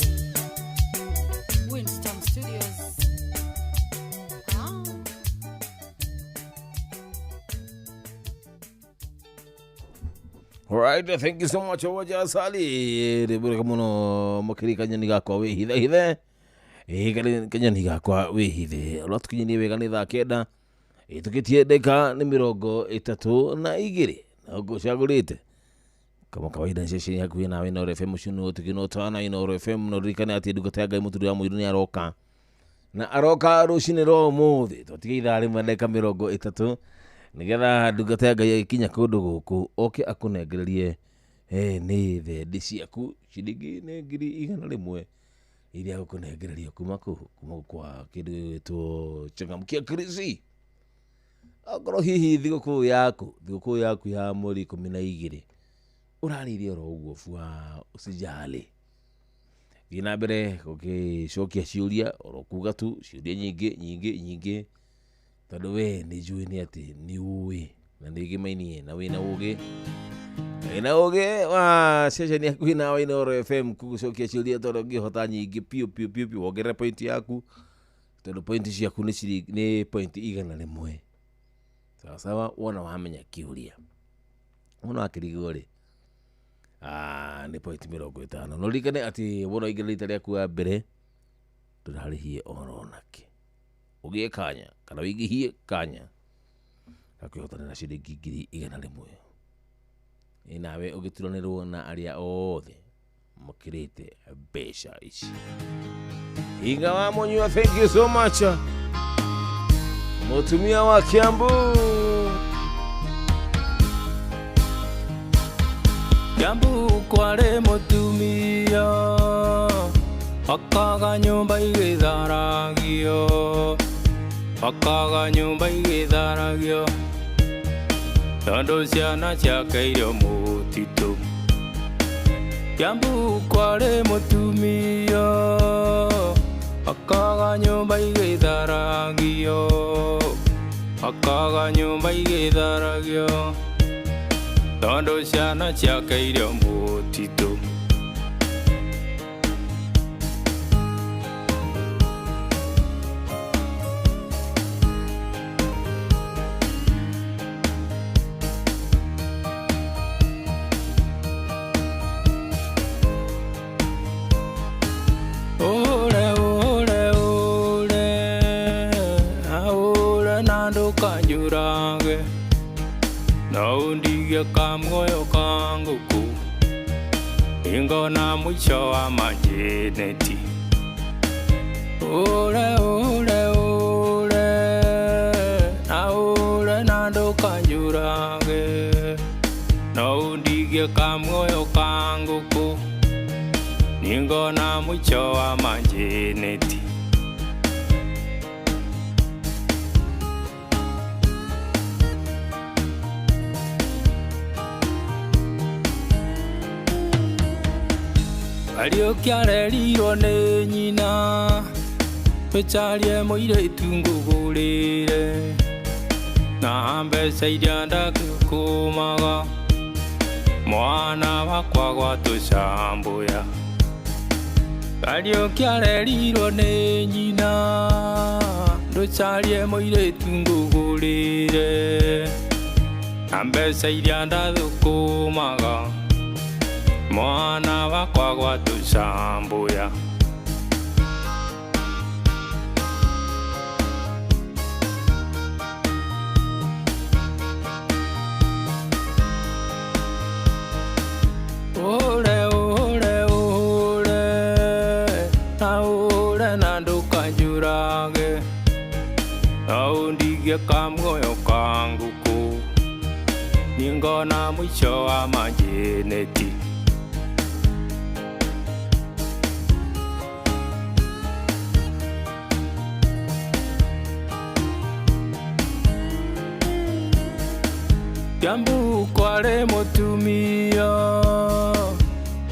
Winston Studios. Alright, thank you so much Owaja Asali. Rebure kamuno mukiri kanyoni gakwa we hithe. Kanyoni gakwa we hithe. Lot kinyini wega ni thaa kenda. Tukitie deka ni 32 na gucagurite. Kama kawaida nsheshe hakuhi nawe na FM shunu tukinotana ino FM no rikane ati ndugata Ngai muturi wa muiru ni aroka. Na aroka rucine ro muthi. Tutigitha rimwe deka 30. Nigetha ndungata Ngai ikinya kundu guku oke akunengererie ni thendi ciaku ciringi ni 100 iria gukunengereria kuma kwa kindu gitwo changamkia krisi. Akoro hihi thiguku yaku ya mweri 12 uraririe ro uguo bua usijali. Thina mbere ugicokia ciuria oro kuga tu ciuria nyingi tondu we ni njui ni ati ni uwi na ndigimainie na wina ugi wa session yaku na wina Oro FM kugucokia ciuria tondu ngihota nyingi piu wongerera point yaku tondu point ciaku ni point 100. Sawa wona wamenya kiuria muno akirigo ri ni point 50. No rikane ati wona igerita riaku ya mbere turarihie oro nake ugie kanya kana wigihie kanya gakwihotana na ciringi 100. Inawe ugitironirwo na aria othe mukirite mbeca ici. Inga wa Munyua, thank you so much. Mutumia wa Kiambu kware mutumia akaga nyumba igitharagio Tondo ciana ciakaire mũtitũ Kiambu kware mũtumia akaga nyũmba igĩtharagio akaga nyũmba igĩtharagio Tondo ciana ciakaire mũtitũ Kamoyo kangu ku Ingo na mwisho wa majeneti Ule ule ule Na ule nando kanjurage Na undige kamoyo kangu ku Ingo na mwisho wa majeneti Aliyokiarerirwo nĩ nyina Tũcarie mũirĩtu ngũgũrĩre Na mbeca iria ndakũmaga Mwana wakwa gwatũcambũya Aliyokiarerirwo nĩ nyina Tũcarie mũirĩtu ngũgũrĩre Na mbeca iria ndathũkũmaga Mwana wakwa gwatũcambũya Ule ule ule Na ule na ndũkanjũrage Na undige kamoyo kangu ku Ningona mwisho wa majeneti Kiambu kware mũtumia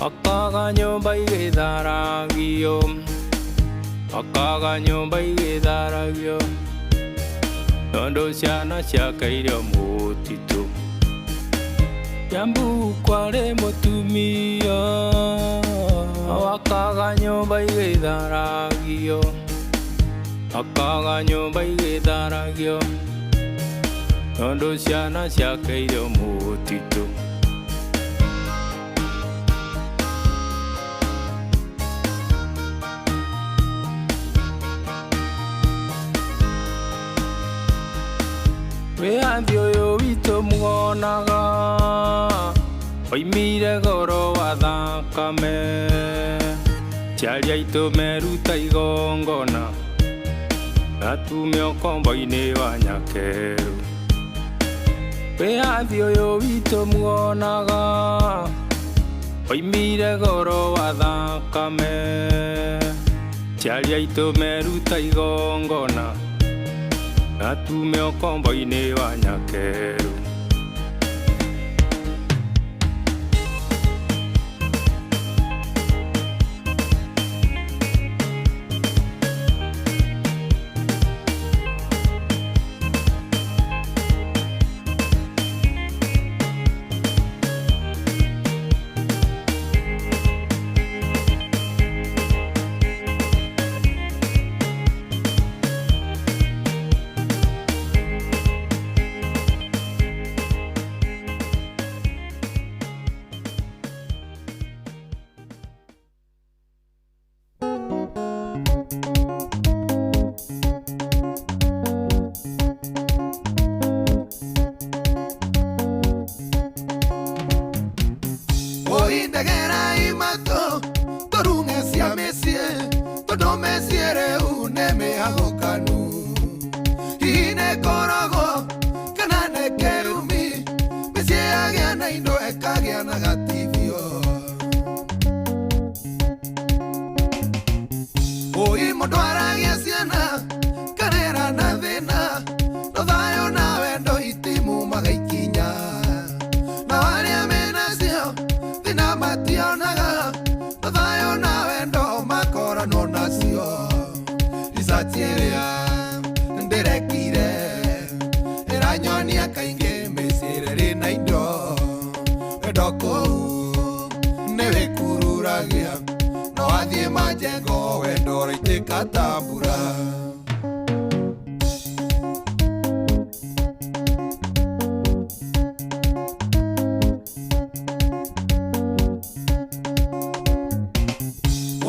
akaga nyũmba igĩtharagio akaga nyũmba igĩtharagio Tondo ciana ciakaire mũtitũ Kiambu kware mũtumia akaga nyũmba igĩtharagio akaga nyũmba igĩtharagio Tondo ciana ciakaire mũtitũ Wĩyathi ũyũ witũ mũgonaga Oimire goro wa thakame Ciari aitũ meruta igongona Natume ũkombo-inĩ wa nyakeru Wĩyathi ũyũ witũ mũgonaga Oimire goro wa thakame Ciari aitũ meruta igongona Natume ũkombo-inĩ wa nyakeru Karera na thina no thayo na wendo itimu magaikinya majengo wendo raitĩka ta mbura.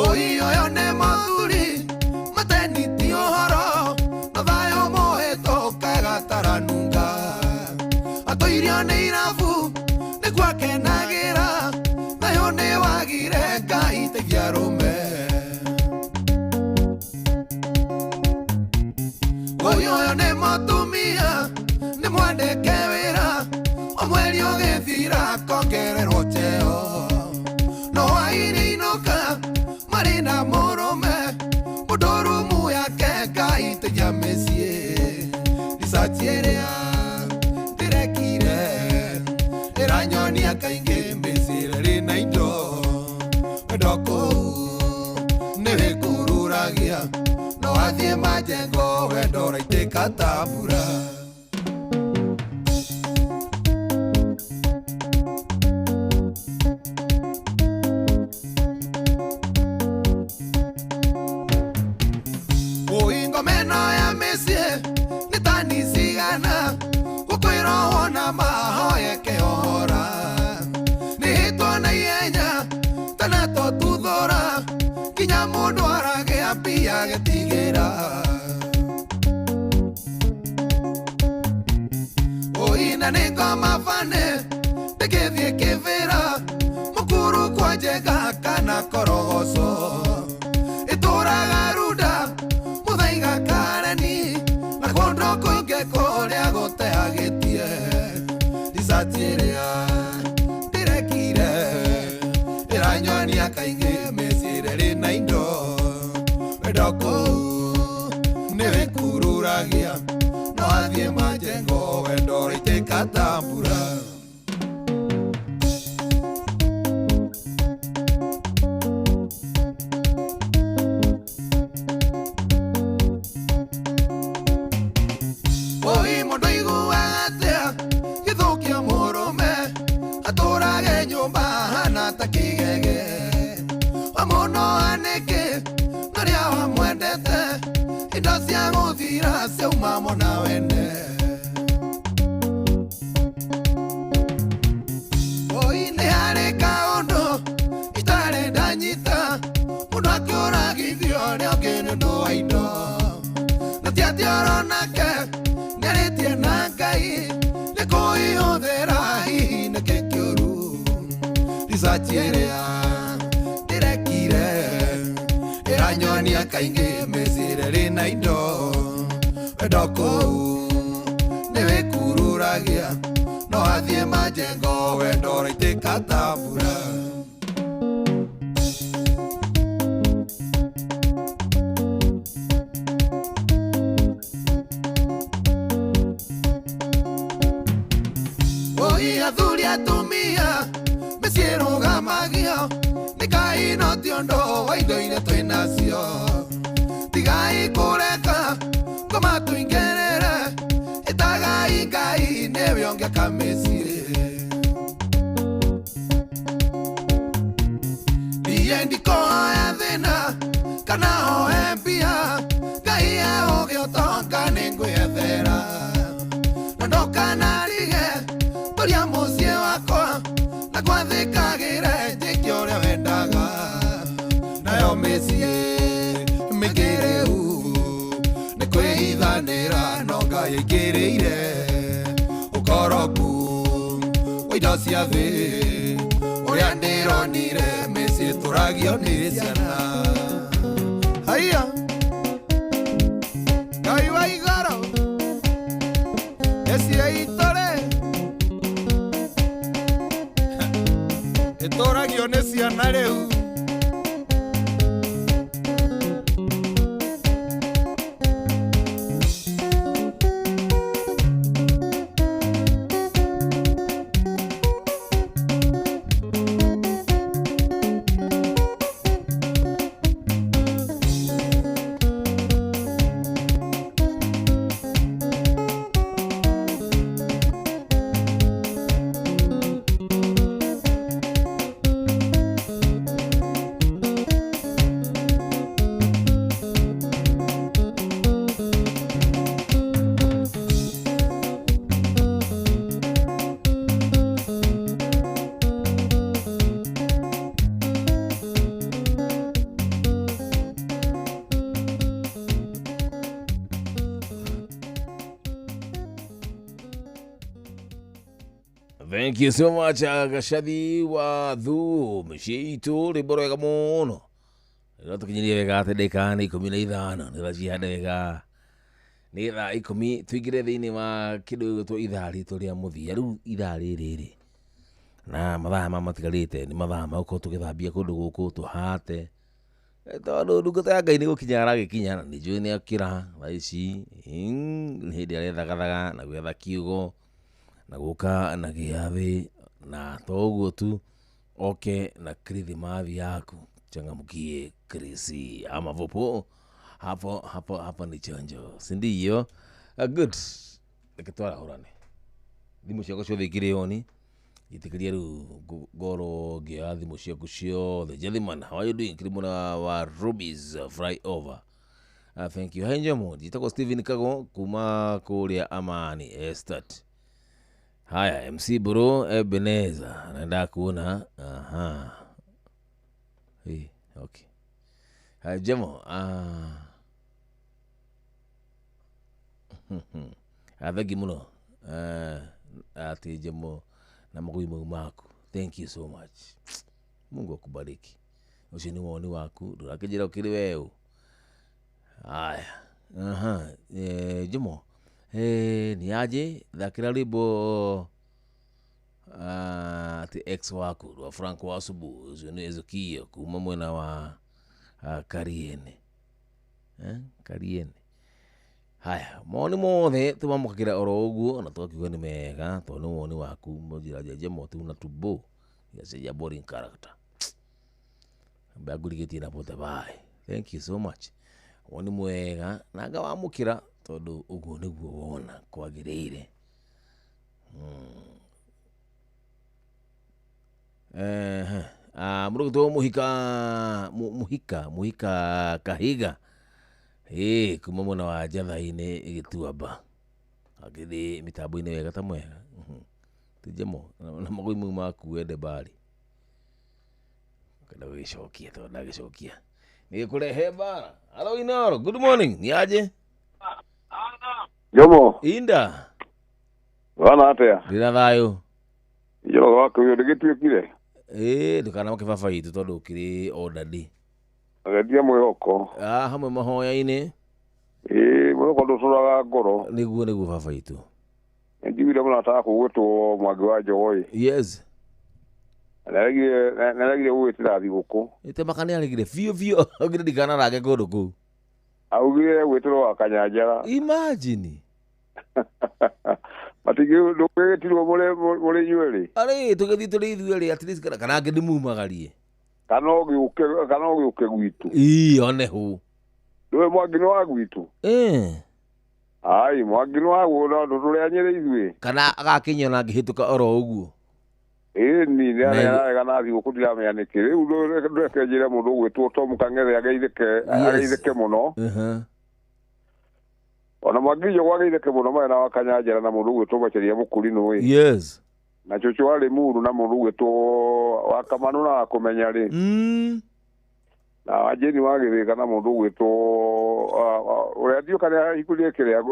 Oi oyo nĩ mũthuri mateniti ũhoro na thayũ mũhĩtũke gataranunga atũirio nĩ irabu nĩguo akenagĩra thayũ nĩ wagire Ngai tegia arũme. Oi oyo nĩ mũtumia nĩ mwandĩke wĩra o mweri ũgĩthira akongererwo cheo no ainĩinũka marĩ na mũrũme mũndũrumu yake Ngai tegia mĩciĩ research ĩrĩa ndĩrekire ĩranyonia kaingĩ mĩciĩ rĩ na indo wendo kũu nĩ wĩkururagia no wathiĩ majengo wendo raitĩka ta mbura. Ngomeno ya mĩciĩ nĩ tani cigana gũkwĩrwo na mahoye kĩhora nĩ hĩtwo na ihenya tana tũtuthũra nginya mũndũ aragĩa mbia gĩtigĩra. Ũina nĩ ngoma bane ndĩgĩthiĩ kĩbĩra mũkuru kwa njega kana korogoco ĩtũraga runda mũthaiga kareni na kũndũ kũingĩ kũrĩa gũteagĩtie research ĩrĩa ndĩrekire ĩranyonia kaingĩ mĩciĩ rĩ na indo wendo kũu nĩ wĩkururagia no wathiĩ majengo wendo raitĩka ta mbura. Oi mũndũ iguaga atĩa gĩthũkia mũrũme atũrage nyũmba hana ta kĩgege wa mũno anĩkĩ narĩa wamwendete indo cia gũthira ciauma mona wene. Oi nĩ harĩ kaũndũ itarĩ ndanyita mũndũ akĩũragithio nĩ ũngĩ nĩ ũndũ wa indo na ti atĩ oronake nĩarĩtie na Ngai nĩ kũihũthĩra hihi nĩkĩ kĩũru research ĩrĩa ndĩrekire ĩranyonia kaingĩ mĩciĩ rĩ na indo wendo kũu nĩ wĩkururagia no wathiĩ majengo wendo raitĩka ta mbura. Oi athuri atumia mĩciĩ ĩrũgamagio nĩ Ngai no ti ũndũ wa indo iria twĩnacio tigai kũreka ngoma tũingĩrĩre ĩtagai Ngai nĩwe ũngĩaka mĩciĩ. Niĩ ndikoya thĩna kana hoe mbia Ngai eũgĩ ũtonga nĩ ngwĩethera na ndokanarige tũria mũciĩ wakwa na gwathĩkagĩre njĩke ũrĩa wendaga nayo mĩciĩ mĩingĩ rĩu nĩ kwĩhithanĩra no Ngai aingĩrĩire ũkoroku wa indo cia thĩ ũrĩa ndĩronire mĩciĩ tũragio nĩ ciana. Haiya Ngai wa igũrũ mĩciĩ itũ rĩ ĩtũragio nĩ ciana rĩu. Thank you so much, Gashathi wa Thu, Mishitu, Riborega Mono. Tukinyiria wega ate ndeka ni 15 nä racihande wega nä thaa 10 tuingire thä-inä wa kä ndå gä two ithaa ritå rä a må thia rä u ithaa rä rä na mathaa ma matigarä te nä mathaa ma gå korwo tå gä thambia kå ndå gå kå tå hate tondå ndungata ya Ngai nä gå kinya aragä kinya na nä njå nä akä ra thaa ici nä hä ndä arethagathaga na gwetha kiugo na gå ka na gä athä na to guo tu oke na Krismathi yaku changamkie Krisi ama vopo hapo ni chanjo sindiyo. Good nikitwara hurane thimu ciako ciothe ikiri oni itikiria ru goro gia thimu ciaku ciothe Jethiman, how are you doing? Kirimuna wa Ruby's fly over. Thank you. Henjamo jitako Steven Kago kuma kuria Amani Estate. Haya MC bro Ebeneza naenda kuona hey, okay. Jemo athagi muno ati Jemo na maguimo maku. Thank you so much. Mungu akubariki. Ucio ni woni waku ndurakijira ukiri weu. Haya Jemo ni aje thakira ribo ati ex wako wa Frank Wasubu ucio ni Ezekia kuma mwena wa Kariene Kariene. Haya moni mothe tumamukira oro uguo na twakiuga ni mega to ni woni waku mujira Jemo tu na tubo ya boring character mbagurigetie na pote bye. Thank you so much. Woni mwega naga wamukira tondu uguo niguo wona kwagirire. Muruguto muhika Kahiga kuma mwena wa Jatha-ini Gituamba agithi mitambo-ini wega ta mwega tujemo na maguimu maku wende bari kana gicokia to na gicokia ni kurehe bara. Hello Inoro, good morning. Ni aje Jomo Inda wana atea ndina thayo yo wako yo ndigituikire ndukana makibaba itu tondu ukiri odadi agetia mwihoko hamwe mahoya-ini mwihoko nducuraga ngoro niguo baba itu ndiwire muna ta kugwitwo Mwangi wa Njogoi. Yes naragire gwitira thiguku ite makani arigire fio ogire dikana rage kundu ku augire gwitiro Akanyanjara. Imagine matigi ndugwitirwo muri nyweri ari tugithi turi ithueri at least kana ngindi mumagarie kana ugiuke gwitu one hu nduwe Mwangi no agwitu ai Mwangi no agwo ndo turi anyire ithue kana agakinya na ngihituka oro uguo ni nä na thigå ndiramenya nä kä rä u ndåreke njä re må ndå å gwä two Tom Kang'ethe ageithä må no ona Mwangi Njogũ ageithä må no mwena wa Kanyanjara na må ndå å gwä two Macharia Mũkũrinũ na Cũcũ wa Lĩmuru na må ndå å gwä two wa Kamanũ na wa Kũmenya rĩ na wa Jeni wa Gĩthĩga na må ndå å gwä two å rä a ndiå kana hikurie kä rä a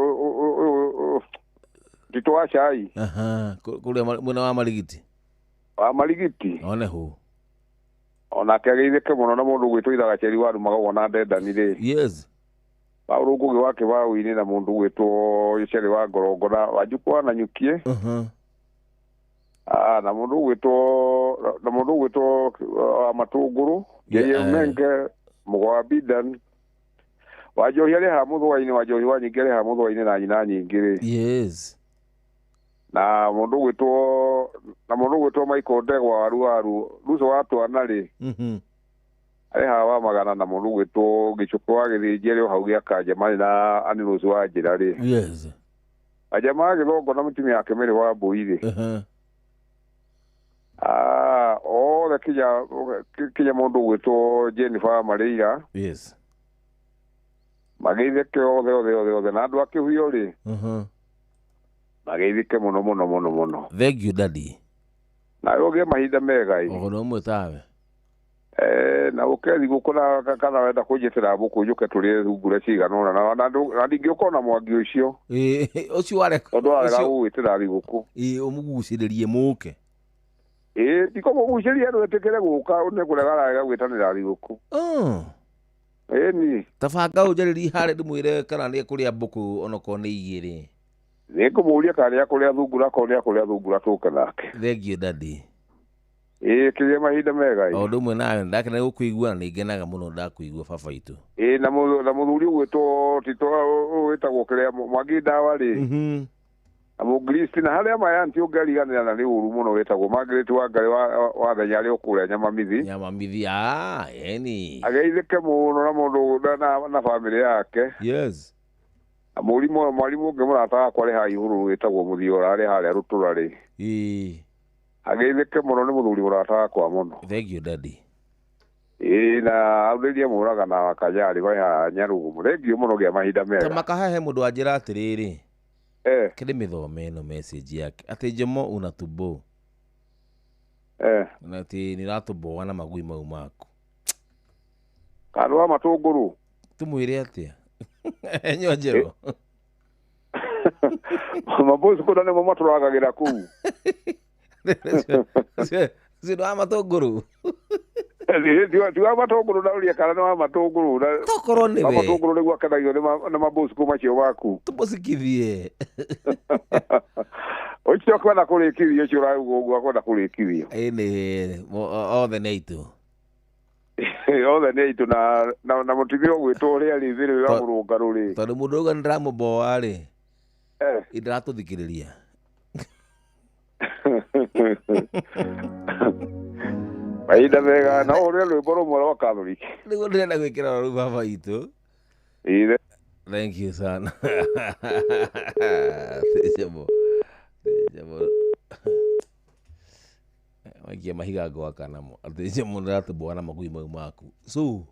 Nditũ wa Cai kå rä a mwena wa Marigiti wa Marigiti one hu onake ageithĩke mũno na mũndũ gwĩtwo Ira Gacheri wa Rumagwo na Ndendani rĩ Paũlũ Ngũgĩ wa Kĩbaũ-inĩ na mũndũ gwĩtwo Gĩceri wa Ngorongo na Wanjukũ wa Nanyukie na mũndũ gwĩtwo wa Matũngũrũ Ngeiye Menge Mũgo wa Bidan wa Njohi arĩ ha Mũthũa-inĩ wa Njohi wa Nyingĩ arĩ ha Mũthũa-inĩ na nyina nyingĩ rĩ na mundu gwitwo Michael Ndegwa wa Ruaru Ruco wa Twana rĩ arĩ hawa Magana na mundu gwitwo Gĩcũkũ wa Gĩthĩnji arĩ hau gĩa Kanjamani na Anirũci wa Njĩra rĩ Kanjama wa Gĩthongo na mũtumia wake Mary wa Mbũi rĩ othe kinya mundu gwitwo Jennifer Marĩira mageithĩke othe na andũ a Kĩhuyo rĩ mageithĩke mũno. Thank you daddy. Na ũgĩe mahinda mega ũhoro ũmwe tawe na ukethi gukona kana wenda kunjitira buku njuke turie thungura cigana na ndingĩũkona mwangi ũcio ũcio wareka tondũ warega gũgwĩtĩra thigũkũ ũmũgucĩrĩrie mũke ndiko mũgucĩria andũ etĩkĩre gũka nĩ kũrega arega gwĩtanĩra thigũkũ ĩni tabanga ũnjarĩrie harĩa ndĩmwĩre kana nĩ kũrĩa mbũkũ onokorwo nĩ igĩrĩ nĩngũmũria kana nĩ kũrĩa thungura korwo nĩ kũrĩa thungura tũke nake thengiũ dadi kĩgĩe mahinda mega o ũndũ ũmwe nawe ndakena gũkũigua nĩ ngenaga mũno ndakũigua baba itũ na mũthuri ũgwĩtwo tito wĩtagwo kĩrĩa Mwangi Ndawa rĩ na mũngiristi na harĩa mayanti ũngĩariganĩra na nĩ ũru mũno wĩtagwo Margaret Wangari wa thenya arĩ ũkũrĩa Nyamamithi eni ageithĩke mũno na mũndũ na bamĩrĩ yake yes mwarimũ ũngĩ mũrata wakwa arĩ haha igũrũ wĩtagwo Mũthiora arĩ harĩa Rũtũra rĩ ageithĩke mũno nĩ mũthuri mũrata wakwa mũno thank you daddy na aurĩrie mũragana wa Kanyarĩ wa Nyarugumu thengiũ mũno gĩa mahinda mega makahahe mũndũ wanjĩra atĩrĩrĩ kĩrĩ mĩthome ĩno message yake atĩ Jomo unatubo na atĩ nĩratũboa na magui mau maku kandu wa matũngũrũ tũmwĩre atĩa enyo njero mabosi kuna nĩmo matũragagĩra kũu sino wa matũngũrũ tiwa matũngũrũ nauria kana nĩ wa matũngũrũ tokorwo nĩ we matũngũrũ nĩguo akenagio nĩ mabosi kuma cio maku tũmũcikithie ũcio kwenda kũrĩkithio ũcio ũrauga ũguo kwenda kũrĩkithio ĩnĩ othe nĩ aitũ othe nĩ aitũ na mũtumia ũgwĩtwo ũrĩa rĩ thĩrĩ wa mũrũngarũ rĩ tondũ mũndũ ũga nĩndĩramũboa rĩ ndĩratũthikĩrĩria mahinda mega na ũrĩa rwĩmbo rũmwe rwa Catholic nĩguo ndĩrenda gwĩkĩra rũu baba itũ thank you sana Jomo wakia mahiga gwaka namo atĩ Jomo ndĩratũboa na magui mau maku so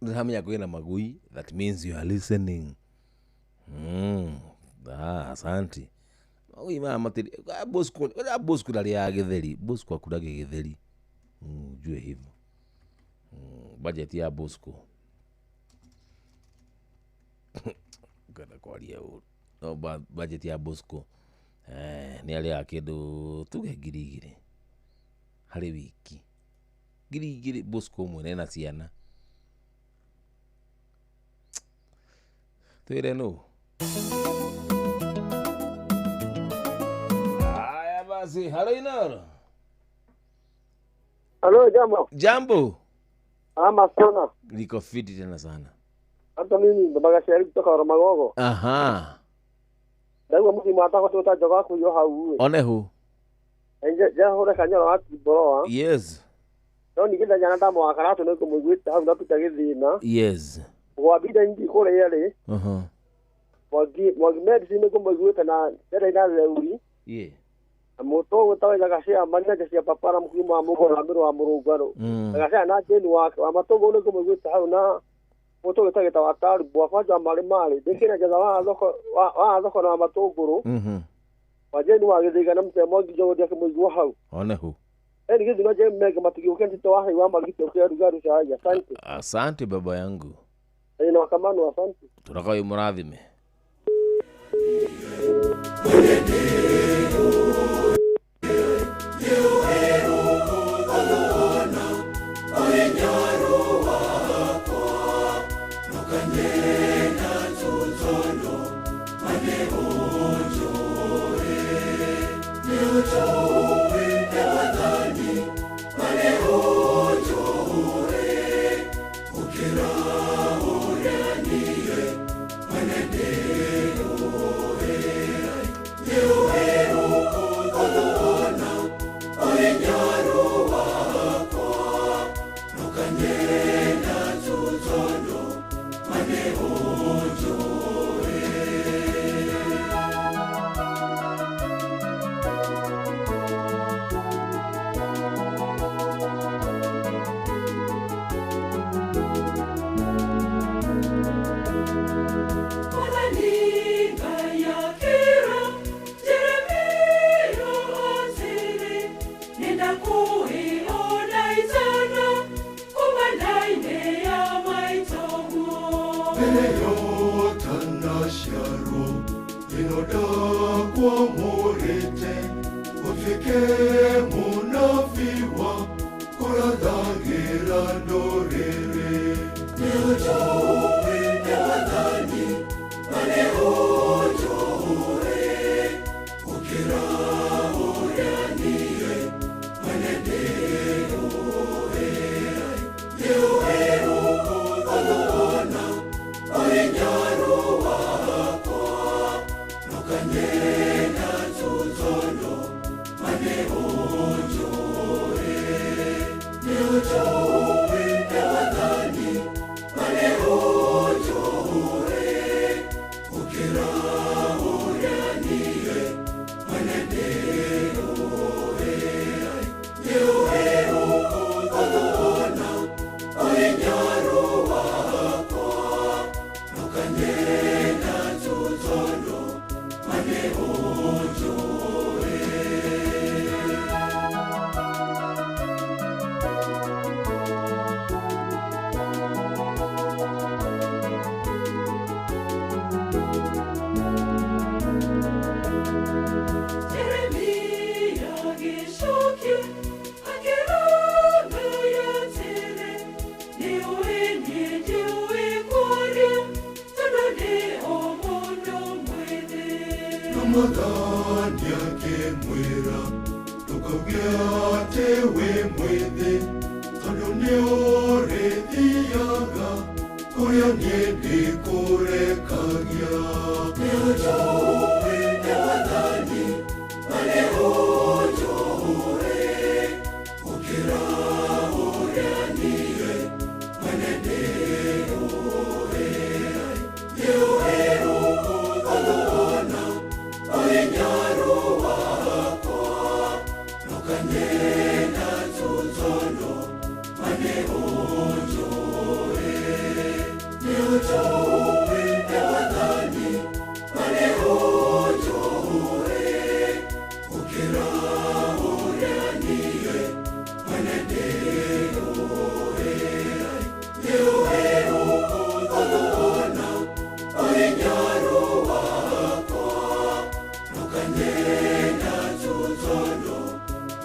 ndĩramenya kwĩna magui that means you are listening asante magui maya matĩri bosku ndarĩ ya gĩtheri bosku akuraga gĩtheri jue hivyo budget ya Bosco kana kwaria no budget ya Bosco nĩ arĩ kĩndũ tuge 2,000 harĩ wiki 2,000 Bosco ũmwe na ciana twĩre no haya basi halo Inoro. Halo, jambo. Jambo. Ama sana. Niko fiti tena sana. Hata mimi ndabaga shari kutoka Ramagogo. Aha. Ndawa mimi mwataka tota joga kuyo hau. One hu. Enje hore kanyara wati boroa. Yes. No nigenda jana ndamo wakarato no kumugwita hau ndatuta githina. Yes. Wa bida indi kore yale. Aha. Wagi medicine kumugwita na tena ina leuri. Yeah. Moto utawe gashia manya cia papara mukuma mugo na miro wa murugaro gashia na jeni wa matogo no kumugwita hau na moto utageta wa taru bwa faja mali dekena jaza wa zoko na matogoro wajeni wa githiga na mtemo gijo dia kumugwa hau one hu eni gizo na je mega matukio kendi to wa wa magito kwa rugaru shaja asante baba yangu ina kamano asante tunakayo murathime You munafiwa kurathagira ndorere ni ujoe ni wathani mane ujoe ukira uria nie mane ndeoe niuhe ukuthaona oinyaru wakwa nukanyena tutono mane ujoe ni ujoe ni wathani mane ujoe ukira uria nie mane ndeoe niuhe ukuthaona oinyaru wakwa nukanyena tutono mane ujoe Jeremia gishoki akirana yatele niwe niwe kwari tadane omono mwede Ramadhani akimwira tukaugia tewe mwede tadane orethiaga kuria niende kurekagia niujoe ni wathani mane ujoe ukira uria nie mane ndeoe niuhe ukuthaona oinyaru wakwa nukanyena tutono mane ujoe niujoe ni wathani mane ujoe ukira uria nie mane ndeoe niuhe ukuthaona oinyaru wakwa nukanyena tutono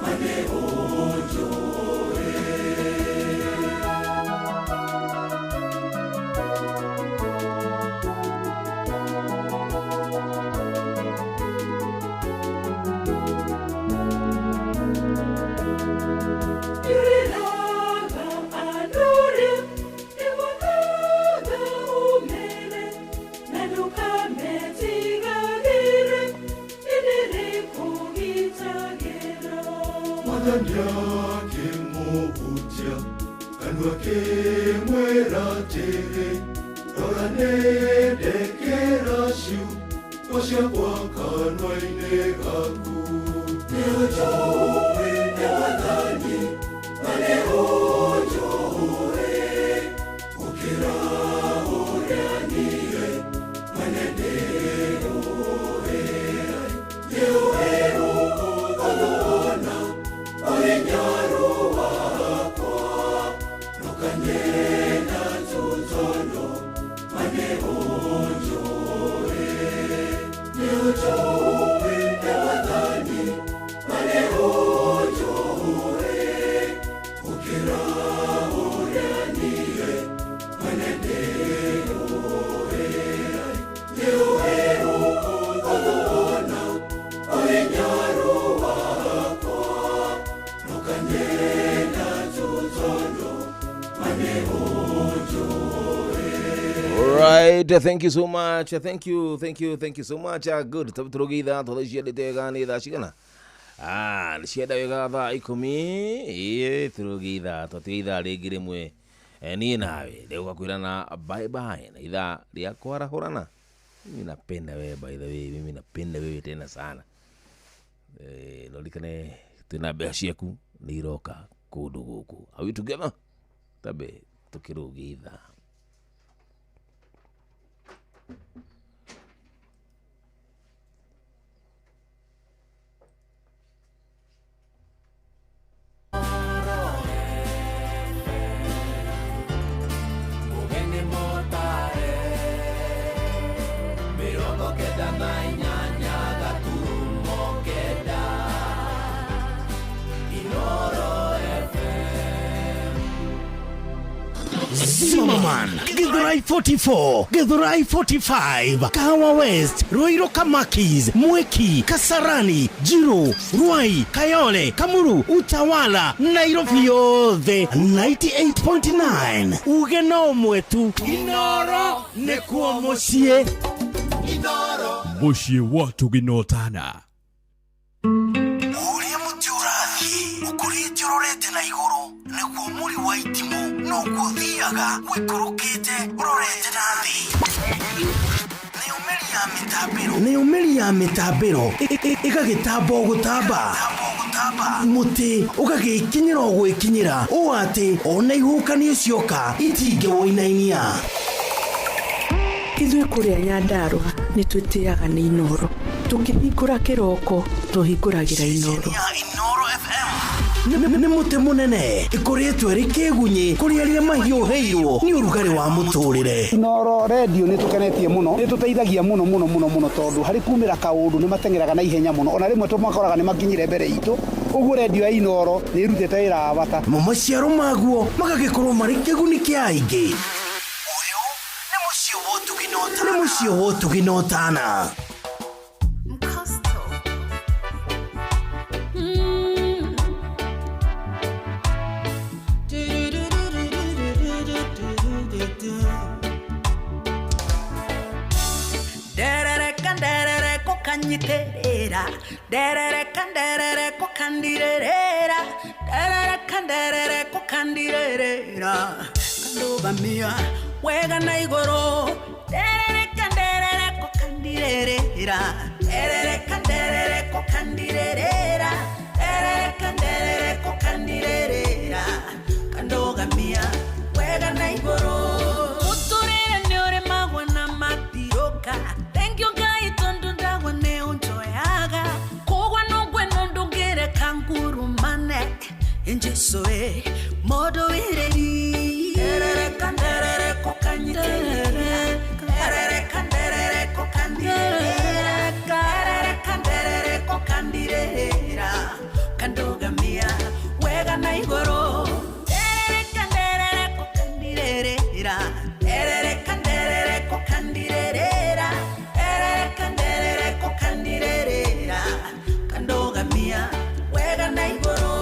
mane ujoe Yurilaga anuri iwanaga umele naduka metigagire idiri kugitagira Mwathani akimuhutia kanua kimwira atiri rora nindekera ciugo ciakwa kanua-inĩ gaku niujoe ni wathani mane ujoe ukira uria nie mane ndeoe niuhe ukuthaona oinyaru wakwa nukanyena tutono mane ujoe niujoe ni wathani mane ujoe ukira uria nie mane ndeoe niuhe ukuthaona oinyaru wakwa nukanyena tutono mane ujoe Alright, thank you so much. Thank you so much. Good. Turugitha thothacia nditega ni thaa cigana? Nĩ cienda wega thaa 10. Turugitha tũtige ithaa rĩngĩ rĩmwe niĩ nawe rĩu gakwĩrana bye bye na ithaa rĩa kwarahũrana. Mimi napenda wewe by the way, mimi napenda wewe tena sana. Nolikane twĩna mbeca ciaku nĩ iroka kũndũ gũkũ. Are we together? Tabe tukirugitha. Zimmerman, Githurai 44, Githurai 45, Kahawa West, Ruiru Kamakis, Mweki, Kasarani, Jiro, Ruai, Kayole, Kamuru, Utawala, Nairobi yothe 98.9. Ugeno mwetu Inoro nekuo mucie. Inoro mucie watu ginotana. Uria mutiurathi ukurite urorete na iguru niguo muri wa itimu no guthiaga wikurukite urorete nathi. Ni umeri ya mitabiro igagitambo gutamba muti ugagikinyira gwikinyira o ati ona ihukani cioka itinge woinainia. Ithuĩ kũrĩa Nyandarua nĩ twĩtĩaga nĩ Inoro. Tũngĩhingũra kĩroko tũhingũragĩra Inoro. Nĩ mũtĩ mũnene ĩkoretwo ĩrĩ kĩgunyi kũrĩ arĩa mahiũhĩirwo nĩ ũrugarĩ wa mũtũrĩre. Inoro radio nĩ tũkenetie mũno, nĩ tũteithagia mũno tondũ harĩ kumĩra kaũndũ nĩ matengeraga na ihenya mũno, ona rĩmwe tũmakoraga nĩ makinyire mbere itũ. Ũguo radio ya Inoro nĩ ĩrutĩte wĩra wa bata. Maciaro maguo magagĩkorwo marĩ kĩguni kĩa aingĩ. Nĩ mũciĩ wotu ginotana. Kanyiterera derere kanderere ko kandirera derere kanderere ko kandirera kandoba mia wega na igoro derere kanderere ko kandirera derere kanderere ko kandirera derere kanderere ko kandirera kandoga mia wega na igoro uturere nyore magwa na matiroka. Thank you guys. Injesoe modo ireri erere kanderere kokanyiterere erere kanderere kokandire erere kanderere kokandirera kandoga mia wega na igoro erere kanderere kokandirera erere kanderere kokandirera erere kanderere kokandirera kandoga mia wega na igoro.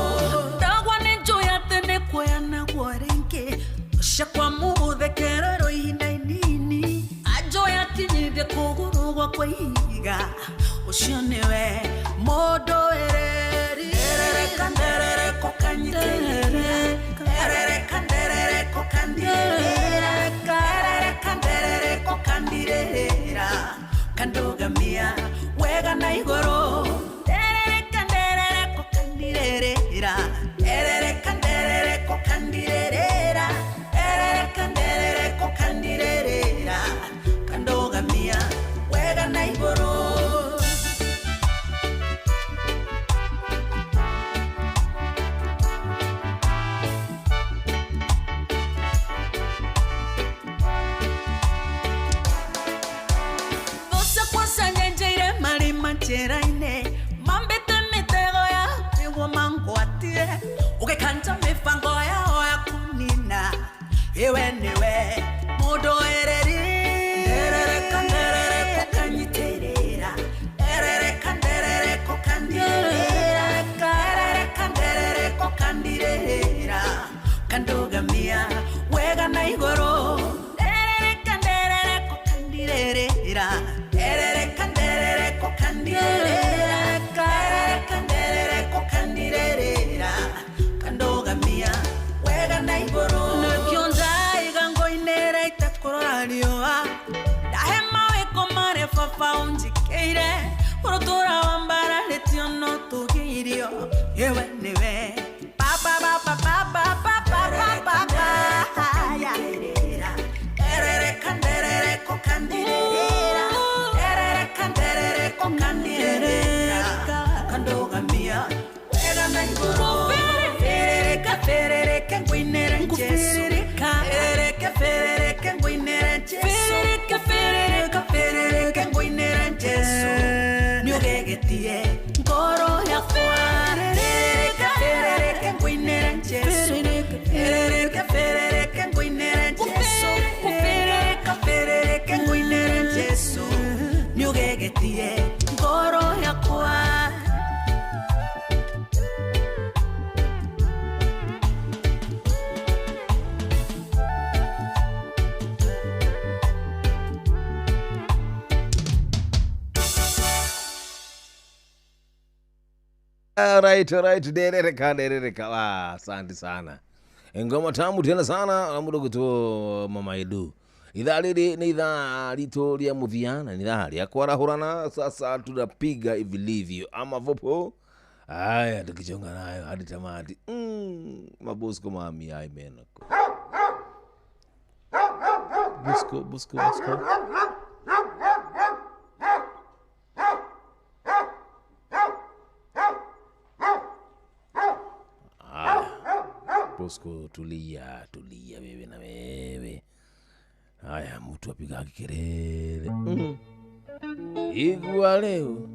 Shakwa mude kerero inainini ajoya kinyide kugurugwa kwa higa oshonewe modo erere kanderere kokanyiterere erere kanderere kokandire erere kanderere kokandirera kandoga mia wega na igoro erere kanderere kokandirera erere kanderere kokandirera kanderere kokandirera kandoga mia wega na igoro. Vosa kwasanya njeire mari mancheraine mambete mitego ya ewo mangwatie ukekanta mifango ya oya kunina ewe niwe modo ereri erere kanderere kokanyiterera erere kanderere kokandirera erere kanderere kokandirera kandoga mia wega na igoro erere kanderere kokandirera erere kanderere kokandirera erere kanderere kokandirera kandoga mia wega na igoro. Unjikeire urutura wambara letiono tugirio yewe niwe papa papa papa papa papa ya erere kanderere kokandirera erere kanderere kokandirera kandoga mia wega na igoro ferere kengwinera Jesu ferere kengwinera Jesu ferere kengwinera Jesu nyogegetie ngoro ya ferere kengwinera Jesu ferere kengwinera Jesu Alright, derereka. Asante sana. Ngoma tamu tena sana na mudogo tu Mama Edu. Idhaa hili ni idhaa lito lia mudhiana, ni idhaa ya kuarahurana. Sasa tunapiga vilivyo ama vopo. Haya tukichonga nayo hadi tamati. Mabusko mami hai meno. Busko. Busko tulia wewe na wewe. Haya mtu apiga kelele. Igua leo.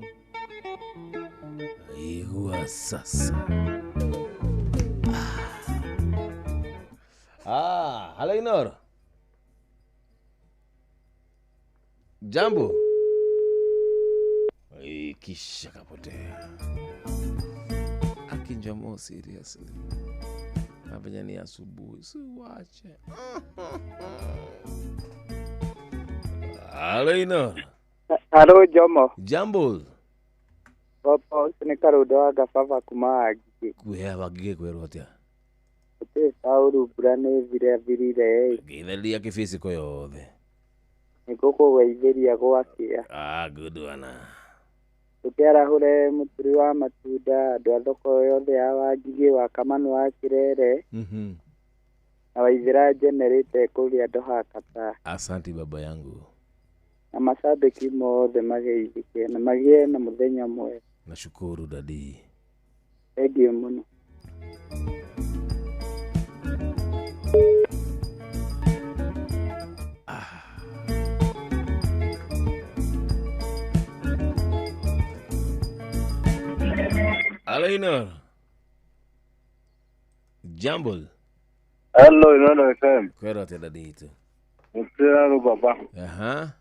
Igua sasa. Hala Inoro. Jambo. Kisha kapotea. Akinjamo seriously. Napenya ni asubuhi, si wache. Hala Inoro. Halo Jomo. Jambo. Papa ni karudo aga fafa kumagi. Kuya bagige kwerotia. Te sauru brane virire. Githelia kifisiko yothe. Nikoko weitheria gwakia. Good one. Tukĩarahũre mũturi wa matunda andũ a thoko yothe ya Wangigĩ wa Kamanu wa Kirere na Waithĩra generate kũrĩa Ndohakata. Asante baba yangu. Na mashabiki mothe mageithĩke na magĩe na mũthenya mwega. Nashukuru dadi. Thank you muno. Hello, Inoro. Jambo. Hello, Inoro FM. Kwero te dadito. Mutero baba. Aha.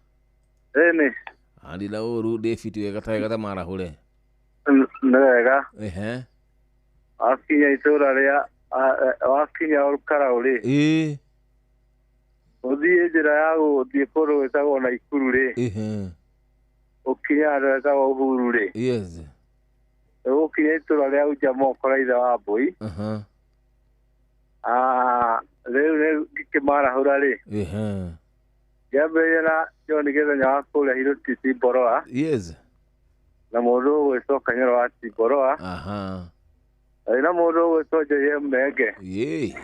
Eni. Andi la oru de fitu kata mara hule. Nega. Akinya itora ria akinya orukara uri. Uthie njira ya guthie kuru wetagwo na Ikuru ri. Ukinya wetagwo Uhuru ri. Yes. Ukinya itora ria Ujamo koraitha wa Mbui. Rĩu ngĩkĩmarahũra rĩ. Ngĩambĩrĩria John Gĩthenya wa kũrĩa Hirũti Timboroa. Yes. Na mũndũ ũgwĩtwo Kanyoro wa Timboroa. Na mũndũ ũgwĩtwo Njĩhia Menge.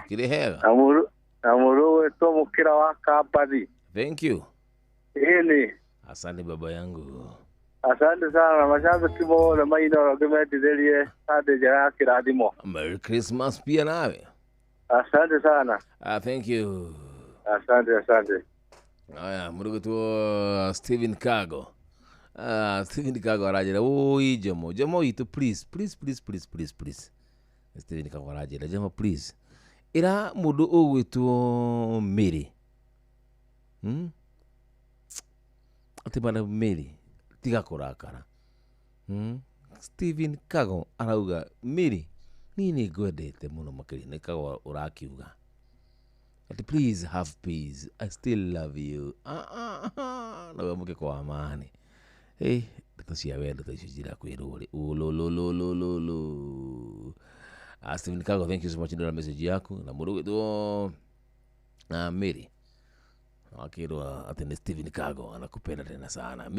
Kĩrĩ hega. Na mũndũ ũgwĩtwo Mũkĩra wa Kambathi. Thank you. Ĩni. Asante baba yangu. Asante sana mashabiki mothe mainoro ngĩmendithĩrie hadi njĩra ya kĩrathimo. Merry Christmas pia nawe. Asante sana. Thank you. Asante. Aya, murugutu Steven Kago. Steven Kago arajira. Oi, Jomo itu please. Steven Kago arajira. Jomo please. Ira mudu ugwitwo Mary. Atibana Mary. Tiga kurakara. Steven Kago arauga Mary. Nini ngwendete muno makiri nikawa urakiuga. But please have peace. I still love you. Na muke kwa amani. Tutasia wendo tushijira kwiruri. Steven Kago, thank you so much for message yako. Na muruge tu Mary. Akirwa atende Steven Kago anakupenda tena sana.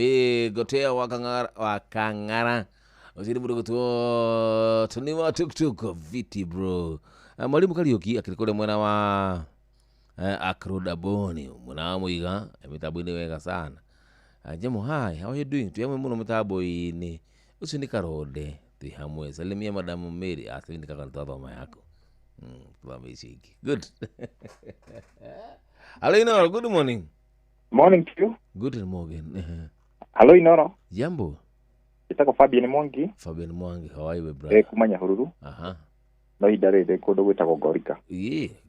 Gotea wakangara. Uzidi murugo tu tuniwa tuk viti bro. Mwalimu Kariuki akilikole mwana wa Akrodaboni mwana muiga mitabu ine wega sana. Jemo hi, how are you doing? Tuyamwe muno mitabu ine. Usini karode tuhamwe. Salimia Madam Mary asini kakanta mama yako. Tuameshiki. Good. Hello Inoro, good morning. Morning to you. Good morning. Hello Inoro. Jambo. Itako Fabian Mwangi. How are you, brother? Kumanya hururu. No idarede kodo wetagwo Gorika.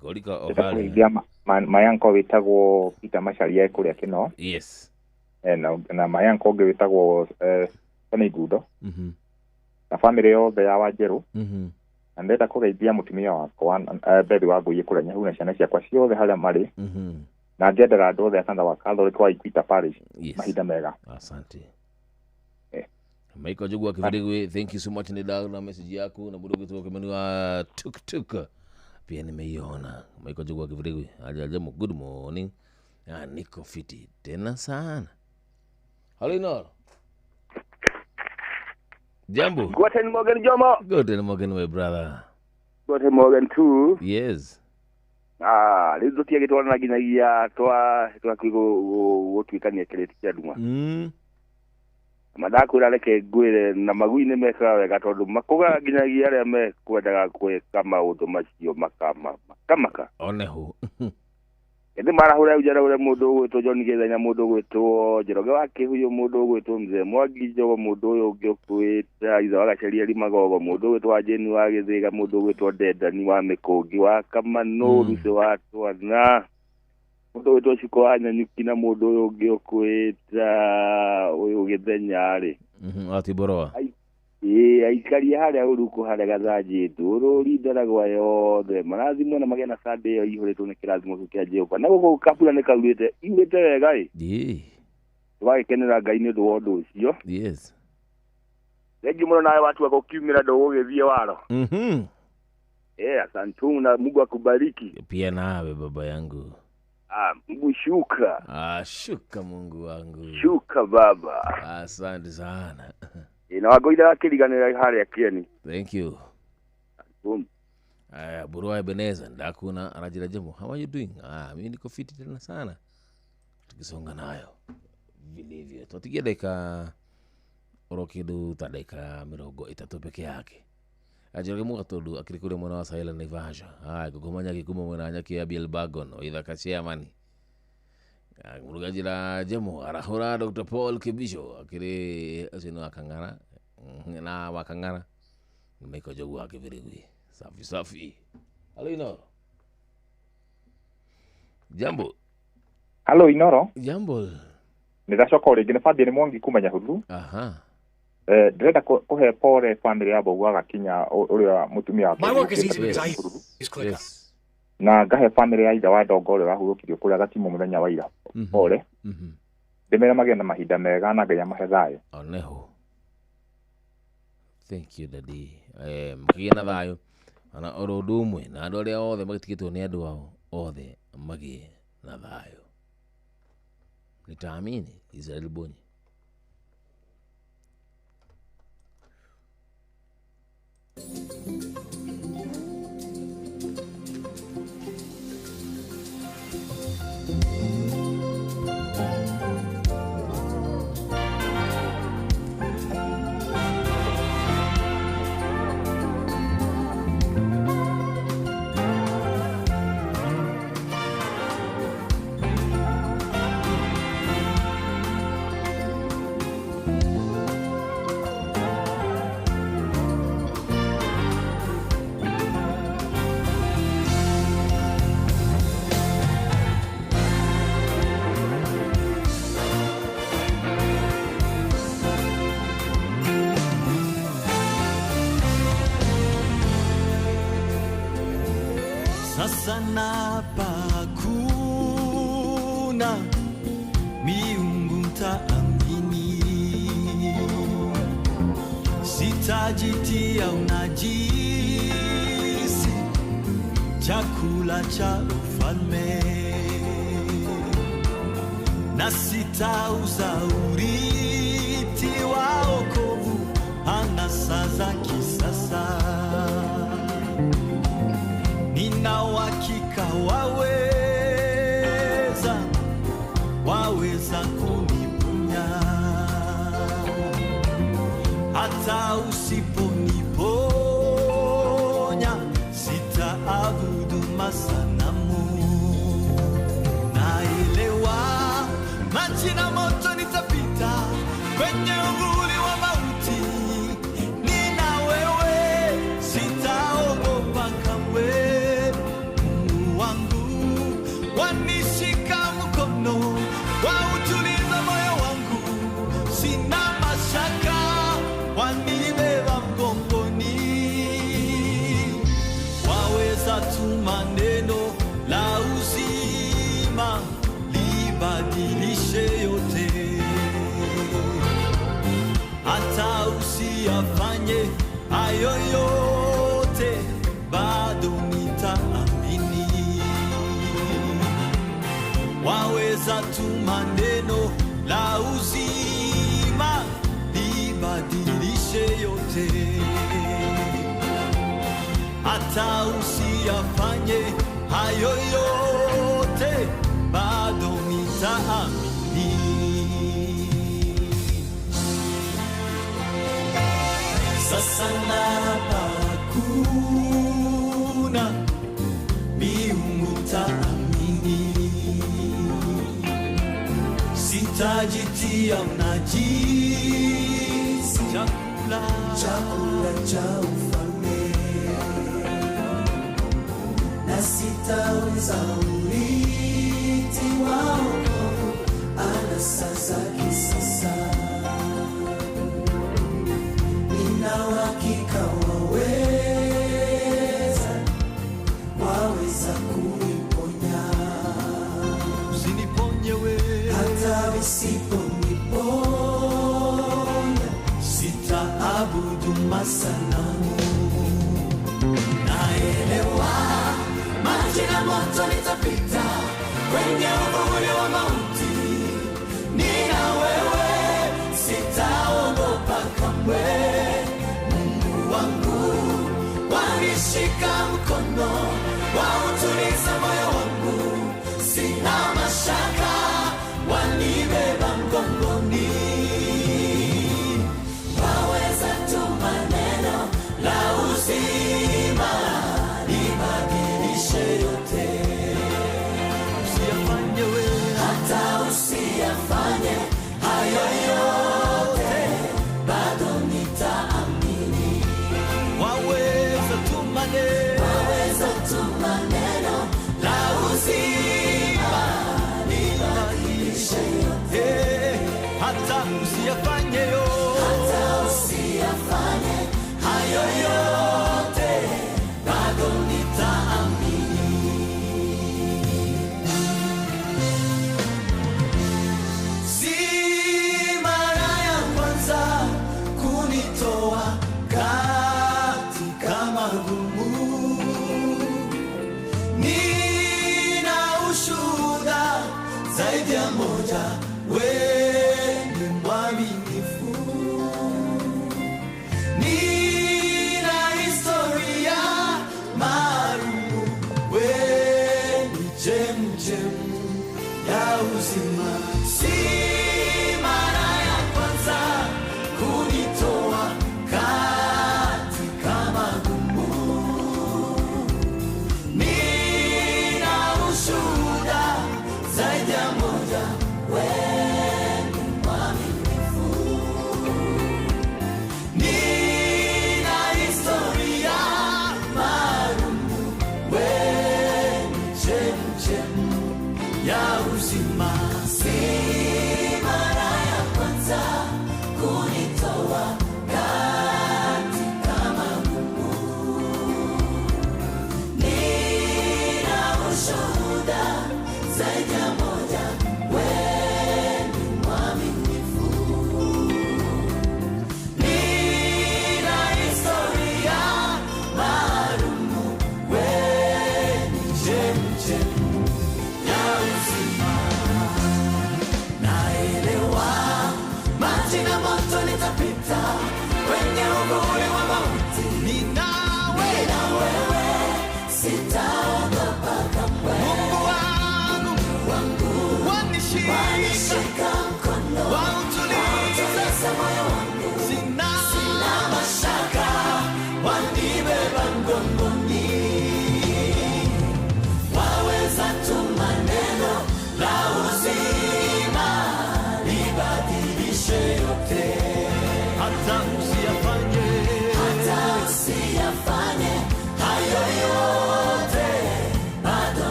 Gorika ovale. Itako mayanko wetagwo Peter Macharia kuria kino. Yes. Na mayanko ge wetagwo Tony Gudo. Na family yothe ya Wanjeru. Na ndenda kugeithia mutumia wakwa Bethi wa Ngũi kuria Nyahu na ciana ciakwa ciothe haria mari. Na ngendera andũ othe akanda wa Catholic wa Equita Parish. Mahinda mega. Asante. Michael Jogwa Kividigwe, thank you so much na message yako na budugu kutoka Kimenua tuk. Pia nimeiona. Michael Jogwa Kividigwe, ajajamu good morning. Niko fiti tena sana. Halino. Jambo. Guten Morgen Jomo. Guten Morgen my brother. Guten Morgen too. Yes. Lizo tia gitu na ginagia twa twikania kireti kya duma. Madako raleke gwire na maguine meka wega tondu makuga ginagia ria me kwendaga kweka maundu macio makamaka. Oneho. Ende marahura ujara ure mundu gwitwo John Githenya mundu gwitwo Njoroge wake huyo mundu gwitwo Mzee Mwangi Jogo mundu uyu ngiokwita itha wagacaria Limagogo mundu gwitwo Ajeni wa Githiga mundu gwitwo Dendani wa Mikungi wa Kamano Ruce wa Twana mundu gwitwo Ciko wa Nyanyuki na mundu uyu ngiokwita uyu Githenya ri Atiboroa aikari haria uruku haria gathanjitu ururi ndaragwa yothe marathimwo na magena Sunday yo ihuritwo ni kirathimo kia Jehova na guko kapura ni kaurite iwite wega twagikenera Ngai ni ndu wondu ucio yes Regi muno nawe watu wako kiumira ndo ugithie waro asante na Mungu akubariki pia nawe baba yangu Mungu shuka shuka Mungu wangu shuka baba asante sana na wagoida kiriganira haria kieni thank you Burua Ebeneza ndakuna anajira Jemo, how are you doing? Mimi niko fiti tena sana. Tukisonga nayo vilivyo. Tutigia dakika orokidu ta dakika 30 peke yake. Ajira mu atodu akirikure mwana wa Sahela Naivasha. Kugomanya kikumo mwana nyaki ya Bielbagon oitha kachia mani. Murugajira Jemo arahura Dr. Paul Kibisho akire asino akangara na wakangara. Michael Jogwa Kividigwe. Safi. Halo Inoro. Jambo. Halo Inoro. Jambo. Niracoka ringi ni Fabian Mwangi kumenya huthu. Ndirenda kuhe pole family ya Bogu agakinya uria mutumia wake. My work is easy to type. Yes. Na ngahe family ya itha wa Ndongo uria wahurukirio kuria Gatimu muthenya wa ira. Pole. Ndimera magenda mahinda mega na Ngai amahe thayo. Oneho. Thank you daddy. Mkigena thayo. Ana orodu umwe na andu aria othe magitikitwo ni andu ao othe magie na thayo. Nitaamini Israel Bonyi. Sasa napakuna miungu mtaamini, sitajitia unajisi chakula cha ufalme, na sitauza urithi wa wokovu anasa za kisasa. Nina uhakika waweza kuniponya, hata usiponiponya sitaabudu masanamu. Naelewa maji na moto nitapita kwenye uvuli wa mauti, nina wewe sitaogopa kamwe. Wanishika mkono, wautuliza moyo wangu, sina mashaka, wanibeba mgongoni. Waweza tuma neno la uzima libadilishe yote, hata hayo yote bado nitaamini. Waweza tuma neno la uzima libadilishe yote, hata usiyafanye hayo yote bado nitaamini. Sasa napa kuna miungu taamini, sitajitia unajisi chakula cha ufalme, na sitauza urithi wao anasa za kisasa. Nina uhakika waweza kuniponya. Usiniponye wewe, hata usiponiponya sitaabudu masanamu. Naelewa maji na moto nitapita kwenye uvuli wa mauti, nina wewe sitaogopa kamwe. Mungu wangu wanishika mkono, wautuliza moyo wangu, sina mashaka, wanibeba mgongoni. Waweza tuma neno la uzima libadilishe yote, usiyafanye wewe, hata usiyafanye hayo yote bado nitaamini. Waweza tuma neno la uzima libadilishe yote, hata usiyafanye hayo yote bado nitaamini. Si mara ya kwanza kunitoa katika magumu, nina ushuhuda zaidi ya moja, wewe ni mwaminifu. Nina historia maalumu, wewe ni chemchemu ya uzima. Si mara ya kwanza kunitoa katika magumu, nina ushuhuda zaidi ya moja, wewe ni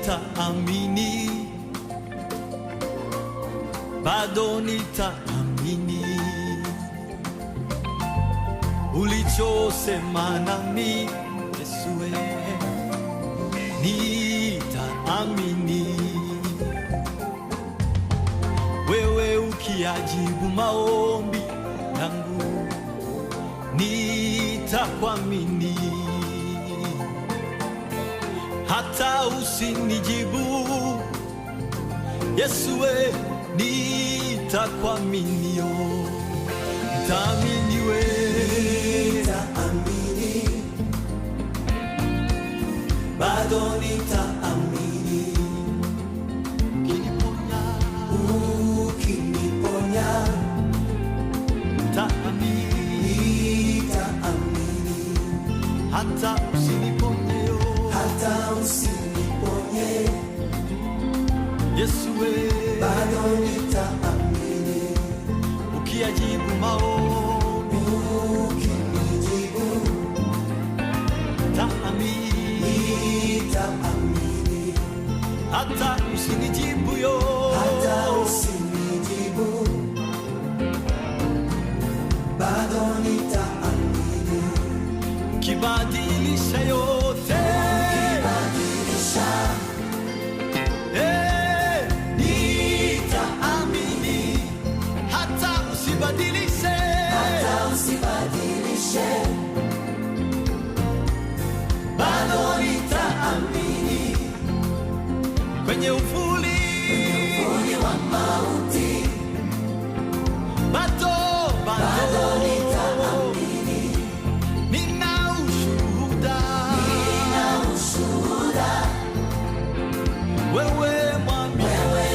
nitaamini, bado nitaamini ulichosema nami Yesu, nitaamini wewe ukiajibu maombi yangu, nitakuamini hata usinijibu Yesu, nitakuamini, nitaamini nitaamini, bado nitaamini, ukiniponya nitaamini, hata usiniponye, Yesu, bado nitaamini, ukiajibu maombi, ukinijibu nitaamini, hata usinijibu bado nitaamini, ukibadilisha yote, nitaamini, hata usibadilishe, bado nitaamini, kwenye uvuli wa mauti, bado nitaamini, nina ushuhuda, wewe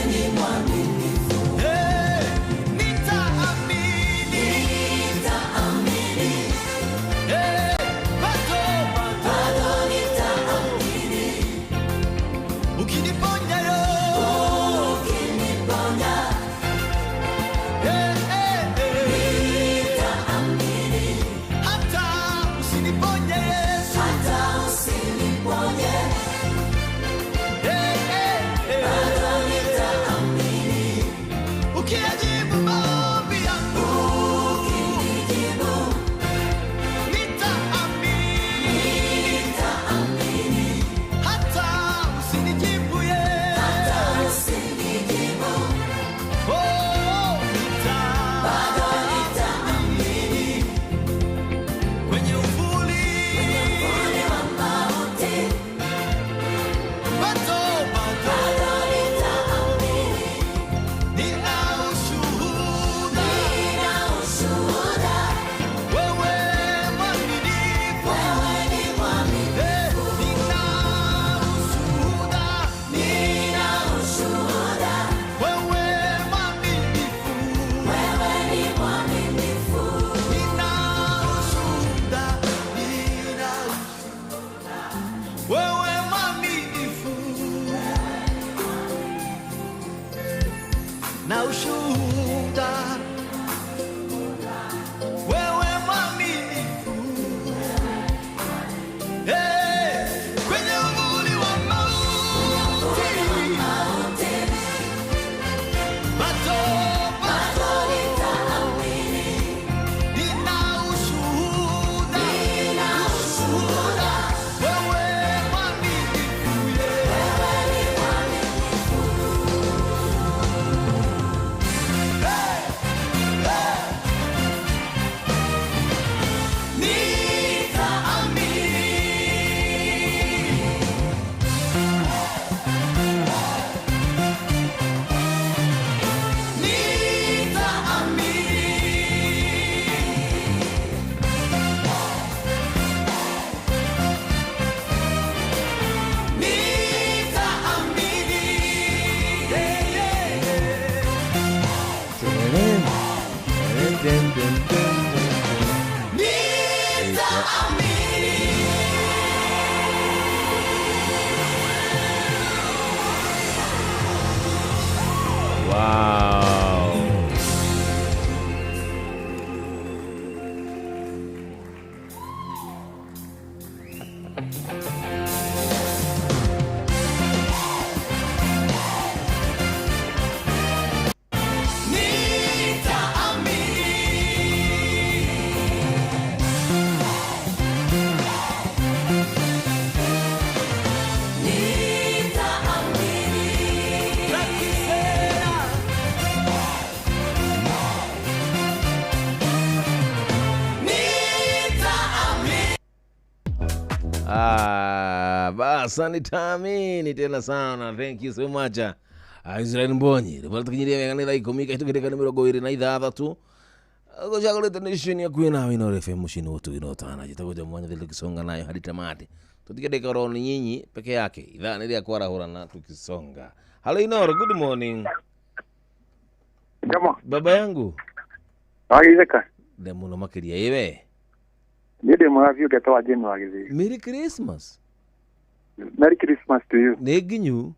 ni mwaminifu, nitaamini, bado nitaamini, ukiniponya nitaamini, hata usiniponye Yesu, bado nitaamini, ukiajibu maombi yangu, nitaamini, hata usinijibu bado nitaamini, kwenye uvuli wa mauti, bado nitaamini, nina ushuhuda, wewe mwaminifu, nina ushuhuda, wewe mwaminifu, nina ushuhuda, wewe mwaminifu, na ushuhuda, wewe mwaminifu, kwenye uvuli wa mauti, bado nitaamini, nina ushuhuda, wewe mwaminifu, Wow. Asante tamini tena sana. Thank you so much. Israel Mbonyi. Ribala tukinyiria wega nitha ikomika itugereka nimero 23. Gochagolete nation ya kwina wino FM mushini wotu inotana. Jitagoja mwanya vile kisonga nayo hadi tamati. Tutikadeka roni nyinyi peke yake. Idha nilia kwa rahura na tukisonga. Hello Inoro, good morning. Jama. Baba yangu. Agizeka. Demuno makiria iwe. Yede mwavyo getawa jenu agizi. Merry Christmas. Merry Christmas to you. Neginyu.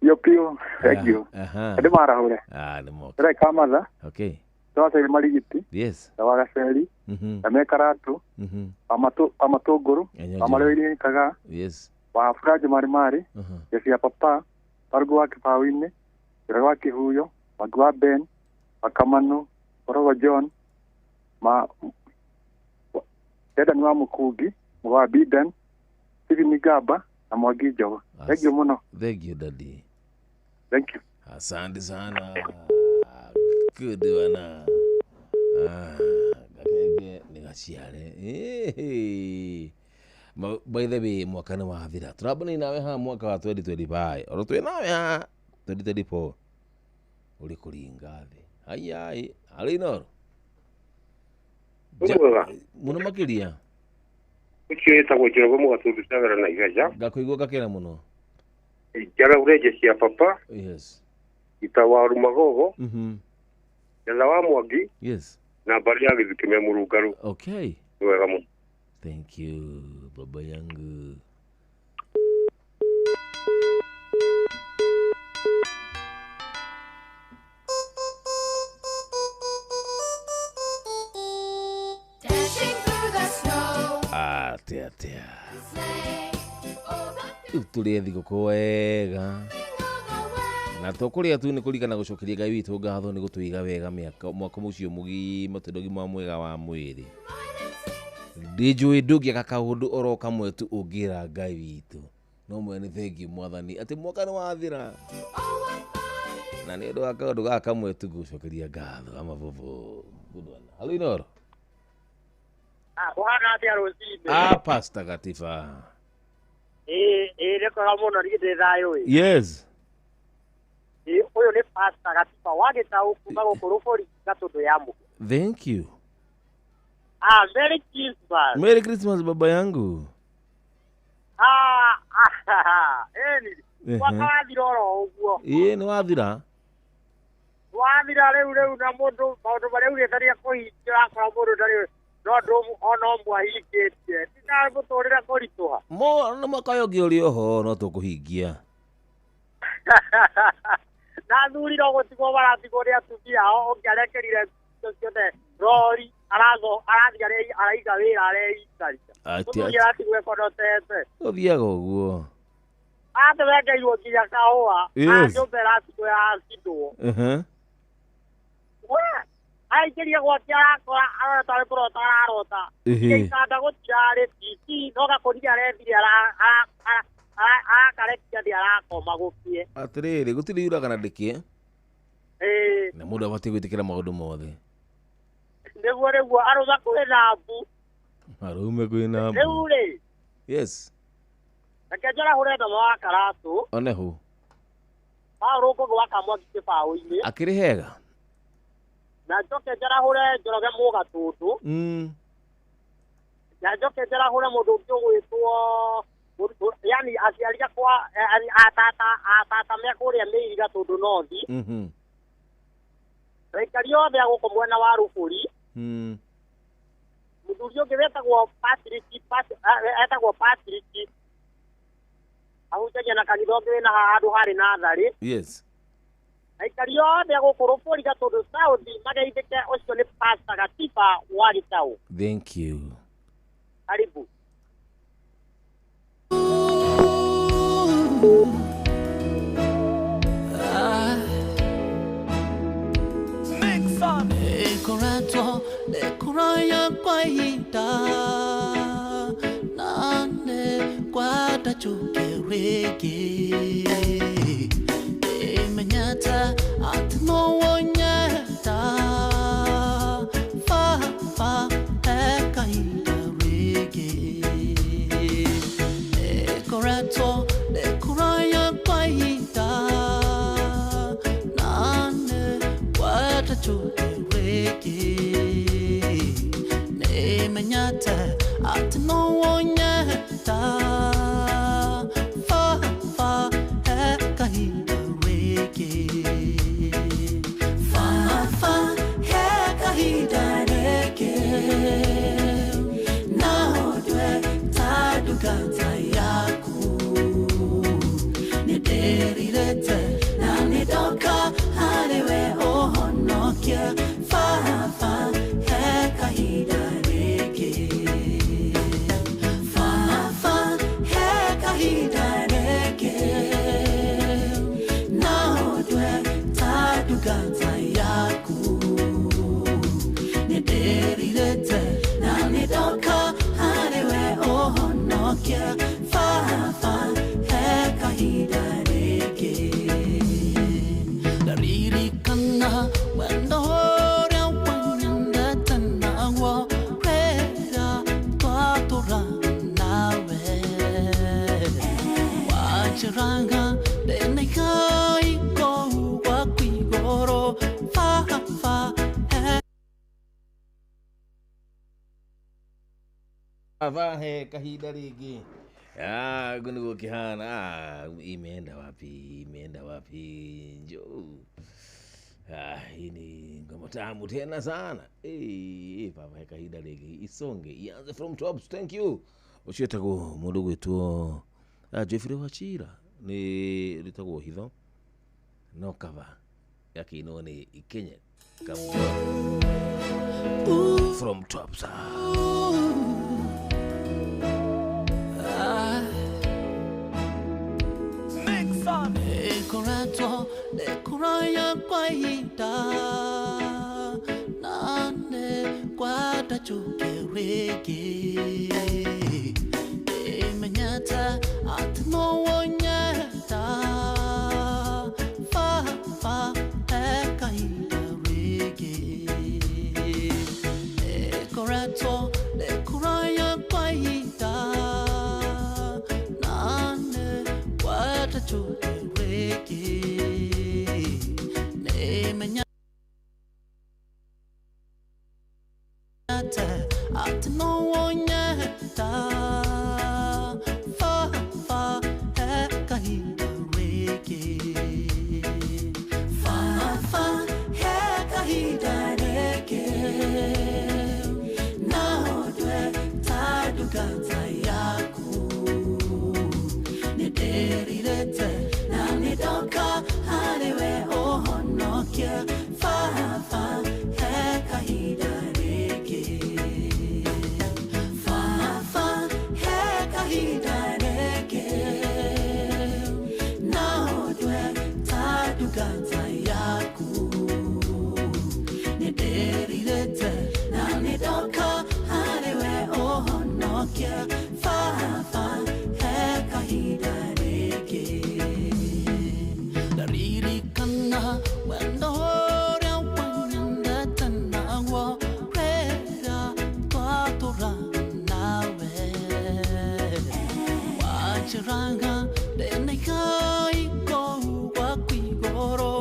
Yopio, thank you. Ade marahore. Nemo. Rai kamaza. Okay. Tosa ile maligiti. Yes. Tawaga seli. Amekaratu. Amatogoro. Amalewili kaga. Yes. Wa afraje mari. Yesi ya papa. Pargo wake pawine. Irawa wake huyo. Magwa Ben. Akamano. Orowa John. Dada ni wa Mukugi. Mwa Bidan. Hivi Migaba. Na Mwagi Jawa. Thank you muno. Thank you daddy. Thank you. Asante sana. Good one. Gakenge nigasiare. By the way, mwaka ni wathira. Turabani nawe ha mwaka wa 2025. Oro twe nawe ha 2024. Uri kuringa thi. Ai, Alinoro. Muno makiria. Ukieta gukira go mugatundusagara na igaja. Gakuigwa gakera muno. Jara ureje cia papa. Yes. Itawa rumagogo. Yala wa Mwagi. Yes. Na bali ya githikime murugaru. Okay. Wega muno. Thank you baba yangu. Tia. Utulie thigũkũ wega. Na tokuria tu ni kulikana gucokeria Ngai witu ngatho ni gutuiga wega mwaka mucio mugima tudogima mwega wa mwiri. Dijui dugia kakaundu oro kamwe tu ugira Ngai witu. No mwene thengi mwathani ati mwaka ni wathira. Na ni ndo akaundu gakamwe tu gucokeria ngatho ama vovo. Hello Inoro. Wana atia rũcinĩ. Pastor Gatiba. Rekora mũno rigĩte thayũ ĩ. Yes. Ũyũ nĩ Pastor Gatiba wa Gĩtaũ kuma gũkũ Rũbũri Gatũndũ ya Mũhĩa. Thank you. Merry Christmas. Merry Christmas baba yangu. Mwaka wathira oro ũguo. Nĩ wathira. Wathira rĩu na mũndũ maũndũ marĩa ugĩtaria kũhingia akora mũndũ ndarĩ no ndomu ono mwahingĩtie. Tina mũtũrĩre kũritũha. No mwaka ũyũ ũngĩ ũrĩ oho no tũkũhingia. Na thuri no gũtigwo maratigwo nĩ atumia ao ũngĩarekerire ciothe rori arathiĩ araiga wĩra areikaria. Mũtumia aratigwo ekonotete. Ũthiaga ũguo. Atewengeirwo nginya kahũa. Nyũmba ĩratigwo yacidwo. Aikiria gwake arakora arota arĩ kũrota ararota. Ikanda gũtirarĩ titi no gakũria arethire akarekia thĩ arakoma gũkie. Atĩrĩrĩ gũtirĩ yuraga na ndĩkie. Na mũndũ abatiĩ gwĩtĩkĩra maũndũ mothe. Nĩguo arũma kwĩna mbu. Arũme kwĩna mbu. Rĩu rĩ. Yes. Reke njara hũre ndama wa Karatu. One hũ. Rũkũ gwaka Mwangi kĩbaũ-inĩ. Akĩrĩ hega. Na njoke njarahure Njoroge Mũgatũndũ. Na njoke njarahure mũndũ ũngĩ ũgwĩtwo yani aciari akwa atata me kũrĩa Mĩiri Gatũndũ North. Aikari othe agũkũ mwena wa Rũbũri. Mũthuri ũngĩ wetagwo Patrick. Ahunjagia na kanitha ũngĩ wĩna handũ harĩ natharĩ. Yes. Aikari othe agũkũ Rũbũri Gatũndũ South mageithĩke ũcio nĩ Pastor Gatiba wa Gĩtaũ. Thank you. Karibu. Ekorato ekoraya kwa hita nane kwa tachukereke emenyata atno wonyata fa ekaita rege chukereke ne manyata at no wonyata fa fa hekahida reke fa fa hekahida reke na odwe tadugata yaku ne derirete na ne doka halewe ohonokia fa fa hekahida reke fa fa hekahida reke na odwe tadugata yaku ne derirete na ne doka halewe ohonokia fa fa hekahida reke dariri kana wendo hora wanyanda tanawa rera twatora nawe wachiranga denekai ko wakwigoro fa fa Avahe kahida rigi. Gunu kihana. Imeenda wapi? Njoo. Hii ni ngoma tamu tena sana. Papa kahida rigi. Isonge. Ianze from tops. Thank you. Ushetago mudogo wetu. Jeffrey Wachira. Ni litago hitho. No cover. Yaki inone Kenya. From tops. Ekorato dekuraya kwa hita nane kwa tachukereke emenyata atno wonyata fa fa ekahida reke ekorato dekuraya kwa hita nane kwa tachukereke at no wonyata fa fa hekahida reke fa fa hekahida reke na odwe tadugata yaku ne derirete na ne doka halewe ohonokia fa fa hekahida reke fa fa hekahida reke na odwe tadugata yaku ne derirete na ne doka halewe ohonokia fa fa hekahida reke dariri kana wendo hora wanyanda tanawa rera twatora nawe wachiranga denekai ko wakwigoro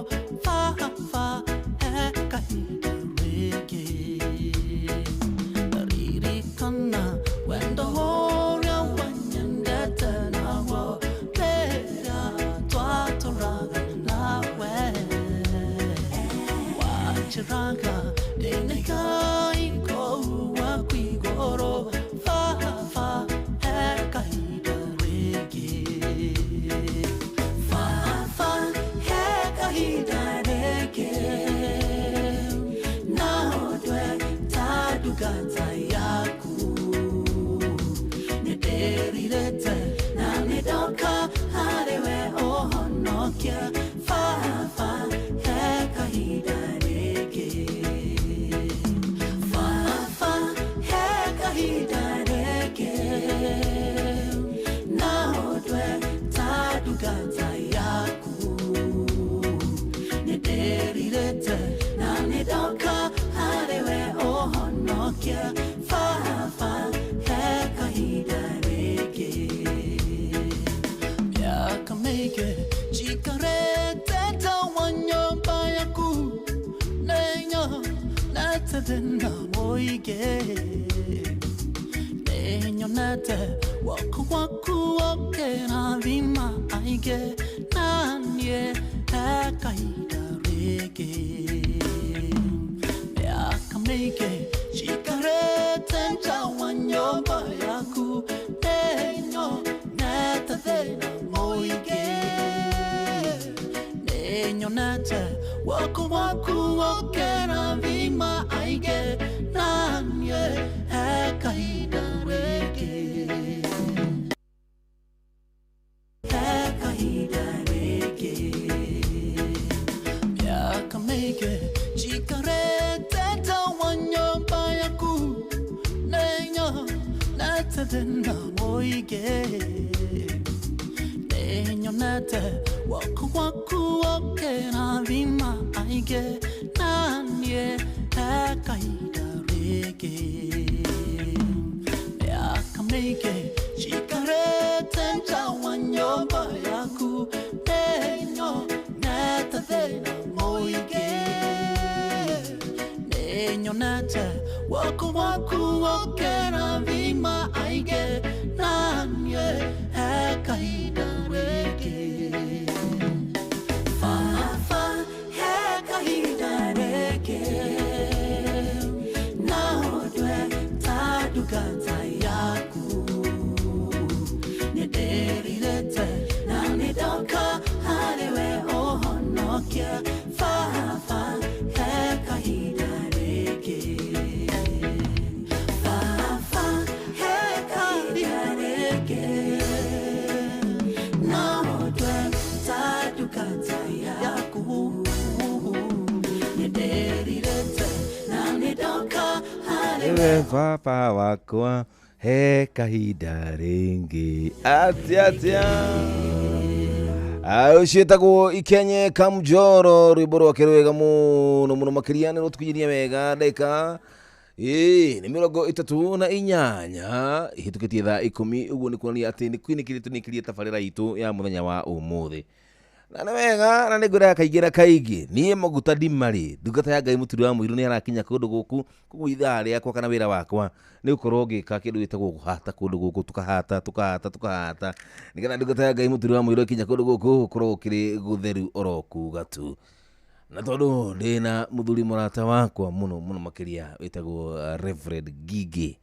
tena moige Nenyonete waku waku okena vima aige Nanye ekaida rege Yakameke shikarete nchawanyoba yaku Nenyo neta tena moige Nenyonete waku waku okena vima aige Nanye ekaida rege Ekaida rege Yakameke chikarete tawanyoba yaku Nenyo neta tena moige Nenyo nete waku waku okena vima aige Nanye ekaida rege Yakameke chikarete nchawanyoba yaku Nenyo neta tena moige Nenyo nete waku waku okena vima aige Nanye ekaida rege Fa fa ekaida rege Naodwe tadugata yaku Nederilete na nidoka harewe ohonokia Fa fa ekaida rege Fa fa ekaida rege Naodwe tadugata yaku Nederilete na nidoka Ewe papa wakwa he kahinda ringi atia Uciĩtagwo Ikenye Kamjoro rwĩmbo rwake rwega mũno makĩria nĩ rũtũkinyĩria wega ndagĩka nĩ 38 ihĩtũkĩtie thaa 10 ũguo nĩ kuonania atĩ nĩ kwĩnĩkĩrie tabarĩra itũ ya mũthenya wa ũmũthĩ na nĩ wega na nĩ ngwĩra kaingĩ kaingĩ niĩ Maguta Ndimari ndungata ya Ngai mũturi wa mũirũ nĩ arakinya kũndũ gũkũ koguo ithaa rĩakwa kana wĩra wakwa nĩ gũkorwo ngĩka kĩndũ gĩtagwo kũhata kũndũ gũkũ tũkahata nĩgetha ndungata ya Ngai mũturi wa mũirũ ikinya kũndũ gũkũ gũkorwo gũkĩrĩ gũtheru orokuga tu na tondũ ndĩna mũthuri mũrata wakwa mũno makĩria wĩtagwo Reverend Gigi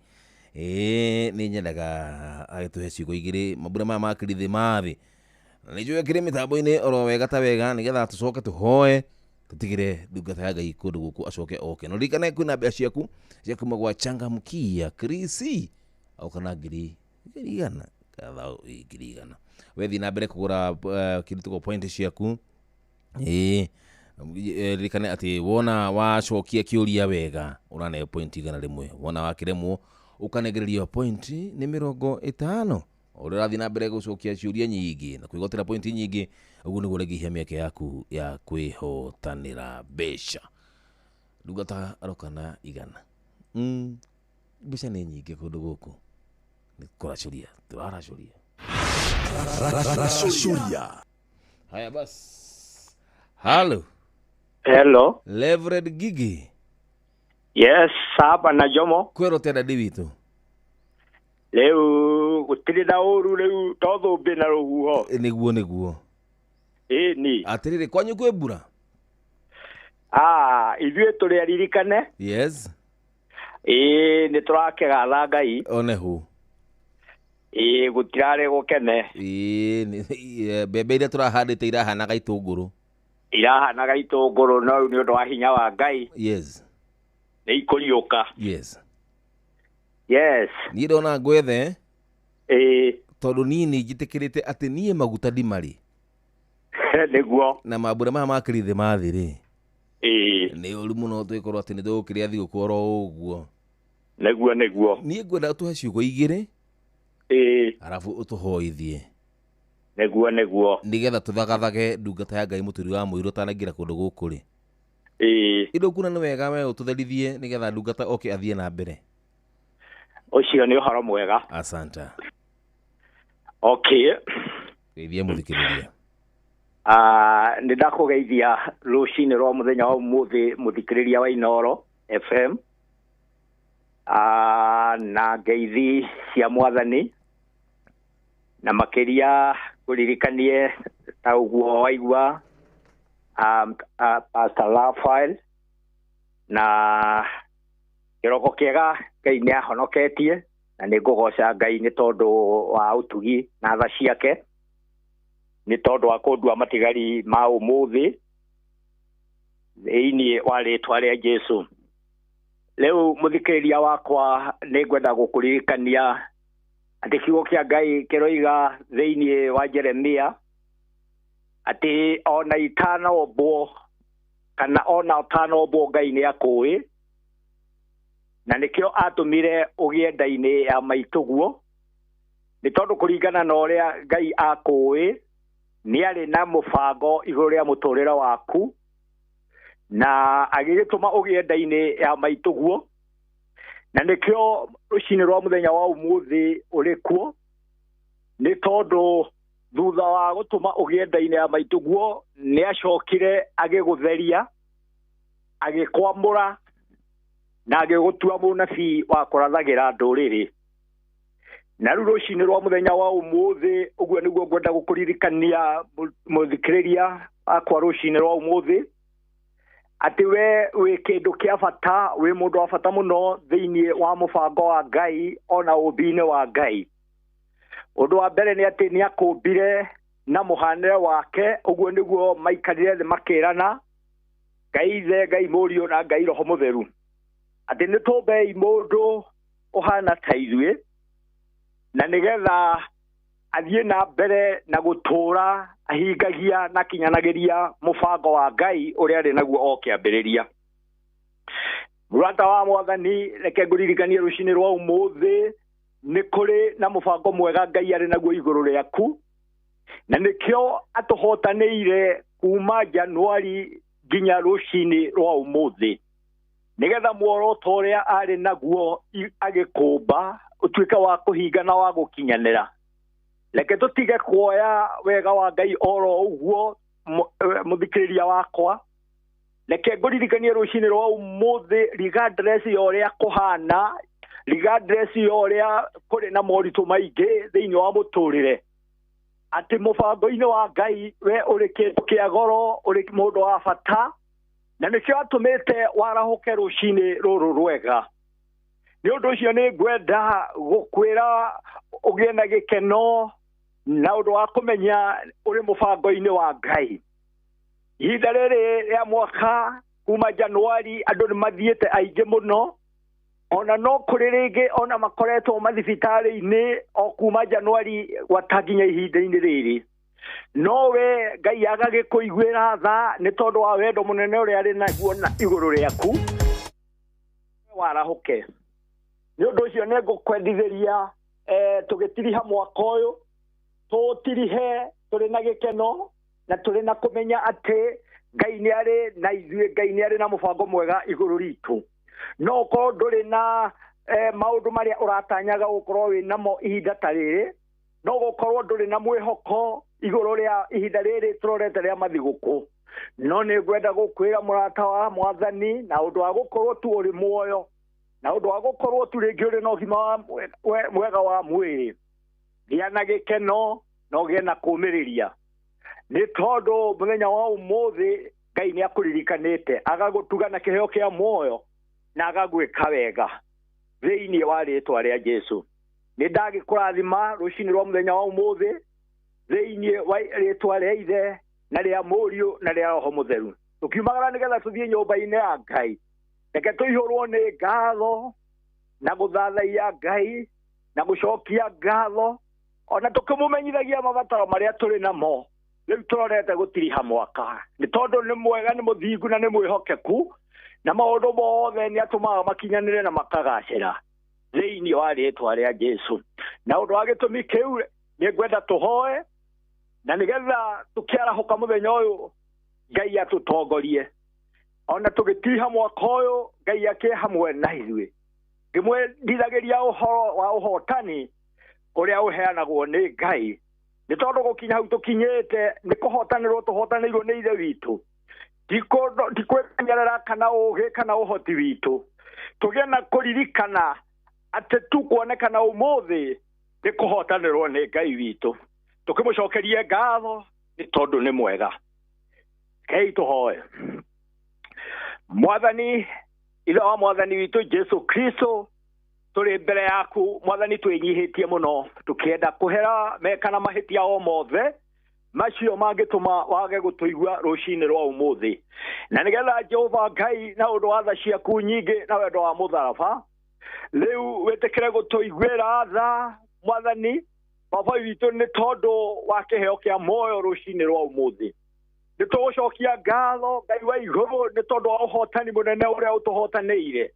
nĩ nyendaga agĩtũhe ciugo igĩrĩ mambura maya makĩrithĩ mathĩ na nĩ njũĩ kĩrĩ mĩtambo-inĩ oro wega ta wega nĩgetha tũcoke tũhoe tũtigĩre ndungata ya Ngai kũndũ gũkũ acoke oke no ririkane kwĩna mbia ciaku cia kuma gwa Changamkia Krisi au kana ngiri igana kadha ngiri igana wethi na mbere kũgũra kĩndũ tũko point ciaku ririkane atĩ wona wacokia kĩũria wega ũrane point igana rĩmwe wona wakĩremwo ũkanengererio point nĩ 50 ũrĩa ũrathiĩ na mbere gũcokia ciũria nyingĩ na kwĩgotera point nyingĩ ũguo nĩguo ũrĩngĩhia mĩeke yaku ya kwĩhotanĩra mbeca ndungata arokana igana mbeca nĩ nyingĩ kũndũ gũkũ nĩ kũracũria tũraracũria haya basi hello Reverend Gigi yes saba na Jomo kwero tena divito leo gũtirĩ na ũru rĩu tothũmbĩ na rũhuho nĩguo ni atĩrĩrĩ kwanyu kwĩ mbura ithuĩ tũrĩ aririkane yes nĩ tũrakĩgatha Ngai one hũ gũtirarĩ gũkene mbembe iria tũrahandĩte irahanaga itũngũrũ no nĩ ũndũ wa hinya wa Ngai yes nĩ ikũriũka yes niĩ ndona ngwethe tondũ niĩ nĩ njĩtĩkĩrĩte atĩ niĩ Maguta Ndimari nĩguo na mambura maya makĩrithĩ mathĩ nĩ ũru mũno twĩkorwo atĩ nĩ tũgũkĩrĩa thigũkũ oro ũguo nĩguo niĩ ngwenda ũtũhe ciugo igĩrĩ arabu ũtũhoithie nĩguo nĩgetha tũthagathage ndungata ya Ngai mũturi wa mũirũ ũtanaingĩra kũndũ gũkũ rĩ indo kuna nĩ wega we ũtũtherithie nĩgetha ndungata oke athiĩ na mbere ũcio nĩ ũhoro mwega asanta geithia mũthikĩrĩria nĩ ndakũgeithia rũcinĩ rwa mũthenya wa ũmũthĩ mũthikĩrĩria wa Inooro FM na ngeithi cia mwathani na makiria kuririkanie ta uguo waigua Pastor Raphael na kiroko kiega Ngai ni ahonoketie na ni ngugoca Ngai ni tondu wa utugi na tha ciake ni tondu wa kundua matigari ma umuthi thiini wa ritwa ria Jesu. Leo muthikiriria wakwa ni ngwenda gukuririkania ati kiugo kia Ngai kiroiga thiini wa Jeremia ati ona itano bo kana ona utano bo Ngai ni akui na nikio atumire ugie ndaini ya maituguo ni tondu kuringana na uria Ngai akui ni ari na mubango iguru ria muturira waku na agigituma ugie ndaini ya maituguo na nikio rucini rwa muthenya wa umuthi urikuo ni tondu thutha wa gutuma ugie ndaini ya maituguo ni acokire agigutheria agikwamura na agigutua munabii wa kurathagira nduriri na rucini rwa muthenya wa umuthi uguo niguo ngwenda gukuririkania muthikiriria akwa rucini rwa umuthi ati we kindu kia bata we mundu wa bata muno thiini wa mubango wa Ngai ona ubine wa Ngai. Undu wa mbere ni ati ni akumbire na muhanire wake uguo niguo maikarire thi makirana Ngai ithe Ngai murio na Ngai roho mutheru ati ni tumbei mundu uhana ta ithuĩ na nigetha athie na mbere na gutura ahingagia na kinyanagiria mubango wa Ngai uria ari naguo okiambiriria. Murata wa mwathani reke nguririkanie rucini rwa umuthi ni kuri na mubango mwega Ngai ari naguo iguru riaku na nikio atuhotanĩire kuma Januari nginya rucini rwa umuthi nigetha muoroto uria ari naguo agikumba utuika wa kuhinga na wa gukinyanira. Leke tutige kuoya wega wa Ngai oro uguo muthikiriria wakwa leke nguririkanie rucini rwa umuthi regardless ya uria kuhana regardless ya uria kuri na moritu maingi thiini wa muturire ati mubango-ini wa Ngai we uri kindu kia goro uri mundu wa bata na nikio atumite warahuke rucini ruru rwega. Ni undu ucio ni ngwenda gukwira ugie na gikeno na undu wa kumenya uri mubango-ini wa Ngai. Ihinda riri ria mwaka kuma Januari andu ni mathiete aingi muno ona no kuri ringi ona makoretwo mathibitari-ini o kuma Januari gwatanginya ihinda-ini riri no we Ngai agagikuiguira tha ni tondu wa wendo munene uria ari naguo na iguru riaku warahuke. Ni undu ucio ni ngukwendithiria tugitiriha mwaka uyu tutirihe turi na gikeno na turi na kumenya ati Ngai ni ari na ithuĩ Ngai ni ari na mubango mwega iguru ritu no ko nduri na maundu maria uratanyaga gukorwo wi namo ihinda ta riri no gukorwo nduri na mwihoko iguru ria ihinda riri turorete ria mathiguku no ni ngwenda gukwira murata wa mwathani na undu wa gukorwo tu uri muoyo na undu wa gukorwo tu ringi uri na ugima mwega wa mwiri gia na gikeno no gia na kumiriria ni tondu muthenya wa umuthi Ngai ni akuririkanite agagutuga na kiheo kia muoyo na agagwika wega thiini wa ritwa ria Jesu. Ni ndagikurathima rucini rwa muthenya wa umuthi thiini wa ritwa ria Ithe na ria Murio na ria Roho Mutheru. Tukiumagara nigetha tuthie nyumba-ini ya Ngai reke tuihurwo ni ngatho na guthathaia Ngai na gucokia ngatho ona tukimumenyithagia mabataro maria turi namo riu turorete gutiriha mwaka ni tondu ni mwega ni muthingu na ni mwihokeku na maundu mothe ni atumaga makinyanire na makagacira thiini wa ritwa ria Jesu. Na undu wa gitumi kiu ni ngwenda tuhoe na nigetha tukiarahuka muthenya uyu Ngai atutongorie ona tugitiha mwaka uyu Ngai ake hamwe na ithuĩ ngimwe ndithagiria uhoro wa uhotani uria uheanagwo ni Ngai ni tondu gukinya hau tukinyite ni kuhotanirwo tuhotanirwo ni Ithe witu tikwenyerera kana ugi kana uhoti witu tugena kuririkana ate tukuonekana umuthi ni kuhotanirwo ni Ngai witu tukimucokerie ngatho ni tondu ni mwega. Ngai tuhoe. Mwathani ila wa mwathani witu Jesu Kristo turi mbere yaku mwathani twinyihitie muno tukienda kuhera mekana mahitia o mothe macio mangituma wage gutuigua rucini rwa umuthi na nigetha Jehova Ngai na undu wa tha ciaku nyingi na wendo wa mutharaba riu wetekere gutuiguira tha mwathani baba witu ni tondu wa kiheo kia moyo rucini rwa umuthi nitugucokia ngatho Ngai wa iguru ni tondu wa uhotani munene uria utuhotanire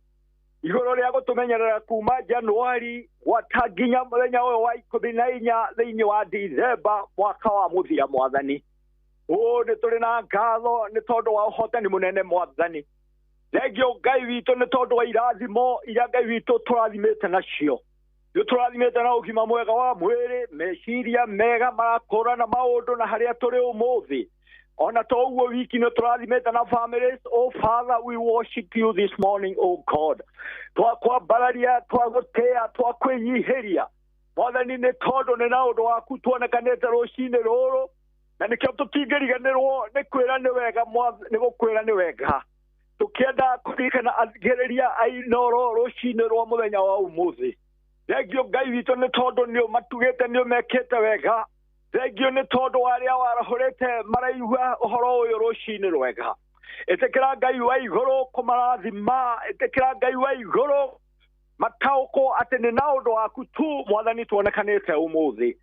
iguru ria gutumenyerera kuma Januari wataginya muthenya uyu wa 14 thiini wa December mwaka wa muthia mwathani ni turi na ngatho ni tondu wa uhotani munene mwathani thengio Ngai witu ni tondu wa irathimo iria Ngai witu turathimite nacio turathimite na ugima mwega wa mwiri meciria mega marakora na maundu na haria turi umuthi ona to uo wiki no turathimete na families. Oh Father, we worship you this morning, oh God. Twakwambararia twagutea twakwenyiheria mwathani ni tondu ni na undu waku tuonekanite rucini ruru na nikio tutingiriganirwo ni kwira ni wega ni gukwira ni wega tukienda kurikana agereria ainoro rucini rwa muthenya wa umuthi thengio Ngai witu ni tondu ni matugite ni mekete wega thengio ni tondu waria warahurite maraigua uhoro uyu rucini rwega etekera Ngai wa iguru kumarathima etekera Ngai wa iguru matauko ati ni na undu waku tu mwathani tuonekanite umuthi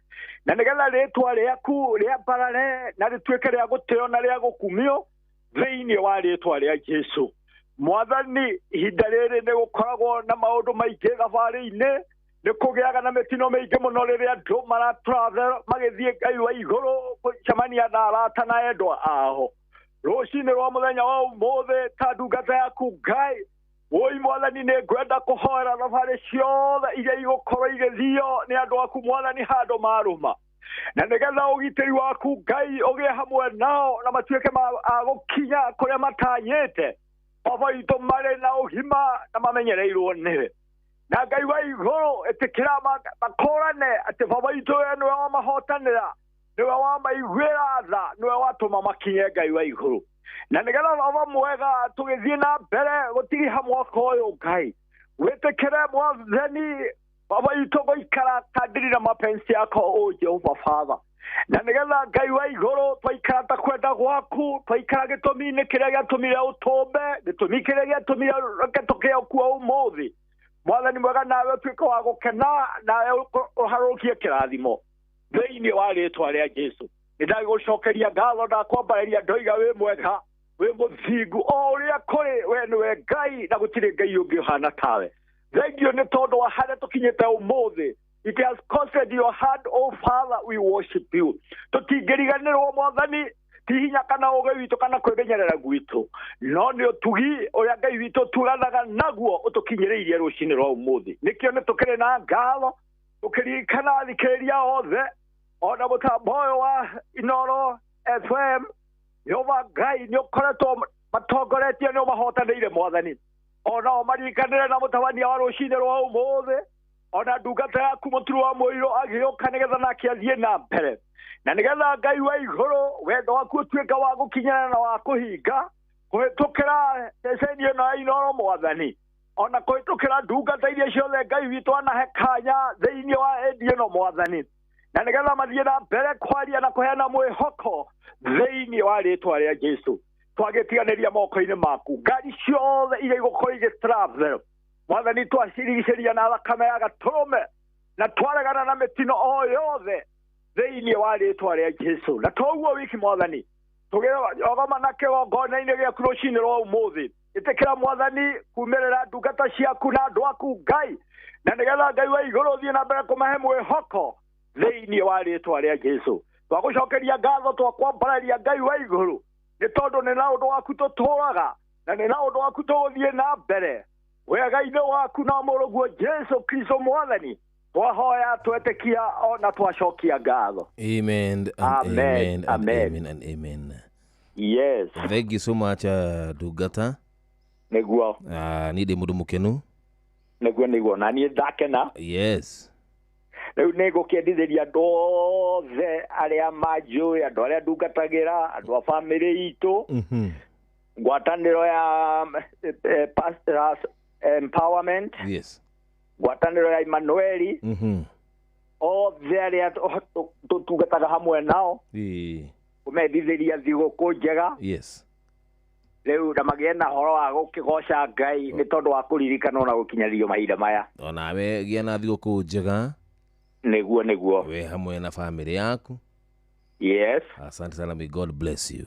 na nigetha ritwa riaku ria barare na rituike ria guteo na ria gukumio thiini wa ritwa ria Jesu mwathani ihinda riri ni gukoragwo na maundu maingi thabari-ini ni kugiaga na metino maingi muno riria andu maratravel magithie Ngai wa iguru gucemania na arata na endwa aho rucini rwa muthenya wa umuthi ta ndungata yaku Ngai woi mwathani ni ngwenda kuhoera thabari ciothe iria igukorwo igithio ni andu aku mwathani handu maruma na nigetha ugitiri waku Ngai ugie hamwe nao na matuike agukinya kuria matanyite baba itu mare na ugima na mamenyereirwo niwe na Ngai wa iguru etikira makorane ati baba itu niwe wa mahotanira niwe wa maiguira tha niwe watuma makinye Ngai wa iguru na nigetha baba mwega tugithie na mbere gutiri hamwaka uyu Ngai wetekere mwathani baba itu goikara kadiri na mapenzi yako o Jehova Father na nigetha Ngai wa iguru twaikara ta kwenda gwaku twaikara gitumi-ini kiria giatumire utombe gitumi kiria giatumire reketokea kuwa umuthi mwathani mwega nawe tuike wa gukena nawe uharukie kirathimo thiini wa ritwa ria Jesu nindagigucokeria ngatho ndakwambararia ndoiga wi mwega wi muthingu o uria kuri we niwe Ngai na gutiri Ngai ungi uhana tawe thengio ni tondu wa haria tukinyite umuthi it has costed your heart, oh Father, we worship you tutingiriganirwo mwathani ti hinya kana uge witu kana kwegenyerera gwitu no ni utugi uria Ngai witu turanaga naguo utukinyiriirie rucini rwa umuthi nikio ni tukire na ngatho tukirikana thikiriria othe ona mutamboyo wa Inoro FM Yehova Ngai ni ukoretwo matongoretie ni mahotanire mwathani ona marikanire na mutawania wa rucini rwa umuthi ona ndungata yaku muturu wa muiro agioka nigetha nake athie na mbere na nigetha Ngai wa iguru wendo waku utuika wa gukinyana na wa kuhinga kuhitukira ceceni ino Inoro mwathani ona kuhitukira ndungata iria ciothe Ngai witu anahe kanya thiini wa endi ino mwathani na nigetha mathie na mbere kwaria na kuheana mwihoko thiini wa ritwa ria Jesu twagitiganiria moko-ini maku ngari ciothe iria igukorwo igitravel mwathani twacirigiceria na thakame ya gaturume na twaregana na mitino o yothe thiini wa ritwa ria Jesu na toguo wiki mwathani tugogoma na kigongona-ini giaku rucini rwa umuthi itikira mwathani kumirira ndungata ciaku na andu aku Ngai na nigetha Ngai wa iguru thie na mbere kumahe mwihoko thiini wa ritwa ria Jesu twagucokeria ngatho twakwambararia Ngai wa iguru ni tondu ni na undu waku tuturaga na ni na undu waku tuguthie na mbere wega-ini waku na muruguo Jesu Kristo mwathani twahoya twetekia ona twacokia ngatho amen and Amen, amen and amen. amen and amen. Yes. Thank you so much Dugata niguo ni ndi mundu mukenu niguo nani ndakena yes riu nigukendithĩria andũ othe arĩa manjũĩ andũ arĩa ndungatagira andũ a family itu ngwatanĩro ya pastors empowerment yes ngwatanĩro ya Emmanuel othe arĩa tũtungataga hamwe nao kumendithĩria thigũkũ njega yes riu na magĩe na horo wa gũkĩgoca Ngai nĩ tondũ wa kũririkana na gũkinyanĩrio mahinda maya onawe gĩa na thigũkũ njega niguo we hamwe na family yaku yes asante sana, may God bless you.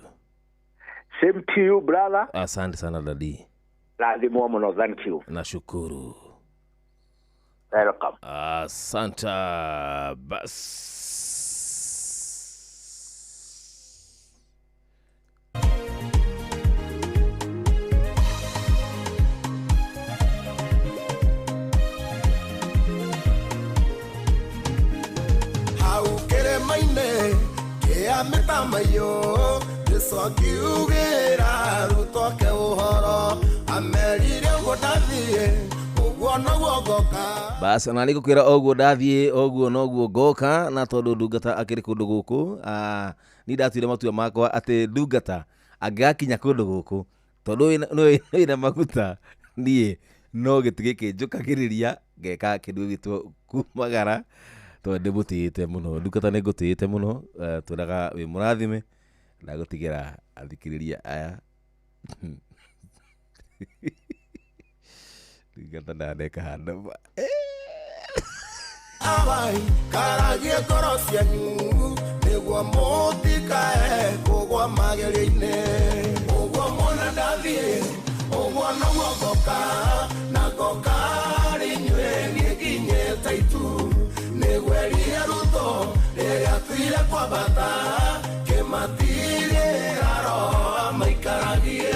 Same to you brother. Asante sana dadi. Lazima mno, thank you. Nashukuru. Welcome. Asante bas. Maine kia metamayo nisokiugera rutoke uhoro amerire godathie uguo no gogoka. Basi na nikukwira oguo ndathie oguo no guo goka na tondu ndungata akiri kundu guku ni ndatwire matua makwa ati ndungata angakinya kundu guku tondu no ina maguta nie no gitigike njukagiriria ngeka kindu gitwo kumagara tondu mutite muno ndungata ni ngutite muno turaga wi murathime na gutigira athikiriria aya ndungata ndandeka handu awai karagie ngoro cianyu niguo mutikae kugwa magerio-inĩ ũguo mwana ndathie ũguo no guogoka na ngoka rinyue niĩ nginyĩte itu nĩgweria rutho rĩrĩa tuire kwambata kĩmatirĩra roho maikaragie.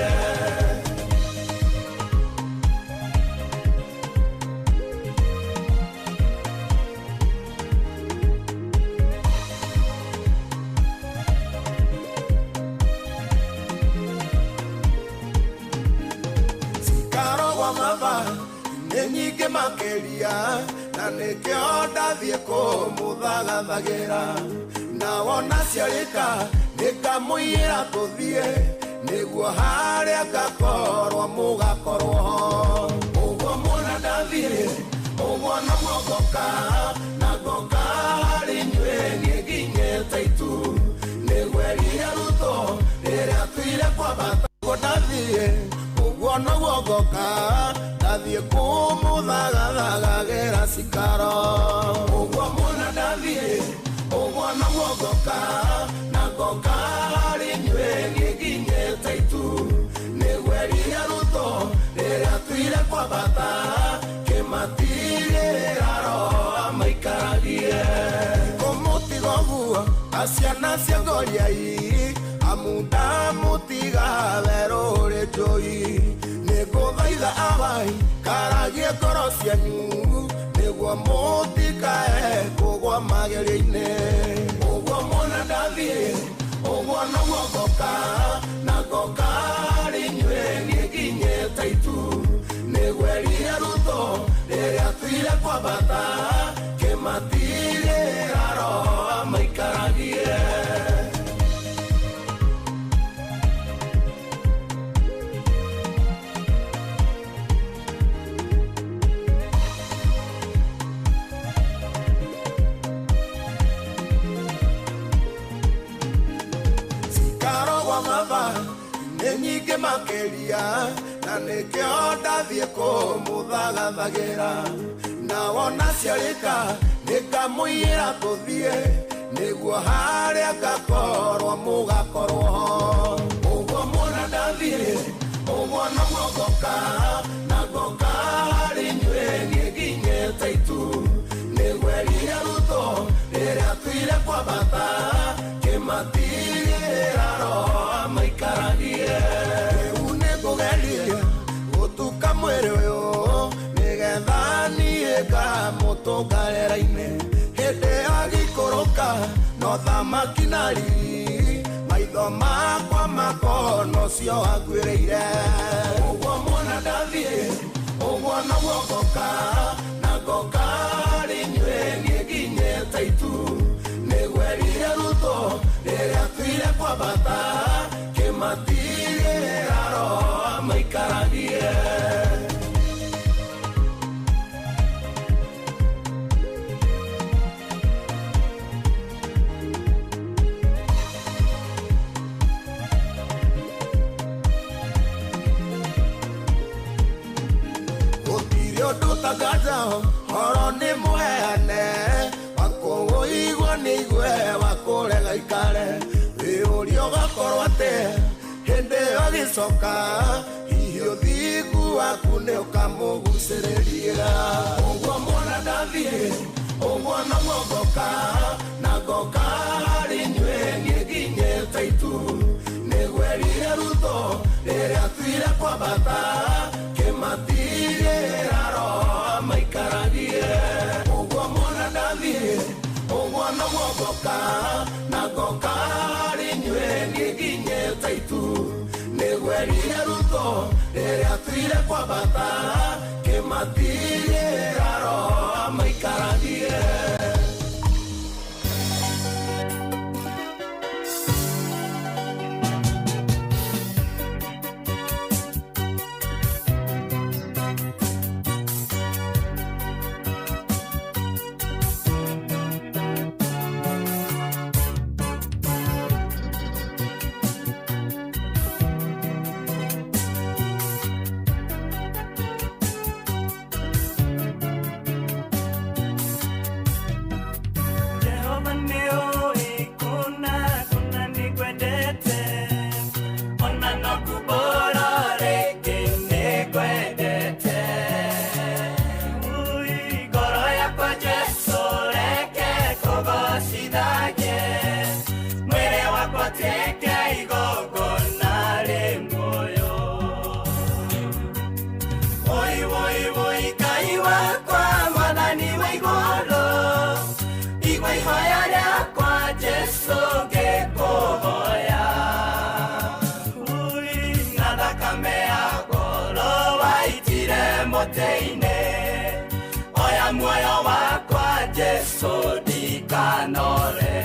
Cikarogwa maba nĩ nyingĩ makĩria na nĩkĩo ndathiĩ kũmũthagathagĩra na wona ciarĩka nĩngamũiyĩra tũthiĩ nĩguo harĩa ngakorwo mũgakorwo ho ũguo muona ndathiĩ ũguo no guogoka na ngoka harĩ inyuĩ niĩ nginyĩte itu nĩgweria rutho rĩrĩa tuire kwambata ũguo ndathiĩ ũguo no guogoka ndathiĩ kũmũthagathagĩra cikaro ũguo muona ndathiĩ ũguo no guogoka na ngoka harĩ inyuĩ niĩ nginyĩte itu nĩgweria rutho rĩrĩa tuire kwambata kĩmatirĩra roho maikaragie kũmũtiga ũguo aciana cia ngoriai amu ndamũtiga werũrĩ njũi nĩngũthaitha awai karagie ngoro cianyu nĩguo mũtikae kũgwa magerio-inĩ ũguo muona ndathiĩ ũguo no guogoka na ngoka harĩ inyuĩ niĩ nginyĩte itu nĩgweria rutho rĩrĩa tuire kwambata kĩmatirĩra roho maikaragie. Nĩ nyingĩ makĩria na nĩkĩo ndathiĩ kũmũthagathagĩra na wona ciarĩka nĩngamũiyĩra tũthiĩ nĩguo harĩa ngakorwo mũgakorwo ho ũguo muona ndathiĩ ũguo no guogoka na ngoka harĩ inyuĩ niĩ nginyĩte itu nĩgweria rutho rĩrĩa tuire kwambata kĩmatirĩra roho maikaragie rĩu nĩngũgeria gũtuka mwĩrĩ ũyũ nĩgetha niĩ ngamũtũngarĩra-inĩ hĩndĩ agĩikũrũka no thamaki na riri maitho makwa makono cio anguĩrĩire ũguo muona ndathiĩ ũguo Ugwana wogoka na goka rinywe ngiginye taitu negwerire ruto rĩrĩa tuire kwa bata kĩmatire aro maikaragie Tagaza horoni muheane wakogo igwa nigwe wakorega ikare urio gakorwo ate hende agicoka ihio thigu waku ne ukamuguciriria ugwa mwana ndathie ugwa na mogoka na goka rinywe ngiginye taitu negwerire ruto rĩrĩa tuire kwa bata kĩmatire aro maikaragie ugwa mwana ndathie ugwa na wogoka na goka rinywe ngiginye taitu negwerire ruto rĩrĩa tuire kwa bata kĩmatire aro maikaragie Oya moyo wakwa Jesu ndikanore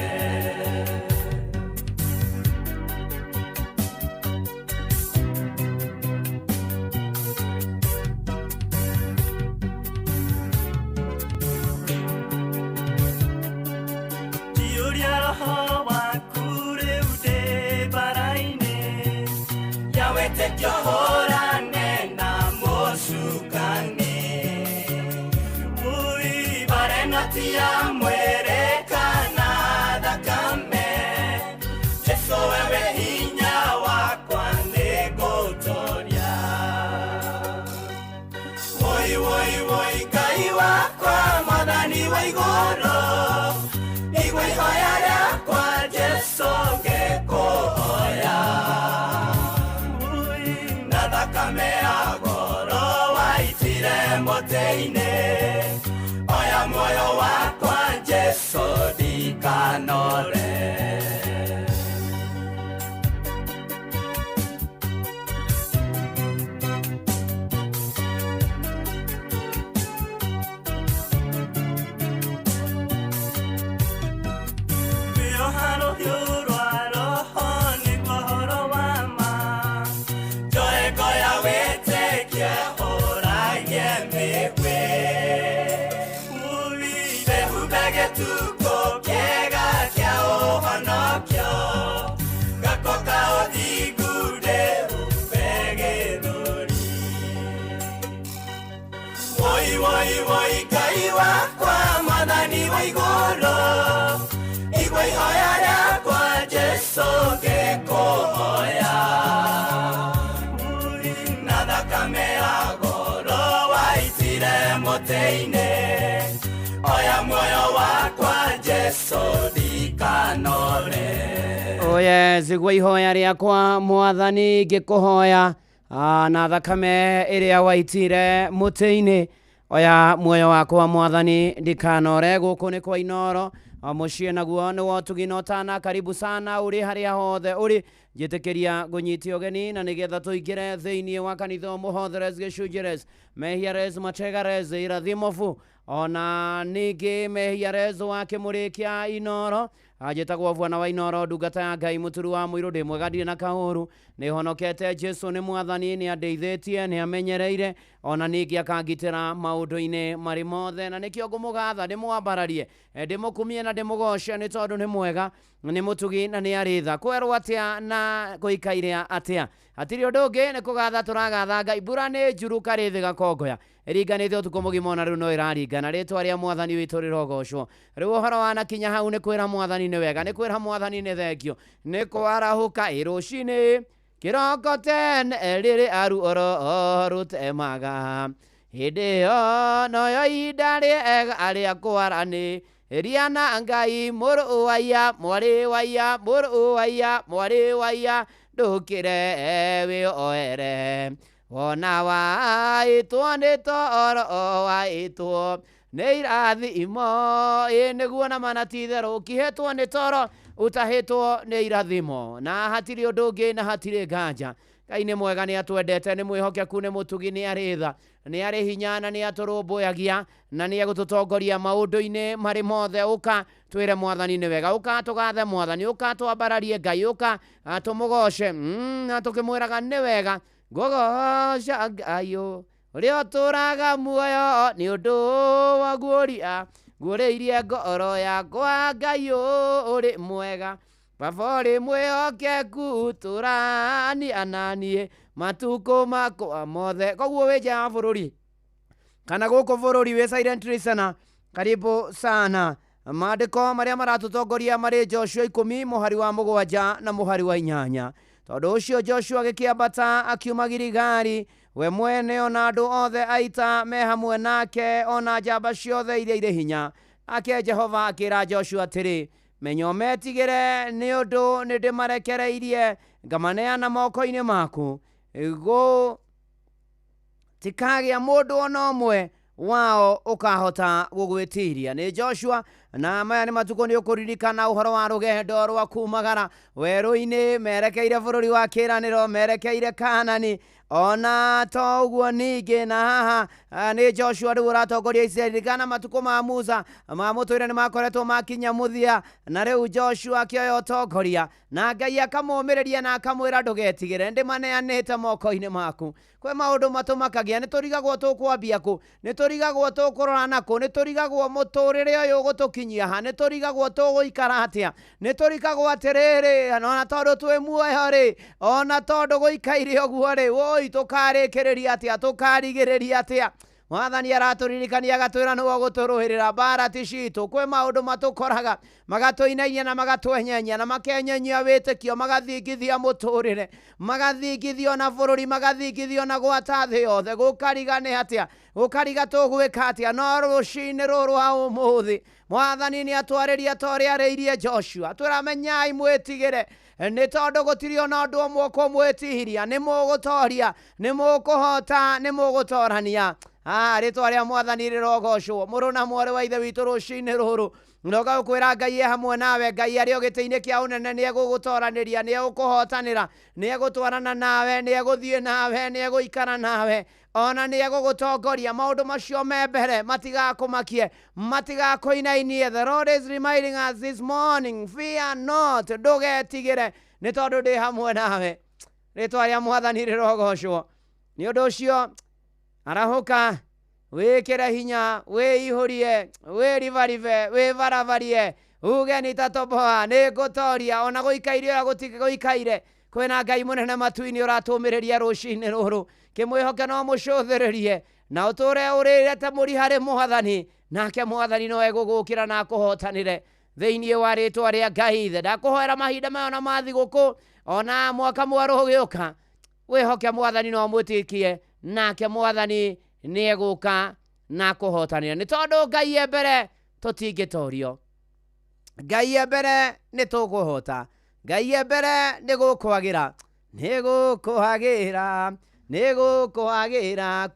Tiuria roho waku rĩu ndĩmbara-inĩ yawete kĩohorane na mũcukani tia mwere kana thakame Jesu wewe hinya wakwa nĩngũtũũria woi woi woi Ngai wakwa mwathani wa igũrũ igua ihoya rĩakwa Jesu ngĩkũhoya na thakame ya goro waitire mũtĩ-inĩ Oya moyo wakwa Jesu ndikanore Miohano hiurwa roho nĩguo horo wa ma Njoeko ya wĩtĩkia ũragie mĩgwĩ Tuko kiega kia uhanokyo Gakoka othigude ubege dhuri Woi woi woi Ngai wakwa mwathani wa igũrũ igua ihoya rĩakwa Jesu ngĩkũhoya na thakame ya goro waitire mũtĩ-inĩ Oya moyo wakwa Jesu ndikanore Oh yes, igua ihoya rĩakwa mwathani ngĩkũhoya na thakame ĩrĩa waitire mũtĩ-inĩ Oya muoyo wakwa mwathani ndikanore gũkũ nĩ kwa Inoro muciĩ naguo nĩ wotugino tana. Karibu sana uri haria hothe uri njĩtĩkĩria gũnyitia ũgeni na nĩgetha tũingĩre thĩinĩ wa kanitha mũhotheres gĩcunjĩres mehiares mategares irathimofu ona ningĩ mehiares wa kĩmũrĩ kĩa Inoro ajĩtagwo Bwana wa Inoro ndungata ya Ngai mũturu wa mũirũ ndĩ mwega ndirĩ na kahũru nĩ honokete Jesu nĩ mwathani nĩ andeithĩtie nĩ amenyereire ona ningĩ akangitĩra maũndũ-inĩ marĩ mothe na nĩkĩo ngũmũgatha ndĩmwambararie ndĩmũkumie na ndĩmũgoce nĩ tondũ nĩ mwega nĩ mũtugi na nĩ arĩ tha kwerwo atĩa na gũikaire atĩa hatirĩ ũndũ ũngĩ nĩ kũgatha tũragatha Ngai mbura nĩ njuru karĩ thĩ gakongoya ĩringanĩte ũtukũ mũgima ona rĩu no ĩraringana rĩtwa rĩa mwathani witũ rĩrogocwo rĩu ũhoro wanakinya hau nĩ kwĩra mwathani nĩ wega nĩ kwĩra mwathani nĩ thengio nĩ kwarahũka rũcinĩ kĩroko tene rĩrĩ aru oro rũtemaga hĩndĩ ĩyo noyo ihinda rĩega rĩa kwaranĩ Riana Ngai mũrũ waya mwarĩ waya mũrũ waya mwarĩ waya ndũkĩre wĩoere wona waĩtwo nĩ toro waĩtwo nĩ irathimo nĩguo na manatitherũ ũkĩhetwo nĩ toro ũtahĩtwo nĩ irathimo na hatirĩ ũndũ ũngĩ na hatirĩ nganja Ngai nĩ mwega nĩ atwendete nĩ mwĩhokeku nĩ mũtugi nĩ arĩ tha nĩ arĩ hinya na nĩ atũrũmbũyagia na nĩ egũtũtongoria maũndũ-inĩ marĩ mothe ũka twĩre mwathani nĩ wega ũka tũgathe mwathani ũka twambararie Ngai ũka tũmũgoce na tũkĩmwĩraga nĩ wega ngũgoca Ngai ũrĩa ũtũraga muoyo nĩ ũndũ wa guoria guũrĩirie ngoro yakwa Ngai ũrĩ mwega Baba ũrĩ mwĩhokeku tũraniananie matukũ makwa mothe koguo wĩ nja wa bũrũri kana gũkũ bũrũri wĩ silent listener karibu sana maandĩko marĩa maratũtongoria marĩ Joshua 10 mũhari wa 7 na mũhari wa 8 tondũ ũcio Joshua agĩkĩambata akiuma Giligari we mwene ona andũ othe aita me hamwe nake ona njamba ciothe iria irĩ hinya ake Jehova akĩra Joshua atĩrĩ menyo metigĩre nĩ ũndũ nĩ ndĩmarekereirie ngamaneana moko-inĩ maku tikagĩa mũndũ ona ũmwe wao ũkahota gũgwĩtiria nĩ Joshua na maya nĩ matukũ nĩ ũkũririkana ũhoro wa rũgendo rwa kumagara werũ-inĩ merekeire bũrũri wa kĩĩranĩro merekeire Kaanani ona to ũguo ningĩ na haha nĩ Joshua rĩu ũratongoria Isiraeli kana matukũ ma Musa ma mũtũire nĩ makoretwo makinya mũthia na rĩu Joshua akĩoya ũtongoria na Ngai akamũmĩrĩria na akamwĩra ndũgetigĩre ndĩmaneanĩte moko-inĩ maku kwĩ maũndũ matũmakagia nĩ tũrigagwo tũkwambia kũ nĩ tũrigagwo tũkũrora nakũ nĩ tũrigagwo mũtũrĩre ũyũ gũtũkinyia ha nĩ tũrigagwo tũgũikara atĩa nĩ tũrigagwo atĩrĩrĩ ona tondũ twĩ muoyo rĩ ona tondũ gũikaire ũguo rĩ woi tũkarĩkĩrĩria atĩa tũkarigĩrĩria atĩa mwathani aratũririkania agatwĩra nĩwe gũtũrũĩrĩra mbarati citũ kwĩ maũndũ matũkoraga magatũinainia na magatwenyenya na makenyenyia wĩtĩkio magathingithia mũtũrĩre magathingithio na bũrũri magathingithio na gwata thĩ yothe gũkariga nĩ atĩa gũkariga tũgwĩka atĩa no rũcinĩ rũrũ wa ũmũthĩ mwathani nĩ atwarĩria ta ũrĩa arĩirie Joshua twĩramenyai mwĩtigĩre nĩ tondũ gũtirĩ ona ũndũ ũmwe ũkũmwĩtiria nĩ mũgũtoria nĩ mũkũhota nĩ mũgũtorania rĩtwa rĩa mwathani rĩrogocwo mũrũ na mwarĩ wa ithe witũ rũcinĩ rũrũ noga ũkwĩra Ngai hamwe nawe Ngai arĩ o gĩtĩ-inĩ kĩa ũnene nĩ egũgũtoranĩria nĩ egũkũhotanĩra nĩ egũtwarana nawe nĩ egũthiĩ nawe nĩ egũikara nawe ona nĩ egũgũtongoria maũndũ macio me mbere matigakũmakie matigakũinainie the Lord is reminding us this morning fear not ndũgetigĩre nĩ tondũ ndĩ hamwe nawe rĩtwa rĩa mwathani rĩrogocwo nĩ ũndũ ũcio arahũka wĩkĩre hinya wĩihũrie wĩribaribe wĩbaravarie uge nitatoboa nĩ ngũtoria ona gũikaire ũrĩa gũikaire kwĩna Ngai mũnene matu-inĩ ũratũmĩrĩria rũcinĩ rũrũ kĩmwĩhoke no mũcũthĩrĩrie na ũtũre ũrĩrete mũri harĩ mwathani nake mwathani no egũgũkĩra na akũhotanĩre thĩinĩ wa rĩtwa rĩa Ngai ithe ndakũhoera mahinda maya ona ma thigũkũ ona mwaka mwerũ ũgĩũka wĩhoke mwathani no mwĩtĩkie nake mwathani nĩ egũka na kũhotanĩra nĩ tondũ Ngai e mbere tũtingĩtorio Ngai e mbere nĩ tũkũhota Ngai e mbere nĩ gũkwagĩra nĩ gũkwagĩra nĩ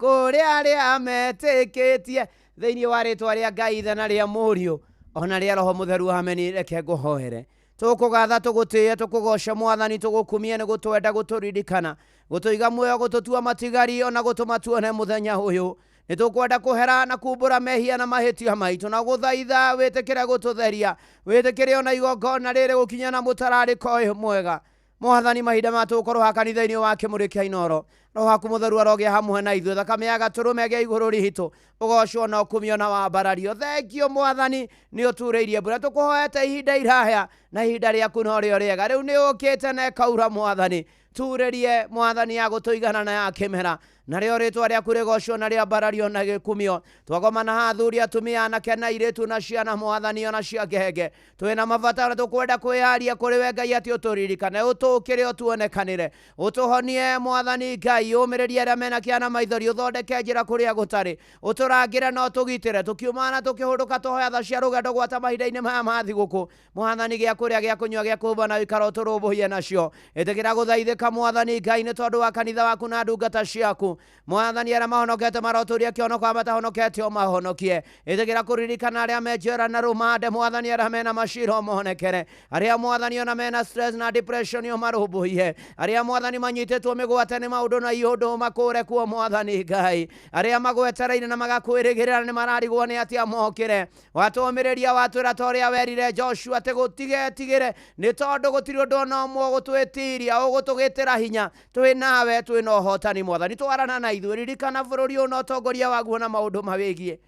kũrĩa arĩa metĩkĩtie thĩinĩ wa rĩtwa rĩa Ngai ithe na rĩa mũriũ ona ria roho mutheru ameni reke nguhoere tukugatha tugutie tukugoca mwathani tugukumie ni gutwenda guturirikana gutuiga muoyo gututua matigari ona gutuma tuone muthenya uyu ni tukwenda kuhera na kumbura mehia na mahitia maitu na guthaitha witikire gututheria witikire ona igongona riri gukinya na mutarariko uyu mwega mwathani mahinda matukorwo ha kanitha-ini wake murikia inoro roho waku mutheru arogia hamwe na ithuĩ thakame ya gaturume ge iguru rihitu ugocwo na ukumio na wambarario thengio mwathani ni uturĩirie mbura tukuhoete ihinda iraya na ihinda rĩaku no rĩo rĩega rĩu nĩ ũkĩte na ĩkaura mwathani turĩrie mwathani ya gũtũigana na ya kĩmera na rĩo rĩtwa rĩaku rĩgocwo na rĩambarario na gĩkumio twagomana ha athuri atumia anake na airĩtu na ciana mwathani ona cia ngenge twĩna mabataro tũkwenda kwĩyaria kũrĩ we Ngai atĩ ũtũririkane ũtũũkĩre ũtuonekanĩre ũtũhonie mwathani Ngai ũmĩrĩrie arĩa mena kĩana maithori ũthondeke njĩra kũrĩa gũtarĩ ũtũrangĩre na ũtũgitĩre tũkiumana tũkĩhũndũka tũhoya tha cia rũgendo gwata mahinda-inĩ maya ma thigũkũ mwathani gĩa kũrĩa gĩa kũnyua gĩa kũmba na ũikaro ũtũrũmbũiye nacio ĩtĩkĩra gũthaithĩka mwathani Ngai nĩ tondũ wa kanitha waku na ndungata ciaku mwathani arĩa mahonokete marotũria kĩonoko matahonokete o mahonokie ĩtĩkĩra kũririkana arĩa menjera na rũmande mwathani arĩa mena macira o mohonekere arĩa mwathani ona mena stress na depression o marũmbũiye arĩa mwathani manyitĩtwo mĩgwate nĩ maũndũ na iũndũ makũre kuo mwathani Ngai arĩa magwetereire na magakwĩrĩgĩrĩra nĩ mararigwo nĩ atĩa mokĩre watũmĩrĩria watwĩra ta ũrĩa werire Joshua atĩ gũtigetigĩre nĩ tondũ gũtirĩ ũndũ ona ũmwe gũtwĩtiria ũgũtũgĩtĩra hinya twĩ nawe twĩ na ũhotani mwathani twarana na ithuĩ ririkana bũrũri ũyũ na ũtongoria waguo na maũndũ mawĩgiĩ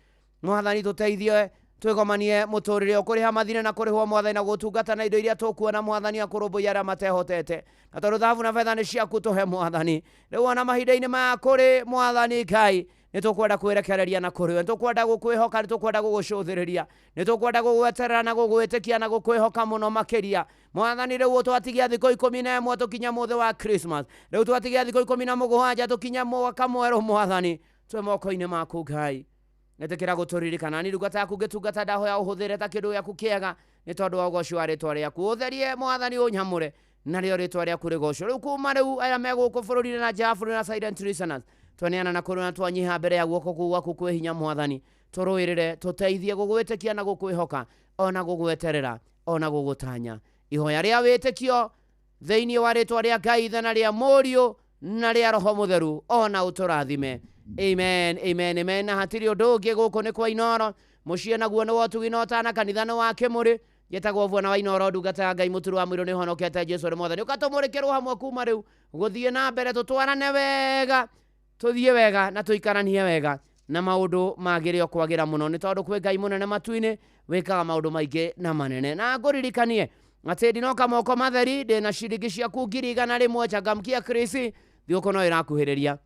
mwathani tũteithie twĩgomanie mũtũrĩre ũkũrĩha mathirĩ na kũrĩhwo mwathani na gũtungata na indo iria tũkuona mwathani akũrũmbũiya arĩa matehotete na tondũ thahabu na betha nĩ ciaku tũhe mwathani rĩu ona mahinda-inĩ maya kũrĩ mwathani Ngai nĩ tũkwenda kwĩrekereria na kũrĩ we nĩ tũkwenda gũkwĩhoka nĩ tũkwenda gũgũcũthĩrĩria nĩ tũkwenda gũgweterera na gũgwĩtĩkia na gũkwĩhoka mũno makĩria mwathani rĩu twatigia thikũ 11 tũkinya mũthĩ wa Christmas rĩu twatigia thikũ 17 tũkinya mwaka mwerũ mwathani twĩ moko-inĩ maku Ngai nĩtĩkĩra gũtũririkana nĩ ndungata yaku ngĩtungata ndahoya ũhũthĩre ta kĩndũ gĩaku kĩega nĩ tondũ wa ũgoci wa rĩtwa rĩaku ũtherie mwathani ũnyamũre na rĩo rĩtwa rĩaku rĩgocwo rĩu kuma rĩu aya megũkũ bũrũri-inĩ na nja ya bũrũri na silent listeners twaneana na kũrĩ na twanyiha mbere ya guoko kũu gwaku kwĩ hinya mwathani tũrũĩrĩre tũteithie gũgwĩtĩkia na gũkwĩhoka ona gũgweterera ona gũgũtanya ihoya rĩa wĩtĩkio thĩinĩ wa rĩtwa rĩa Ngai na rĩa Mũriũ na rĩa Roho Mũtheru ona ũtũrathime amen amen amen na hatirĩ ũndũ ũngĩ gũkũ nĩ kwa Inoro mũciĩ naguo nĩ wotugi na ũtana kanitha nĩ wa Kĩmũrĩ getagwo Vuona wa Inoro ndungata ya Ngai mũturu wa mwĩrĩ nĩ honokete Jesũ nĩ mwathani ũkatũmũrĩkĩrwo hamwe kuma rĩu gũthiĩ na mbere tũtwarane wega tũthiĩ wega na tũikaranie wega na maũndũ magĩrĩo kwagĩra mũno nĩ tondũ kwĩ Ngai mũnene matu-inĩ wĩkaga maũndũ maingĩ na manene na ngũririkanie atĩ ndinoka moko matheri ndĩna ciringi ciaku 100 changamkia Chris thigũkũ no ĩrakuhĩrĩria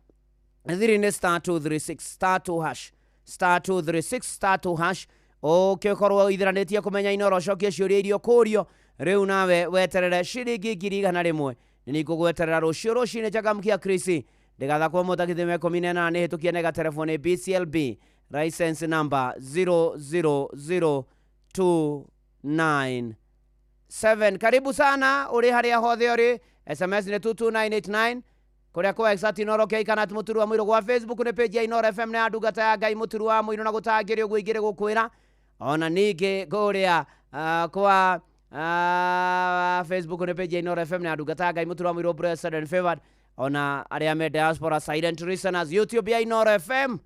thiri nĩ *236 *236 ũkĩkorwo ithiranĩtie kũmenya Inoro cokie ciũria irio kũrio rĩu nawe weterere ciringi 100 nĩ ngũgweterera rũciũ rũcinĩ changamkia Chris ndĩgathakwo mũtakithime 18 nĩ hĩtũkie nega telefoni BCLB license number 000297 karibu sana uri harĩa hothe uri SMS nĩ 22989 kũrĩa kwa exact Inoro kana mũturu wa mwĩrũ gwa Facebook nĩ page ya Inoro FM na ndungata ya Ngai mũturu wa mwĩrũ na gũtangĩria ũguo igĩrĩ gũkwĩra ona ningĩ kũrĩa kwa Facebook nĩ page ya Inoro FM na ndungata ya Ngai mũturu wa mwĩrũ blessed and favored ona arĩa me diaspora silent listeners YouTube ya Inoro FM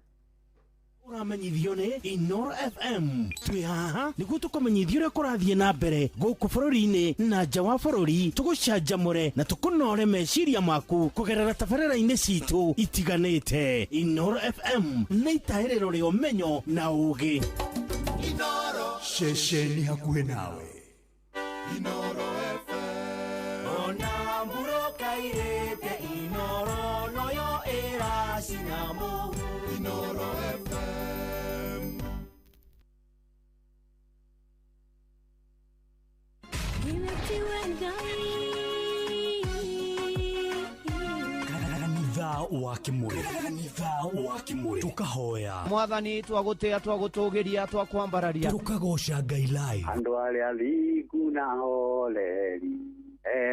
uramenyithio nĩ Inoro FM twĩ haha nĩguo tũkũmenyithio ũrĩa kũrathiĩ na mbere gũkũ bũrũri-inĩ na nja wa bũrũri tũgũcanjamũre na tũkũnore meciria maku kũgerera tabarĩra-inĩ citũ itiganĩte Inoro FM nĩ itaĩrĩro rĩa ũmenyo na ũũgĩ Inoro ceceni hakuhĩ nawe Inoro FM ona mũrokairĩte Inoro noyo ĩracina mũhu Inoro FM kanitha wa Kĩmũrĩ tukahoya mwathani twagũtĩa twagũtũgĩria twakwambararia tukagoca Ngai live andũ arĩa thingu na holeri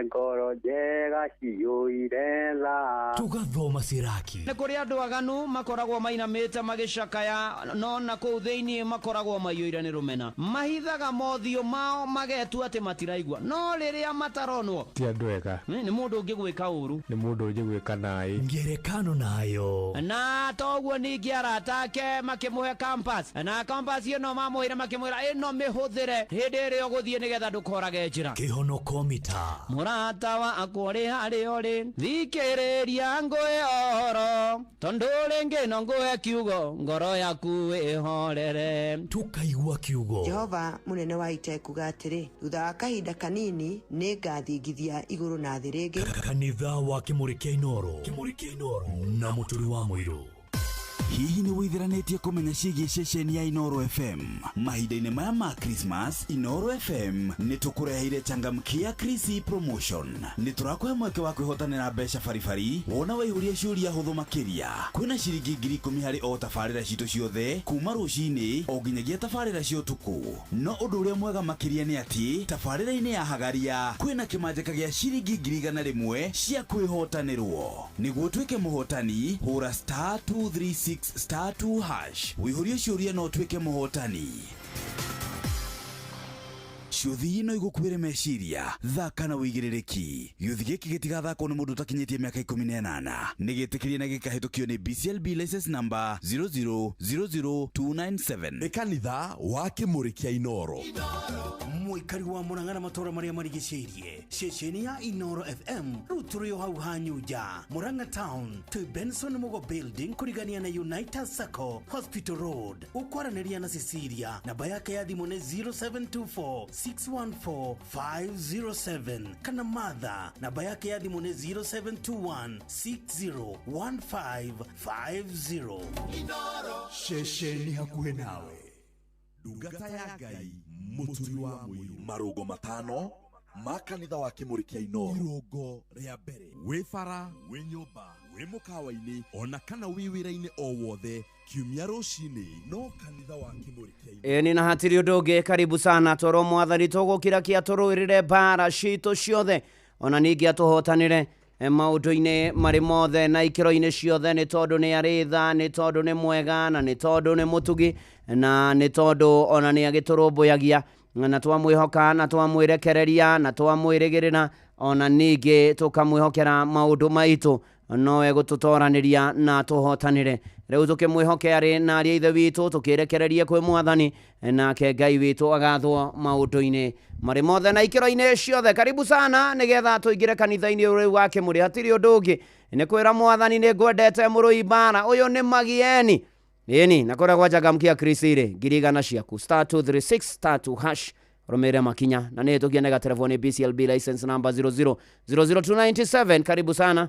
ngoro njega ciyũire tha. Tugathoma Siraki. Nĩ kũrĩ andũ aganu makoragwo mainamĩte magĩcakaya, no na kũu thĩinĩ makoragwo maiyũire nĩ rũmena. Mahithaga mothiũ mao magetua atĩ matiraigua, no rĩrĩa mataronwo ti andũ ega. nĩ mũndũ ũngĩ gwĩka ũru, nĩ mũndũ ũngĩ gwĩka naĩ. Ngerekano nayo. Na toguo ningĩ arata ake makĩmũhe campus, na campus ĩno mamũhĩre makĩmwĩra ĩno mĩhũthĩre hĩndĩ ĩrĩa ũgũthiĩ nĩgetha ndũkorage njĩra. Kĩhonoko mita. Mũrata wakwa ũrĩ harĩa ũrĩ, thikĩrĩria ngũhe ũhoro, tondũ rĩngĩ no ngũhe kiugo, ngoro yaku ĩhorere. Tukaigua kiugo. Jehova mũnene wa ita kuga atĩrĩ, thutha wa kahinda kanini nĩngathingithia igũrũ na thĩ rĩngĩ. Kanitha wa Kĩmũrĩ kĩa Inoro na mũturi wa mũirũ. Hihi nĩ wĩtheranĩtie kũmenya ciĩgiĩ ceceni ya Inoro FM? Mahinda-inĩ maya ma Christmas, Inoro FM nĩ tũkũreheire changamkia Chrissy promotion. Nĩ tũrakũhe mweke wa kwĩhotanĩra mbeca baribari wona waihũria ciũria hũthũ makĩria. Kwĩna ciringi 10,000 harĩ o tabarĩra citũ ciothe kuma rũcinĩ o nginyagia tabarĩra cia ũtukũ. No ũndũ ũrĩa mwega makĩria nĩ atĩ tabarĩra-inĩ ya Hagaria kwĩna kĩmanjĩka gĩa ciringi 100,000 cia kwĩhotanĩrwo. Nĩguo tuĩke mũhotani, hũra *236*2# wĩihũrie ciũria no tuĩke mũhotani. Ciũthi ino igũkuĩre meciria, thaka na wĩigĩrĩrĩki. Gĩũthi gĩkĩ gĩtigathakwo nĩ mũndũ ũtakinyĩtie mĩaka 18. Nĩ gĩtĩkĩrie na gĩkahĩtũkio nĩ BCLB license number 0000297. Nĩ kanitha wa Kĩmũrĩ kĩa Inoro. Mũikari wa Mũrang'a na matũũra marĩa marigicĩirie. Ceceni ya Inoro FM rĩu tũrĩ o hau hanyu nja. Mũrang'a Town to Benson Mugo Building kũrigania na United Circle Hospital Road. Ũkwaranĩria na Cecilia. Namba yake ya thimũ nĩ 0724614507. Kana Martha. Namba yake ya thimũ nĩ 0721601550. Ceceni hakuhĩ nawe. Ndungata ya Ngai, mũturi wa mũirũ. Marũgo matano ma kanitha wa Kĩmũrĩ kĩa Inoro. Irũngo rĩa mbere, wĩ bara, wĩ nyũmba, wĩ mũkawa-inĩ, ona kana wĩ wĩra-inĩ o wothe, kiumia rũcinĩ no kanitha wa Kĩmũrĩ kĩa Inoro. Ni na hatiri ũndũ ũngĩ, karibu sana toro mwathani tũgũkĩra kĩa tũrũĩrĩre mbara citũ ciothe, ona ningĩ atũhotanĩre maũndũ-inĩ marĩ mothe na ikĩro-inĩ ciothe, nĩ tondũ nĩ arĩ tha, nĩ tondũ nĩ mwega, na nĩ tondũ nĩ mũtugi, na nĩ tondũ ona nĩ agĩtũrũmbũyagia, na twamwĩhoka na twamwĩrekereria na twamwĩrĩgĩrĩra, ona ningĩ tũkamwĩhokera maũndũ maitũ, nowe gũtũtoranĩria na tũhotanĩre. Rĩu tũkĩmwĩhoke arĩ na ariĩ ithe witũ, tũkĩrekererie kwĩ mwathani, nake Ngai witũ agathwo maũndũ-inĩ marĩ mothe na ikĩro-inĩ ciothe. Karibu sana nĩgetha tũingĩre kanitha-inĩ ũyũ wa Kĩmũrĩ. Hatirĩ ũndũ ũngĩ, nĩ kwĩra mwathani nĩ ngwendete mũrũi mbara, ũyũ nĩ Magieni. Ĩni na kũrĩa gwa changamkia Chrissy rĩ, 100 ciaku *236*2# romere makinya na nĩ tũkiene ga telefoni BCLB license number 0000297. Karibu sana.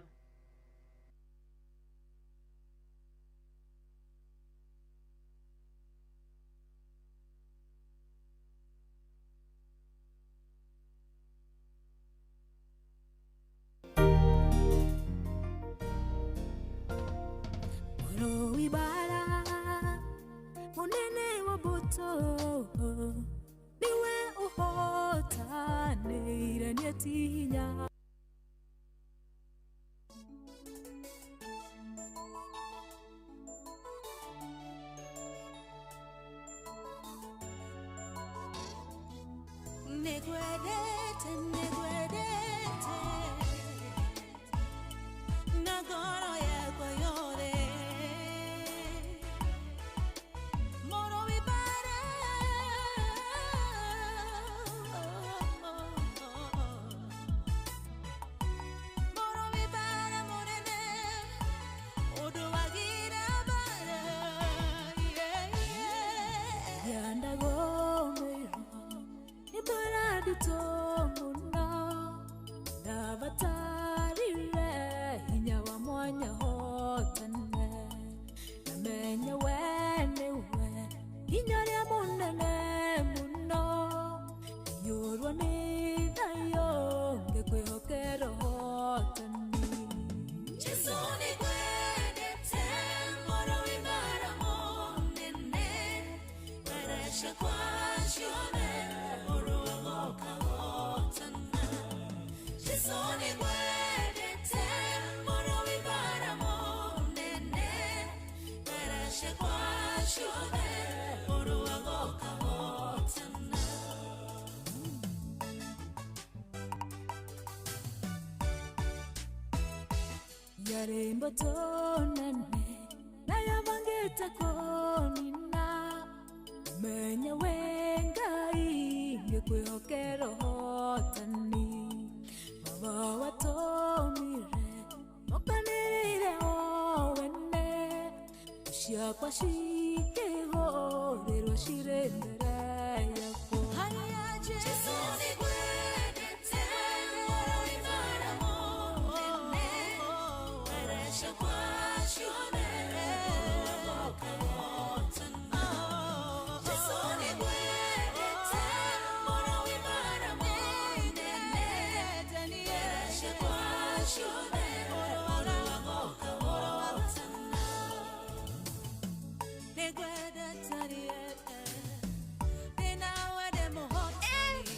Tomuna, Navatarire, Hinya wa mwanya yarembo tonene nayabangite konina menya wengai ngikwihokera hotani baba watomire okanirire owene uciakwa cikihorerwo cire mbere yakwo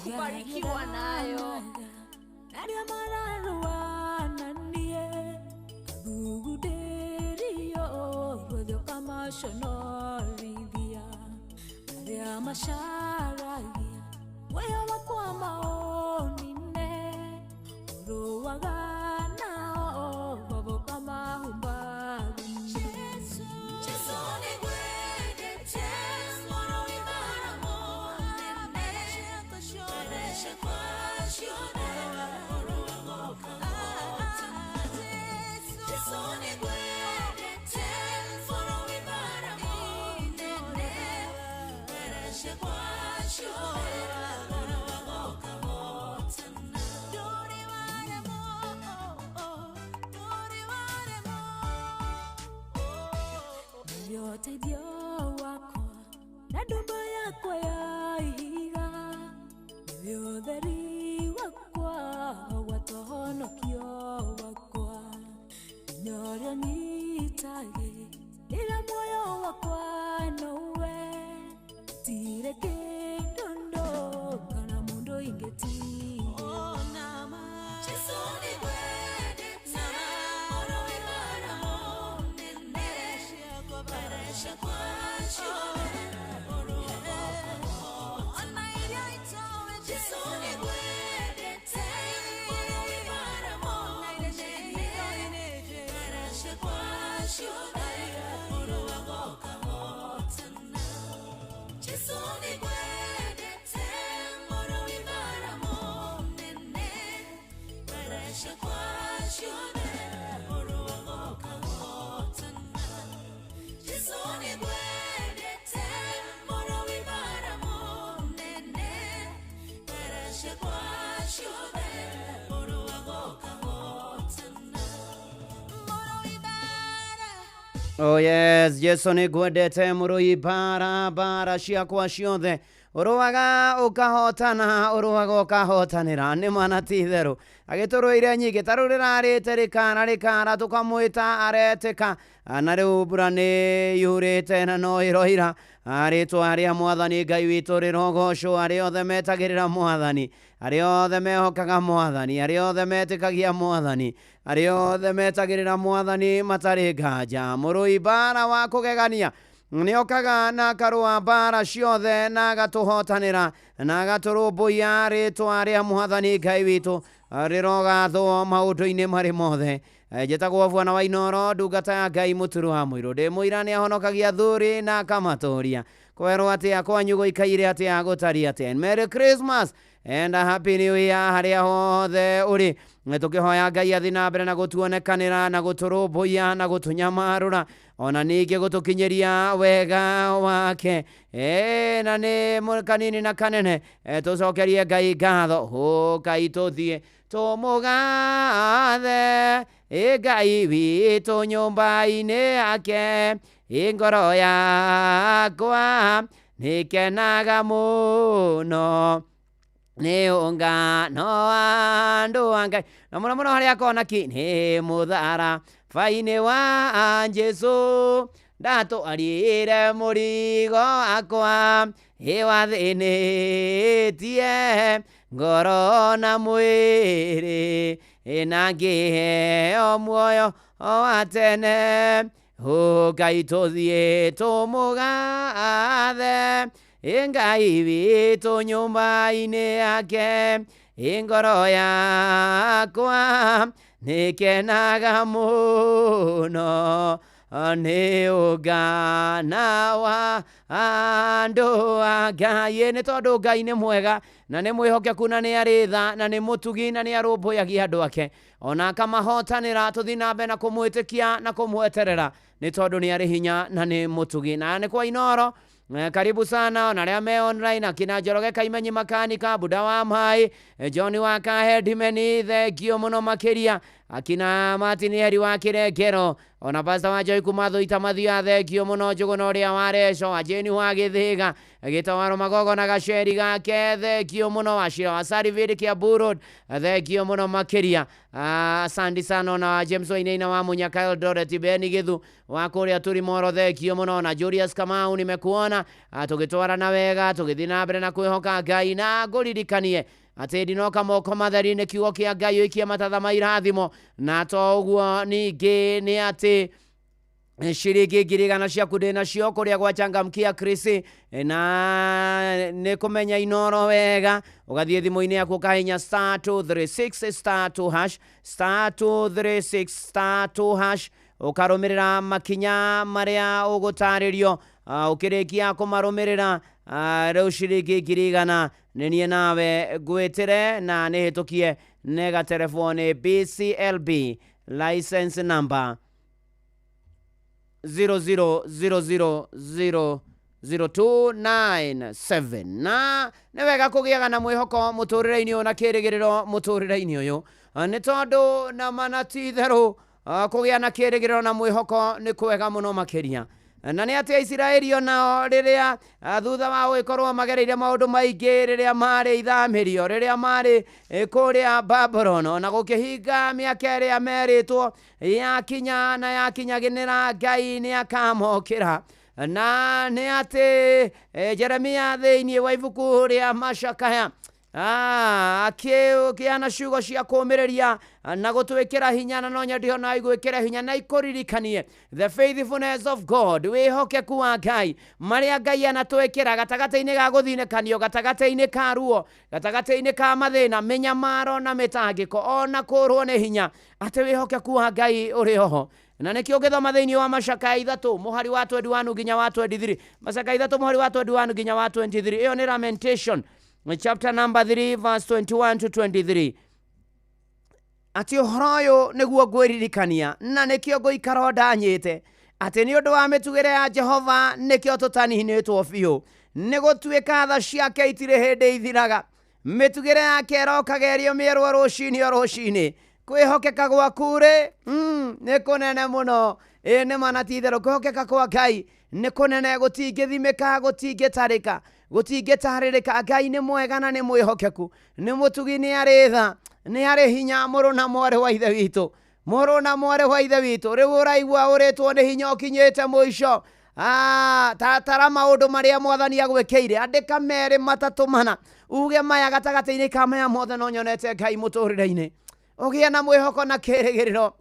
kubarikiwa nayo naria mararuananie guguderio rwetho kamashonorithia aria macaragia weyo wakwa maonine uruaga nao baboka mahumbaru Teithio wakwa na ndumba yakwa ya ihiga nĩwe ũtheri wakwa watohonokio wakwa nginya ũrĩa nyitagĩ ĩra muoyo wakwa nowe tire kĩndondo kana mũndũ ingĩtiga Oh yes, Jesu nĩ ngwendete mũrũi bara ciakwa ciothe ũrũaga ũkahotana ũrũaga ũkahotanĩra nĩ mana ti itherũ agĩtũrũire nyingĩ ta rĩu rĩrarĩte rĩkara tũkamwĩta aretĩka na rĩu mbura nĩ yurĩte na no ĩroira rĩtwa rĩa mwathani Ngai witũ rĩrogocwo arĩa othe metagĩrĩra mwathani arĩa othe mehokaga mwathani arĩa othe metĩkagia mwathani arĩa othe metagĩrĩra mwathani matarĩ nganja mũrũi bara wa kũgegania nĩokaga na akarũa bara ciothe na agatũhotanĩra na agatũrũmbũiya rĩtwa rĩa mwathani Ngai witũ rĩrogathwo maũndũ-inĩ marĩ mothe njĩtagwo Bwana wa Inoro ndungata ya Ngai mũturu wa mũirũ ndĩ mũira nĩ ahonokagia thũri na akamatũũria kwerwo atĩa kwanyu gũikaire atĩa gũtariĩ atĩa Merry Christmas and a happy new year harĩa hothe ũrĩ tũkĩhoya Ngai athi na mbere na gũtuonekanĩra na gũtũrũmbũiya na gũtũnyamarũra ona ningĩ gũtũkinyĩria wega wake na nĩ kanini na kanene tũcokerie Ngai ngatho Ngai tũthiĩ tũmũgathe Ngai witũ nyũmba-inĩ yake ngoro yakwa nĩkenaga mũno nĩ ũngano wa andũ a Ngai na mũno mũno harĩa konaki nĩ mũthara bainĩ wa Jesũ ndatwarire mũrigo wakwa wathĩnĩtie ngoro na mwĩrĩ na ngĩheo muoyo wa tene Ngai tũthiĩ tũmũgathe Ngai witũ nyũmba-inĩ yake ngoro yakwa nikenaga muno nĩ ũngana wa andũ a Ngai. Nĩ tondũ Ngai nĩ mwega na nĩ mwĩhokeku na nĩ arĩ tha na nĩ mũtugi na nĩ arũmbũyagia andũ ake, ona akamahotanĩra. Tũthiĩ na mbere na kũmwĩtĩkia na kũmweterera nĩ tondũ nĩ arĩ hinya na nĩ mũtugi. Na nĩ kwa Inoro, karibu sana na arĩa me online, akina Njoroge Kaimenyi Makanika, Buda wa Mai, John wa Kahedimeni, thengio mũno makĩria, akina Martin Heri wa Kĩrengero, ona Pastor wa Joy Kumatho Itamathia, thengio mũno. Njũgũna ũrĩa wa Reco, Ajeni wa Gĩthĩga, Gĩtawaro Magogo na Gaceri gake, thengio mũno. Wacira wa Sarivĩri Kiambu Road, thengio mũno makĩria. Asante sana na James Wainaina wa Munyaka Eldoret, Beni Githu wa kũrĩa Turimoro, thengio mũno. Na Julius Kamau nimekuona, tũgĩtwara na wega, tũgĩthiĩ na mbere na kwĩhoka Ngai. Na ngũririkanie atĩ ndinoka moko matheri-inĩ, kiugo kĩa Ngai ũikia matatha ma irathimo. Na to ũguo ningĩ nĩ atĩ ciringi 100 ciaku ndĩ nacio kũrĩa gwa Changamkia Chris, na nĩ kũmenya Inoro wega, ũgathiĩ thimũ-inĩ yaku ũkahinya *236*2#, *236*2#, ũkarũmĩrĩra makinya marĩa ũgũtarĩrio. Ũkĩrĩkia kũmarũmĩrĩra, rĩu ciringi 100 nĩ niĩ nawe ngwĩtĩre na nĩ hĩtũkie nĩ gatelefoni BCLB license number 00000297. Na nĩ wega kũgĩaga na mwĩhoko mũtũrĩre-inĩ ũyũ na kĩrĩgĩrĩro mũtũrĩre-inĩ ũyũ, nĩ tondũ na manatitherũ kũgĩa na kĩrĩgĩrĩro na mwĩhoko nĩ kwega mũno makĩria. Na nĩ atĩ Isiraeli onao rĩrĩa thutha wa gũgĩkorwo magereire maũndũ maingĩ, rĩrĩa marĩ ithamĩrio, rĩrĩa marĩ kũrĩa Babylon, na gũkĩhinga mĩaka ĩrĩa merĩtwo yakinya na yakinyagĩrĩra, Ngai nĩ akamokĩra. Na nĩ atĩ Jeremia thĩinĩ wa ibuku rĩa macakaya akĩana ciugo cia kũũmĩrĩria na gũtwĩkĩra hinya, na no nyendĩ ona igwĩkĩra hinya na ikũririkanie the faithfulness of God, wĩhokeku wa Ngai, marĩa Ngai anatwĩkĩra gatagatĩ-inĩ ga gũthinĩkanio, gatagatĩ-inĩ ka ruo, gatagatĩ-inĩ ka mathĩna, mĩnyamaro na mĩtangĩko, ona kũrwo nĩ hinya, atĩ wĩhokeku wa Ngai ũrĩ oho. Na nĩkĩo ũngĩthoma thĩinĩ wa macakaya 3 mũhari wa 21 nginya wa 23, macakaya 3 mũhari wa 21 nginya wa 23, ĩyo nĩ Lamentation chapter number 3 verse 21 to 23. Atĩ ũhoro ũyũ nĩguo ngwĩririkania na nĩkĩo ngũikara ndanyĩte, atĩ nĩ ũndũ wa mĩtugĩre ya Jehova nĩkĩo tũtanihinĩtwo biũ, nĩ gũtuĩka tha ciake itirĩ hĩndĩ ithiraga, mĩtugĩre yake ĩrokagerio mĩerwo rũcinĩ o rũcinĩ, kwĩhokeka gwaku rĩ nĩ kũnene mũno. Nĩ manatitherũ kwĩhokeka kwa Ngai nĩ kũnene, gũtingĩthimĩka, gũtingĩtarĩka, gũtingĩtarĩrĩka. Ngai nĩ mwega na nĩ mwĩhokeku, nĩ mũtugi, nĩ arĩ tha, nĩ arĩ hinya. Mũrũ na mwarĩ wa ithe witũ, mũrũ na mwarĩ wa ithe witũ, rĩu ũraigua ũrĩtwo nĩ hinya ũkinyĩte mũico. Tara maũndũ marĩa Mwathani agwĩkĩire, andĩka 2, 3, 4, uge maya gatagatĩ-inĩ ka maya mothe no nyonete Ngai mũtũrĩre-inĩ. Ũgĩe na mwĩhoko na kĩrĩgĩrĩro,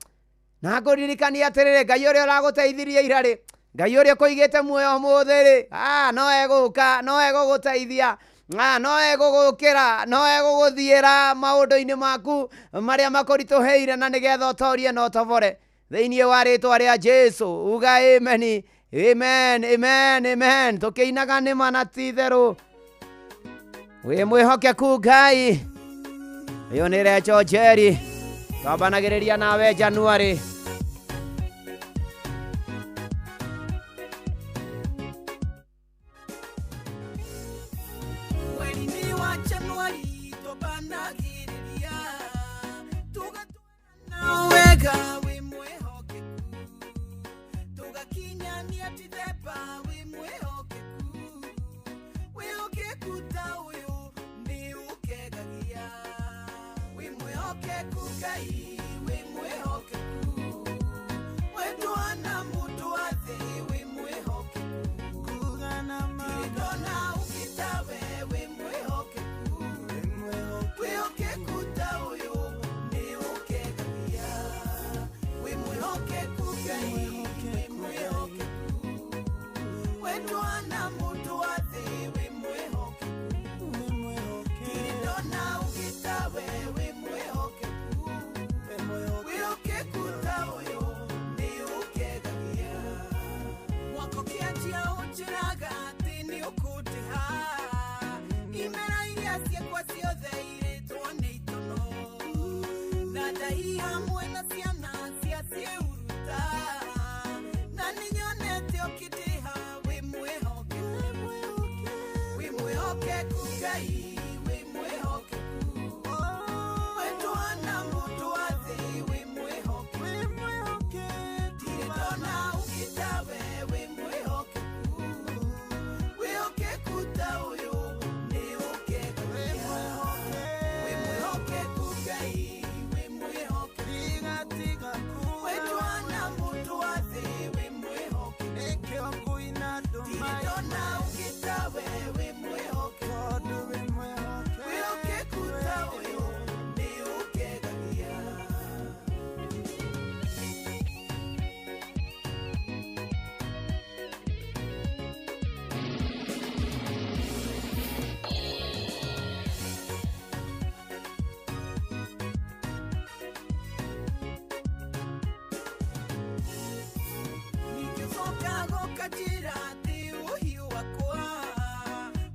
na ngũririkania atĩrĩrĩ, Ngai ũrĩa ũragũteithirie ira rĩ, Ngai ũrĩa ũkũigĩte muoyo ũmũthĩ rĩ, no egũka, no egũgũteithia, no egũgũkĩra, no egũgũthiĩra maũndũ-inĩ maku marĩa makũritũhĩire, na nĩgetha ũtorie na ũtobore thĩinĩ wa rĩtwa rĩa Jesu. Uga amen, amen, amen, amen. Tũkĩinaga nĩ manatitherũ, wĩ mwĩhokeku Ngai. Ũyũ nĩ Recho Njeri, twambanagĩrĩria nawe January. Mweri-inĩ wa Januari twambanagĩrĩria, tũgatwarana wega wĩ mwĩhokeku, tũgakinyania mĩthemba wĩ mwĩhokeku, wĩhokeku ta ũyũ nĩ ũkegagia, wĩ mwĩhokeku Ngai, wĩ mwĩhokeku. gũkajĩra atĩ ũhiũ wakwa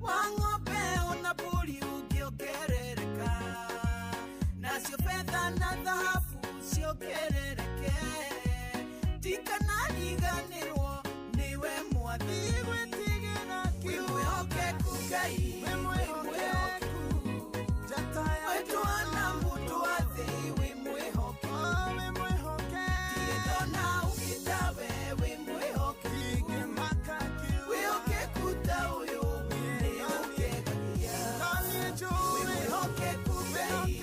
wa ng'ombe ona mbũri ũngĩongerereka, nacio betha na thahabu ciongerereke, tikanariganĩrwo nĩwe mwathi gwĩtigĩra wĩmwĩhokeku Ngai, wĩmwĩhokeku wĩtwana mũndũ wa thĩ, wĩmwĩhokeku ndirĩ ndona ũngĩ tawe, wĩmwĩhokeku wĩhokeku ta ũyũ nĩũngegagia, wĩmwĩhokeku Ngai,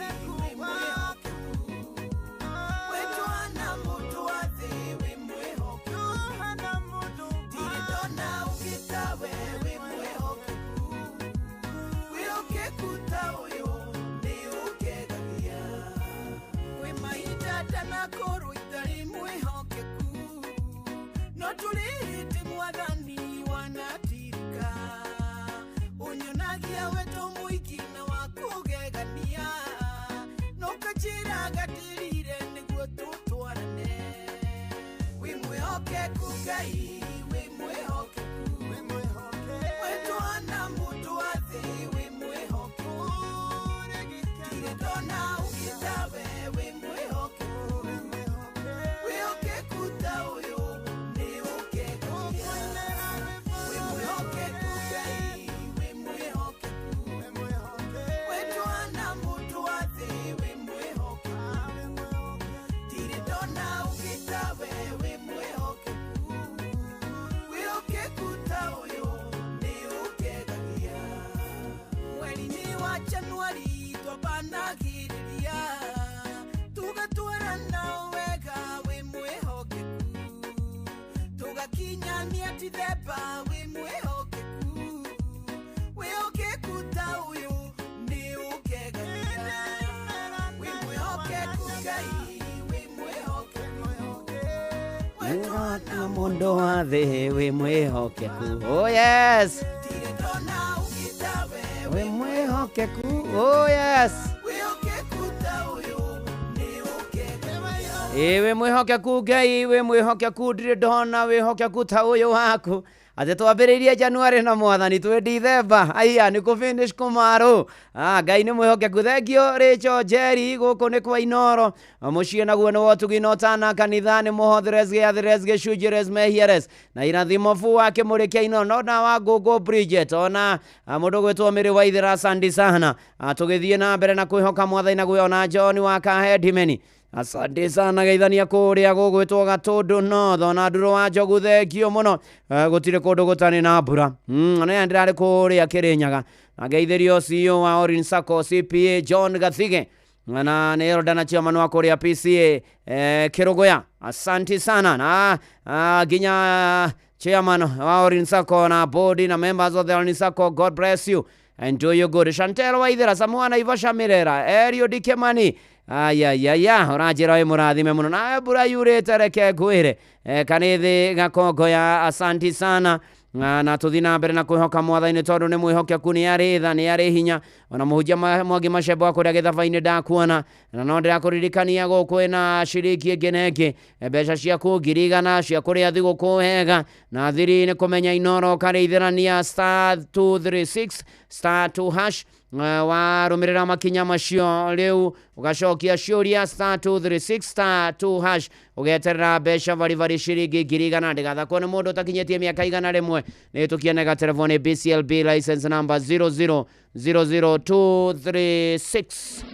wĩmwĩhokeku wĩtwana mũndũ wa thĩ, wĩmwĩhokeku ndirĩ ndona ũngĩ tawe, wĩmwĩhokeku wĩhokeku ta ũyũ nĩũngegagia. Kwĩ mahinda ndanakorwo itarĩ mwĩhokeku, no tũrĩ hĩndĩ Mwathani wanatirika, ũnyonagia weto mũingĩ na wa kũgegania, no kanjĩra ngatirire nĩguo tũtwarane. Wĩ mwĩhokeku Ngai, wĩ mwĩhokeku wĩtwana mũndũ wa thĩ, wĩ mwĩhokeku ndirĩ ndona ũngĩ tawe, wĩ mwĩhokeku wĩhokeku ta ũyũ nĩũngegagia, wĩ mwĩhokeku Ngai, wĩ mwĩhokeku wĩtwana mũndũ wa thĩ, wĩ mwĩhokeku ndirĩ ndona ũngĩ tawe, wĩ mwĩhokeku wĩhokeku ta ũyũ nĩũngegagia. Mweri-inĩ wa Januari twambanagĩrĩria tugatwarana wega, wĩ mwĩhokeku tugakinyania Dithemba, wĩ mwĩhokeku wĩhokeku ta ũyũ nĩũngegagia, wĩ mwĩhokeku Ngai, wĩ mwĩhokeku wĩtwana mũndũ wa thĩ, wĩ mwĩhokeku. Oh yes, ndirĩ ndona ũngĩ tawe, wĩ mwĩhokeku. Oh yes, wĩhokeku ta ũyũ nĩũngegagia. wĩ mwĩhokeku Ngai, wĩ mwĩhokeku, ndirĩ ndona wĩhokeku ta ũyũ waku. Atĩ twambĩrĩirie Januari na Mwathani twĩ Dithemba, aya nĩ kũ finish kũmarũ. Ngai nĩ mwĩhokeku. Thengio Rachel Jerry, gũkũ nĩ kwa Inoro, mũciĩ naguo nĩ wotugi no tana kanitha nĩ mũhotheres gĩatheres gĩcunjĩres mehieres na irathimo fu wake mũrĩkia Inoro no na wa Ngũngũ Bridget ona mũndũ gwĩtwo Mĩrĩ Waithĩra, asante sana. Tũgĩthiĩ na mbere na kwĩhoka Mwathani naguo ona John wa Kahedimeni, asante sana. Geithania kũrĩa gũgwĩtwo Gatũndũ North ona Ndũrũ wa Njogu, thengio mũno. Gũtirĩ kũndũ gũtarĩ na mbura, nĩ ndĩrarĩ kũrĩa Kĩrĩnyaga. Na geithĩrio CEO wa Orin Sacco CPA John Gathige na nĩ Eldana chairman wa kũrĩa PCA Kĩrũgũya, asante sana. Na nginya chairman wa Orin Sacco na board na members of the Orin Sacco, God bless you and do you good. Chantel Waithĩra, Samuel Naivasha Mirera, Erio Dikemani, ũranjĩra wĩ mũrathime mũno, nawe mbura yurĩte reke ngwĩre kanĩthĩ Gakongoya, asante sana. Na tũthi na mbere na kwĩhoka Mwathani tondũ nĩ mwĩhokeku, nĩ arĩ tha, nĩ arĩ hinya. Ona mũhunjia Mwangi Macembo akũrĩa gĩthabainĩ ndakuona, na no ndĩrakũririkania gũkũ na ciringi ĩngĩ na ĩngĩ, mbeca ciaku 100 cia kũrĩa thigũkũ wega, na thiri nĩ kũmenya Inoro karĩithĩrania *236 *2# warũmĩrĩra makinya macio rĩu ũgacokia ciũria *236 *2# ũgeterera mbeca bari ciringi 100. Ndĩgathakwo nĩ mũndũ ũtakinyĩtie mĩaka 100. nĩ tũkienega telefoni BCLB license number 0000236.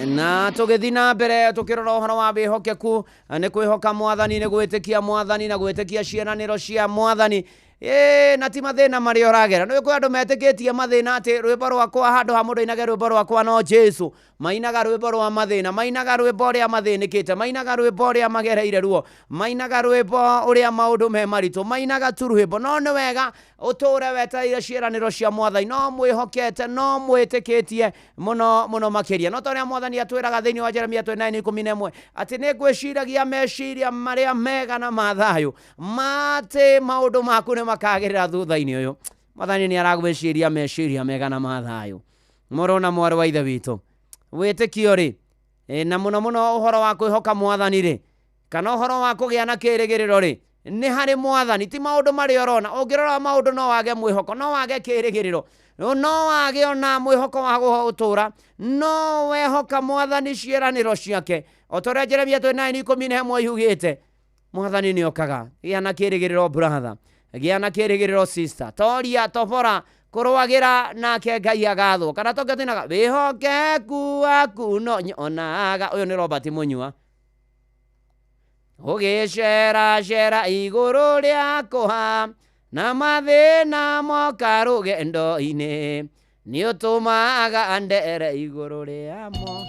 Na tũgĩthi na mbere tũkĩrora ũhoro wa wĩhokeku, nĩ kwĩhoka Mwathani, nĩ gwĩtĩkia Mwathani na gwĩtĩkia ciĩranĩro cia Mwathani. Na ti mathĩna marĩa ũragera. Nĩ kwĩ andũ metĩkĩtie mathĩna atĩ rwĩmbo rwakwa handũ ha mũndũ ainage rwĩmbo rwakwa no Jesu, mainaga rwĩmbo rwa mathĩna, mainaga rwĩmbo ũrĩa mathĩnĩkĩte, mainaga rwĩmbo ũrĩa magereire ruo, mainaga rwĩmbo ũrĩa maũndũ me maritũ, mainaga tu rwĩmbo. No nĩ wega ũtũũre wetereire ciĩranĩro cia Mwathani, no mwĩhokete, no mwĩtĩkĩtie mũno mũno makĩria. No ta ũrĩa Mwathani atwĩraga thĩinĩ wa Jeremia 29:11 atĩ nĩ ngwĩciragia meciria marĩa mega na ma thayũ, matĩ maũndũ maku nĩ makagĩrĩra thutha-inĩ ũyũ. Mwathani nĩ aragwĩciria meciria mega na ma thayũ. Mũrũ na mwarĩ wa ithe witũ, wĩtĩkio rĩ, na mũno mũno ũhoro wa kwĩhoka Mwathani rĩ, kana ũhoro wa kũgĩa na kĩĩrĩgĩrĩro rĩ, nĩ harĩ mwathani, ti maũndũ marĩa ũrona. Ũngĩrora maũndũ no wage mwĩhoko, no wage kĩĩrĩgĩrĩro, no wage ona mwĩhoko wa gũtũũra, no wehoka mwathani ciĩranĩro ciake. O ta ũrĩa Jeremia 29:11 yugĩte, mwathani nĩ okaga. Gĩa na kĩĩrĩgĩrĩro brother, gĩa na kĩĩrĩgĩrĩro sister, toria tobora kũrũagĩra nake Ngai agathwo. Kana toke twĩnaga wĩhokeku waku no nyonaga. Ũyũ nĩ Robert Mũnyua. Ũgĩceracera igũrũ rĩa kũha na mathĩna moka rũgendo-inĩ, nĩ ũtũmaga ndere igũrũ rĩamo.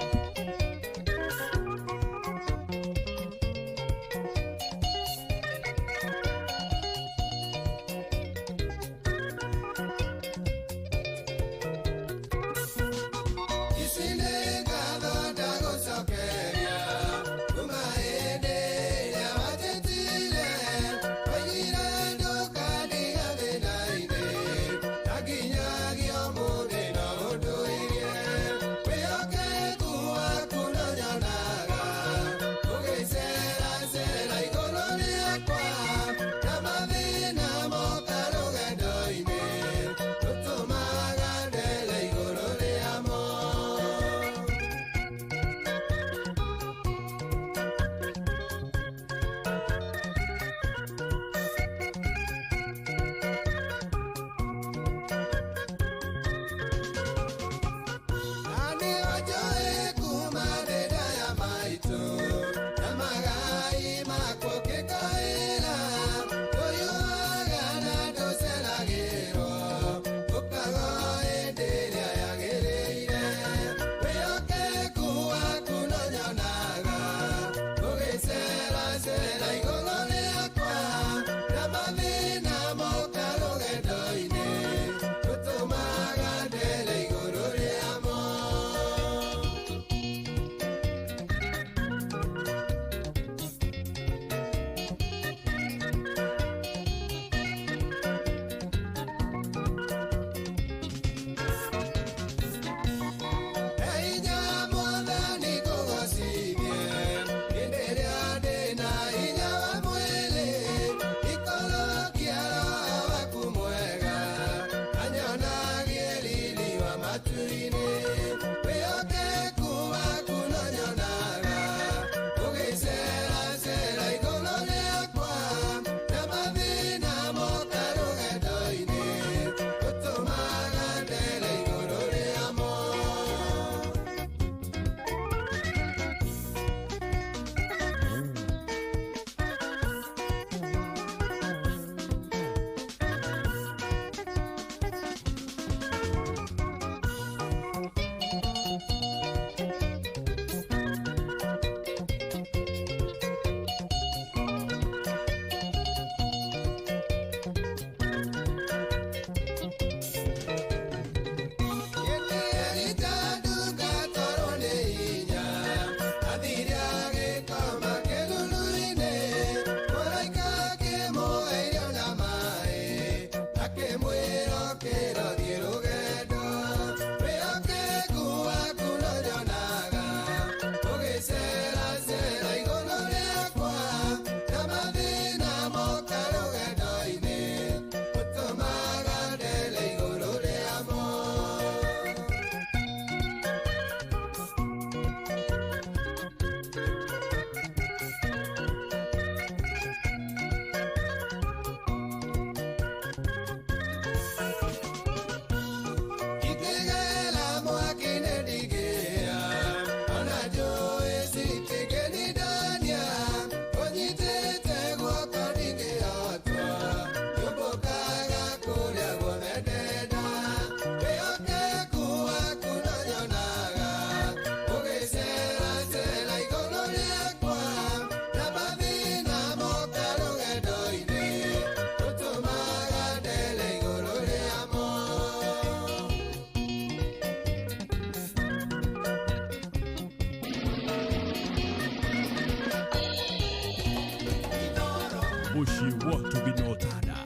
Mushi watu binotada.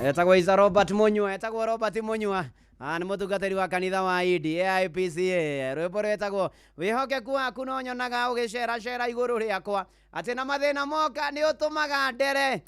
Etagwo Isa Robert Munywa, etagwo Robert Munywa. Nĩ mũtungatĩri wa kanitha wa Idi AIPCA. Rwĩmbo rwĩtagwo wĩhokeku waku no nyonaga ũgĩceracera igũrũ rĩakwa atĩ na mathĩna moka nĩ ũtũmaga ndere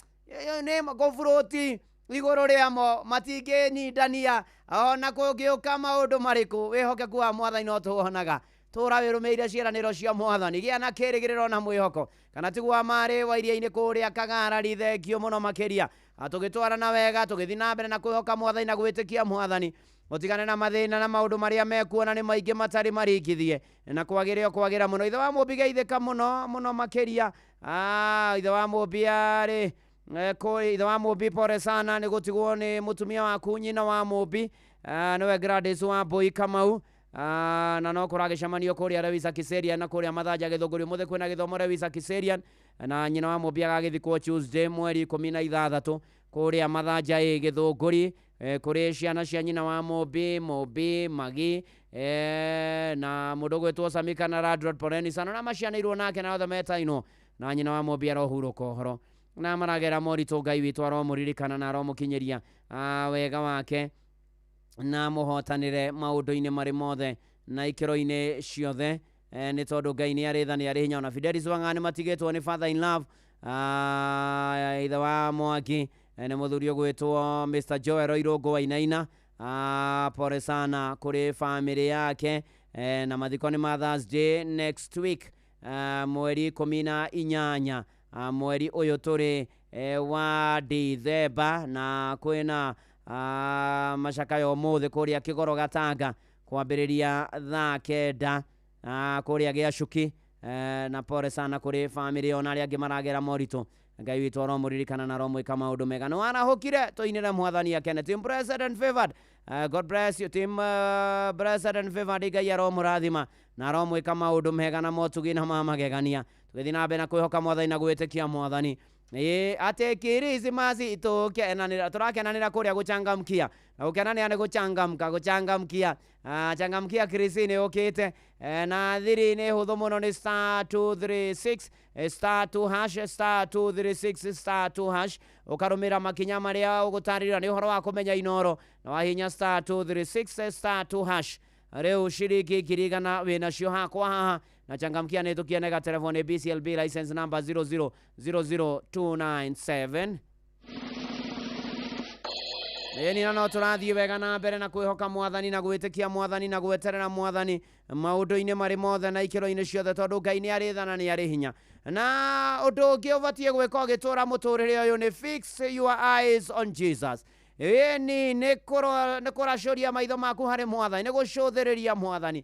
nĩ gũburuti igũrũ rĩamo matingĩnyindania ona kũngĩũka maũndũ marĩkũ wĩhokeku wa Mwathani no tũwonaga. Tũra wĩrũmĩrĩire ciĩranĩro cia Mwathani, gĩa na kĩrĩgĩrĩro na mwĩhoko, kana tigwa marĩ wa iria-inĩ kũrĩa Kagarari. Thengio mũno makĩria tũgĩtwarana wega, tũgĩthiĩ na mbere na kwĩhoka Mwathani na gwĩtĩkia Mwathani. Ũtigane na mathĩna na maũndũ marĩa mekuona nĩ maingĩ matarĩ maringithie na kwagĩra mũno. Ithe wa Mũmbi geithĩka mũno mũno makĩria. Ithe wa Mũmbi arĩ ithe wa Mũmbi pore sana nĩ gũtigwo nĩ mũtumia waku nyina wa Mũmbi nĩwe Gladys wa Mbui Kamau. Na no kũragĩcemanio kũrĩa Lewis Kiserian na kũrĩa Mathanja Gĩthũngũri. Ũmũthĩ kwĩna gĩthomo Lewis Kiserian na nyina wa Mũmbi agagĩthikwo Tuesday mweri 16 kũrĩa Mathanja Gĩthũngũri. Kũrĩ ciana cia nyina wa Mũmbi, Mũmbi, Magi na mũndũ gwĩtwo Samika na Radrod Poreni sana na macianĩirwo nake na othe metainwo na nyina wa Mũmbi arohurũka ũhoro na maragera moritũ. Ngai witũ aromũririkana na aromũkinyĩria wega wake na mũhotanĩre maũndũ-inĩ marĩ mothe na ikĩro-inĩ ciothe nĩ tondũ Ngai nĩ arĩ tha nĩ arĩ hinya. Ona Fidelis Wang'ani matigĩtwo nĩ Father in Love ithe wa Mwangi nĩ mũthuri ũgwĩtwo Mr. Joel Oirũngũ Wainaina. Pore sana kũrĩ family yake na mathiko nĩ ma Thursday next week mweri 18 mweri ũyũ tũrĩ wa Dithemba na kwĩna macakayo ũmũthĩ kũrĩa Kĩgoro Gatanga kwambĩrĩria thaa 9 kũrĩa Gĩacuki. Na pore sana kũrĩ family ona arĩa angĩ maragera moritũ. Ngai witũ aromũririkana na aromwĩka maũndũ mega. Nĩ wanahũkire tũinĩre Mwathani akene. Team blessed and favored, God bless you team blessed and favored. Ngai aromũrathima na aromwĩka maũndũ mega na motugi na mamagegania. Tũgĩthiĩ na mbere na kwĩhoka Mwathani na gwĩtĩkia Mwathani atĩ Krismasi tũrakenanĩra kũrĩa gũchangamkia na gũkenanĩra nĩ gũchangamkia changamkia Krisi nĩ ũkĩte na thiri nĩ hũthũ mũno nĩ *236 *2# *236 ũkarũmĩra makinya marĩa ũgũtarĩra nĩ ũhoro wa kũmenya inoro na wahinya *236 *2#. Rĩu ciringi 100 wĩnacio hakwa haha na changamkia nĩ tũkienega telefoni BCLB license number 0000297. Eni no tũrathiĩ wega na mbere na kwĩhoka Mwathani na gwĩtĩkia Mwathani na gweterera Mwathani maũndũ-inĩ marĩ mothe na ikĩro-inĩ ciothe tondũ Ngai nĩ arĩ tha na nĩ arĩ hinya. Na ũndũ ũngĩ ũbatiĩ gwĩka ũgĩtũra mũtũrĩre ũyũ nĩ fix your eyes on Jesus. Eni nĩ kũracũria maitho maku harĩ Mwathani, nĩ gũcũthĩrĩria Mwathani.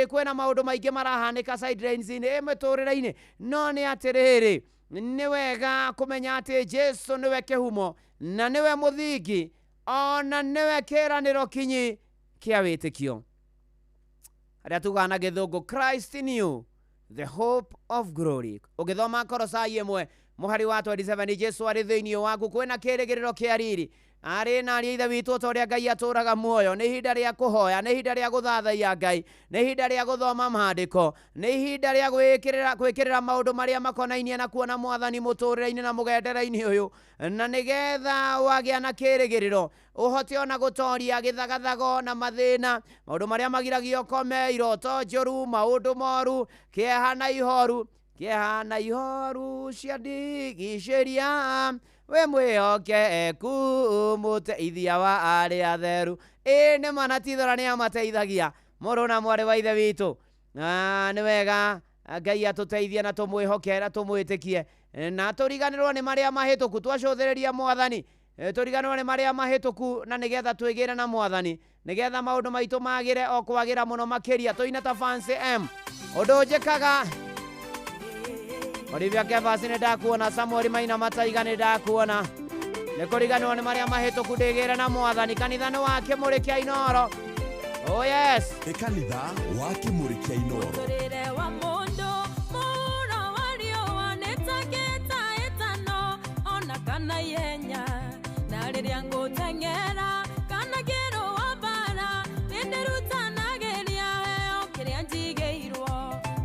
Kwĩna maũndũ maingĩ marahanĩka sidelines-inĩ mĩtũrĩre-inĩ, no nĩ atĩrĩrĩ, nĩ wega kũmenya atĩ Jesu nĩwe kĩhumo na nĩwe mũthingi ona nĩwe kĩĩranĩro kinyi kĩa wĩtĩkio. Arĩa tugaga na Gĩthũngũ, Christ in you, the hope of glory. Ũgĩthoma Kolosai 1 mũhari wa 27, Jesu arĩ thĩinĩ waku, kwĩna kĩĩrĩgĩrĩro kĩa riri. Arĩ na ariĩ ithe witũ ta ũrĩa Ngai atũraga muoyo. Nĩ ihinda rĩa kũhoya, nĩ ihinda rĩa gũthathaiya Ngai, nĩ ihinda rĩa gũthoma maandĩko, nĩ ihinda rĩa gwĩkĩrĩra maũndũ marĩa makonainie na kuona Mwathani mũtũrĩre-inĩ na mũgendera-inĩ ũyũ, na nĩgetha wagĩa na kĩĩrĩgĩrĩro ũhote ona gũtoria gĩthagathago na mathĩna, maũndũ marĩa magiragia ũkome, iroto njũru, maũndũ moru, kĩeha na ihoru cia ndigicĩria. We mwĩhokeku mũteithia wa arĩa atheru. Nĩ manatithora nĩ amateithagia mũrũ na mwarĩ wa ithe witũ. Nĩ wega Ngai atũteithie na tũmwĩhoke na tũmwĩtĩkie na tũriganĩrwo nĩ marĩa mahĩtũku. Twacũthĩrĩria Mwathani tũriganĩrwo nĩ marĩa mahĩtũku na nĩgetha twĩgĩre na Mwathani, nĩgetha maũndũ maitũ magĩre o kwagĩra mũno makĩria. Tũine ta Fancy M ũndũ njĩkaga. Olivia Kevas nĩ ndakuona, Samuel Maina Mataiga nĩ ndakuona. Nĩ kũriganĩrwo nĩ marĩa mahĩtũku ndĩgĩre na Mwathani. Kanitha nĩ wa Kĩmũrĩ kĩa Inoro. Oh yes. Nĩ kanitha wa Kĩmũrĩ kĩa Inoro. Mũtũrĩre wa mũndũ mũro wa riũa nĩtakĩtaĩtano ona kana ihenya na rĩrĩa ngũteng'era kana kĩrũa mbara nĩndĩrutanagĩria heo kĩrĩa njigĩirwo.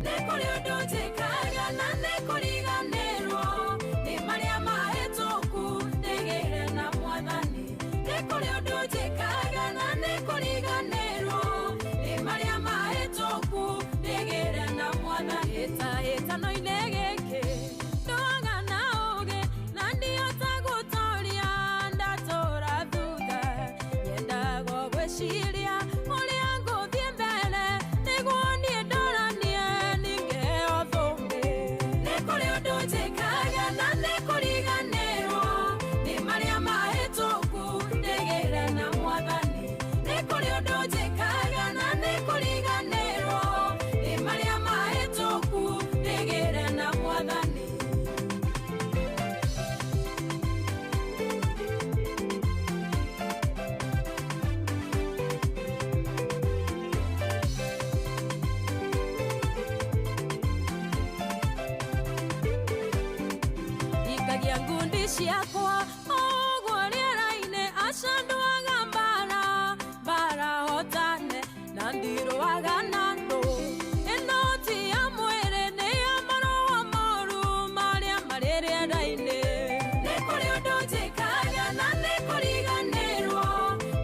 Nĩ kũrĩ ũndũ njĩkaga na nĩ kũriganĩrwo nĩ marĩa mahĩtũku ndĩgĩre na Mwathani. ciakwa ũguo rĩera-inĩ acandũaga mbara hotane na ndirũaga na ndũ ĩno ti ya mwĩrĩ nĩ ya maroho moru marĩa marĩ rĩera-inĩ nĩ kũrĩ ũndũ njĩkaga na nĩ kũriganĩrwo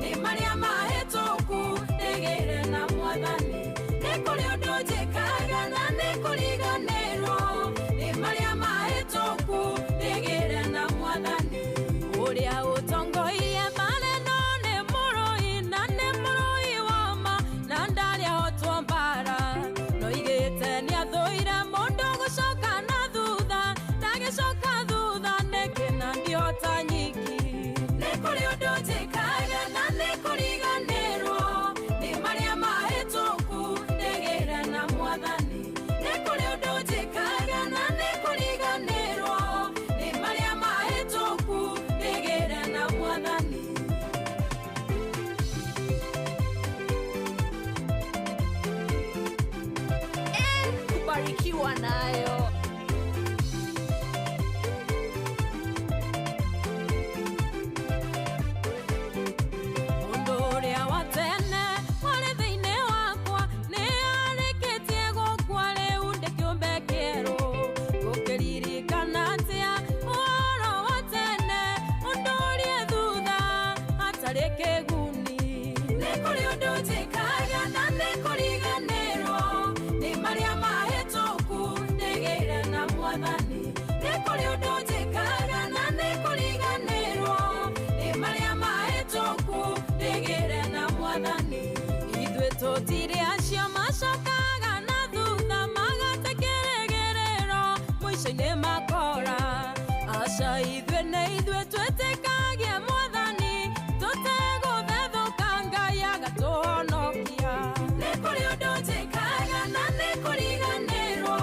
nĩ marĩa mahĩtũku ndĩgĩre na mwathani nĩ kũrĩ ũndũ njĩkaga na nĩ kũriganĩrwo nĩ marĩa mahĩtũku ndĩgĩre na mwathani ũrĩa ũtongoirie maneno nĩ mũrũi na nĩ mũrũi wa ma na ndarĩ ahotwo mbara no igĩte nĩ athũire mũndũ gũcoka na thutha ndagĩcoka thutha nĩkĩ na ndihota nyiki nĩ kũrĩ ũndũ njĩkaga na nĩ kũriganĩrwo nĩ marĩa mahĩtũku ndĩgĩre na mwathani nĩ kũrĩ ũndũ njĩkaga na nĩ kũriganĩrwo nĩ marĩa mahĩtũku ndĩgĩre na mwathani kubarikiwa nayo mũndũ ũrĩa wa tene warĩ thĩinĩ wakwa nĩ arĩkĩtie gũkua rĩu ndĩ kĩũmbe kĩerũ gũkĩririkana atĩa ũhoro wa tene ũndũ ũrĩa thutha hatarĩ kĩguni nĩ kũrĩ ũndũ njĩkaga na nĩ kũriganĩrwo nĩ marĩa mahĩtũku ndĩgĩre na mwathani nĩ kũrĩ ũndũ njĩkaga na nĩ kũriganĩrwo nĩ marĩa mahĩtũku ndĩgĩre na mwathani ithuĩ tũtirĩ acio macokaga na thutha magate kĩrĩgĩrĩro mũico-inĩ makora aca ithuĩ nĩ ithuĩ twĩtĩkagia mwathani tũtegũthethũka Ngai agatũhonokia nĩ kũrĩ ũndũ njĩkaga na nĩ kũriganĩrwo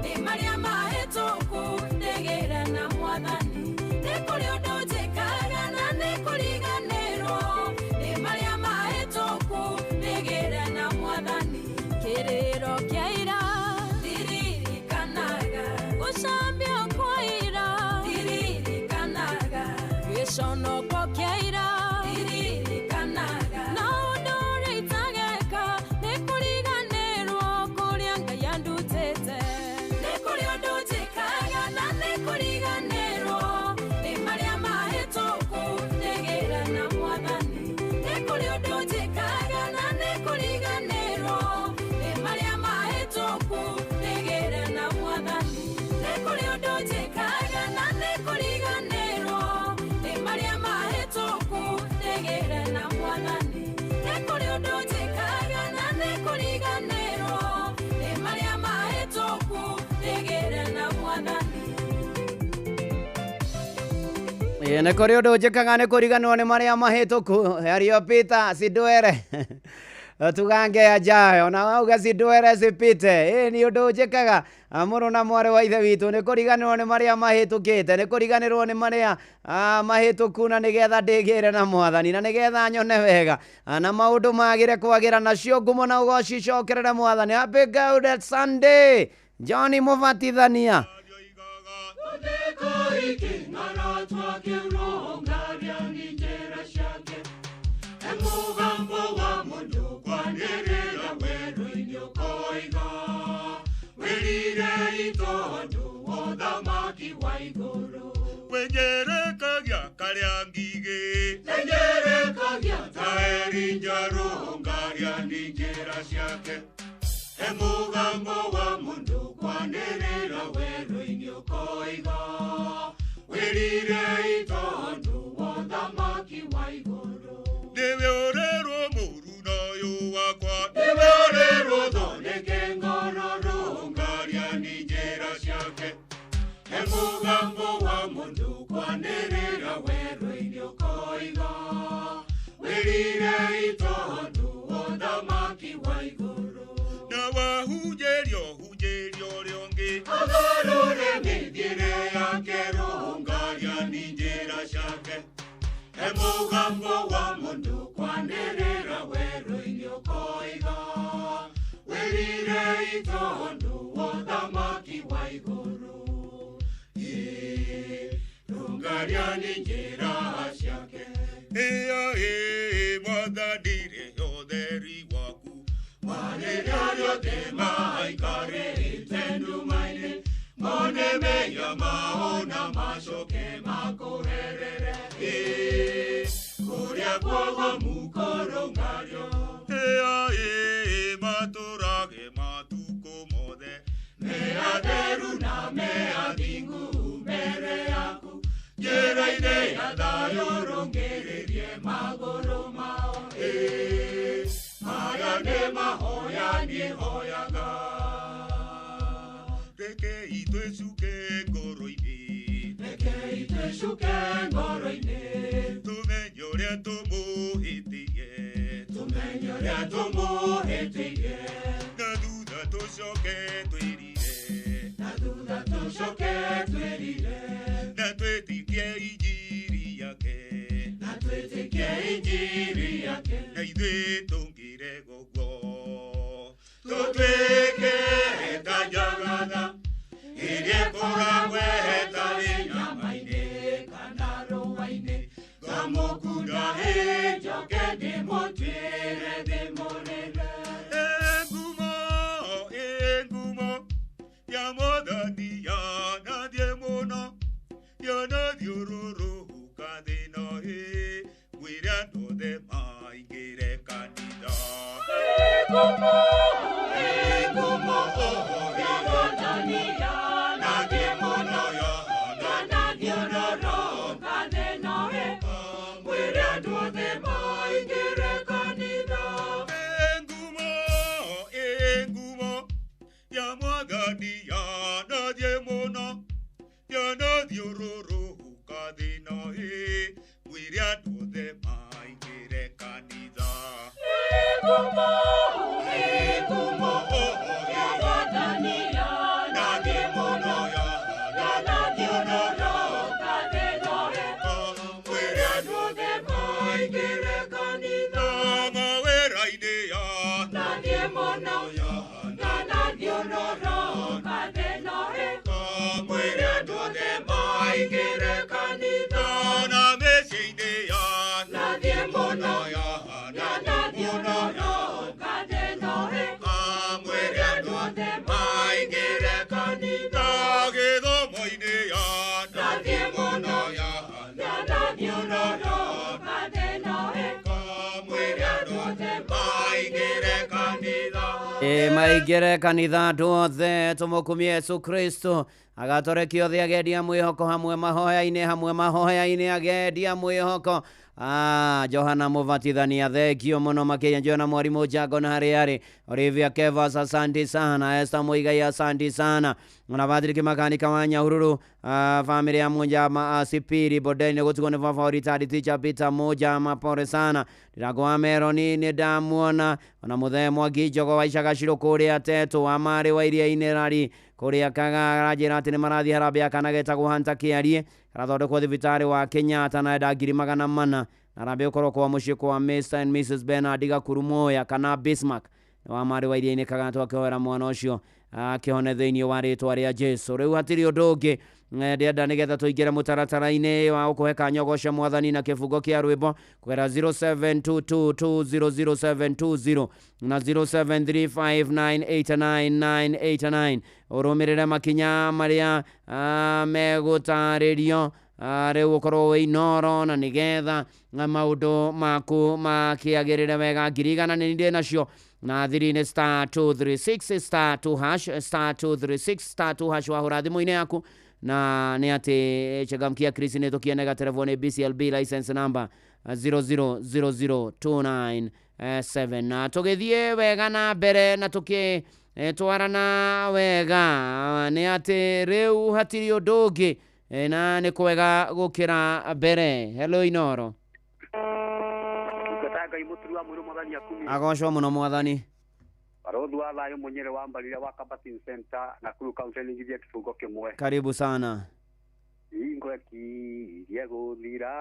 nĩ marĩa mahĩtũku ndĩgĩre na mwathani nĩ kũrĩ ũndũ njĩkaga na nĩ kũriganĩrwo nĩ marĩa mahĩtũku ndĩgĩre na mwathani kĩrĩro kĩa ira ndiririkanaga gũcambio kwa ira ndiririkanaga gĩconoko kĩa ira ndiririkanaga na ũndũ ũrĩa itageka nĩ kũriganĩrwo kũrĩa Ngai andutĩte nĩ kũrĩ ũndũ njĩkaga na nĩ kũriganĩrwo nĩ marĩa mahĩtũku ndĩgĩre na mwathani nĩ kũrĩ ũndũ njĩkaga na nĩ kũriganĩrwo nĩ marĩa mahĩtũku ndĩgĩre na mwathani nĩ kũrĩ ũndũ njĩkaga na nĩ kũriganĩrwo nĩ marĩa mahĩtũku ndĩgĩre na mwathani nĩ kũrĩ ũndũ njĩkaga na nĩ kũriganĩrwo nĩ marĩa mahĩtũku ndĩgĩre na mwathani nĩ kũrĩ ũndũ njĩkaga nĩ kũriganĩrwo nĩ marĩa mahĩtũku ario Peter Sidwere tugange ajayo na wauga Sidwere sipite nĩ ũndũ njĩkaga mũrũ na mwarĩ wa ithe witũ nĩ kũriganĩrwo nĩ marĩa mahĩtũkĩte nĩ kũriganĩrwo nĩ marĩa mahĩtũku na nĩgetha ndĩgĩre na mwathani na nĩgetha nyone wega na maũndũ magĩre kwagĩra nacio ngumo na ũgoci cokerere mwathani happy good Sunday John Mũbatithania Wenjerekagia karĩa ngigĩ wenjerekagia taeri njaru ngaria njĩra ciake he mũgambo wa mũndũ kwanĩrĩra werũ-inĩ ũkoiga wĩrire itondũ wa ũthamaki wa igũrũ nĩwe ũrerwo mũru na ũyũ wakwa nĩwe ũrerwo thondeke ngororo ngaria njĩra ciake he mũgambo wa mũndũ kwanĩrĩra werũ-inĩ ũkoiga wĩrire itondũ wa ũthamaki wa igũrũ na wahunjĩrio hunjĩrio ũrĩa ũngĩ agarũre mĩthiĩre yake rũngaria njĩra ciake he mũgambo wa mũndũ kwanĩrĩra werũ-inĩ ũkoiga wĩrire itondũ wa ũthamaki wa igũrũ Mariani njĩra ciake. Mwathanire ũtheri waku marĩrĩa rĩothe maikarĩte nduma-inĩ, mone mehia mao na macoke makũherere. Kũrĩa kũgomu kũrũngario, matũrage matukũ mothe, me atheru na me athingu mbere yaku, njĩra-inĩ ya thayũ rũngĩrĩrie magũrũ mao. Maya nĩ mahoya niĩ hoyaga, rekei twĩcuke ngoro-inĩ, rekei twĩcuke ngoro-inĩ, tũmenye ũrĩa tũmũhĩtĩirie, tũmenye ũrĩa tũmũhĩtĩirie, na thutha tũcoke twĩrire, na thutha tũcoke twĩrire, na twĩtĩkie injiri yake, na twĩtĩkie injiri yake, na ithuĩ tũngĩrega ũguo tũtuĩke ta njagatha ĩrĩa ĩkoragwo ĩtarĩ nyama-inĩ kana rũũa-inĩ, ngamũkunda njoke ndĩmũtuĩre ndĩmũrĩre. Ngumo ya Mwathani yanathiĩ mũno, yanathiũrũrũka thĩ ĩno, ngwĩre andũ othe maingĩre kanitha. Ngumo ya Mwathani yanathiĩ mũno, yanathiũrũrũka thĩ ĩno, ngwĩre andũ othe maingĩre kanitha. Ngumo ya Mwathani yanathiĩ mũno, yanathiũrũrũka thĩ ĩno, ngwĩre andũ othe maingĩre kanitha. Ngumo ya Mwathani yanathiĩ mũno, yanathiũrũrũka thĩ ĩno, ngwĩre andũ othe maingĩre kanitha. Mawĩra-inĩ yanathiĩ mũno, yanathiũrũrũka thĩ ĩno, ngwĩre andũ othe maingĩre kanitha. Na mĩciĩ-inĩ yanathiĩ mũno, yanathiũrũrũka thĩ ĩno, ngwĩre andũ othe maingĩre kanitha. Gĩthomo-inĩ yanathiĩ mũno, yanathiũrũrũka thĩ ĩno, ngwĩre andũ othe maingĩre kanitha. Maingĩre kanitha andũ othe, tũmũkumie Yesu Kristo agatũrekia othe agendia mwĩhoko, hamwe mahoya-inĩ agendia mwĩhoko. Johana Mũbatithania, thengio mũno makĩria. Johana Mwarimũ Njango na harĩ arĩ Olivia Kevas, asante sana. Esther Muigai, asante sana. Na Patrick Makanika wa Nyahururu, family ya Munjama Sipiri Bodeni gũtigwo nĩ baba ritari teacher Peter Munjama, pore sana. Ndiragoa Meroni nĩ ndamuona, ona Mũthee Mwangi Njogo wa Icagacirũ kũrĩa Tetu wa Marĩ wa Iria-inĩ Rari kũrĩa Kagarajĩra atĩ nĩ marathiĩ harambĩ ya kana getagwo Hanta Kĩarie karathondekwo thibitarĩ wa Kenyatta na enda 400,000 na harambĩ ũkorwo kwa mũciĩ kwa Mr and Mrs Bernard Gakuru Moya kana Bismarck wa Marĩ wa Iria-inĩ Kagatũ akĩhoera mwana ũcio akĩhone thĩinĩ wa rĩtwa rĩa Jesu. Rĩu hatirĩ ũndũ ũngĩ ndĩenda nĩgetha tũingĩre mũtaratara-inĩ wa gũkũhe kanyogoce Mwathani na kĩbungo kĩa rwĩmbo kũgera 0722200720 na 0735989989 ũrũmĩrĩre makinya marĩa megũtarĩrio rĩu ũkorwo wĩ inoro na nĩgetha maũndũ maku makĩagĩrĩre wega. 100 nĩ ndĩ nacio na thiri-inĩ *236 *236 wahũra thimũ-inĩ yaku na nĩ atĩ Changamkia Chris nĩ tũkienega telefoni BCLB license number 0002977 na tũgĩthiĩ wega na mbere na tũkĩtwarana wega nĩ atĩ rĩu hatirĩ ũndũ ũngĩ na nĩ kwega gũkĩra mbere. Hello Inoro. Agocwo mũno Mwathani. Barodhi wa thayo mwenyere wa Mbarira wa Kabatin Center na Kuru County nigithia kifungo kimwe. Karibu sana. Ingo kirie guthira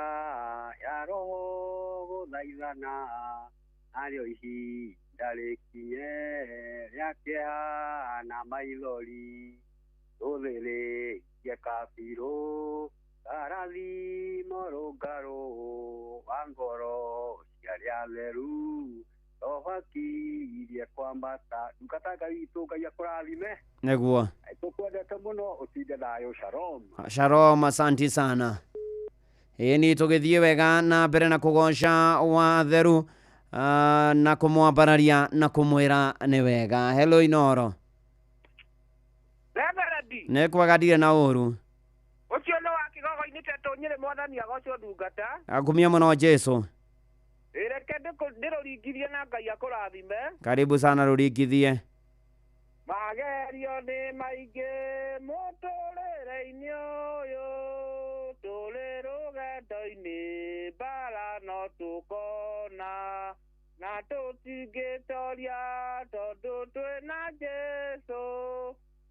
ya roho guthaithana ario ihi ndarikinye rĩake na maithori uthiri ye kabiru Arathi morungaro wangoro ciaria theru ohakirie kwambata ndukatanga witũ Ngai akũrathime Nĩguo. tũkwendete mũno ũtinde nayo Shalom. Shalom, asanti sana. Ni tũgĩthiĩ wega na mbere na kũgoca watheru na kũmwambararia na kũmwĩra nĩ wega. Hello Inoro. Reverend. Nĩ kwagadire na ũru. Ũcio no wa Kigogo-inĩ tetũ Nyĩrĩ Mwathani agocwo ndungata. Akumia mũno Jesu. Reke ndĩrũringithie na Ngai akũrathime. Karibu sana rũringithie. Magerio nĩ maingĩ mũtũrĩre-inĩ ũyũ tũrĩ rũgendo-inĩ mbara no tũkona na tũtingĩtoria tondũ twĩna Jesũ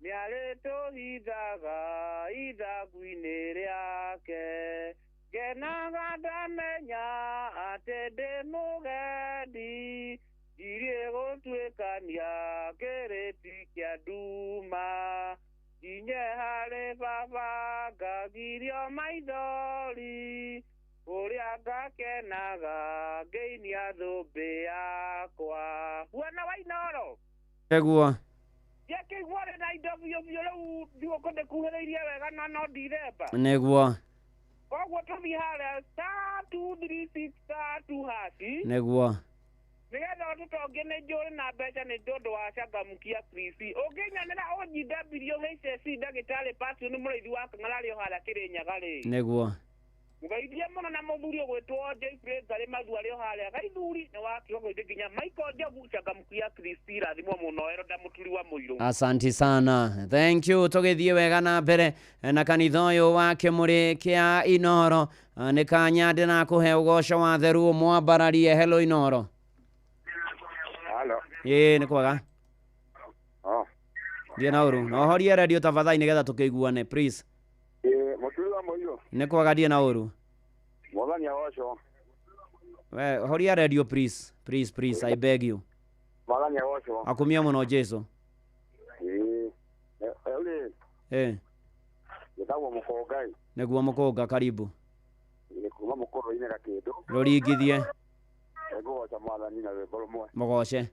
nĩarĩtũhithaga ithagu-inĩ rĩake ngenaga ndamenya atĩ ndĩ mũgendi irie gũtuĩkania kĩrĩti kĩa nduma inye harĩ baba ngagirio maithori ũrĩa ngakenaga ngĩinia thũmbĩ yakwa. Huona wa Inoro? Nĩguo. Ndiakĩigua rĩ na indo biũ rĩu ndigũkũ ndĩkuhĩrĩirie wega no ndiremba. Nĩguo. Koguo tũthiĩ harĩa *236*2#. Nĩguo. Nĩgetha tũtongie nĩ njũĩ na mbeca nĩ ndũndũ wa cangamkia Krisi. Ũngĩnyanĩra ũnyindo HSC ndagĩtarĩ Passion mũrĩithi wa Kang'ara o harĩa Kĩrĩnyaga rĩ. Nĩguo. Mũgeithie mũno na mũthuri ũgwĩtwo Jeffrey Ngari Mathua rĩ o harĩa Gaithuri nĩ wa Kigogo nginya Michael Njogu cangamkia Krisi rathimwo mũno Eroda Mũturi wa Mũirũ. Asanti sana. Thank you. Tũgĩthiĩ wega na mbere na kanitha ũyũ wa Kĩmũrĩ kĩa Inoro. Nĩ kanya ndĩrakũhe ũgoco wa theru mwambararie. Hello Inoro. Hello. Nĩ kwega. Ndiĩ na ũru. Na ũhorie radio tafadhali nĩgetha tũkĩiguane please. Mũturi wa Mũirũ. Nĩ kwega ndiĩ na ũru. Mwathani agoco. Horia radio please. Please I beg you. Mwathani agoco. Akumia mũno Jesu. Gĩtagwo Mũkongai. Nĩguo Mũkonga karibu. Nĩ kuma Mũkũrũ-inĩ Gakĩndũ. Rũringithie. Ngũgoca Mwathani na rwĩmbo rũmwe. Mũgoce.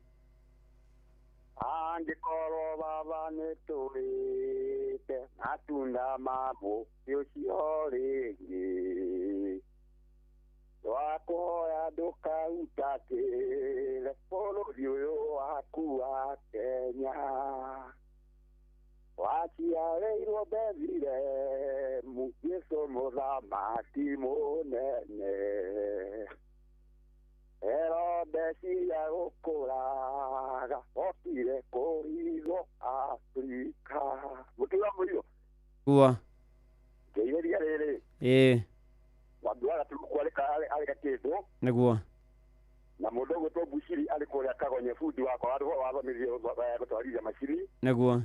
Angĩkorwo baba nĩtũrĩte matunda ma mũtĩ ũcio rĩngĩ twakũhoya ndũkahutatĩre bũrũri ũyũ waku wa Kenya waciarĩirwo Bethilehemu Jesũ mũthamaki mũnene Herode cia gũkũraga okire kũrigwo Afrika. Mũturi wa Mũirũ. Gua. Ngeireria rĩrĩ. Wandũaga tũkwarĩka arĩ Gakĩndũ. Nĩguo. Na mũndũ ũgwĩtwo Bushiri arĩ kũrĩa Kagonye bundi wakwa wathomithirie gũtwarithia macini. Nĩguo.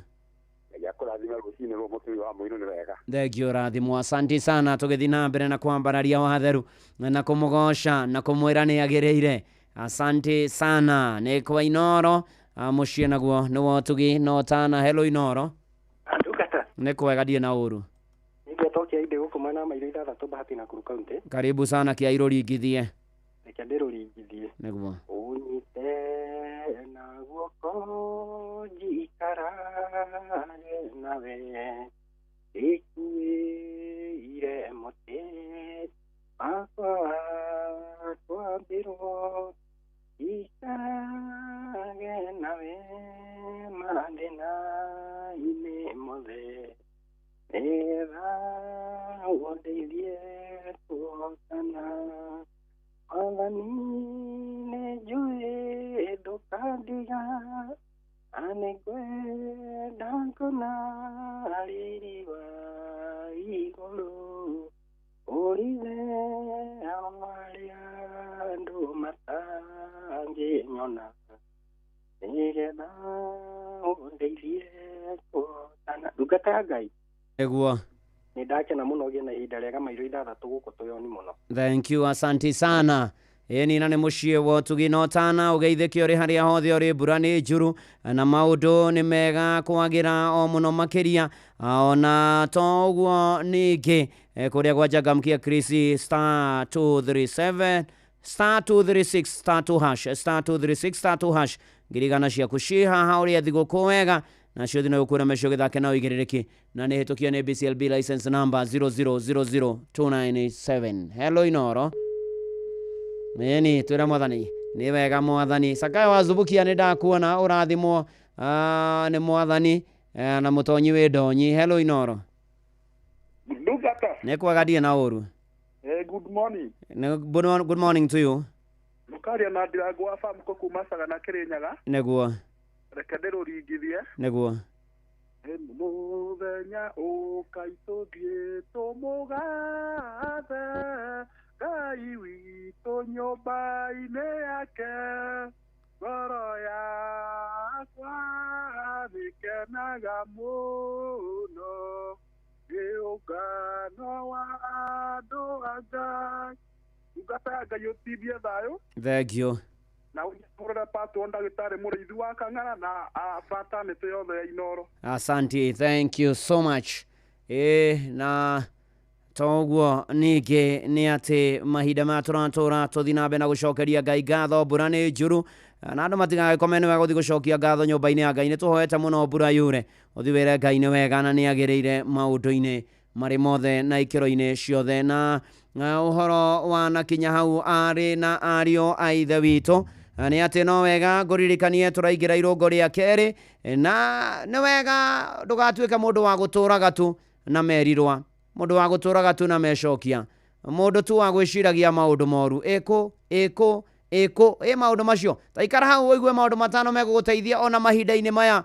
Ngai akũrathime rũcinĩ rũrũ Mũturi wa Mũirũ nĩ wega. Thengio rathimwo. Asanti sana. Tũgĩthiĩ na mbere na kwambararia watheru na kũmũgoca na kũmwĩra nĩ agĩrĩire. Asante sana. Nĩ kwa Inoro mũciĩ naguo nĩ wotugi no tana. Hello Inoro. Andukata. Nĩ kwega ndiĩ na ũru. Ningetokia inde gũkũ na mairo ithathatũ Bahati Nakuru County. Karibu sana Kĩairũ ringithie. Reke ndĩrũringithie. Nĩguo. Ũnyite na guoko njikarage nawe ikuĩire mũtĩ wakwa twambirwo ikarage nawe mathĩna-inĩ mothe nĩgetha ũndeithie kuotana Mwathani nĩnjũĩ ndũkandiga na nĩngwenda ngona riri wa igũrũ ũrithe marĩa andũ matangĩnyona nĩgetha ũndeithie kuotana ndungata ya Ngai. Nĩguo. Nĩ ndakena mũno gĩa na ihinda rĩega mairo ithathatũ gũkũ Toyoni mũno. Thank you. Asanti sana. eni na nĩ mũciĩ wo tũginotana ũgeithĩke ũrĩ harĩa hothe ũrĩ mbura nĩ njuru na maũndũ nĩ mega kwagĩra o mũno makĩria ona to ũguo ningĩ kũrĩa gwa Changamkia Chris star 237 star 236 star 2 hash star 236 star 2 hash ngirigana ciaku ciĩ haha ũrĩa thigũkũ wega nacio thina gũkũra mecio gĩthake na ũigĩrĩrĩki na nĩ hĩtũkia nĩ BCLB license number 0000297. Hello Inoro. Eni twĩra mwathani nĩ wega mwathani Sakayo wa Zubukia nĩ ndakuona ũrathimwo nĩ mwathani na mũtonyi wĩ ndonyi. Hello Inoro. Ndugata. Nĩ kwagadie na ũru. Good morning. Good morning to you. Mukaria na Ndirangu wa farm ko kuma Sagana Kĩrĩnyaga. Nĩguo. Reke ndĩrũringithie. Nĩguo. Mũthenya ũkaitũthiĩ tũmũgathe Ngai witũ nyũmba-inĩ yake ngoro yakwa nĩkenaga mũno ũngano wa andũ a Ngai ungata ya Ngai ũtithie thayũ. Thank you. Na ũrĩa patwo ndagĩtarĩ mũrĩithi wa Kang'ara na fraternity yothe ya Inoro. Asante, thank you so much. Na toguo ningĩ nĩ atĩ mahinda maya tũratũra tũthiĩ na mbere na gũcokeria Ngai ngatho. Mbura nĩ njuru na andũ matigagĩkome nĩ wega gũthiĩ gũcokia ngatho nyũmba-inĩ ya Ngai. Nĩ tũhoete mũno mbura yure ũthiĩ wĩre Ngai nĩ wega na nĩ agĩrĩire maũndũ-inĩ marĩ mothe na ikĩro-inĩ ciothe. Na ũhoro wa nakinya hau arĩ na ariũ a ithe witũ nĩ atĩ no wega ngũririkanie tũraingĩra irũngo rĩa kerĩ na nĩ wega ndũgatuĩke mũndũ wa gũtũraga tu na merirwa, mũndũ wa gũtũraga tu na mecokia, mũndũ tu wa gwĩciragia maũndũ moru. Maũndũ macio taikara hau ũigue maũndũ matano megũgũteithia ona mahinda-inĩ maya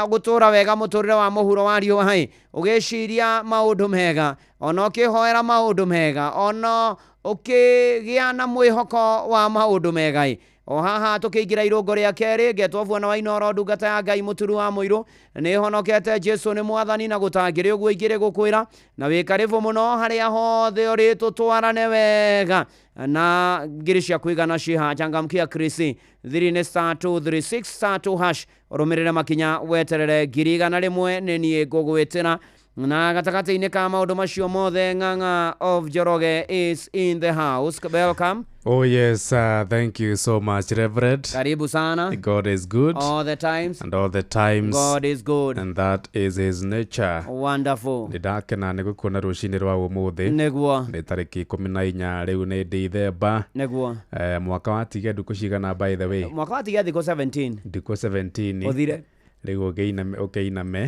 gũtũra wega mũtũrĩre wa mũhuro wa riũa ũgĩciria maũndũ mega ona ũkĩhoera maũndũ mega ona ũkĩgĩa na mwĩhoko wa maũndũ mega. O haha tũkĩingĩra irũngo rĩa kerĩ ngetwo Bwana wa Inoro ndungata ya Ngai mũturu wa mũirũ nĩ honokete Jesu nĩ mwathani na gũtangĩrĩ ũguo ingĩrĩ gũkwĩra na wĩ karibu mũno harĩa hothe ũrĩ tũtwarane wega na ngiri cia kũigana ciha Changamkia Chris 3 star 236 star 2 hash ũrũmĩrĩre makinya weterere ngiri igana rĩmwe nĩ niĩ ngũgwĩtĩra. Na gatagatĩ-inĩ ka maũndũ macio mothe Ng'ang'a of Njoroge is in the house. Welcome. Oh yes, thank you so much, Reverend. Karibu sana. God is good. All the times. And all the times. God is good. And that is his nature. Wonderful. Ndakena nĩ gũkuona rũcinĩ rwa ũmũthĩ. Nĩguo. Nĩ tarĩki 14 rĩu nĩ Ndithemba. Nĩguo. Mwaka wa tige ndukũ cigana by the way. Mwaka wa tige thikũ 17. Ndukũ 17. Ũthire. Rĩu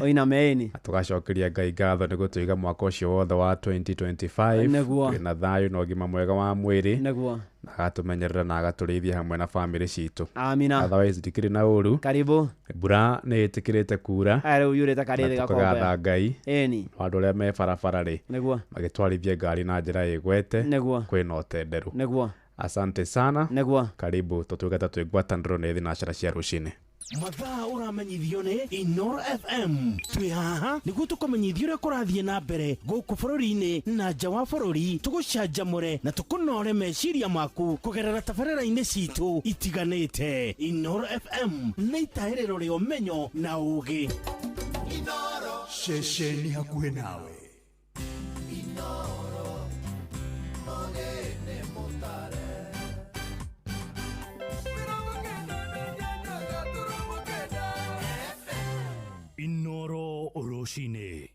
ũiname tũgacokeria Ngai ngatho nĩ gũtũiga mwaka ũcio wothe wa 2025 twĩna thayũ na ũgima mwega wa mwĩrĩ na agatũmenyerera na agatũrĩithia hamwe na family citũ. Amina. Otherwise ndikĩrĩ na ũru. Karibu. Mbura nĩ ĩtĩkĩrĩte kura. Rĩu yurĩte karĩthĩ gakombe. Tũgatha Ngai. Ĩni. Andũ arĩa me barabara rĩ. Nĩguo. Magĩtwarithia ngari na njĩra ĩgwete. Nĩguo. Kwĩna ũtenderu. Nĩguo. Asante sana. Nĩguo. Karibu tũtũgata twĩ ngwatanĩro nĩ thinacara cia rũcinĩ. Mathaa ũramenyithio nĩ Inoro FM. Twĩ haha nĩguo tũkũmenyithio ũrĩa kũrathiĩ na mbere gũkũ bũrũri-inĩ na nja wa bũrũri, tũgũcanjamũre na tũkũnore meciria maku kũgerera tabarĩra-inĩ citũ itiganĩte. Inoro FM nĩ itahĩrĩro rĩa ũmenyo na ũũgĩ. Inoro ceceni hakuhĩ nawe. Inoro ogene motare. Inoro Oroshine.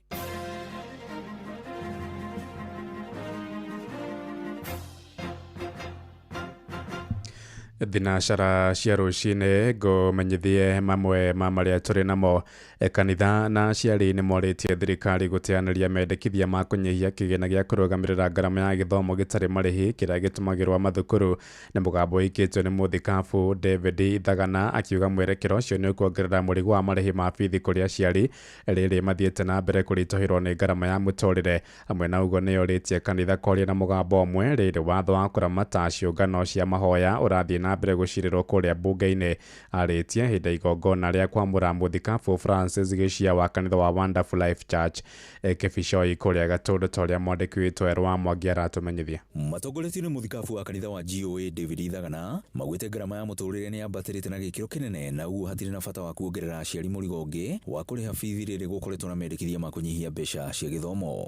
Thinacara cia rũcinĩ ngũmenyithie mamwe ma marĩa tũrĩ namo. Kanitha na aciari nĩ morĩtie thirikari gũteanĩria mendekithia ma kũnyihia kĩgĩna gĩa kũrũgamĩrĩra ngarama ya gĩthomo gĩtarĩ marĩhi kĩrĩa gĩtũmagĩrwo mathukuru. Nĩ mũgambo ũikĩtio nĩ mũthikabu David Thagana akiuga mwerekero ũcio nĩ ũkuongerera mũrigo wa marĩhi ma bithi kũrĩ aciari rĩrĩ mathiĩte na mbere kũritũhĩrwo nĩ ngarama ya mũtũrĩre. Hamwe na ũguo nĩ orĩtie kanitha kwaria na mũgambo ũmwe rĩrĩ watho wa kũramata ciũngano cia mahoya ũrathiĩ na mbere gucirirwo kuria bunge-ini aritie hĩndĩ igongona rĩa kwamũra mũthikabu Francis Gĩchia wa kanitha wa Wonderful Life Church Kĩbicoi kuria Gatũndũ torĩa mwandĩki witũ Erwa Mwangi aratumenyithia. Matongoretio nĩ mũthikabu wa kanitha wa GOA David Ithagana magwĩte ngarama ya mũtũrĩre nĩ yambatĩrĩte na gĩkĩro kĩnene, na ũguo hatirĩ na bata wa kuongerera aciari mũrigo ũngĩ wa kũrĩha bithi rĩrĩ gũkoretwo na mendekithia ma kũnyihia mbeca cia gĩthomo.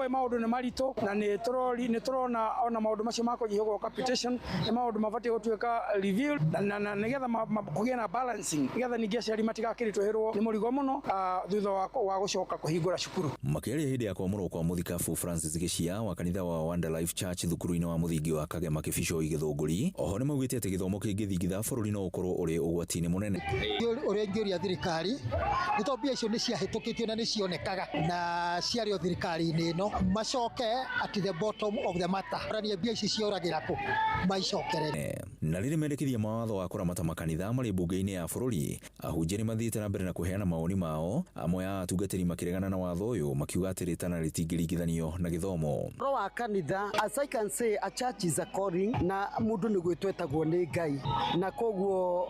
Maũndũ nĩ maritũ na nĩ tũrona ona maũndũ macio ma kũnyihia gwa capitation nĩ maũndũ mabatiĩ gũtuĩka review na nĩgetha kũgĩa na balancing, nĩgetha ningĩ aciari matigakĩritũhĩrwo nĩ mũrigo mũno thutha wa gũcoka kũhingũra cukuru. Makĩaria hĩndĩ ya kwamũrwo kwa mũthikabu Francis Gĩchia wa kanitha wa Wonder Life Church thukuru-inĩ wa mũthingi wa Kagema Kĩbicoi Gĩthũngũri, oho nĩ maugĩte atĩ gĩthomo kĩngĩthingitha bũrũri no ũkorwo ũrĩ ũgwati-inĩ mũnene. Ũrĩa ingĩũria thirikari nĩ tondũ mbia icio nĩ ciahĩtũkĩtio na nĩ cionekaga na ciarĩ o thirikari-inĩ ĩno macoke at the bottom of the matter, rania mbia ici cioragĩra kũ maicokere. Na rĩrĩ mendekithia mawatho wa kũramata makanitha marĩ mbunge-inĩ ya bũrũri, ahunjia nĩ mathiĩte na mbere na kũheana mawoni mao, amwe a atungatĩri makĩregana na watho ũyũ makiuga atĩ rĩtana rĩtingĩringithanio na gĩthomo. Ũhoro wa kanitha, as I can say, a church is a calling, na mũndũ nĩ gwĩtwetagwo nĩ Ngai, na koguo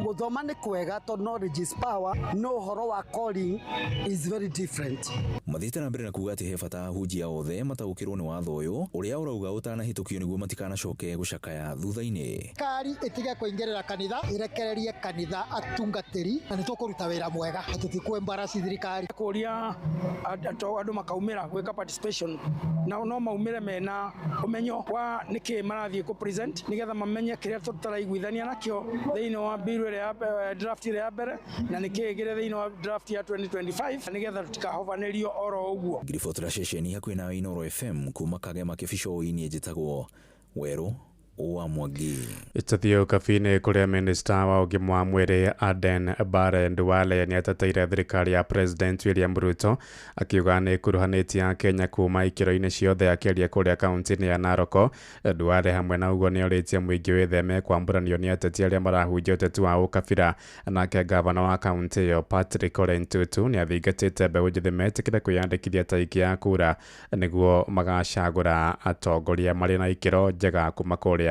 gũthoma nĩ kwega tondũ knowledge is power, no ũhoro wa calling is very different. Mathiĩte na mbere na kuuga atĩ he bata ahunjia othe mataũkĩrwo nĩ watho ũyũ ũrĩa ũrauga ũtanahĩtũkio nĩguo matikanacoke gũcakaya thutha-inĩ. Kari ĩtige kũingĩrĩra kanitha, ĩrekererie kanitha atungatĩri, na nĩ tũkũruta wĩra mwega, tũtikũembaraci thirikari. Kũria andũ makaumĩra gwĩka participation na no maumĩre mena ũmenyo wa nĩkĩ marathiĩ kũ present, nĩgetha mamenye kĩrĩa tũtaraiguithania nakĩo thĩinĩ wa bill ĩrĩa draft ĩrĩa ya mbere na nĩkĩ gĩrĩ thĩinĩ wa draft ya 2025, nĩgetha tũtikahovanĩrio oro ũguo. Ngiribotera ceceni hakuhĩ na Inooro FM kuma Kagema Kĩbicoi niĩ njĩtagwo Werũ wa Mwangi. Itathiĩ kabi-inĩ kũrĩa minista wa ũgima wa mwĩrĩ Aden Bare Nduale nĩ ateteire thirikari ya President William Ruto akiuga nĩ ĩkuruhanĩtie Kenya kuma ikĩro-inĩ ciothe akĩaria kũrĩa kaunti-inĩ ya Narok. Nduale hamwe na ũguo nĩ orĩtie mũingĩ wĩtheme kwambũranio nĩ ateti arĩa marahunjia ũteti wa ũkabira. Nake gavana wa kaunti ĩyo Patrick Ole Ntutu nĩ athingatĩte mbeũ njĩthĩ metĩkĩre kwĩyandĩkithia tarĩki ya kura nĩguo magacagũra atongoria marĩ na ikĩro njega kuma kũrĩa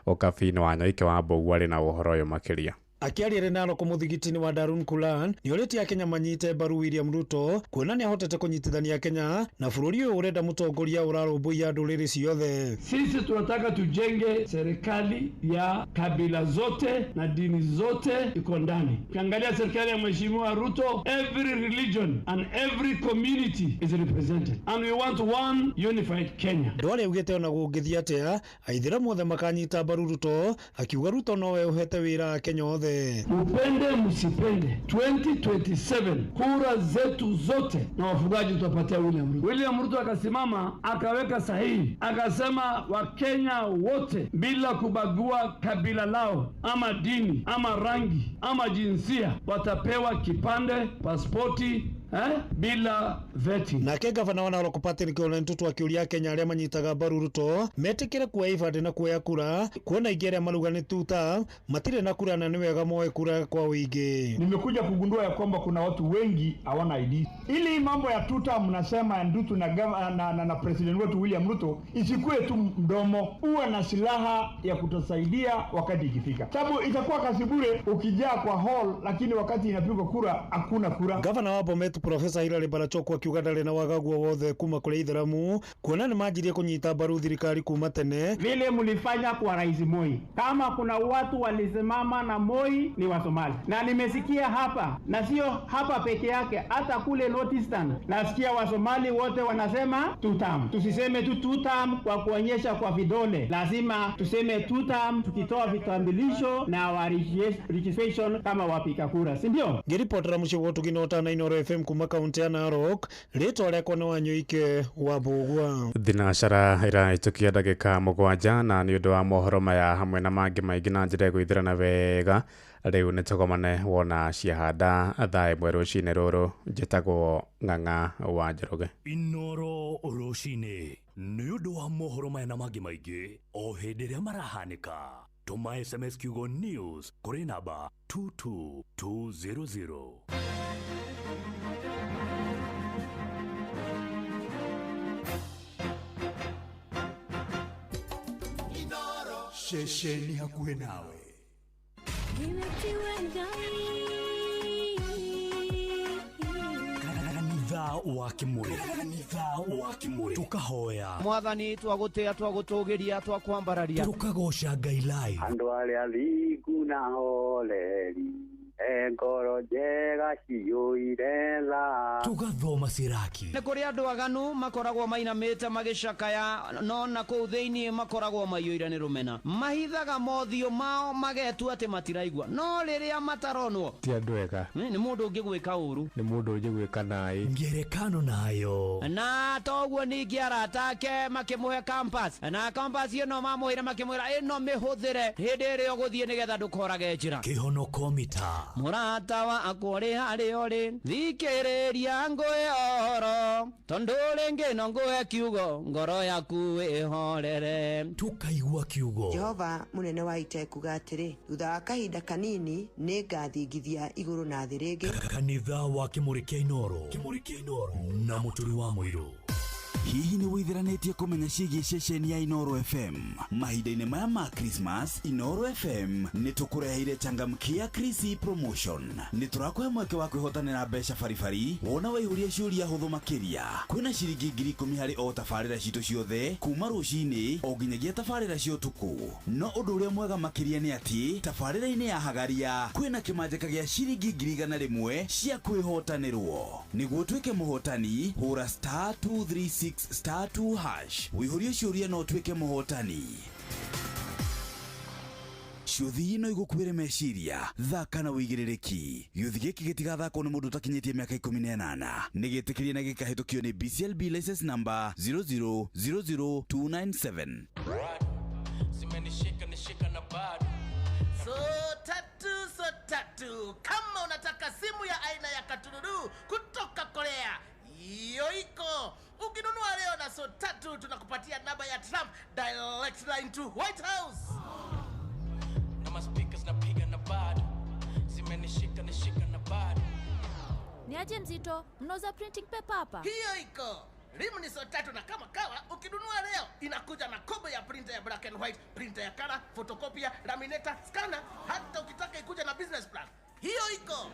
ũkabi-inĩ wa Nyoike wa Mbũgu arĩ na ũhoro ũyũ makĩria. Akiaria Narok mũthigiti-inĩ wa Darun Kulan nĩ orĩtie Akenya manyite mbaru William Ruto kuona nĩ ahotete kũnyitithania Kenya na bũrũri ũyũ ũrenda mũtongoria ũrarũmbũiya ndũrĩrĩ ciothe. Sisi tunataka tujenge serikali ya kabila zote na dini zote iko ndani. Ukiangalia serikali ya Mheshimiwa Ruto, every religion and every community is represented and we want one unified Kenya. Ndwari augĩte ona gũngĩthiĩ atĩa aithĩramu othe makanyita mbaru Ruto, akiuga Ruto nowe ũhete wĩra Kenya othe. Upende msipende, 2027 kura zetu zote na wafugaji tutapatia William Ruto. William Ruto akasimama akaweka sahihi, akasema Wakenya wote bila kubagua kabila lao ama dini ama rangi ama jinsia watapewa kipande, pasipoti bila veti. Nake gavana wa Narok Patrick Ole Ntutu akiuria Kenya arĩa manyitaga mbaru Ruto metĩkĩre kuoya ibandĩ na kuoya kura, kuona ingĩ arĩa maruga nĩ tuta matirĩ na kura na nĩ wega moe kura kwa wingi. Nimekuja kugundua ya kwamba kuna watu wengi hawana ID. Ili mambo ya tuta mnasema Ntutu na president wetu William Ruto isikue tu mdomo, uwe na silaha ya kutusaidia wakati ikifika. Sababu itakuwa kazi bure ukijaa kwa hall, lakini wakati inapigwa kura hakuna kura. Gavana wa Bomet Profesa Hilary Barachoko akiuga ndarĩ na wagagu wothe kuma kũrĩ ithĩramu, kuona nĩ manjirie kũnyita mbaru thirikari kuma tene. Vile mlifanya kwa Rais Moi, kama kuna watu walisimama na Moi ni wa Somali, na nimesikia hapa, na sio hapa peke yake, hata kule Northeastern nasikia wa Somali wote wanasema tutam. Tusiseme tu tutam kwa kuonyesha kwa vidole, lazima tuseme tutam tukitoa vitambulisho na wa registration kama wapiga kura, si ndio? Ngiripotera mũciĩ wa Tuginota na Inooro FM kuma kaunti ya Narok, rĩtwa rĩakwa nĩ Wanyoike wa Mbũgua. Thinacara ĩrahĩtũkia ndagĩka 7 na nĩ ũndũ wa mohoro maya hamwe na mangĩ maingĩ na njĩra ĩgũithĩrana wega. Rĩu nĩ tũgomane wona ciahanda thaa ĩmwe rũcinĩ rũrũ. Njĩtagwo Ng'ang'a wa Njoroge. Inooro rũcinĩ nĩ ũndũ wa mohoro maya na mangĩ maingĩ o hĩndĩ ĩrĩa marahanĩka. Tũma SMS kiugo news kũrĩ namba 22200. Shesheni hakuhe nawe Kanitha wa Kimuri tukahoya mwathani twagutia twagutugiria twakwambararia tukagoca Ngai live andu aria athingu na holeri ngoro njega ciyuire tha tugathoma ciraki nĩ kũrĩ andũ aganu makoragwo mainamĩte magĩcakaya no na kũu thĩinĩ makoragwo maiyũire nĩ rũmena mahithaga mothiũ mao magetua atĩ matiraigua no rĩrĩa mataronwo ti andũ ega nĩ mũndũ ũngĩ gwĩka ũru nĩ mũndũ ũngĩ gwĩka naĩ ngerekano nayo na toguo ningĩ arata ake makĩmũhe campus na campus ĩno mamũhĩre makĩmwĩra ĩno mĩhũthĩre hĩndĩ ĩrĩa ũgũthiĩ nĩgetha ndũkorage njĩra kĩhonoko mita mũrata wakwa ũrĩ harĩa ũrĩ thikĩrĩria ngũhe ũhoro tondũ rĩngĩ no ngũhe kiugo ngoro yaku ĩhorere tukaigua kiugo Jehova mũnene wa ita kuga atĩrĩ thutha wa kahinda kanini nĩ ngathingithia igũrũ na thĩ rĩngĩ kanitha wa Kimuri kĩa Inoro na mũturi wa mũirũ hihi nĩ wĩtheranĩtie kũmenya ciĩgiĩ ceceni ya Inoro FM mahinda-inĩ maya ma Christmas Inoro FM nĩ tũkũreheire changamkia Chrissy promotion nĩ tũrakũhe mweke wa kwĩhotanĩra mbeca baribari wona waihũria ciũria hũthũ makĩria kwĩna ciringi 10,000 harĩ o tabarĩra citũ ciothe kuma rũcinĩ o nginyagia tabarĩra cia ũtukũ no ũndũ ũrĩa mwega makĩria nĩ atĩ tabarĩra-inĩ ya hagaria kwĩna kĩmanjĩka gĩa ciringi 100,000 cia kwĩhotanĩrwo nĩguo tuĩke mũhotani hũra *236 *2 hash wĩihũrie ciũria no tuĩke mũhotani ciũthi ino igũkuĩre meciria thaka na wĩigĩrĩrĩki gĩũthi gĩkĩ gĩtigathakwo nĩ mũndũ ũtakinyĩtie mĩaka 18 nĩ gĩtĩkĩrie na gĩkahĩtũkio nĩ BCLB license number 0000297 So tatu kama unataka simu ya aina ya katururu kutoka Korea hiyo iko ukinunua leo na so tatu tunakupatia namba ya Trump direct line to White House na maspikers napiga na bado zimenishika na bado Ni aje Mzito, mnauza printing paper hapa? hiyo iko Rimu ni so tatu na kama kawa ukinunua leo inakuja na kobo ya printer ya black and white, printer ya color, photocopy, laminator, scanner, hata ukitaka ikuja na business plan. Hiyo iko.